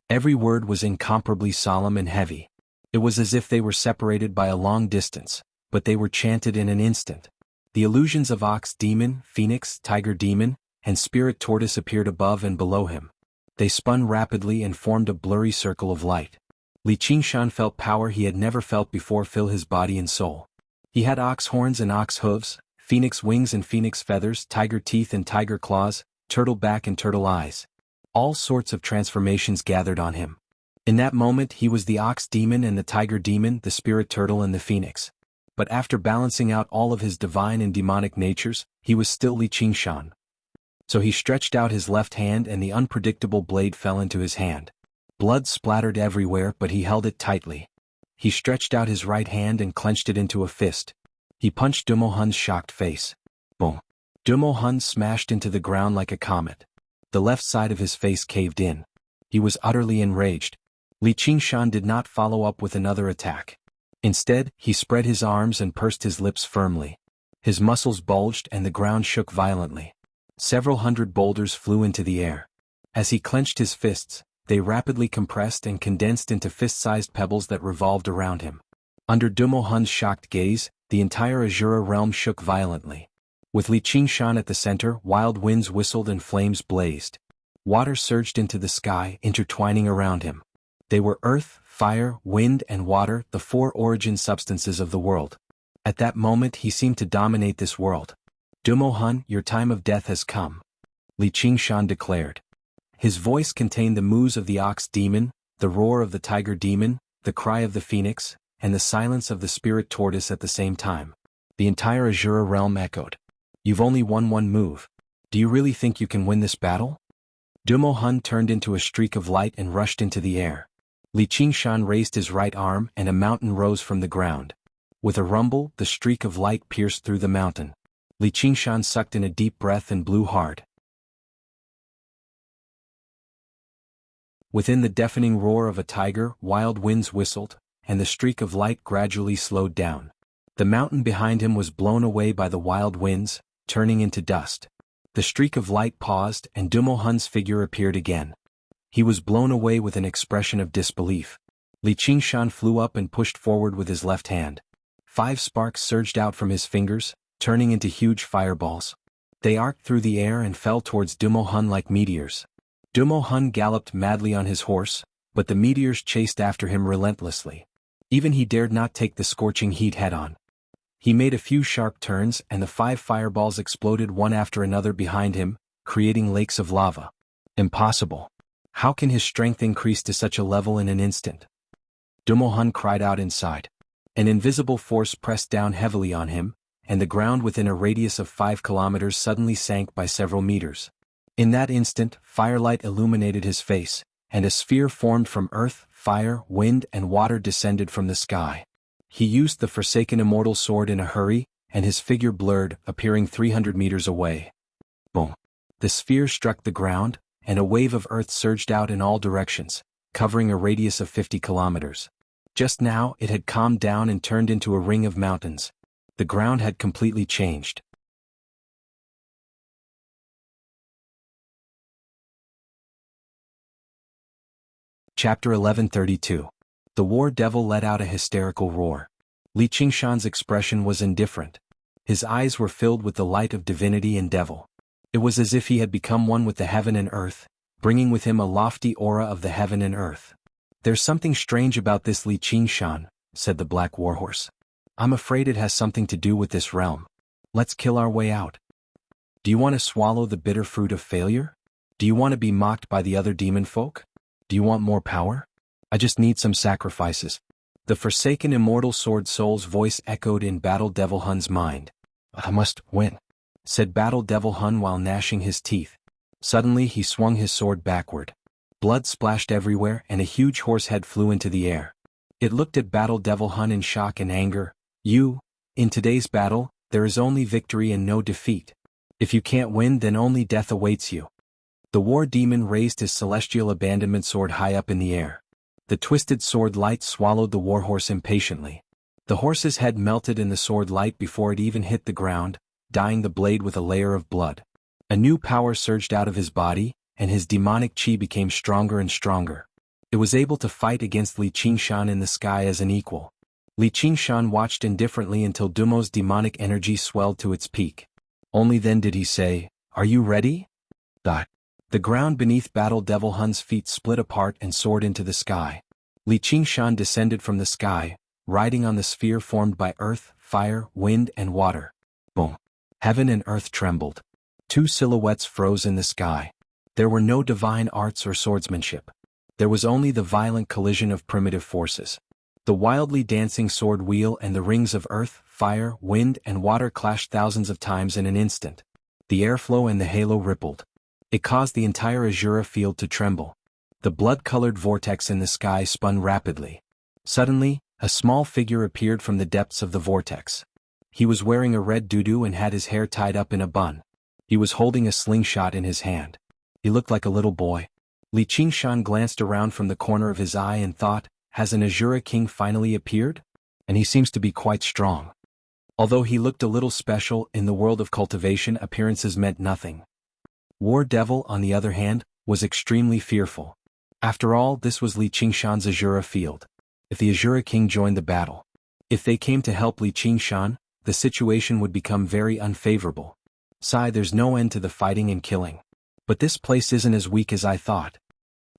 Speaker 1: Every word was incomparably solemn and heavy. It was as if they were separated by a long distance, but they were chanted in an instant. The illusions of ox demon, phoenix, tiger demon, and spirit tortoise appeared above and below him. They spun rapidly and formed a blurry circle of light. Li Qingshan felt power he had never felt before fill his body and soul. He had ox horns and ox hooves, phoenix wings and phoenix feathers, tiger teeth and tiger claws, turtle back and turtle eyes. All sorts of transformations gathered on him. In that moment he was the ox demon and the tiger demon, the spirit turtle and the phoenix. But after balancing out all of his divine and demonic natures, he was still Li Qingshan. So he stretched out his left hand and the unpredictable blade fell into his hand. Blood splattered everywhere, but he held it tightly. He stretched out his right hand and clenched it into a fist. He punched Dumo Hun's shocked face. Boom. Dumo Hun smashed into the ground like a comet. The left side of his face caved in. He was utterly enraged. Li Qingshan did not follow up with another attack. Instead, he spread his arms and pursed his lips firmly. His muscles bulged and the ground shook violently. Several hundred boulders flew into the air. As he clenched his fists, they rapidly compressed and condensed into fist-sized pebbles that revolved around him. Under Dumo Hun's shocked gaze, the entire Azura realm shook violently. With Li Qingshan at the center, wild winds whistled and flames blazed. Water surged into the sky, intertwining around him. They were earth, fire, wind, and water, the four origin substances of the world. At that moment he seemed to dominate this world. Dumo Hun, your time of death has come, Li Qingshan declared. His voice contained the moos of the ox demon, the roar of the tiger demon, the cry of the phoenix, and the silence of the spirit tortoise at the same time. The entire Azura realm echoed. You've only won one move. Do you really think you can win this battle? Dumo Hun turned into a streak of light and rushed into the air. Li Qingshan raised his right arm and a mountain rose from the ground. With a rumble, the streak of light pierced through the mountain. Li Qingshan sucked in a deep breath and blew hard. Within the deafening roar of a tiger, wild winds whistled, and the streak of light gradually slowed down. The mountain behind him was blown away by the wild winds, turning into dust. The streak of light paused and Dumo Hun's figure appeared again. He was blown away with an expression of disbelief. Li Qingshan flew up and pushed forward with his left hand. 5 sparks surged out from his fingers, turning into huge fireballs. They arced through the air and fell towards Dumo Hun like meteors. Dumo Hun galloped madly on his horse, but the meteors chased after him relentlessly. Even he dared not take the scorching heat head-on. He made a few sharp turns and the 5 fireballs exploded one after another behind him, creating lakes of lava. Impossible. How can his strength increase to such a level in an instant? Dumo Hun cried out inside. An invisible force pressed down heavily on him, and the ground within a radius of 5 kilometers suddenly sank by several meters. In that instant, firelight illuminated his face, and a sphere formed from earth, fire, wind, and water descended from the sky. He used the forsaken immortal sword in a hurry, and his figure blurred, appearing 300 meters away. Boom! The sphere struck the ground, and a wave of earth surged out in all directions, covering a radius of 50 kilometers. Just now, it had calmed down and turned into a ring of mountains. The ground had completely changed. Chapter 1132. The war devil let out a hysterical roar. Li Qingshan's expression was indifferent. His eyes were filled with the light of divinity and devil. It was as if he had become one with the heaven and earth, bringing with him a lofty aura of the heaven and earth. There's something strange about this Li Qingshan, said the black warhorse. I'm afraid it has something to do with this realm. Let's kill our way out. Do you want to swallow the bitter fruit of failure? Do you want to be mocked by the other demon folk? Do you want more power? I just need some sacrifices. The forsaken immortal sword soul's voice echoed in Battle Devil Hun's mind. I must win, said Battle Devil Hun while gnashing his teeth. Suddenly he swung his sword backward. Blood splashed everywhere and a huge horse head flew into the air. It looked at Battle Devil Hun in shock and anger. In today's battle, there is only victory and no defeat. If you can't win, then only death awaits you. The war demon raised his celestial abandonment sword high up in the air. The twisted sword light swallowed the warhorse impatiently. The horse's head melted in the sword light before it even hit the ground, dyeing the blade with a layer of blood. A new power surged out of his body, and his demonic chi became stronger and stronger. It was able to fight against Li Qingshan in the sky as an equal. Li Qingshan watched indifferently until Dumo's demonic energy swelled to its peak. Only then did he say, "Are you ready?" The ground beneath Battle Devil Hun's feet split apart and soared into the sky. Li Qingshan descended from the sky, riding on the sphere formed by earth, fire, wind, and water. Boom! Heaven and earth trembled. Two silhouettes froze in the sky. There were no divine arts or swordsmanship. There was only the violent collision of primitive forces. The wildly dancing sword wheel and the rings of earth, fire, wind, and water clashed thousands of times in an instant. The airflow and the halo rippled. It caused the entire Azura field to tremble. The blood-colored vortex in the sky spun rapidly. Suddenly, a small figure appeared from the depths of the vortex. He was wearing a red tutu and had his hair tied up in a bun. He was holding a slingshot in his hand. He looked like a little boy. Li Qingshan glanced around from the corner of his eye and thought, has an Azura king finally appeared? And he seems to be quite strong. Although he looked a little special, in the world of cultivation appearances meant nothing. War Devil, on the other hand, was extremely fearful. After all, this was Li Qingshan's Azura field. If the Azura king joined the battle, if they came to help Li Qingshan, the situation would become very unfavorable. There's no end to the fighting and killing. But this place isn't as weak as I thought.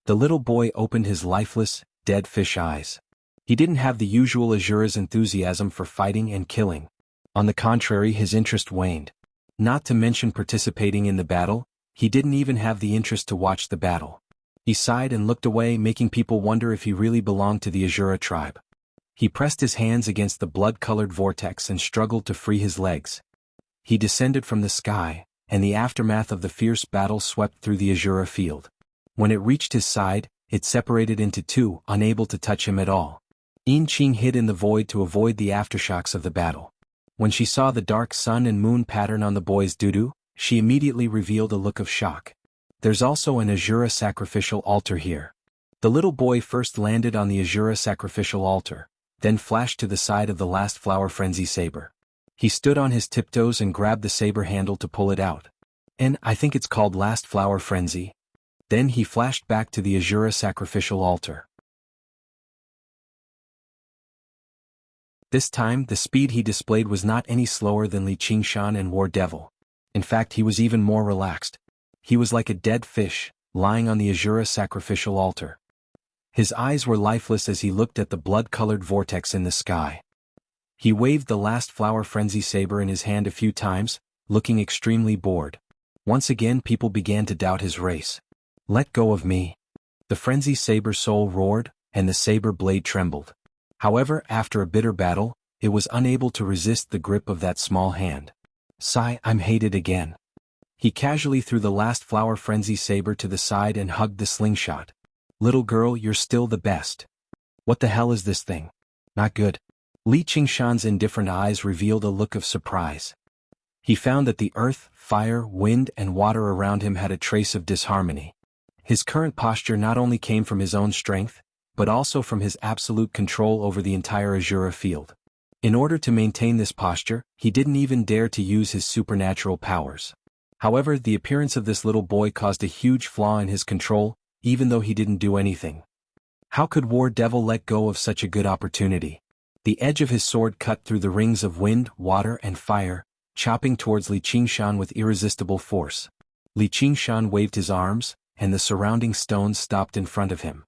Speaker 1: The little boy opened his lifeless, dead fish eyes. He didn't have the usual Azura's enthusiasm for fighting and killing. On the contrary, his interest waned. Not to mention participating in the battle, he didn't even have the interest to watch the battle. He sighed and looked away, making people wonder if he really belonged to the Azura tribe. He pressed his hands against the blood-colored vortex and struggled to free his legs. He descended from the sky, and the aftermath of the fierce battle swept through the Azura field. When it reached his side, it separated into two, unable to touch him at all. Yin Qing hid in the void to avoid the aftershocks of the battle. When she saw the dark sun and moon pattern on the boy's tutu, she immediately revealed a look of shock. There's also an Azura sacrificial altar here. The little boy first landed on the Azura sacrificial altar, then flashed to the side of the last flower frenzy saber. He stood on his tiptoes and grabbed the saber handle to pull it out. And I think it's called last flower frenzy. Then he flashed back to the Azura sacrificial altar. This time, the speed he displayed was not any slower than Li Qingshan and War Devil. In fact, he was even more relaxed. He was like a dead fish, lying on the Azura sacrificial altar. His eyes were lifeless as he looked at the blood-colored vortex in the sky. He waved the last flower frenzy saber in his hand a few times, looking extremely bored. Once again people began to doubt his race. Let go of me. The frenzy saber soul roared, and the saber blade trembled. However, after a bitter battle, it was unable to resist the grip of that small hand. I'm hated again. He casually threw the last flower frenzy saber to the side and hugged the slingshot. Little girl, you're still the best. What the hell is this thing? Not good. Li Qingshan's indifferent eyes revealed a look of surprise. He found that the earth, fire, wind, and water around him had a trace of disharmony. His current posture not only came from his own strength, but also from his absolute control over the entire Azura field. In order to maintain this posture, he didn't even dare to use his supernatural powers. However, the appearance of this little boy caused a huge flaw in his control, even though he didn't do anything. How could War Devil let go of such a good opportunity? The edge of his sword cut through the rings of wind, water, and fire, chopping towards Li Qingshan with irresistible force. Li Qingshan waved his arms, and the surrounding stones stopped in front of him.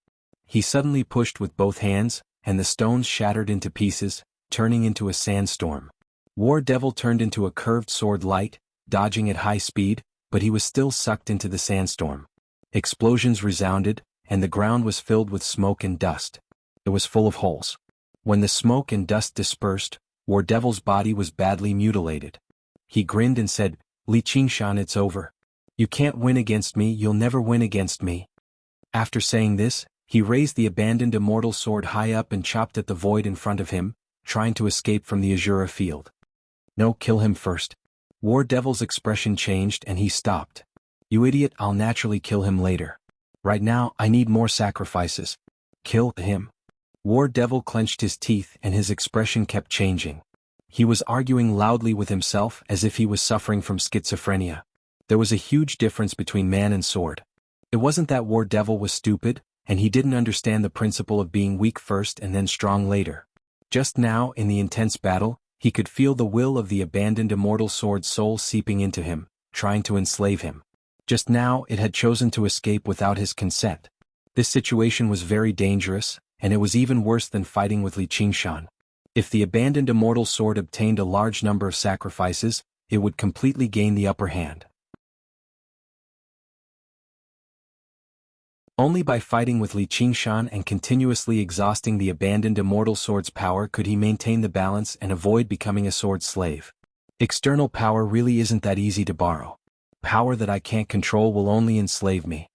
Speaker 1: He suddenly pushed with both hands, and the stones shattered into pieces, turning into a sandstorm. War Devil turned into a curved sword light, dodging at high speed, but he was still sucked into the sandstorm. Explosions resounded, and the ground was filled with smoke and dust. It was full of holes. When the smoke and dust dispersed, War Devil's body was badly mutilated. He grinned and said, Li Qingshan, it's over. You can't win against me, you'll never win against me. After saying this, he raised the abandoned immortal sword high up and chopped at the void in front of him, trying to escape from the Azura field. No, kill him first. War Devil's expression changed and he stopped. You idiot, I'll naturally kill him later. Right now, I need more sacrifices. Kill him. War Devil clenched his teeth and his expression kept changing. He was arguing loudly with himself as if he was suffering from schizophrenia. There was a huge difference between man and sword. It wasn't that War Devil was stupid, and he didn't understand the principle of being weak first and then strong later. Just now, in the intense battle, he could feel the will of the abandoned immortal sword's soul seeping into him, trying to enslave him. Just now, it had chosen to escape without his consent. This situation was very dangerous, and it was even worse than fighting with Li Qingshan. If the abandoned immortal sword obtained a large number of sacrifices, it would completely gain the upper hand. Only by fighting with Li Qingshan and continuously exhausting the abandoned immortal sword's power could he maintain the balance and avoid becoming a sword slave. External power really isn't that easy to borrow. Power that I can't control will only enslave me.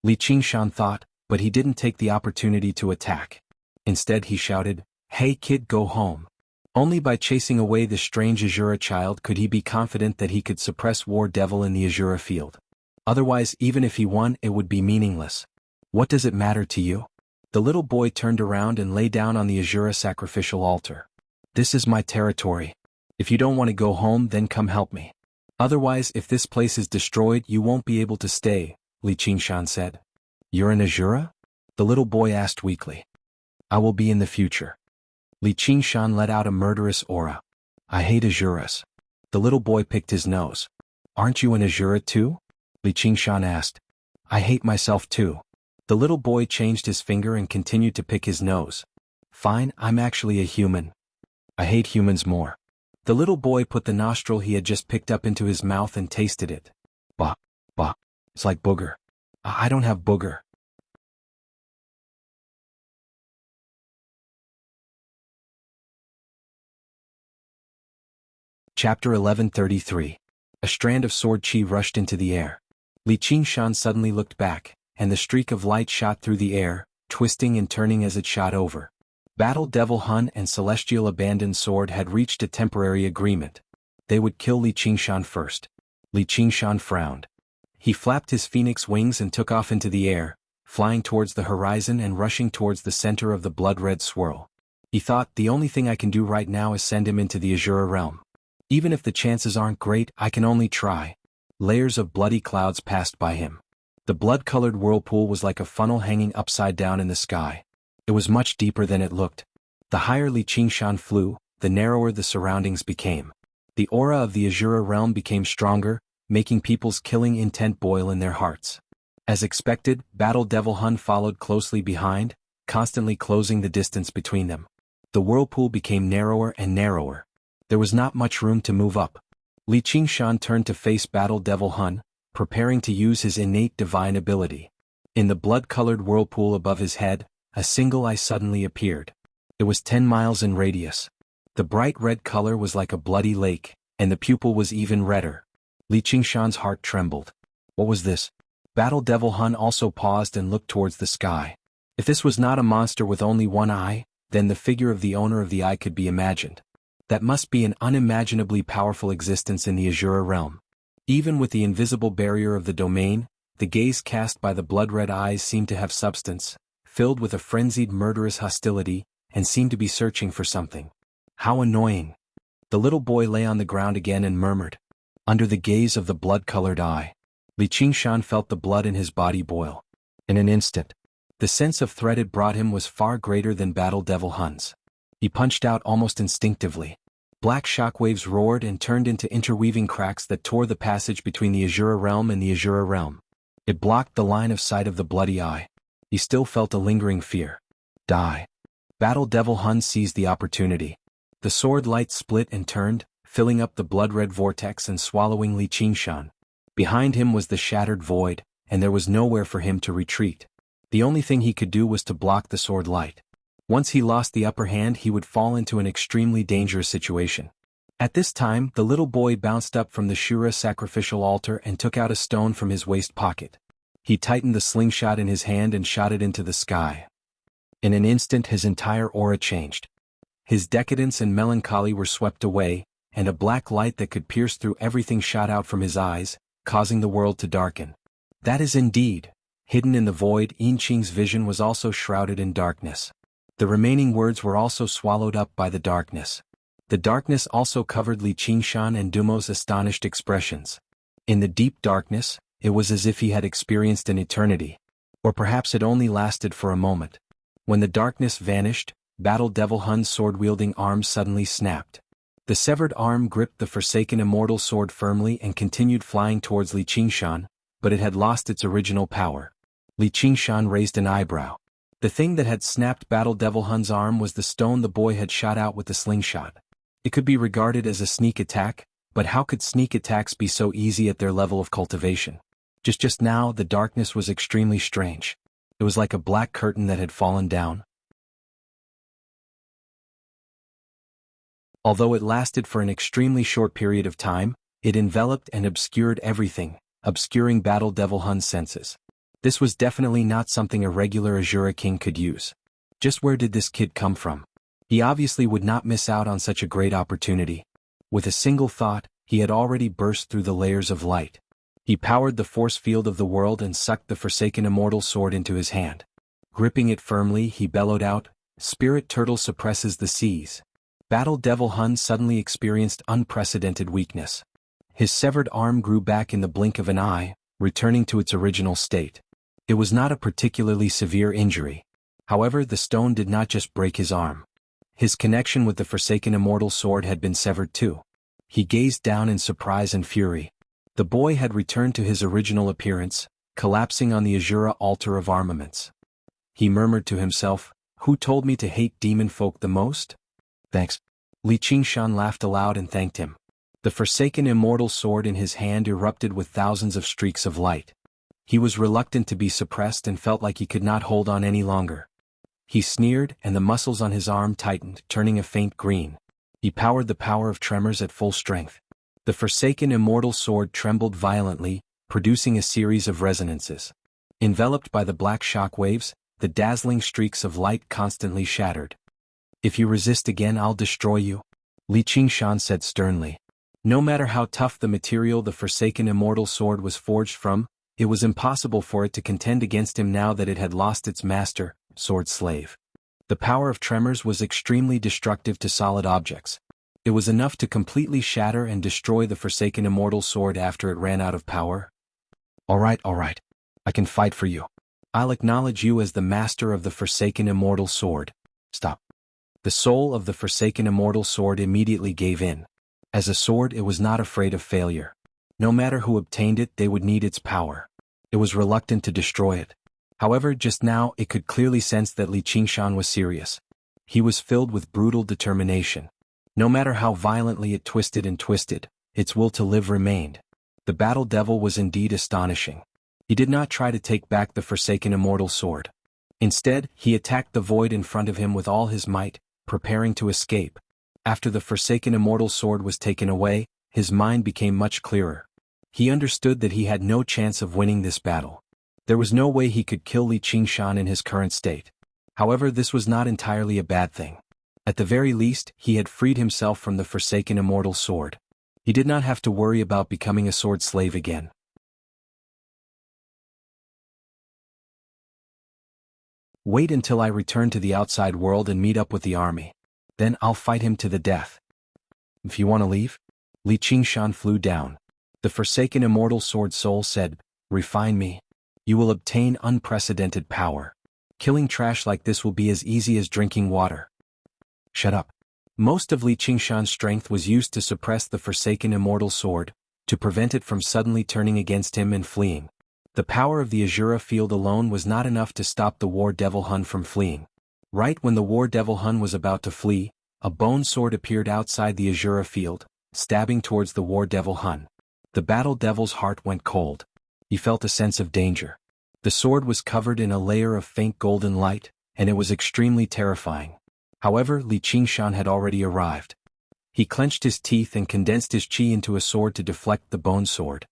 Speaker 1: Li Qingshan thought, but he didn't take the opportunity to attack. Instead he shouted, "Hey kid, go home." Only by chasing away the strange Azura child could he be confident that he could suppress War Devil in the Azura field. Otherwise, even if he won, it would be meaningless. What does it matter to you? The little boy turned around and lay down on the Azura sacrificial altar. This is my territory. If you don't want to go home, then come help me. Otherwise, if this place is destroyed, you won't be able to stay, Li Qingshan said. You're an Azura? The little boy asked weakly. I will be in the future. Li Qingshan let out a murderous aura. I hate Azuras. The little boy picked his nose. Aren't you an Azura too? Li Qingshan asked. I hate myself too. The little boy changed his finger and continued to pick his nose. Fine, I'm actually a human. I hate humans more. The little boy put the nostril he had just picked up into his mouth and tasted it. Bah, bah. It's like booger. I don't have booger. Chapter 1133. A strand of sword chi rushed into the air. Li Qingshan suddenly looked back, and the streak of light shot through the air, twisting and turning as it shot over. Battle Devil Hun and Celestial Abandoned Sword had reached a temporary agreement. They would kill Li Qingshan first. Li Qingshan frowned. He flapped his phoenix wings and took off into the air, flying towards the horizon and rushing towards the center of the blood-red swirl. He thought, the only thing I can do right now is send him into the Azura realm. Even if the chances aren't great, I can only try. Layers of bloody clouds passed by him. The blood-colored whirlpool was like a funnel hanging upside down in the sky. It was much deeper than it looked. The higher Li Qingshan flew, the narrower the surroundings became. The aura of the Azura realm became stronger, making people's killing intent boil in their hearts. As expected, Battle Devil Hun followed closely behind, constantly closing the distance between them. The whirlpool became narrower and narrower. There was not much room to move up. Li Qingshan turned to face Battle Devil Hun, preparing to use his innate divine ability. In the blood-colored whirlpool above his head, a single eye suddenly appeared. It was 10 miles in radius. The bright red color was like a bloody lake, and the pupil was even redder. Li Qingshan's heart trembled. What was this? Battle Devil Hun also paused and looked towards the sky. If this was not a monster with only one eye, then the figure of the owner of the eye could be imagined. That must be an unimaginably powerful existence in the Azura realm. Even with the invisible barrier of the domain, the gaze cast by the blood-red eyes seemed to have substance, filled with a frenzied murderous hostility, and seemed to be searching for something. How annoying. The little boy lay on the ground again and murmured. Under the gaze of the blood-colored eye, Li Qingshan felt the blood in his body boil. In an instant, the sense of threat it brought him was far greater than Battle Devil Hun's. He punched out almost instinctively. Black shockwaves roared and turned into interweaving cracks that tore the passage between the Azura realm and the Azura realm. It blocked the line of sight of the bloody eye. He still felt a lingering fear. Die. Battle Devil Hun seized the opportunity. The sword light split and turned, filling up the blood-red vortex and swallowing Li Qingshan. Behind him was the shattered void, and there was nowhere for him to retreat. The only thing he could do was to block the sword light. Once he lost the upper hand, he would fall into an extremely dangerous situation. At this time, the little boy bounced up from the Shura sacrificial altar and took out a stone from his waist pocket. He tightened the slingshot in his hand and shot it into the sky. In an instant, his entire aura changed. His decadence and melancholy were swept away, and a black light that could pierce through everything shot out from his eyes, causing the world to darken. That is indeed. Hidden in the void, Yin Qing's vision was also shrouded in darkness. The remaining words were also swallowed up by the darkness. The darkness also covered Li Qingshan and Dumo's astonished expressions. In the deep darkness, it was as if he had experienced an eternity. Or perhaps it only lasted for a moment. When the darkness vanished, Battle Devil Hun's sword-wielding arm suddenly snapped. The severed arm gripped the forsaken immortal sword firmly and continued flying towards Li Qingshan, but it had lost its original power. Li Qingshan raised an eyebrow. The thing that had snapped Battle Devil Hun's arm was the stone the boy had shot out with the slingshot. It could be regarded as a sneak attack, but how could sneak attacks be so easy at their level of cultivation? Just now, the darkness was extremely strange. It was like a black curtain that had fallen down. Although it lasted for an extremely short period of time, it enveloped and obscured everything, obscuring Battle Devil Hun's senses. This was definitely not something a regular Azura King could use. Just where did this kid come from? He obviously would not miss out on such a great opportunity. With a single thought, he had already burst through the layers of light. He powered the force field of the world and sucked the forsaken immortal sword into his hand. Gripping it firmly, he bellowed out, "Spirit Turtle suppresses the seas." Battle Devil Hun suddenly experienced unprecedented weakness. His severed arm grew back in the blink of an eye, returning to its original state. It was not a particularly severe injury. However, the stone did not just break his arm. His connection with the forsaken immortal sword had been severed too. He gazed down in surprise and fury. The boy had returned to his original appearance, collapsing on the Azura altar of armaments. He murmured to himself, "Who told me to hate demon folk the most?" "Thanks." Li Qingshan laughed aloud and thanked him. The forsaken immortal sword in his hand erupted with thousands of streaks of light. He was reluctant to be suppressed and felt like he could not hold on any longer. He sneered, and the muscles on his arm tightened, turning a faint green. He powered the power of tremors at full strength. The forsaken immortal sword trembled violently, producing a series of resonances. Enveloped by the black shock waves, the dazzling streaks of light constantly shattered. "If you resist again, I'll destroy you," Li Qingshan said sternly. No matter how tough the material the forsaken immortal sword was forged from, it was impossible for it to contend against him now that it had lost its master, Sword Slave. The power of tremors was extremely destructive to solid objects. It was enough to completely shatter and destroy the forsaken immortal sword after it ran out of power. All right. I can fight for you. I'll acknowledge you as the master of the forsaken immortal sword. Stop. The soul of the forsaken immortal sword immediately gave in. As a sword, it was not afraid of failure. No matter who obtained it, they would need its power. It was reluctant to destroy it. However, just now, it could clearly sense that Li Qingshan was serious. He was filled with brutal determination. No matter how violently it twisted, its will to live remained. The battle devil was indeed astonishing. He did not try to take back the forsaken immortal sword. Instead, he attacked the void in front of him with all his might, preparing to escape. After the forsaken immortal sword was taken away, his mind became much clearer. He understood that he had no chance of winning this battle. There was no way he could kill Li Qingshan in his current state. However, this was not entirely a bad thing. At the very least, he had freed himself from the forsaken immortal sword. He did not have to worry about becoming a sword slave again. Wait until I return to the outside world and meet up with the army. Then I'll fight him to the death. If you want to leave? Li Qingshan flew down. The forsaken immortal sword soul said, "Refine me. You will obtain unprecedented power. Killing trash like this will be as easy as drinking water." Shut up. Most of Li Qingshan's strength was used to suppress the forsaken immortal sword, to prevent it from suddenly turning against him and fleeing. The power of the Azura field alone was not enough to stop the War Devil Hun from fleeing. Right when the War Devil Hun was about to flee, a bone sword appeared outside the Azura field, stabbing towards the War Devil Hun. The Battle Devil's heart went cold. He felt a sense of danger. The sword was covered in a layer of faint golden light, and it was extremely terrifying. However, Li Qingshan had already arrived. He clenched his teeth and condensed his chi into a sword to deflect the bone sword.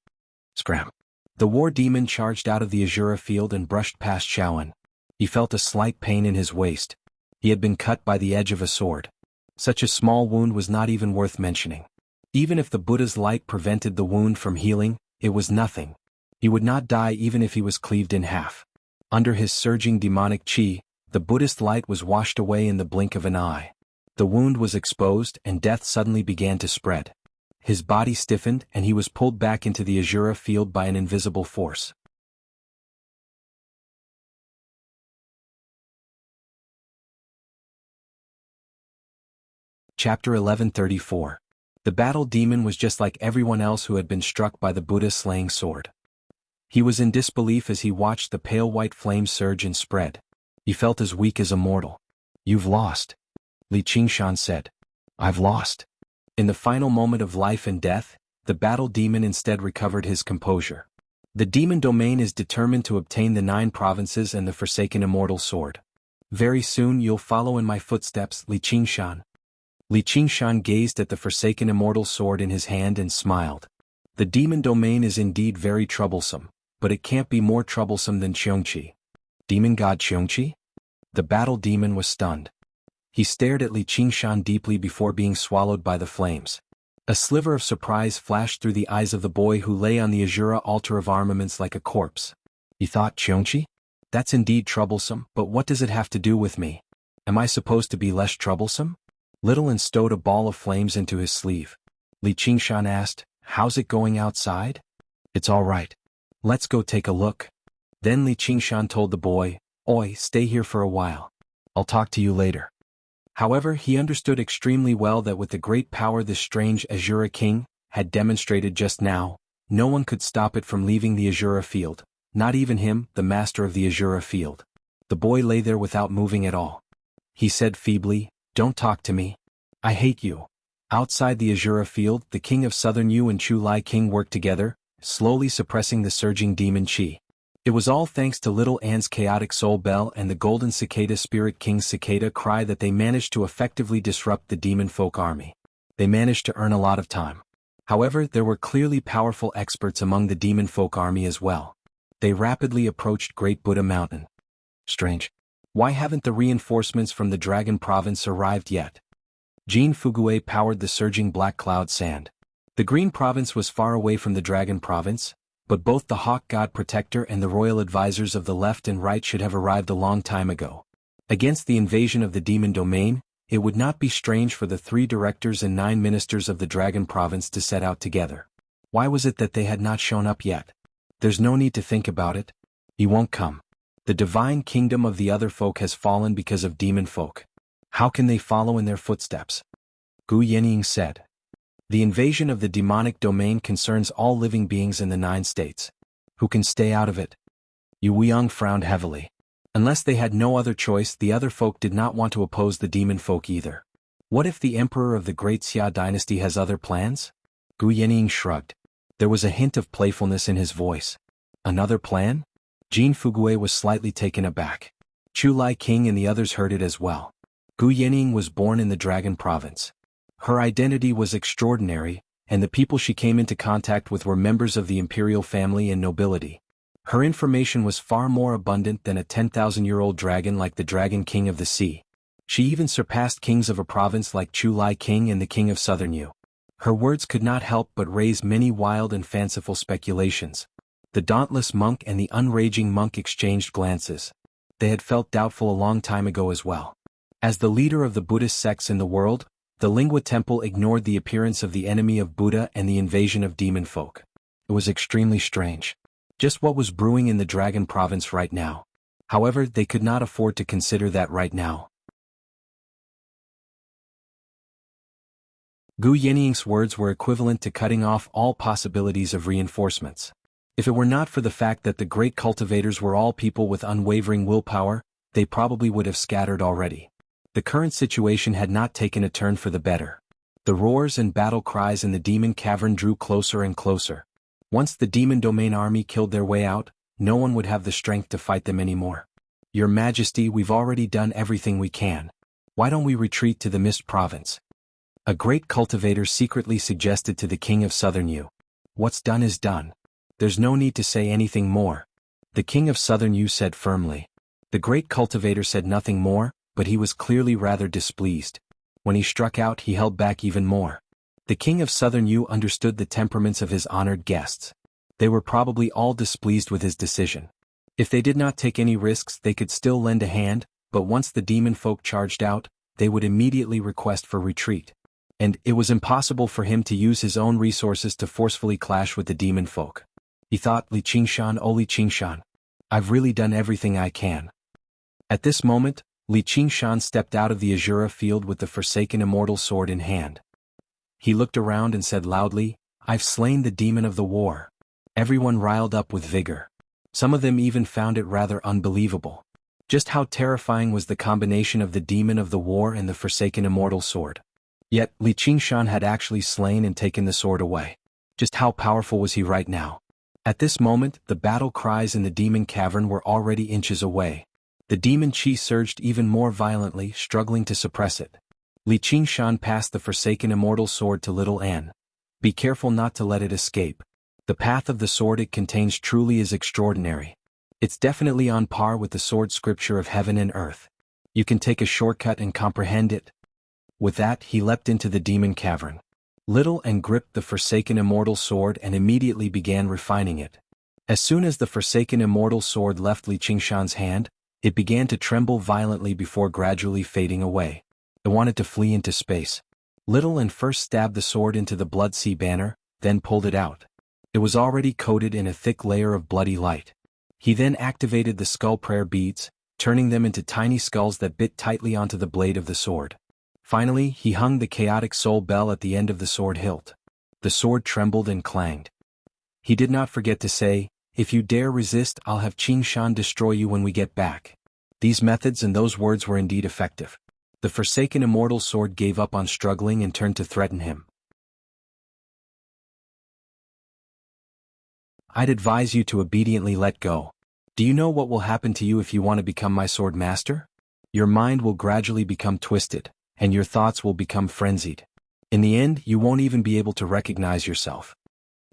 Speaker 1: Scram! The war demon charged out of the Azura field and brushed past Shaoan. He felt a slight pain in his waist. He had been cut by the edge of a sword. Such a small wound was not even worth mentioning. Even if the Buddha's light prevented the wound from healing, it was nothing. He would not die even if he was cleaved in half. Under his surging demonic chi, The Buddhist light was washed away in the blink of an eye. The wound was exposed and death suddenly began to spread. His body stiffened and he was pulled back into the azura field by an invisible force. Chapter 1134. The battle demon was just like everyone else who had been struck by the Buddha's slaying sword. He was in disbelief as he watched the pale white flame surge and spread. He felt as weak as a mortal. "You've lost," Li Qingshan said. "I've lost." In the final moment of life and death, the battle demon instead recovered his composure. The demon domain is determined to obtain the 9 provinces and the forsaken immortal sword. "Very soon you'll follow in my footsteps, Li Qingshan." Li Qingshan gazed at the forsaken immortal sword in his hand and smiled. The demon domain is indeed very troublesome, but it can't be more troublesome than Qiongqi. Demon god Qiongqi? The battle demon was stunned. He stared at Li Qingshan deeply before being swallowed by the flames. A sliver of surprise flashed through the eyes of the boy who lay on the azura altar of armaments like a corpse. He thought, "Qiongqi? That's indeed troublesome, but what does it have to do with me? Am I supposed to be less troublesome?" Little and stowed a ball of flames into his sleeve. Li Qingshan asked, "How's it going outside?" "It's all right. Let's go take a look." Then Li Qingshan told the boy, "Oi, stay here for a while. I'll talk to you later." However, he understood extremely well that with the great power this strange Azura king had demonstrated just now, no one could stop it from leaving the Azura field, not even him, the master of the Azura field. The boy lay there without moving at all. He said feebly, "Don't talk to me. I hate you." Outside the Azura field, the king of Southern Yu and Chu Lai King worked together, slowly suppressing the surging demon chi. It was all thanks to Little Anne's chaotic soul bell and the golden cicada spirit king's cicada cry that they managed to effectively disrupt the demon folk army. They managed to earn a lot of time. However, there were clearly powerful experts among the demon folk army as well. They rapidly approached Great Buddha Mountain. Strange. Why haven't the reinforcements from the Dragon Province arrived yet? Jean Fugue powered the surging black cloud sand. The Green Province was far away from the Dragon Province, but both the Hawk God Protector and the royal advisors of the left and right should have arrived a long time ago. Against the invasion of the demon domain, it would not be strange for the 3 directors and 9 ministers of the Dragon Province to set out together. Why was it that they had not shown up yet? There's no need to think about it. He won't come. The divine kingdom of the other folk has fallen because of demon folk. How can they follow in their footsteps? Gu Yenying said. The invasion of the demonic domain concerns all living beings in the 9 states. Who can stay out of it? Yu Weiyang frowned heavily. Unless they had no other choice, the other folk did not want to oppose the demon folk either. What if the emperor of the great Xia dynasty has other plans? Gu Yenying shrugged. There was a hint of playfulness in his voice. Another plan? Jean Fugue was slightly taken aback. Chu Lai King and the others heard it as well. Gu Yenying was born in the Dragon Province. Her identity was extraordinary, and the people she came into contact with were members of the imperial family and nobility. Her information was far more abundant than a 10,000-year-old dragon like the Dragon King of the Sea. She even surpassed kings of a province like Chu Lai King and the King of Southern Yu. Her words could not help but raise many wild and fanciful speculations. The dauntless monk and the unraging monk exchanged glances. They had felt doubtful a long time ago as well. As the leader of the Buddhist sects in the world, the Lingua Temple ignored the appearance of the enemy of Buddha and the invasion of demon folk. It was extremely strange. Just what was brewing in the Dragon Province right now. However, they could not afford to consider that right now. Gu Yenying's words were equivalent to cutting off all possibilities of reinforcements. If it were not for the fact that the great cultivators were all people with unwavering willpower, they probably would have scattered already. The current situation had not taken a turn for the better. The roars and battle cries in the demon cavern drew closer and closer. Once the demon domain army killed their way out, no one would have the strength to fight them anymore. Your Majesty, we've already done everything we can. Why don't we retreat to the Mist Province? A great cultivator secretly suggested to the King of Southern Yu. What's done is done. There's no need to say anything more. The King of Southern Yu said firmly. The great cultivator said nothing more, but he was clearly rather displeased. When he struck out, he held back even more. The King of Southern Yu understood the temperaments of his honored guests. They were probably all displeased with his decision. If they did not take any risks, they could still lend a hand, but once the demon folk charged out, they would immediately request for retreat. And it was impossible for him to use his own resources to forcefully clash with the demon folk. He thought, Li Qingshan, oh Li Qingshan, I've really done everything I can. At this moment, Li Qingshan stepped out of the Azura field with the forsaken immortal sword in hand. He looked around and said loudly, I've slain the demon of the war. Everyone riled up with vigor. Some of them even found it rather unbelievable. Just how terrifying was the combination of the demon of the war and the forsaken immortal sword. Yet, Li Qingshan had actually slain and taken the sword away. Just how powerful was he right now? At this moment, the battle cries in the demon cavern were already inches away. The demon chi surged even more violently, struggling to suppress it. Li Qingshan passed the forsaken immortal sword to little An. Be careful not to let it escape. The path of the sword it contains truly is extraordinary. It's definitely on par with the sword scripture of heaven and earth. You can take a shortcut and comprehend it. With that, he leapt into the demon cavern. Little An gripped the forsaken immortal sword and immediately began refining it. As soon as the forsaken immortal sword left Li Qingshan's hand, it began to tremble violently before gradually fading away. It wanted to flee into space. Little An first stabbed the sword into the blood sea banner, then pulled it out. It was already coated in a thick layer of bloody light. He then activated the skull prayer beads, turning them into tiny skulls that bit tightly onto the blade of the sword. Finally, he hung the chaotic soul bell at the end of the sword hilt. The sword trembled and clanged. He did not forget to say, if you dare resist, I'll have Qingshan destroy you when we get back. These methods and those words were indeed effective. The forsaken immortal sword gave up on struggling and turned to threaten him. I'd advise you to obediently let go. Do you know what will happen to you if you want to become my sword master? Your mind will gradually become twisted, and your thoughts will become frenzied. In the end, you won't even be able to recognize yourself.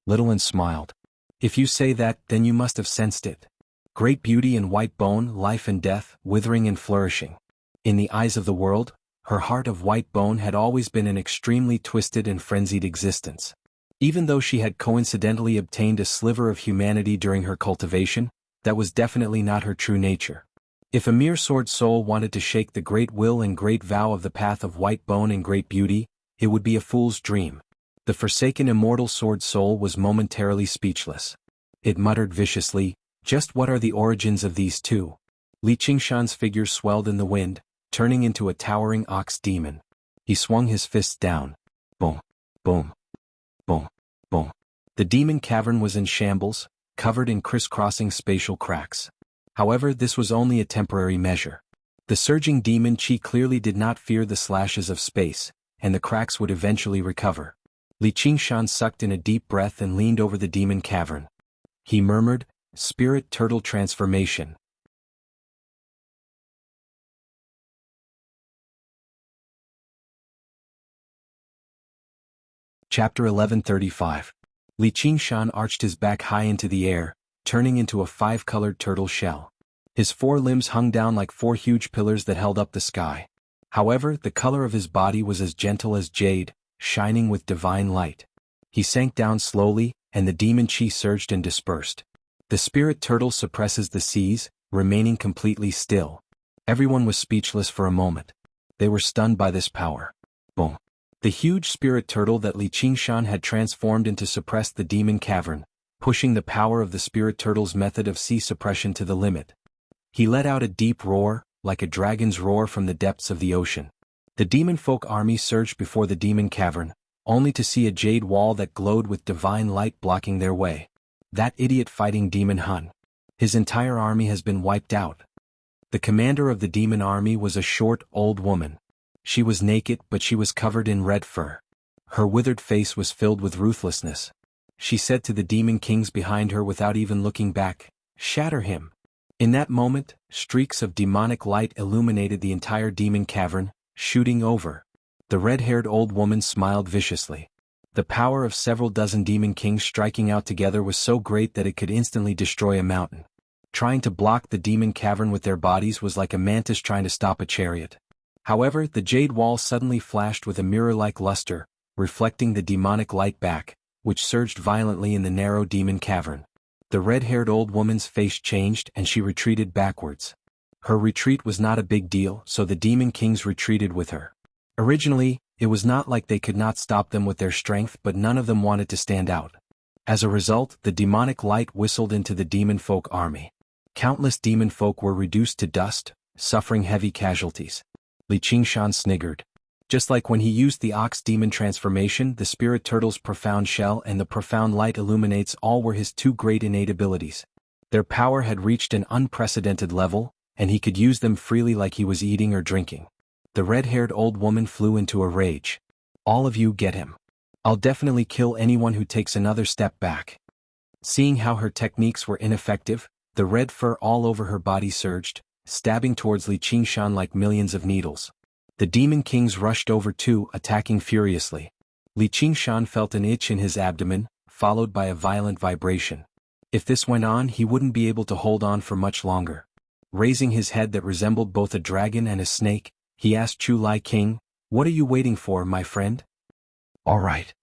Speaker 1: Little An smiled. If you say that, then you must have sensed it. Great beauty and white bone, life and death, withering and flourishing. In the eyes of the world, her heart of white bone had always been an extremely twisted and frenzied existence. Even though she had coincidentally obtained a sliver of humanity during her cultivation, that was definitely not her true nature. If a mere sword soul wanted to shake the great will and great vow of the path of white bone and great beauty, it would be a fool's dream. The forsaken immortal sword soul was momentarily speechless. It muttered viciously, just what are the origins of these two? Li Qingshan's figure swelled in the wind, turning into a towering ox demon. He swung his fists down. Boom, boom, boom, boom. The demon cavern was in shambles, covered in crisscrossing spatial cracks. However, this was only a temporary measure. The surging demon chi clearly did not fear the slashes of space, and the cracks would eventually recover. Li Qingshan sucked in a deep breath and leaned over the demon cavern. He murmured, Spirit Turtle Transformation. Chapter 1135. Li Qingshan arched his back high into the air, turning into a five-colored turtle shell. His four limbs hung down like four huge pillars that held up the sky. However, the color of his body was as gentle as jade, shining with divine light. He sank down slowly, and the demon chi surged and dispersed. The spirit turtle suppresses the seas, remaining completely still. Everyone was speechless for a moment. They were stunned by this power. Boom. The huge spirit turtle that Li Qingshan had transformed into suppressed the demon cavern, pushing the power of the spirit turtle's method of sea suppression to the limit. He let out a deep roar, like a dragon's roar from the depths of the ocean. The demon folk army surged before the demon cavern, only to see a jade wall that glowed with divine light blocking their way. That idiot fighting Demon Hun. His entire army has been wiped out. The commander of the demon army was a short, old woman. She was naked, but she was covered in red fur. Her withered face was filled with ruthlessness. She said to the demon kings behind her without even looking back, "Shatter him." In that moment, streaks of demonic light illuminated the entire demon cavern, shooting over. The red-haired old woman smiled viciously. The power of several dozen demon kings striking out together was so great that it could instantly destroy a mountain. Trying to block the demon cavern with their bodies was like a mantis trying to stop a chariot. However, the jade wall suddenly flashed with a mirror-like luster, reflecting the demonic light back, which surged violently in the narrow demon cavern. The red-haired old woman's face changed and she retreated backwards. Her retreat was not a big deal, so the demon kings retreated with her. Originally, it was not like they could not stop them with their strength, but none of them wanted to stand out. As a result, the demonic light whistled into the demon folk army. Countless demon folk were reduced to dust, suffering heavy casualties. Li Qingshan sniggered. Just like when he used the ox demon transformation, the spirit turtle's profound shell and the profound light illuminates all were his two great innate abilities. Their power had reached an unprecedented level, and he could use them freely like he was eating or drinking. The red-haired old woman flew into a rage. All of you get him. I'll definitely kill anyone who takes another step back. Seeing how her techniques were ineffective, the red fur all over her body surged, stabbing towards Li Qingshan like millions of needles. The demon kings rushed over too, attacking furiously. Li Qingshan felt an itch in his abdomen, followed by a violent vibration. If this went on, he wouldn't be able to hold on for much longer. Raising his head that resembled both a dragon and a snake, he asked Chu Lai King, "What are you waiting for, my friend?" "All right."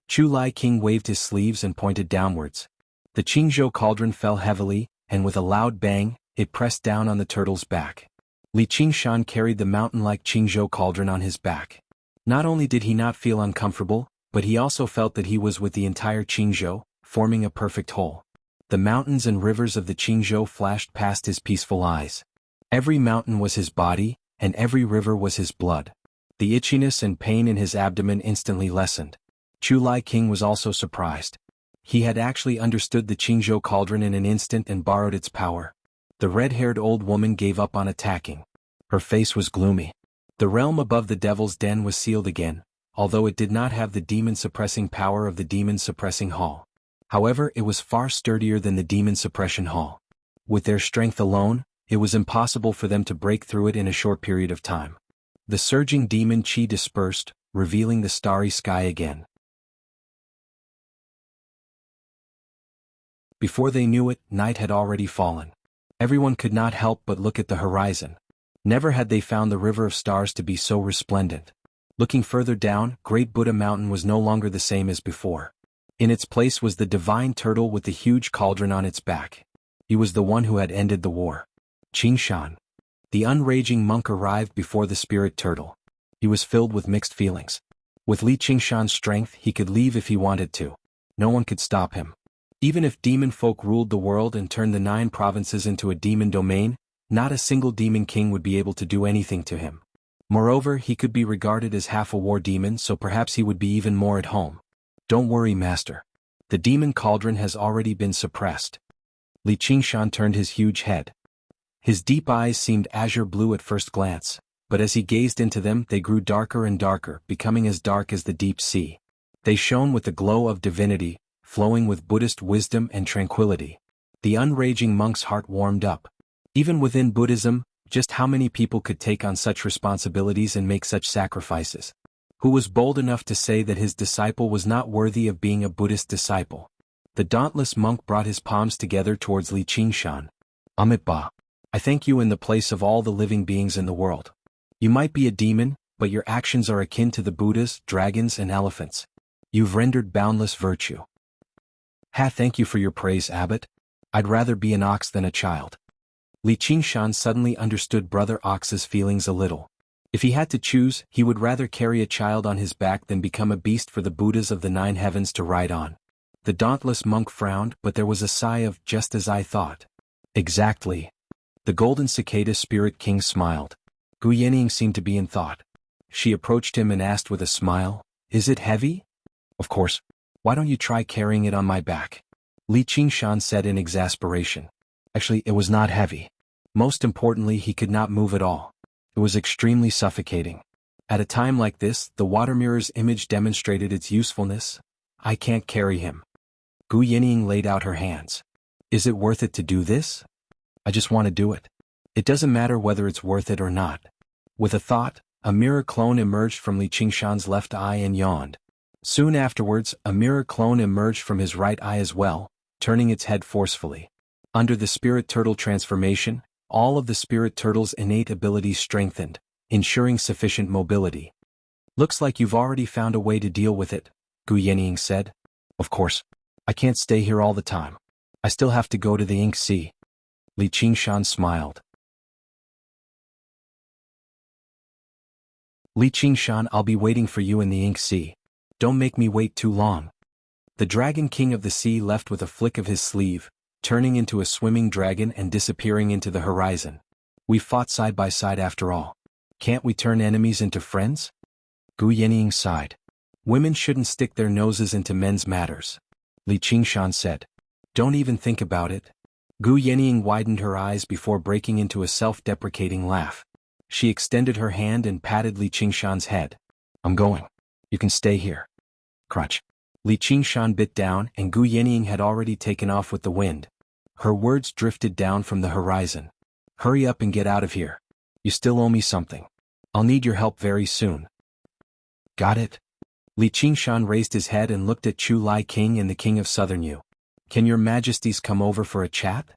Speaker 1: Chu Lai King waved his sleeves and pointed downwards. The Qingzhou cauldron fell heavily, and with a loud bang, it pressed down on the turtle's back. Li Qingshan carried the mountain-like Qingzhou cauldron on his back. Not only did he not feel uncomfortable, but he also felt that he was with the entire Qingzhou, forming a perfect whole. The mountains and rivers of the Qingzhou flashed past his peaceful eyes. Every mountain was his body, and every river was his blood. The itchiness and pain in his abdomen instantly lessened. Chu Lai King was also surprised. He had actually understood the Qingzhou cauldron in an instant and borrowed its power. The red-haired old woman gave up on attacking. Her face was gloomy. The realm above the Devil's Den was sealed again, although it did not have the demon-suppressing power of the demon-suppressing hall. However, it was far sturdier than the demon suppression hall. With their strength alone, it was impossible for them to break through it in a short period of time. The surging demon chi dispersed, revealing the starry sky again. Before they knew it, night had already fallen. Everyone could not help but look at the horizon. Never had they found the river of stars to be so resplendent. Looking further down, Great Buddha Mountain was no longer the same as before. In its place was the divine turtle with the huge cauldron on its back. He was the one who had ended the war. Qingshan. The unraging monk arrived before the spirit turtle. He was filled with mixed feelings. With Li Qingshan's strength, he could leave if he wanted to. No one could stop him. Even if demon folk ruled the world and turned the 9 provinces into a demon domain, not a single demon king would be able to do anything to him. Moreover, he could be regarded as half a war demon, so perhaps he would be even more at home. Don't worry, master. The demon cauldron has already been suppressed. Li Qingshan turned his huge head. His deep eyes seemed azure blue at first glance, but as he gazed into them, they grew darker and darker, becoming as dark as the deep sea. They shone with the glow of divinity, flowing with Buddhist wisdom and tranquility. The unraging monk's heart warmed up. Even within Buddhism, just how many people could take on such responsibilities and make such sacrifices? Who was bold enough to say that his disciple was not worthy of being a Buddhist disciple? The dauntless monk brought his palms together towards Li Qingshan. Amitabha, I thank you in the place of all the living beings in the world. You might be a demon, but your actions are akin to the Buddhas, dragons, and elephants. You've rendered boundless virtue. Thank you for your praise, Abbot. I'd rather be an ox than a child. Li Qingshan suddenly understood Brother Ox's feelings a little. If he had to choose, he would rather carry a child on his back than become a beast for the Buddhas of the 9 heavens to ride on. The dauntless monk frowned, but there was a sigh of, just as I thought. Exactly. The golden cicada spirit king smiled. Gu Yening seemed to be in thought. She approached him and asked with a smile, "Is it heavy?" "Of course. Why don't you try carrying it on my back?" Li Qingshan said in exasperation. Actually, it was not heavy. Most importantly, he could not move at all. It was extremely suffocating. At a time like this, the water mirror's image demonstrated its usefulness. I can't carry him. Gu Yining laid out her hands. Is it worth it to do this? I just want to do it. It doesn't matter whether it's worth it or not. With a thought, a mirror clone emerged from Li Qingshan's left eye and yawned. Soon afterwards, a mirror clone emerged from his right eye as well, turning its head forcefully. Under the spirit turtle transformation, all of the spirit turtle's innate abilities strengthened, ensuring sufficient mobility. Looks like you've already found a way to deal with it, Gu Yening said. Of course. I can't stay here all the time. I still have to go to the Ink Sea. Li Qingshan smiled. Li Qingshan, I'll be waiting for you in the Ink Sea. Don't make me wait too long. The Dragon King of the Sea left with a flick of his sleeve, turning into a swimming dragon and disappearing into the horizon. We fought side by side after all. Can't we turn enemies into friends? Gu Yenying sighed. Women shouldn't stick their noses into men's matters. Li Qingshan said. Don't even think about it. Gu Yenying widened her eyes before breaking into a self-deprecating laugh. She extended her hand and patted Li Qingshan's head. I'm going. You can stay here. Crunch. Li Qingshan bit down and Gu Yenying had already taken off with the wind. Her words drifted down from the horizon. Hurry up and get out of here. You still owe me something. I'll need your help very soon. Got it? Li Qingshan raised his head and looked at Chu Lai King and the King of Southern Yu. Can your majesties come over for a chat?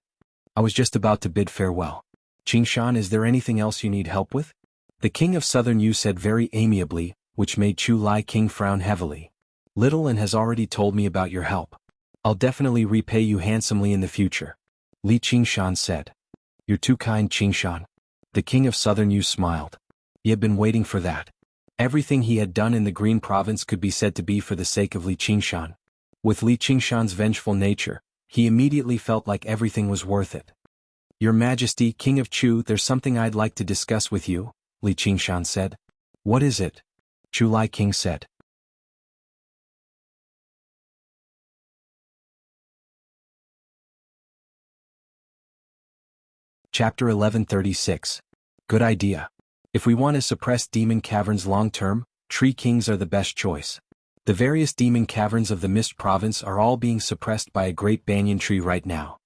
Speaker 1: I was just about to bid farewell. Qingshan, is there anything else you need help with? The King of Southern Yu said very amiably, which made Chu Lai King frown heavily. Little An has already told me about your help. I'll definitely repay you handsomely in the future. Li Qingshan said. You're too kind, Qingshan. The King of Southern Yu smiled. He had been waiting for that. Everything he had done in the Green Province could be said to be for the sake of Li Qingshan. With Li Qingshan's vengeful nature, he immediately felt like everything was worth it. Your Majesty, King of Chu, there's something I'd like to discuss with you, Li Qingshan said. What is it? Chu Lai King said. Chapter 1136. Good idea. If we want to suppress demon caverns long-term, tree kings are the best choice. The various demon caverns of the Mist Province are all being suppressed by a great banyan tree right now.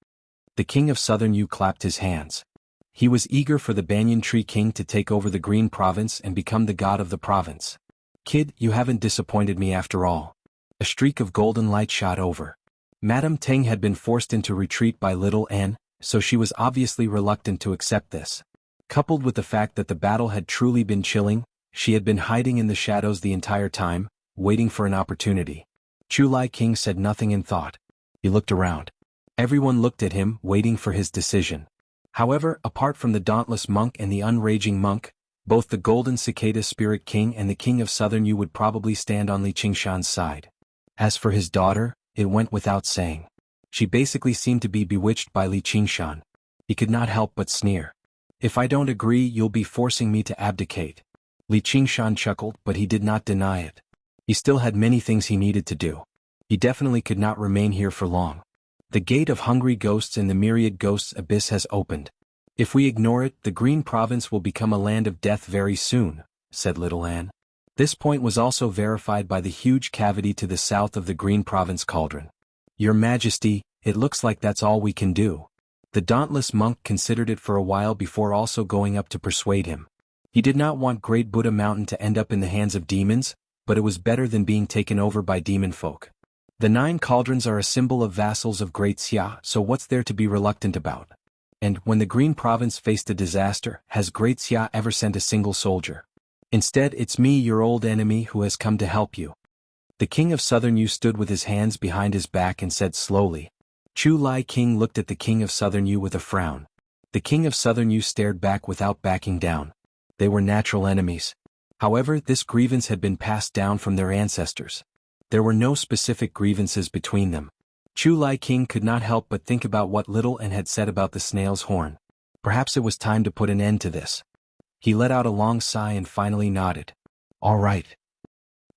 Speaker 1: The King of Southern Yu clapped his hands. He was eager for the banyan tree king to take over the Green Province and become the god of the province. Kid, you haven't disappointed me after all. A streak of golden light shot over. Madame Teng had been forced into retreat by Little An, so she was obviously reluctant to accept this. Coupled with the fact that the battle had truly been chilling, she had been hiding in the shadows the entire time, waiting for an opportunity. Chu Lai King said nothing in thought. He looked around. Everyone looked at him, waiting for his decision. However, apart from the Dauntless Monk and the Unraging Monk, both the Golden Cicada Spirit King and the King of Southern Yu would probably stand on Li Qingshan's side. As for his daughter, it went without saying. She basically seemed to be bewitched by Li Qingshan. He could not help but sneer. If I don't agree, you'll be forcing me to abdicate. Li Qingshan chuckled, but he did not deny it. He still had many things he needed to do. He definitely could not remain here for long. The gate of hungry ghosts in the myriad ghosts abyss has opened. If we ignore it, the Green Province will become a land of death very soon, said Little An. This point was also verified by the huge cavity to the south of the Green Province cauldron. Your Majesty, it looks like that's all we can do. The Dauntless Monk considered it for a while before also going up to persuade him. He did not want Great Buddha Mountain to end up in the hands of demons, but it was better than being taken over by demon folk. The 9 cauldrons are a symbol of vassals of Great Xia, so what's there to be reluctant about? And, when the Green Province faced a disaster, has Great Xia ever sent a single soldier? Instead, it's me, your old enemy, who has come to help you. The King of Southern Yu stood with his hands behind his back and said slowly. Chu Lai King looked at the King of Southern Yu with a frown. The King of Southern Yu stared back without backing down. They were natural enemies. However, this grievance had been passed down from their ancestors. There were no specific grievances between them. Chu Lai King could not help but think about what Little An had said about the snail's horn. Perhaps it was time to put an end to this. He let out a long sigh and finally nodded. All right.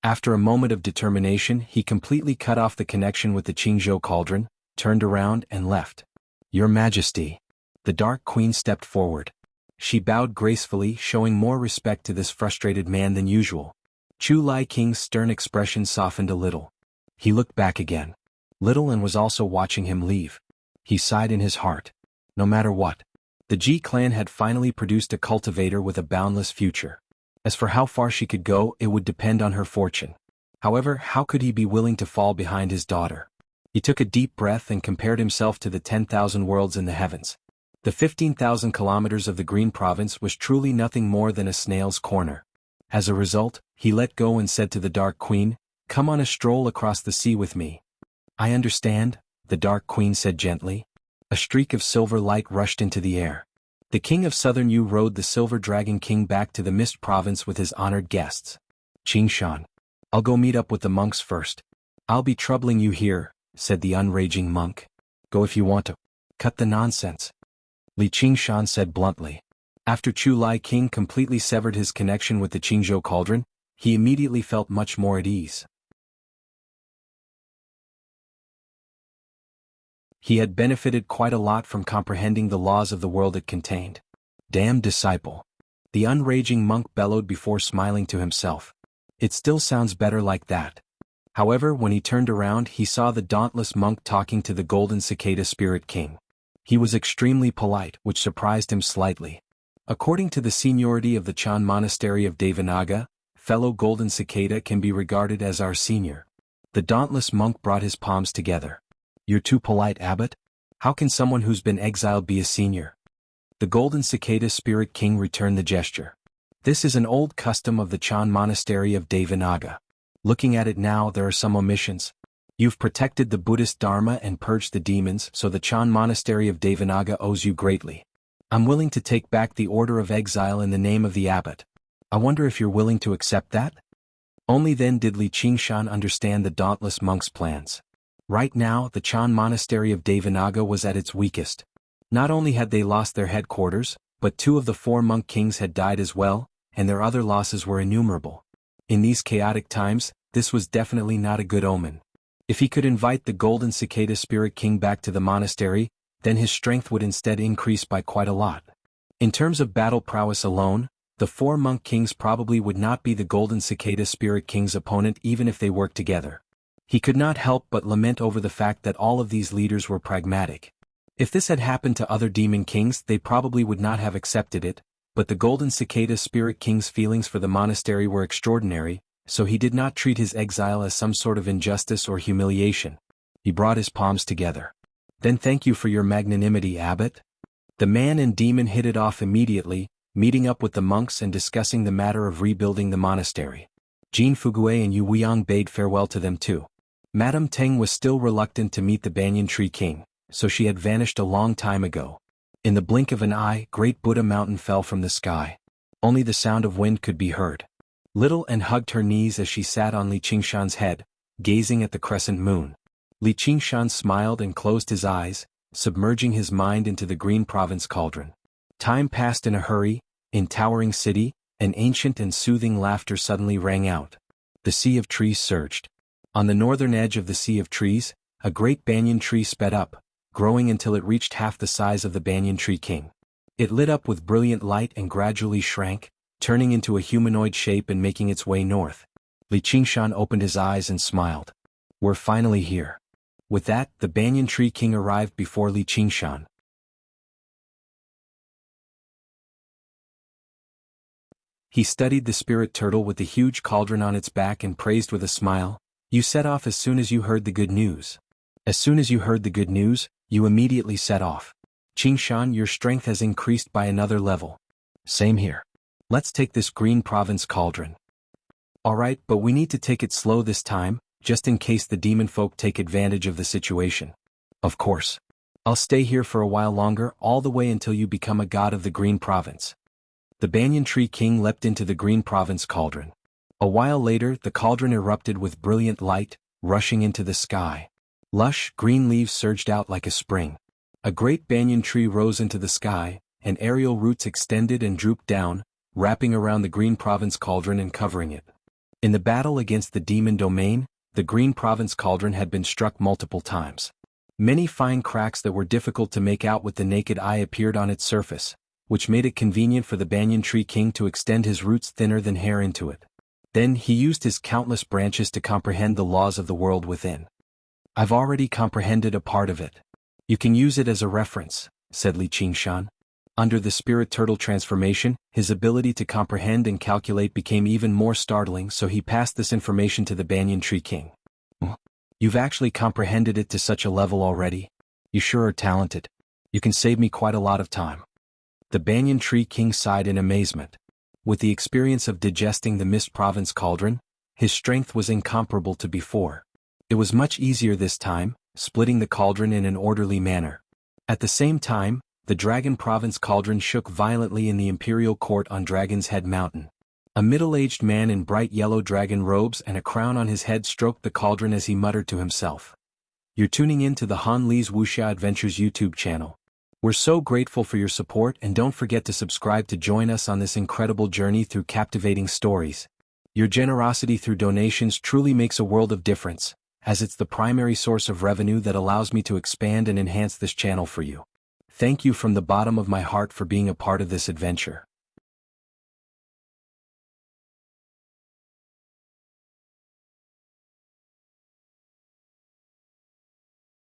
Speaker 1: After a moment of determination, he completely cut off the connection with the Qingzhou cauldron, turned around and left. Your Majesty. The Dark Queen stepped forward. She bowed gracefully, showing more respect to this frustrated man than usual. Chu Lai King's stern expression softened a little. He looked back again. Little An was also watching him leave. He sighed in his heart. No matter what, the Ji clan had finally produced a cultivator with a boundless future. As for how far she could go, it would depend on her fortune. However, how could he be willing to fall behind his daughter? He took a deep breath and compared himself to the 10,000 worlds in the heavens. The 15,000 kilometers of the Green Province was truly nothing more than a snail's corner. As a result, he let go and said to the Dark Queen, "Come on a stroll across the sea with me." "I understand," the Dark Queen said gently. A streak of silver light rushed into the air. The king of southern Yu rode the Silver Dragon King back to the Mist Province with his honored guests. Qingshan. I'll go meet up with the monks first. I'll be troubling you here, said the unraging monk. Go if you want to. Cut the nonsense. Li Qingshan said bluntly. After Chu Lai King completely severed his connection with the Qingzhou cauldron, he immediately felt much more at ease. He had benefited quite a lot from comprehending the laws of the world it contained. Damn disciple. The unraging monk bellowed before smiling to himself. It still sounds better like that. However, when he turned around, he saw the dauntless monk talking to the Golden Cicada Spirit King. He was extremely polite, which surprised him slightly. According to the seniority of the Chan Monastery of Devanaga, fellow Golden Cicada can be regarded as our senior. The dauntless monk brought his palms together. You're too polite, Abbot? How can someone who's been exiled be a senior? The Golden Cicada Spirit King returned the gesture. This is an old custom of the Chan Monastery of Devanaga. Looking at it now, there are some omissions. You've protected the Buddhist Dharma and purged the demons, so the Chan Monastery of Devanaga owes you greatly. I'm willing to take back the order of exile in the name of the abbot. I wonder if you're willing to accept that? Only then did Li Qingshan understand the dauntless monk's plans. Right now, the Chan Monastery of Devanaga was at its weakest. Not only had they lost their headquarters, but 2 of the 4 monk kings had died as well, and their other losses were innumerable. In these chaotic times, this was definitely not a good omen. If he could invite the Golden Cicada Spirit King back to the monastery, then his strength would instead increase by quite a lot. In terms of battle prowess alone, the 4 monk kings probably would not be the Golden Cicada Spirit King's opponent even if they worked together. He could not help but lament over the fact that all of these leaders were pragmatic. If this had happened to other demon kings, they probably would not have accepted it, but the Golden Cicada Spirit King's feelings for the monastery were extraordinary, so he did not treat his exile as some sort of injustice or humiliation. He brought his palms together. Then thank you for your magnanimity, Abbot. The man and demon hit it off immediately, meeting up with the monks and discussing the matter of rebuilding the monastery. Jin Fugue and Yu Weiyang bade farewell to them too. Madame Teng was still reluctant to meet the Banyan Tree King, so she had vanished a long time ago. In the blink of an eye, Great Buddha Mountain fell from the sky. Only the sound of wind could be heard. Little and hugged her knees as she sat on Li Qingshan's head, gazing at the crescent moon. Li Qingshan smiled and closed his eyes, submerging his mind into the Green Province cauldron. Time passed in a hurry. In Towering City, an ancient and soothing laughter suddenly rang out. The sea of trees surged. On the northern edge of the sea of trees, a great banyan tree sped up, growing until it reached half the size of the Banyan Tree King. It lit up with brilliant light and gradually shrank, turning into a humanoid shape and making its way north. Li Qingshan opened his eyes and smiled. We're finally here. With that, the Banyan Tree King arrived before Li Qingshan. He studied the spirit turtle with the huge cauldron on its back and praised with a smile, "You set off as soon as you heard the good news. As soon as you heard the good news, you immediately set off. Qingshan, your strength has increased by another level." "Same here. Let's take this Green Province cauldron." "Alright, but we need to take it slow this time, just in case the demon folk take advantage of the situation." "Of course. I'll stay here for a while longer, all the way until you become a god of the Green Province." The Banyan Tree King leapt into the Green Province cauldron. A while later, the cauldron erupted with brilliant light, rushing into the sky. Lush, green leaves surged out like a spring. A great banyan tree rose into the sky, and aerial roots extended and drooped down, wrapping around the Green Province cauldron and covering it. In the battle against the demon domain, the Green Province cauldron had been struck multiple times. Many fine cracks that were difficult to make out with the naked eye appeared on its surface, which made it convenient for the Banyan Tree King to extend his roots thinner than hair into it. Then he used his countless branches to comprehend the laws of the world within. "I've already comprehended a part of it. You can use it as a reference," said Li Qingshan. Under the spirit turtle transformation, his ability to comprehend and calculate became even more startling, so he passed this information to the Banyan Tree King. "You've actually comprehended it to such a level already? You sure are talented. You can save me quite a lot of time." The Banyan Tree King sighed in amazement. With the experience of digesting the Mist Province cauldron, his strength was incomparable to before. It was much easier this time, splitting the cauldron in an orderly manner. At the same time, the Dragon Province cauldron shook violently in the imperial court on Dragon's Head Mountain. A middle-aged man in bright yellow dragon robes and a crown on his head stroked the cauldron as he muttered to himself. You're tuning in to the Han Li's Wuxia Adventures YouTube channel. We're so grateful for your support, and don't forget to subscribe to join us on this incredible journey through captivating stories. Your generosity through donations truly makes a world of difference, as it's the primary source of revenue that allows me to expand and enhance this channel for you. Thank you from the bottom of my heart for being a part of this adventure.